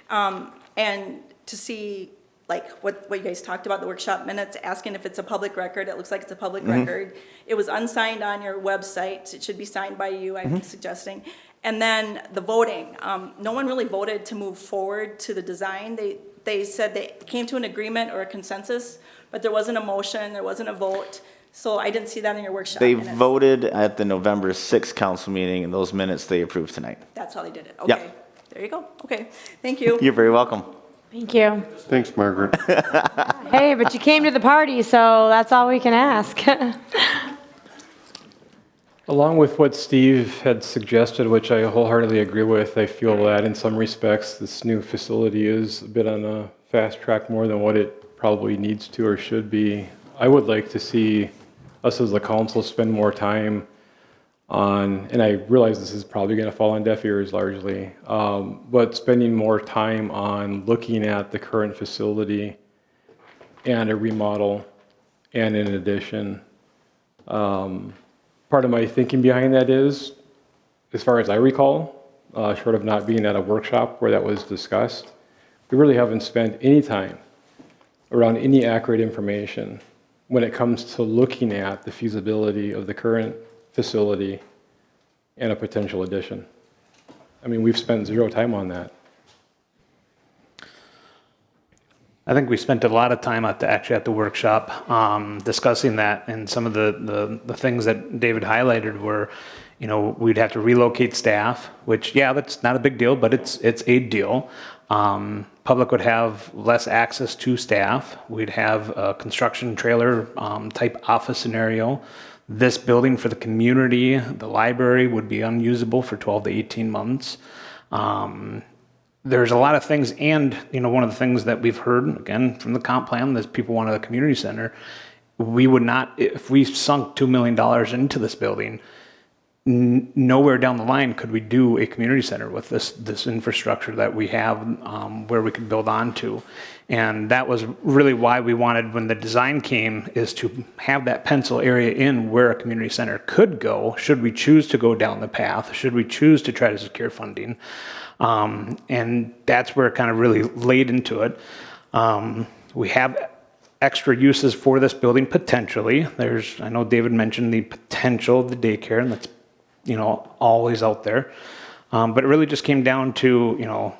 and to see like what you guys talked about, the workshop minutes, asking if it's a public record. It looks like it's a public record. It was unsigned on your website. It should be signed by you, I'm suggesting. And then the voting. No one really voted to move forward to the design. They said they came to an agreement or a consensus, but there wasn't a motion, there wasn't a vote. So I didn't see that in your workshop They minutes. voted at the November 6th council meeting, and those minutes they approved tonight. That's how they did it. Yep. Okay. There you go. Okay. Thank you. You're very welcome. Thank you. Thanks, Margaret. Hey, but you came to the party, so that's all we can ask. Along with what Steve had suggested, which I wholeheartedly agree with, I feel that in some respects this new facility is a bit on a fast track more than what it probably needs to or should be. I would like to see us as the council spend more time on, and I realize this is probably going to fall on deaf ears largely, but spending more time on looking at the current facility and a remodel and an addition. Part of my thinking behind that is, as far as I recall, short of not being at a workshop where that was discussed, we really haven't spent any time around any accurate information when it comes to looking at the feasibility of the current facility and a potential addition. I mean, we've spent zero time on that. I think we spent a lot of time at the workshop discussing that, and some of the things that David highlighted were, we'd have to relocate staff, which, yeah, that's not a big deal, but it's a deal. Public would have less access to staff. We'd have a construction trailer type office scenario. This building for the community, the library, would be unusable for 12 to 18 months. There's a lot of things, and one of the things that we've heard again from the comp plan is people want a community center. We would not, if we sunk $2 million into this building, nowhere down the line could we do a community center with this infrastructure that we have where we could build onto. And that was really why we wanted, when the design came, is to have that pencil area in where a community center could go, should we choose to go down the path, should we choose to try to secure funding. And that's where it kind of really laid into it. We have extra uses for this building potentially. I know David mentioned the potential of the daycare, and that's always out there. But it really just came down to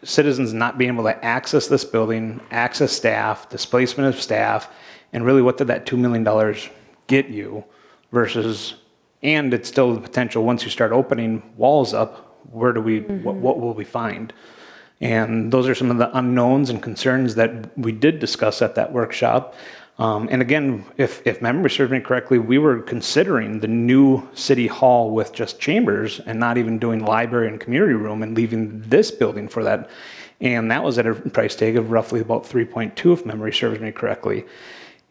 citizens not being able to access this building, access staff, displacement of staff, and really what did that $2 million get you versus, and it's still the potential once you start opening walls up, where do we, what will we find? And those are some of the unknowns and concerns that we did discuss at that workshop. And again, if memory serves me correctly, we were considering the new city hall with just chambers and not even doing library and community room and leaving this building for that. And that was at a price tag of roughly about 3.2, if memory serves me correctly.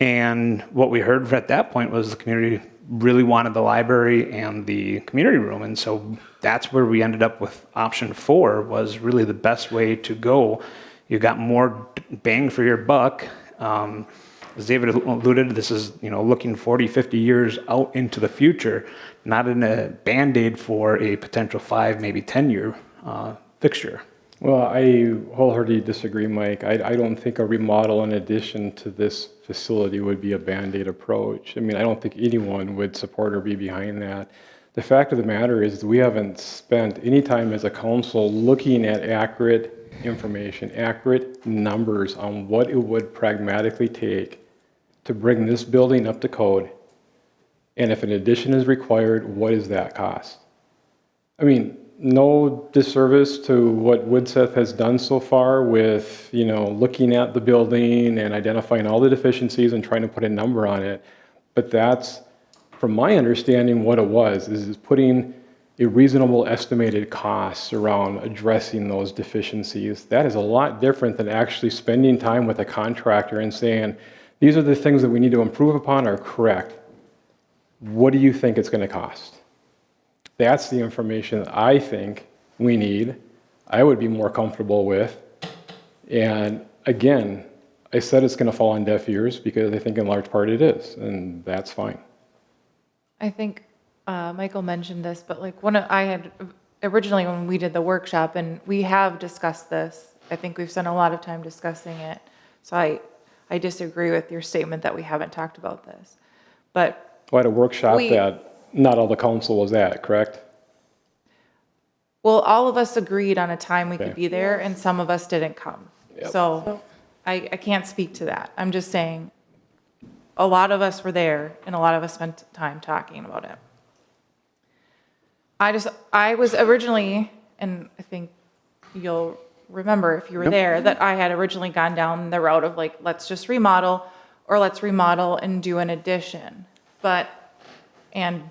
And what we heard at that point was the community really wanted the library and the community room. And so that's where we ended up with option 4 was really the best way to go. You got more bang for your buck. As David alluded, this is, looking 40, 50 years out into the future, not in a Band-Aid for a potential 5, maybe 10-year fixture. Well, I wholeheartedly disagree, Mike. I don't think a remodel in addition to this facility would be a Band-Aid approach. I mean, I don't think anyone would support or be behind that. The fact of the matter is we haven't spent any time as a council looking at accurate information, accurate numbers on what it would pragmatically take to bring this building up to code. And if an addition is required, what does that cost? I mean, no disservice to what Woodseth has done so far with, looking at the building and identifying all the deficiencies and trying to put a number on it. But that's, from my understanding, what it was, is putting a reasonable estimated cost around addressing those deficiencies. That is a lot different than actually spending time with a contractor and saying, these are the things that we need to improve upon are correct. What do you think it's going to cost? That's the information that I think we need, I would be more comfortable with. And again, I said it's going to fall on deaf ears because I think in large part it is, and that's fine. I think Michael mentioned this, but I had originally when we did the workshop, and we have discussed this, I think we've spent a lot of time discussing it. So I disagree with your statement that we haven't talked about this. But Well, at a workshop that not all the council was at, correct? well, all of us agreed on a time we could be there, and some of us didn't come. So I can't speak to that. I'm just saying, a lot of us were there, and a lot of us spent time talking about it. I was originally, and I think you'll remember if you were there, that I had originally gone down the route of let's just remodel, or let's remodel and do an addition. And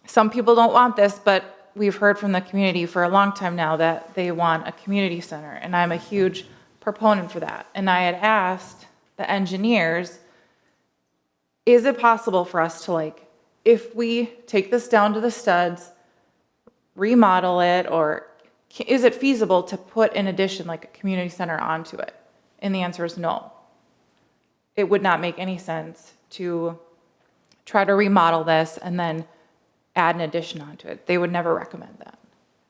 some people don't want this, but we've heard from the community for a long time now that they want a community center, and I'm a huge proponent for that. And I had asked the engineers, is it possible for us to if we take this down to the studs, remodel it, or is it feasible to put in addition a community center onto it? And the answer is no. It would not make any sense to try to remodel this and then add an addition onto it. They would never recommend that.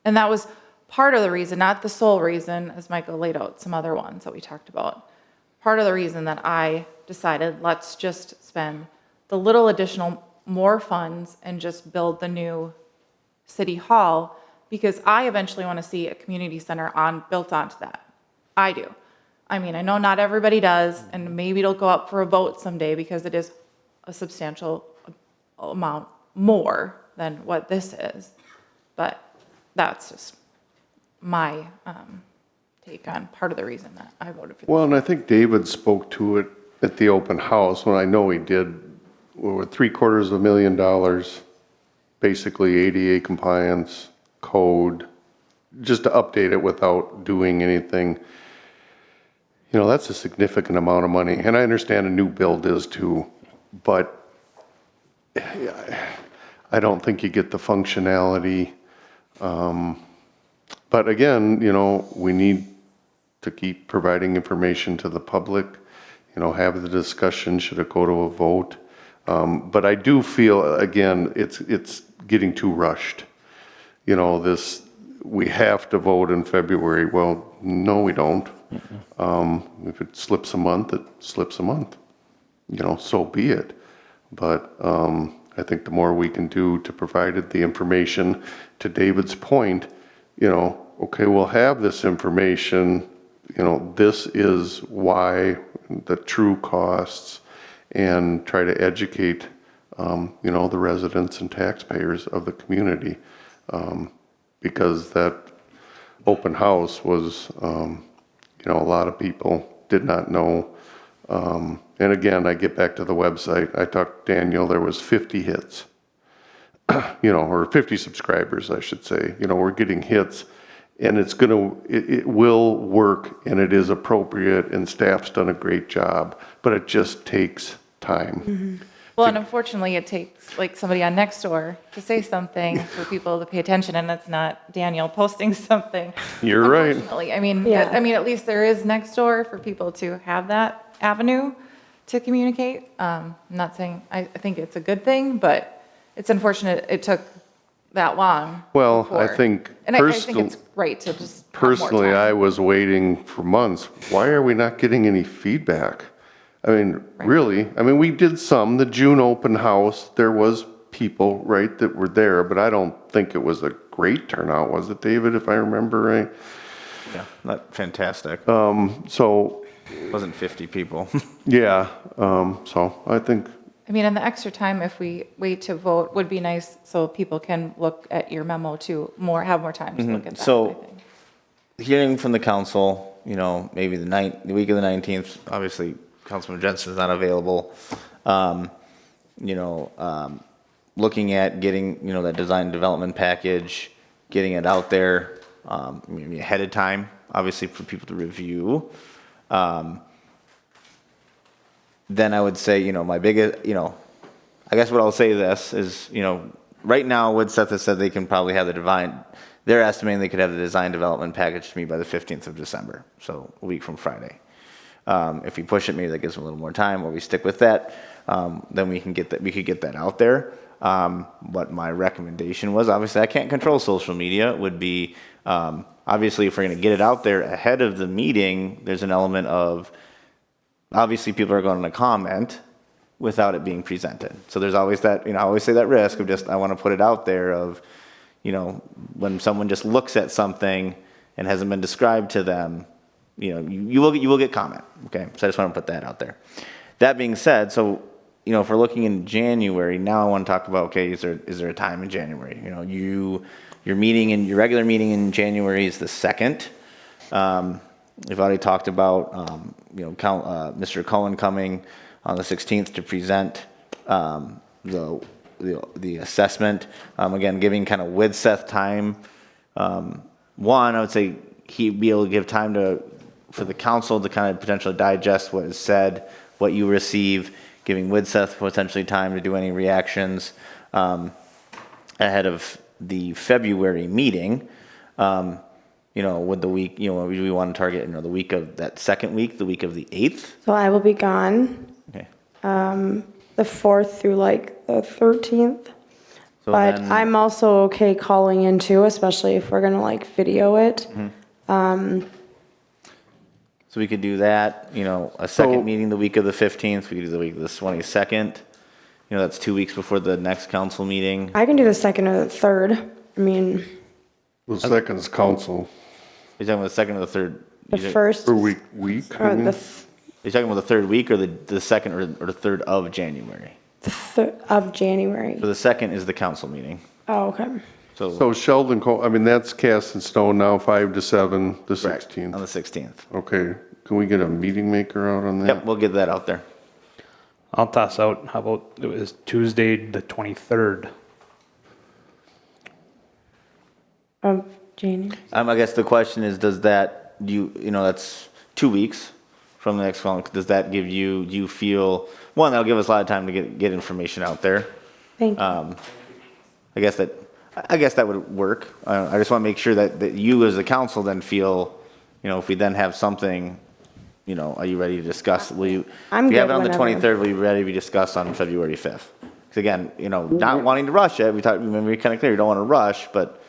And that was part of the reason, not the sole reason, as Michael laid out some other ones that we talked about. Part of the reason that I decided let's just spend the little additional more funds and just build the new city hall, because I eventually want to see a community center built onto that. I do. I mean, I know not everybody does, and maybe it'll go up for a vote someday because it is a substantial amount more than what this is. But that's just my take on part of the reason that I voted for this. Well, and I think David spoke to it at the open house, when I know he did, with $750,000, basically ADA compliance, code, just to update it without doing anything. That's a significant amount of money, and I understand a new build is too, but I don't think you get the functionality. But again, we need to keep providing information to the public, have the discussion, should it go to a vote. But I do feel, again, it's getting too rushed. We have to vote in February. Well, no, we don't. If it slips a month, it slips a month. So be it. But I think the more we can do to provide the information, to David's point, okay, we'll have this information, this is why, the true costs, and try to educate, the residents and taxpayers of the community. Because that open house was, a lot of people did not know. And again, I get back to the website. I talked to Daniel, there was 50 hits, or 50 subscribers, I should say. We're getting hits, and it will work, and it is appropriate, and staff's done a great job, but it just takes time. Well, and unfortunately, it takes like somebody on Nextdoor to say something for people to pay attention, and it's not Daniel posting something. You're right. Unfortunately, I mean, Yeah. at least there is Nextdoor for people to have that avenue to communicate. I'm not saying, I think it's a good thing, but it's unfortunate it took that long. Well, before. I think And I think it's right to just have more personally, time. I was waiting for months. Why are we not getting any feedback? I mean, really, I mean, we did some, the June open house, there was people, right, that were there, but I don't think it was a great turnout, was it, David, if I remember right? Yeah, not fantastic. So, Wasn't 50 people. yeah, so I think, I mean, and the extra time, if we wait to vote, would be nice so people can look at your memo to have more time to look at that. I So, think. hearing from the council, you know, maybe the week of the 19th, obviously Councilman Jensen's not available. Looking at getting, that design development package, getting it out there, maybe ahead of time, obviously for people to review. Then I would say, my biggest, I guess what I'll say this is, right now, Woodseth has said they can probably have they're estimating they could have the design development package to me by the 15th of December, so a week from Friday. If we push it, maybe that gives them a little more time, or we stick with that, then we could get that out there. What my recommendation was, obviously I can't control social media, would be, obviously if we're gonna get it out there ahead of the meeting, there's an element of, obviously people are going to comment without it being presented. So there's always that, I always say that risk of just, I want to put it out there of, when someone just looks at something and hasn't been described to them, you will get comment, okay? So I just want to put that out there. That being said, so, if we're looking in January, now I want to talk about, okay, is there a time in January? Your regular meeting in January is the 2nd. We've already talked about, Mr. Cohen coming on the 16th to present the assessment. Again, giving kind of Woodseth time. One, I would say he'd be able to give time for the council to kind of potentially digest what is said, what you receive, giving Woodseth potentially time to do any reactions ahead of the February meeting. With the week, we want to target, the week of that second week, the week of the 8th. So I will be gone. Okay. The 4th through like the 13th. So But then- I'm also okay calling in too, especially if we're gonna like video it. So we could do that, a second meeting the week of the 15th, we could do the week of the 22nd. That's 2 weeks before the next council meeting. I can do the 2nd or the 3rd. I mean, the second's council, You're talking about the second or the third? the 1st. or week, I Or mean. You're talking about the third week or the second or the third of January? of January. So the second is the council meeting. Oh, okay. So Sheldon, I mean, that's cast in stone now, 5 to 7, the Correct, 16th. on the 16th. Okay, can we get a meeting maker out on that? Yep, we'll get that out there. I'll toss out, how about, it was Tuesday, the 23rd. Of January. I guess the question is, does that, that's 2 weeks from the next one. Does that give do you feel, one, that'll give us a lot of time to get information out there. Thank you. I guess that would work. I just want to make sure that you as a council then feel, if we then have something, are you ready to discuss? If you have it on the 23rd, will you ready to be discussed on February 5th? Because again, not wanting to rush it, we made kind of clear, you don't want to rush, but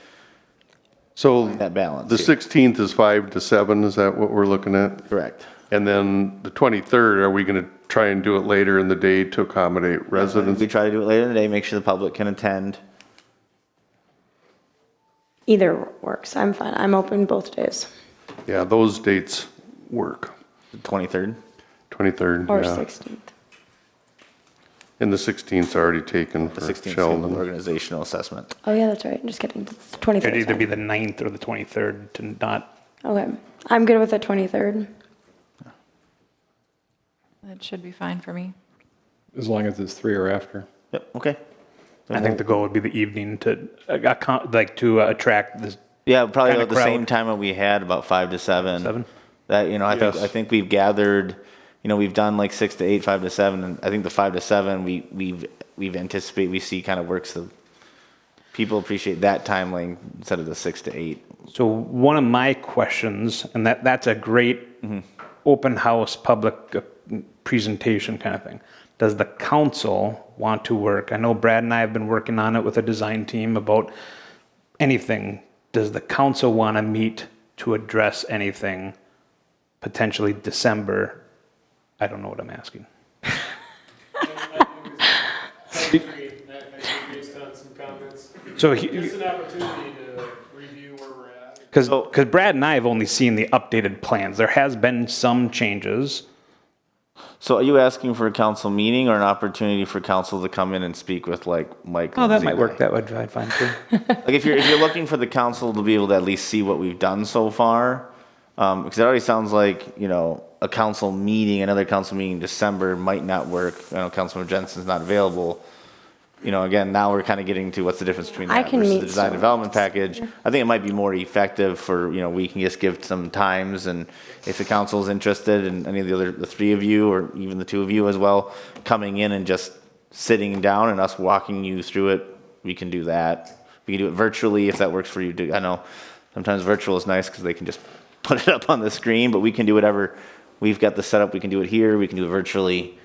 So that balance. the here. 16th is 5 to 7, is that what we're looking at? Correct. And then the 23rd, are we going to try and do it later in the day to accommodate residents? We try to do it later in the day, make sure the public can attend. Either works. I'm fine. I'm open both days. Yeah, those dates work. The 23rd. 23rd, Or yeah. 16th. And the 16th's already taken The for 16th Sheldon. organizational assessment. Oh, yeah, that's right. I'm just kidding. 23rd. It'd is either be fine. the 9th or the 23rd to not, Okay. I'm good with the 23rd. That should be fine for me. As long as it's 3 or after. Yep, okay. I think the goal would be the evening to, to attract this. Yeah, probably Kinda about the same crowd. time that we had, about 5 to 7. 7? That, Yes. I think we've gathered, we've done like 6 to 8, 5 to 7, and I think the 5 to 7, we see kind of works people appreciate that time length instead of the 6 to 8. So one of my questions, and that's a great open house public presentation kind of thing. Does the council want to work? I know Brad and I have been working on it with a design team about anything. Does the council want to meet to address anything potentially December? I don't know what I'm asking. Based on some comments. So It's an opportunity to review where we're at. Because Brad and I have only seen the updated plans. There has been some changes. So are you asking for a council meeting or an opportunity for council to come in and speak with like Mike? Oh, that Lindsay, might and work. I? That would I'd find too. Like if you're looking for the council to be able to at least see what we've done so far, because it already sounds like, a council meeting, another council meeting in December might not work. I know Councilmember Jensen's not available. Again, now we're kind of getting to what's the difference between I that can versus meet the design still. development package. I think it might be more effective for, we can just give some times, and if the council is interested, and any of the three of you, or even the two of you as well, coming in and just sitting down and us walking you through it, we can do that. We can do it virtually if that works for you. I know sometimes virtual is nice because they can just put it up on the screen, but we can do whatever. We've got the setup. We can do it here. We can do it virtually.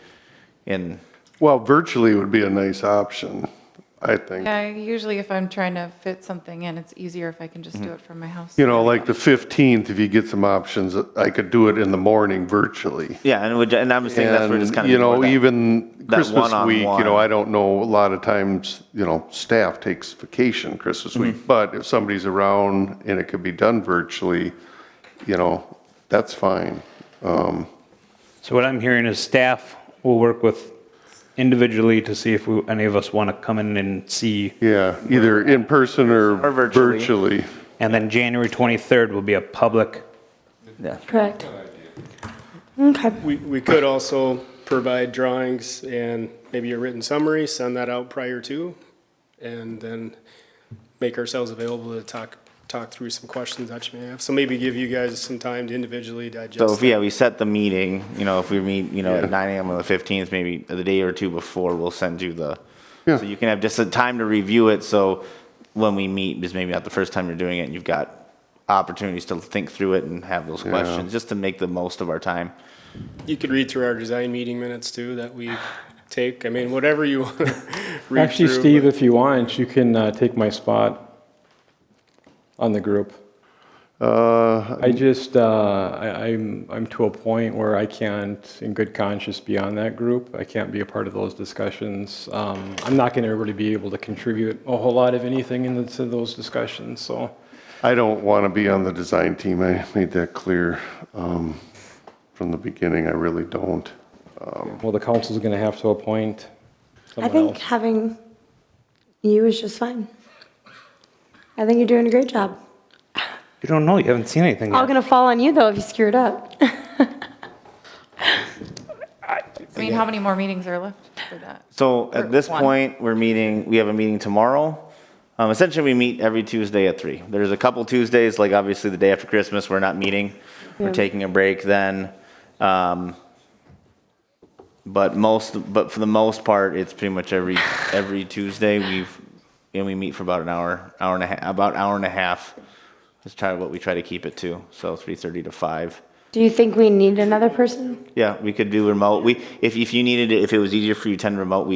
Well, virtually would be a nice option, I think. Yeah, usually if I'm trying to fit something in, it's easier if I can just do it from my house. Like the 15th, if you get some options, I could do it in the morning virtually. Yeah, and I was thinking that's where it's kind of even that Christmas week, one-on-one. I don't know, a lot of times, staff takes vacation Christmas week, but if somebody's around and it could be done virtually, that's fine. So what I'm hearing is staff will work with individually to see if any of us want to come in and see. Yeah, either in person or virtually. And then January 23rd will be a public. Yeah. Correct. Okay. We could also provide drawings and maybe a written summary, send that out prior to, and then make ourselves available to talk through some questions that you may have. So maybe give you guys some time to individually digest. So if that. we set the meeting, if we meet, at 9 a.m. on the 15th, maybe the day or two before, we'll send you so you can have just a time to review it. So when we meet, because maybe not the first time you're doing it, and you've got opportunities to think through it and have those questions, just to make the most of our time. You could read through our design meeting minutes too that we take. I mean, whatever you want to read Actually, through, Steve, but- if you want, you can take my spot on the group. I'm to a point where I can't, in good conscience, be on that group. I can't be a part of those discussions. I'm not going to really be able to contribute a whole lot of anything into those discussions, so. I don't want to be on the design team. I made that clear from the beginning. I really don't. Well, the council's going to have to appoint I someone think else. having you is just fine. I think you're doing a great job. You don't know. You haven't seen anything All yet. gonna fall on you though if you screw it up. I mean, how many more meetings are left for that? So Or at this one. point, we have a meeting tomorrow. Essentially, we meet every Tuesday at 3. There's a couple Tuesdays, like obviously the day after Christmas, we're not meeting. We're Yeah. taking a break then. But for the most part, it's pretty much every Tuesday we meet for about an hour and a half. That's what we try to keep it to. So 3:30 to 5. Do you think we need another person? Yeah, we could do remote. If you needed it, if it was easier for you to attend remote,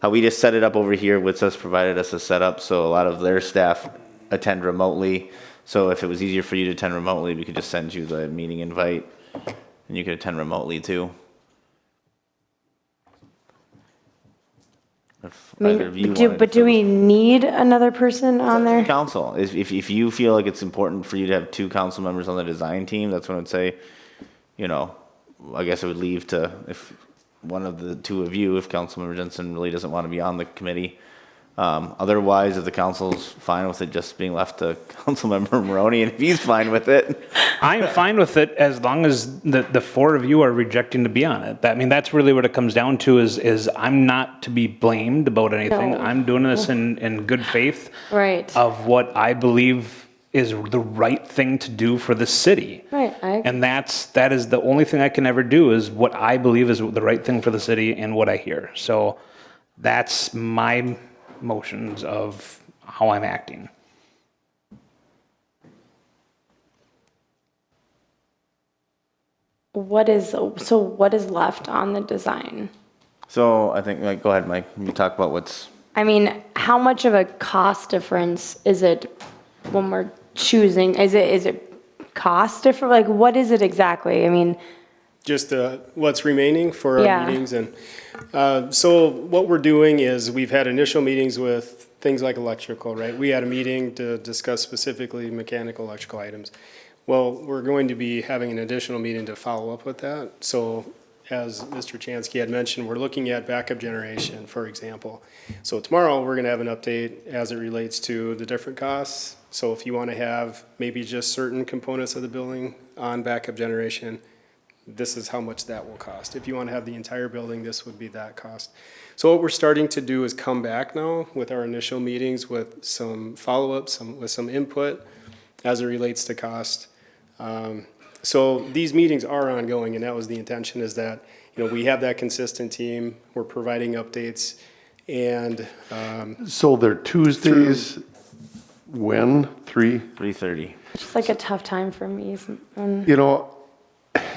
how we just set it up over here, WITSUS provided us a setup, so a lot of their staff attend remotely. So if it was easier for you to attend remotely, we could just send you the meeting invite, and you could attend remotely too. If I either of you mean, wanted do we need another person on there? council, if you feel like it's important for you to have 2 council members on the design team, that's when I'd say, I guess it would leave to, if one of the 2 of you, if Councilmember Jensen really doesn't want to be on the committee. Otherwise, if the council's fine with it just being left to Councilmember Maroney, and if he's fine with it. I'm fine with it as long as the 4 of you are rejecting to be on it. I mean, that's really what it comes down to is I'm not to be blamed about anything. No. I'm doing this in good faith Right. of what I believe is the right thing to do for the city. Right, And that is the only thing I can ever do is what I believe is the right thing for the city and what I hear. So that's my motions of how I'm acting. what is left on the design? So I think, like, go ahead, Mike, you talk about what's, I mean, how much of a cost difference is it when we're choosing? Is it cost different? Like, what is it exactly? I mean, Just what's remaining for our Yeah. meetings. And so what we're doing is we've had initial meetings with things like electrical, right? We had a meeting to discuss specifically mechanical, electrical items. Well, we're going to be having an additional meeting to follow up with that. So as Mr. Chansky had mentioned, we're looking at backup generation, for example. So tomorrow, we're going to have an update as it relates to the different costs. So if you want to have maybe just certain components of the building on backup generation, this is how much that will cost. If you want to have the entire building, this would be that cost. So what we're starting to do is come back now with our initial meetings with some follow-ups, with some input as it relates to cost. So these meetings are ongoing, and that was the intention, is that, we have that consistent team, we're providing updates, and So they're Tuesdays, when, 3:30. it's like a tough time for me. You know,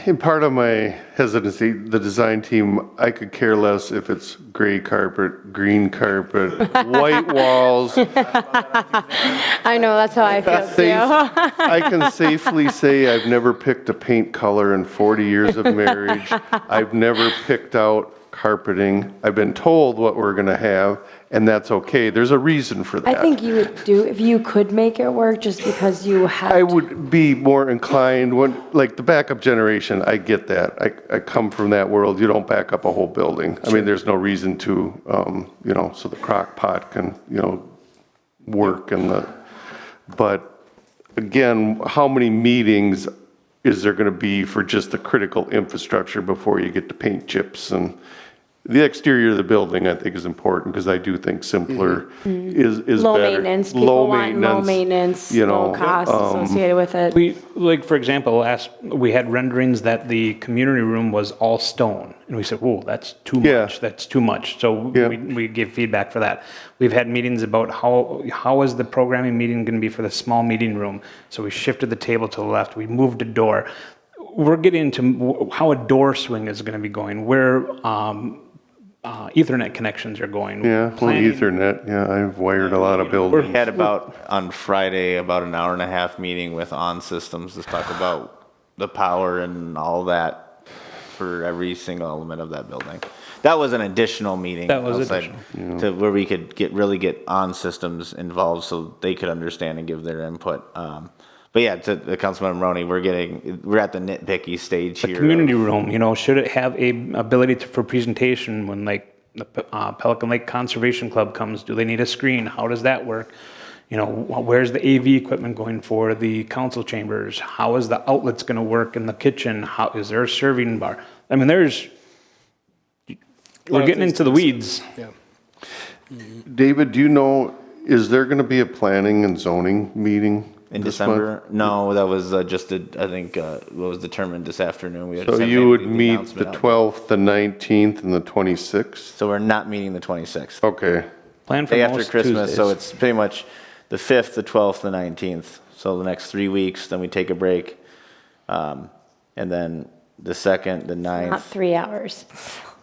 in part of my hesitancy, the design team, I could care less if it's gray carpet, green carpet, white walls. I know, that's how I feel too. I can safely say I've never picked a paint color in 40 years of marriage. I've never picked out carpeting. I've been told what we're gonna have, and that's okay. There's a reason for that. I think you would do, if you could make it work, just because you have. I would be more inclined, like the backup generation, I get that. I come from that world. You don't back up a whole building. I mean, there's no reason to, so the crock pot can, work but again, how many meetings is there gonna be for just the critical infrastructure before you get to paint chips? And the exterior of the building, I think, is important, because I do think simpler is Low better. maintenance, people want low maintenance, low cost associated with it. Like, for example, we had renderings that the community room was all stone. And we said, whoa, that's too much, that's too much. So we gave feedback for that. We've had meetings about how is the programming meeting going to be for the small meeting room. So we shifted the table to the left, we moved a door. We're getting into how a door swing is going to be going, where Ethernet connections are going. Yeah, well, Ethernet, I've wired a lot of buildings. We had on Friday, about an hour and a half meeting with On Systems to talk about the power and all that for every single element of that building. That was an additional meeting. That was outside to where we could really get On Systems involved so they could understand and give their input. But yeah, to the Councilman Maroney, we're at the nitpicky stage here. The community room, should it have a ability for presentation when like the Pelican Lake Conservation Club comes? Do they need a screen? How does that work? Where's the AV equipment going for the council chambers? How is the outlets going to work in the kitchen? How is there a serving bar? I mean, we're getting into the weeds. Yeah. David, do you know, is there going to be a planning and zoning meeting in this December? month? No, that was I think what was determined this afternoon. We had So sent you would the meet announcement the out. 12th, the 19th, and the 26th? So we're not meeting the 26th. Okay. Plan for Day after most Christmas, so Tuesdays. it's pretty much the 5th, the 12th, the 19th. So the next 3 weeks, then we take a break. And then the 2nd, the 9th. Not 3 hours.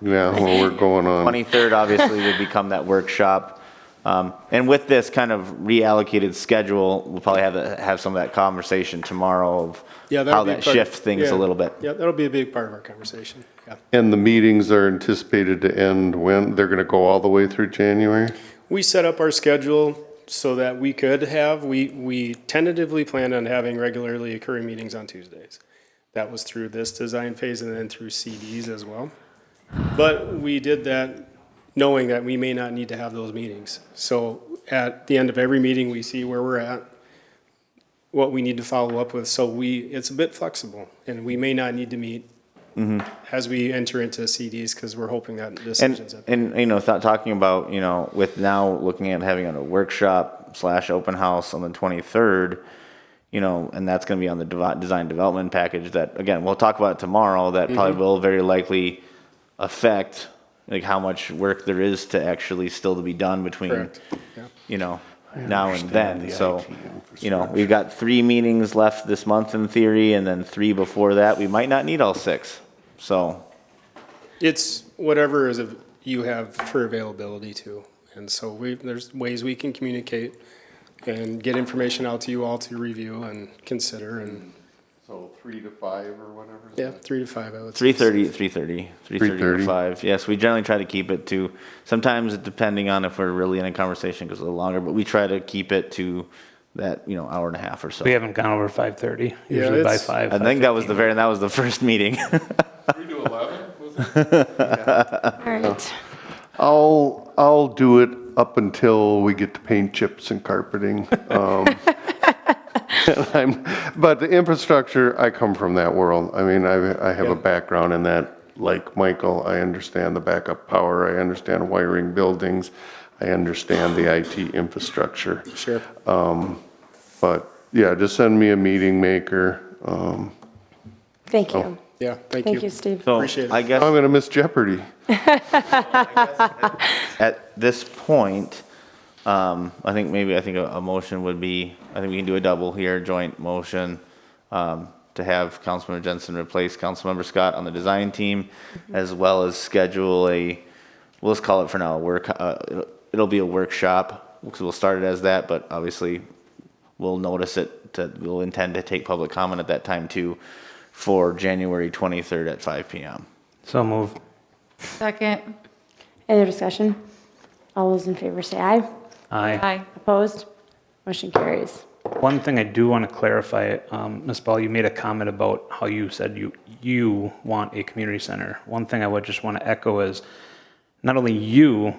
Yeah, well, we're going on. 23rd obviously would become that workshop. And with this kind of reallocated schedule, we'll probably have some of that conversation tomorrow of how that shifts things a little bit. Yeah, that'll be a big part of our conversation, yeah. And the meetings are anticipated to end when? They're going to go all the way through January? We set up our schedule so that we could we tentatively planned on having regularly occurring meetings on Tuesdays. That was through this design phase and then through CDs as well. But we did that knowing that we may not need to have those meetings. So at the end of every meeting, we see where we're at, what we need to follow up with. So it's a bit flexible, and we may not need to meet as we enter into CDs, because we're hoping that decisions. Talking about, with now looking at having a workshop / open house on the 23rd, and that's going to be on the design development package that, again, we'll talk about tomorrow, that probably will very likely affect like how much work there is to actually still to be done between, Correct. Yeah. Now and then. the So, IT infrastructure. we've got 3 meetings left this month in theory, and then 3 before that. We might not need all 6. So, It's whatever you have for availability too. And so there's ways we can communicate and get information out to you all to review and consider and. So 3 to 5 or whatever? Yeah, 3 to 5, I would say. 3:30 to 5. Yes, we generally try to keep it to, sometimes depending on if we're really in a conversation, it goes a little longer, but we try to keep it to that, hour and a half or so. We haven't gone over 5:30, usually by 5. I think that was the first meeting. 3 to 11, was it? All right. I'll do it up until we get to paint chips and carpeting. But the infrastructure, I come from that world. I mean, I have a background in that. Like Michael, I understand the backup power. I understand wiring buildings. I understand the IT infrastructure. Sure. But yeah, just send me a meeting maker. Thank you. Yeah, thank you. Thank you, Steve. So Appreciate it. I guess I'm gonna miss Jeopardy. at this point, I think a motion would be, I think we can do a double here, joint motion, to have Councilmember Jensen replace Councilmember Scott on the design team, as well as schedule we'll just call it for now, it'll be a workshop, because we'll start it as that, but obviously we'll notice we'll intend to take public comment at that time too, for January 23rd at 5 p.m. So move. Second. Any other discussion? All those in favor say aye. Aye. Opposed? Motion carries. One thing I do want to clarify, Ms. Ball, you made a comment about how you said you want a community center. One thing I would just want to echo is not only you,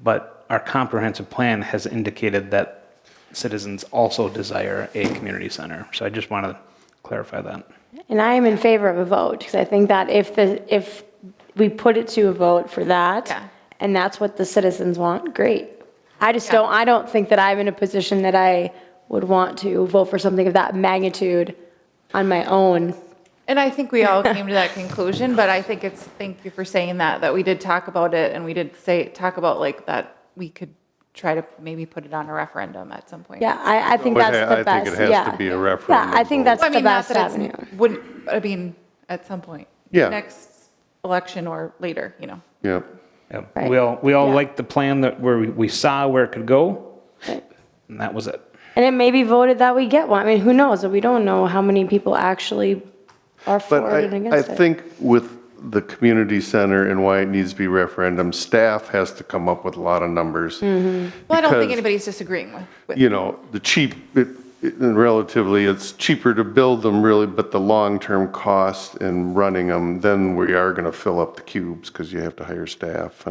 but our comprehensive plan has indicated that citizens also desire a community center. So I just want to clarify that. And I am in favor of a vote, because I think that if we put it to a vote for that, and that's what the citizens want, great. I don't think that I'm in a position that I would want to vote for something of that magnitude on my own. And I think we all came to that conclusion, but I think thank you for saying that we did talk about it, and we did talk about like that we could try to maybe put it on a referendum at some point. Yeah, I think that's the best. I think it has to be a referendum. Yeah, I think that's I the mean, not best that avenue. I mean, at some point. Yeah. Next election or later, Yep. Yep. Right. We all Yeah. liked the plan where we saw where it could go, Right. and that was it. And it may be voted that we get one. I mean, who knows? We don't know how many people actually are But for it and I against it. think with the community center and why it needs to be referendum, staff has to come up with a lot of numbers. Well, I don't think Because, anybody's disagreeing with. relatively, it's cheaper to build them really, but the long-term cost in running them, then we are gonna fill up the cubes because you have to hire staff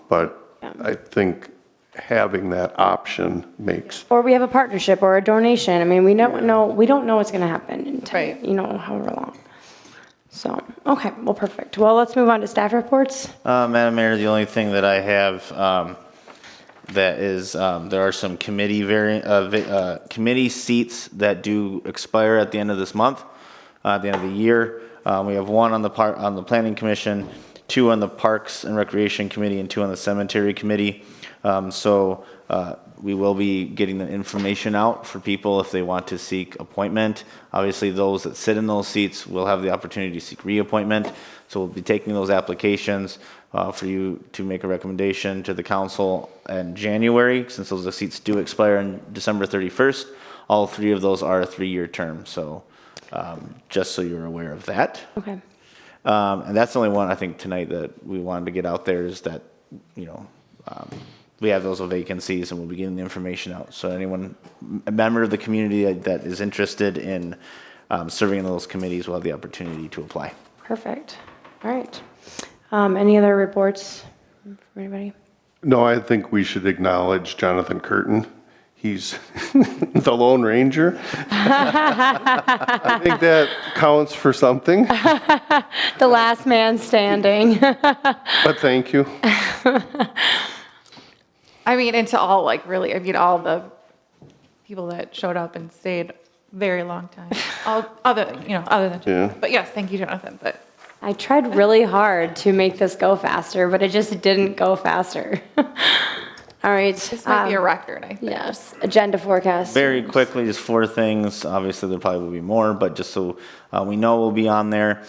but I think having that option makes, Or we have a partnership or a donation. I mean, we don't know what's going to happen in Right. however long. So, okay, well, perfect. Well, let's move on to staff reports. Madam Mayor, the only thing that I have that is there are some committee committee seats that do expire at the end of this month, at the end of the year. We have one on the Planning Commission, 2 on the Parks and Recreation Committee, and 2 on the Cemetery Committee. We will be getting the information out for people if they want to seek appointment. Obviously, those that sit in those seats will have the opportunity to seek reappointment. So we'll be taking those applications for you to make a recommendation to the council in January, since those seats do expire on December 31st. All 3 of those are a 3-year term. So just so you're aware of that. Okay. And that's the only one I think tonight that we wanted to get out there is that, we have those vacancies and we'll be getting the information out. So a member of the community that is interested in serving in those committees will have the opportunity to apply. Perfect. All right. Any other reports from anybody? no, I think we should acknowledge Jonathan Curtin. He's the Lone Ranger. I think that counts for something, The last man standing. but thank you. I mean, and to all, all the people that showed up and stayed very long time. Other than Jonathan. Yeah. But yes, thank you, Jonathan, but. I tried really hard to make this go faster, but it just didn't go faster. All right. This might be a record, I think. Yes, agenda forecast. Very quickly, just 4 things. Obviously, there probably will be more, but just so we know will be on there.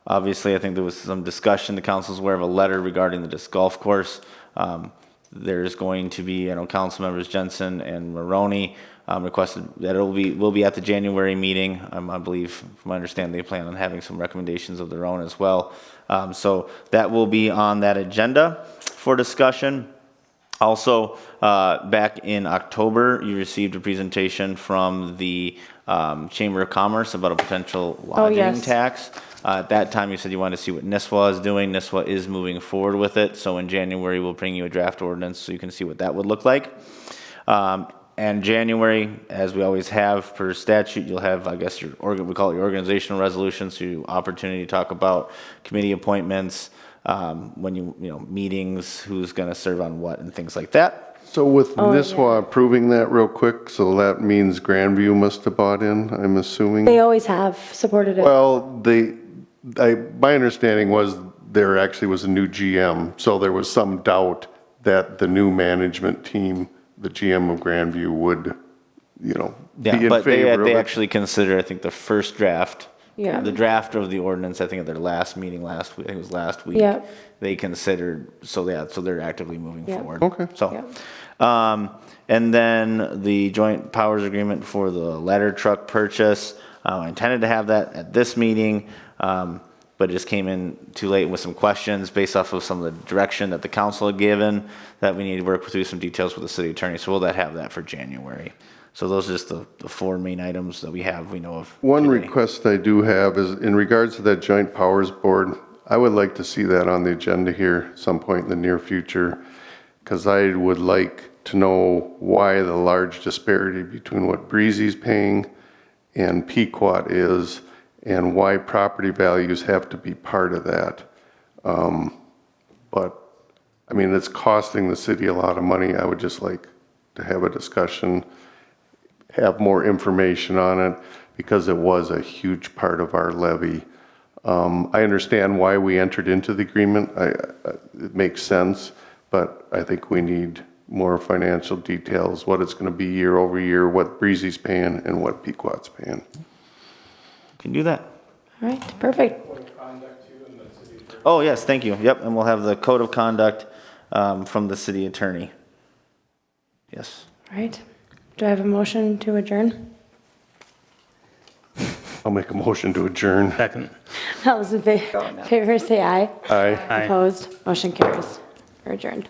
Obviously, I think there was some discussion. The council's aware of a letter regarding the disc golf course. There's going to be, council members Jensen and Maroney requested that will be at the January meeting. I believe, from my understanding, they plan on having some recommendations of their own as well. So that will be on that agenda for discussion. Also, back in October, you received a presentation from the Chamber of Commerce about a potential lodging yes. tax. At that time, you said you wanted to see what NISWA is doing. NISWA is moving forward with it. So in January, we'll bring you a draft ordinance so you can see what that would look like. And January, as we always have per statute, you'll have, I guess, we call it your organizational resolution, so you opportunity to talk about committee appointments, meetings, who's going to serve on what, and things like that. So with NISWA approving that real quick, so that means Grandview must have bought in, I'm assuming? They always have supported it. Well, my understanding was there actually was a new GM, so there was some doubt that the new management team, the GM of Grandview, would, be in But favor of it. they actually consider, I think, the first draft, Yeah. the draft of the ordinance, I think at their last meeting last week, I think it was last week. Yep. They considered, so they're actively moving Yep. forward. Okay. So, and then the joint powers agreement for the ladder truck purchase, I intended to have that at this meeting, but it just came in too late with some questions based off of some of the direction that the council had given, that we need to work through some details with the city attorney. So we'll have that for January. So those are just the 4 main items that we know of. One today. request I do have is in regards to that joint powers board, I would like to see that on the agenda here some point in the near future, because I would like to know why the large disparity between what Breezy's paying and Pequot is, and why property values have to be part of that. But, it's costing the city a lot of money. I would just like to have a discussion, have more information on it, because it was a huge part of our levy. I understand why we entered into the agreement. It makes sense, but I think we need more financial details, what it's going to be year over year, what Breezy's paying, and what Pequot's paying. Can do that. All right, perfect. Oh, yes, thank you. Yep, and we'll have the code of conduct from the city attorney. Yes. All right. Do I have a motion to adjourn? I'll make a motion to adjourn. Second. All those in favor say aye. Aye. Aye. Opposed? Motion carries. We're adjourned.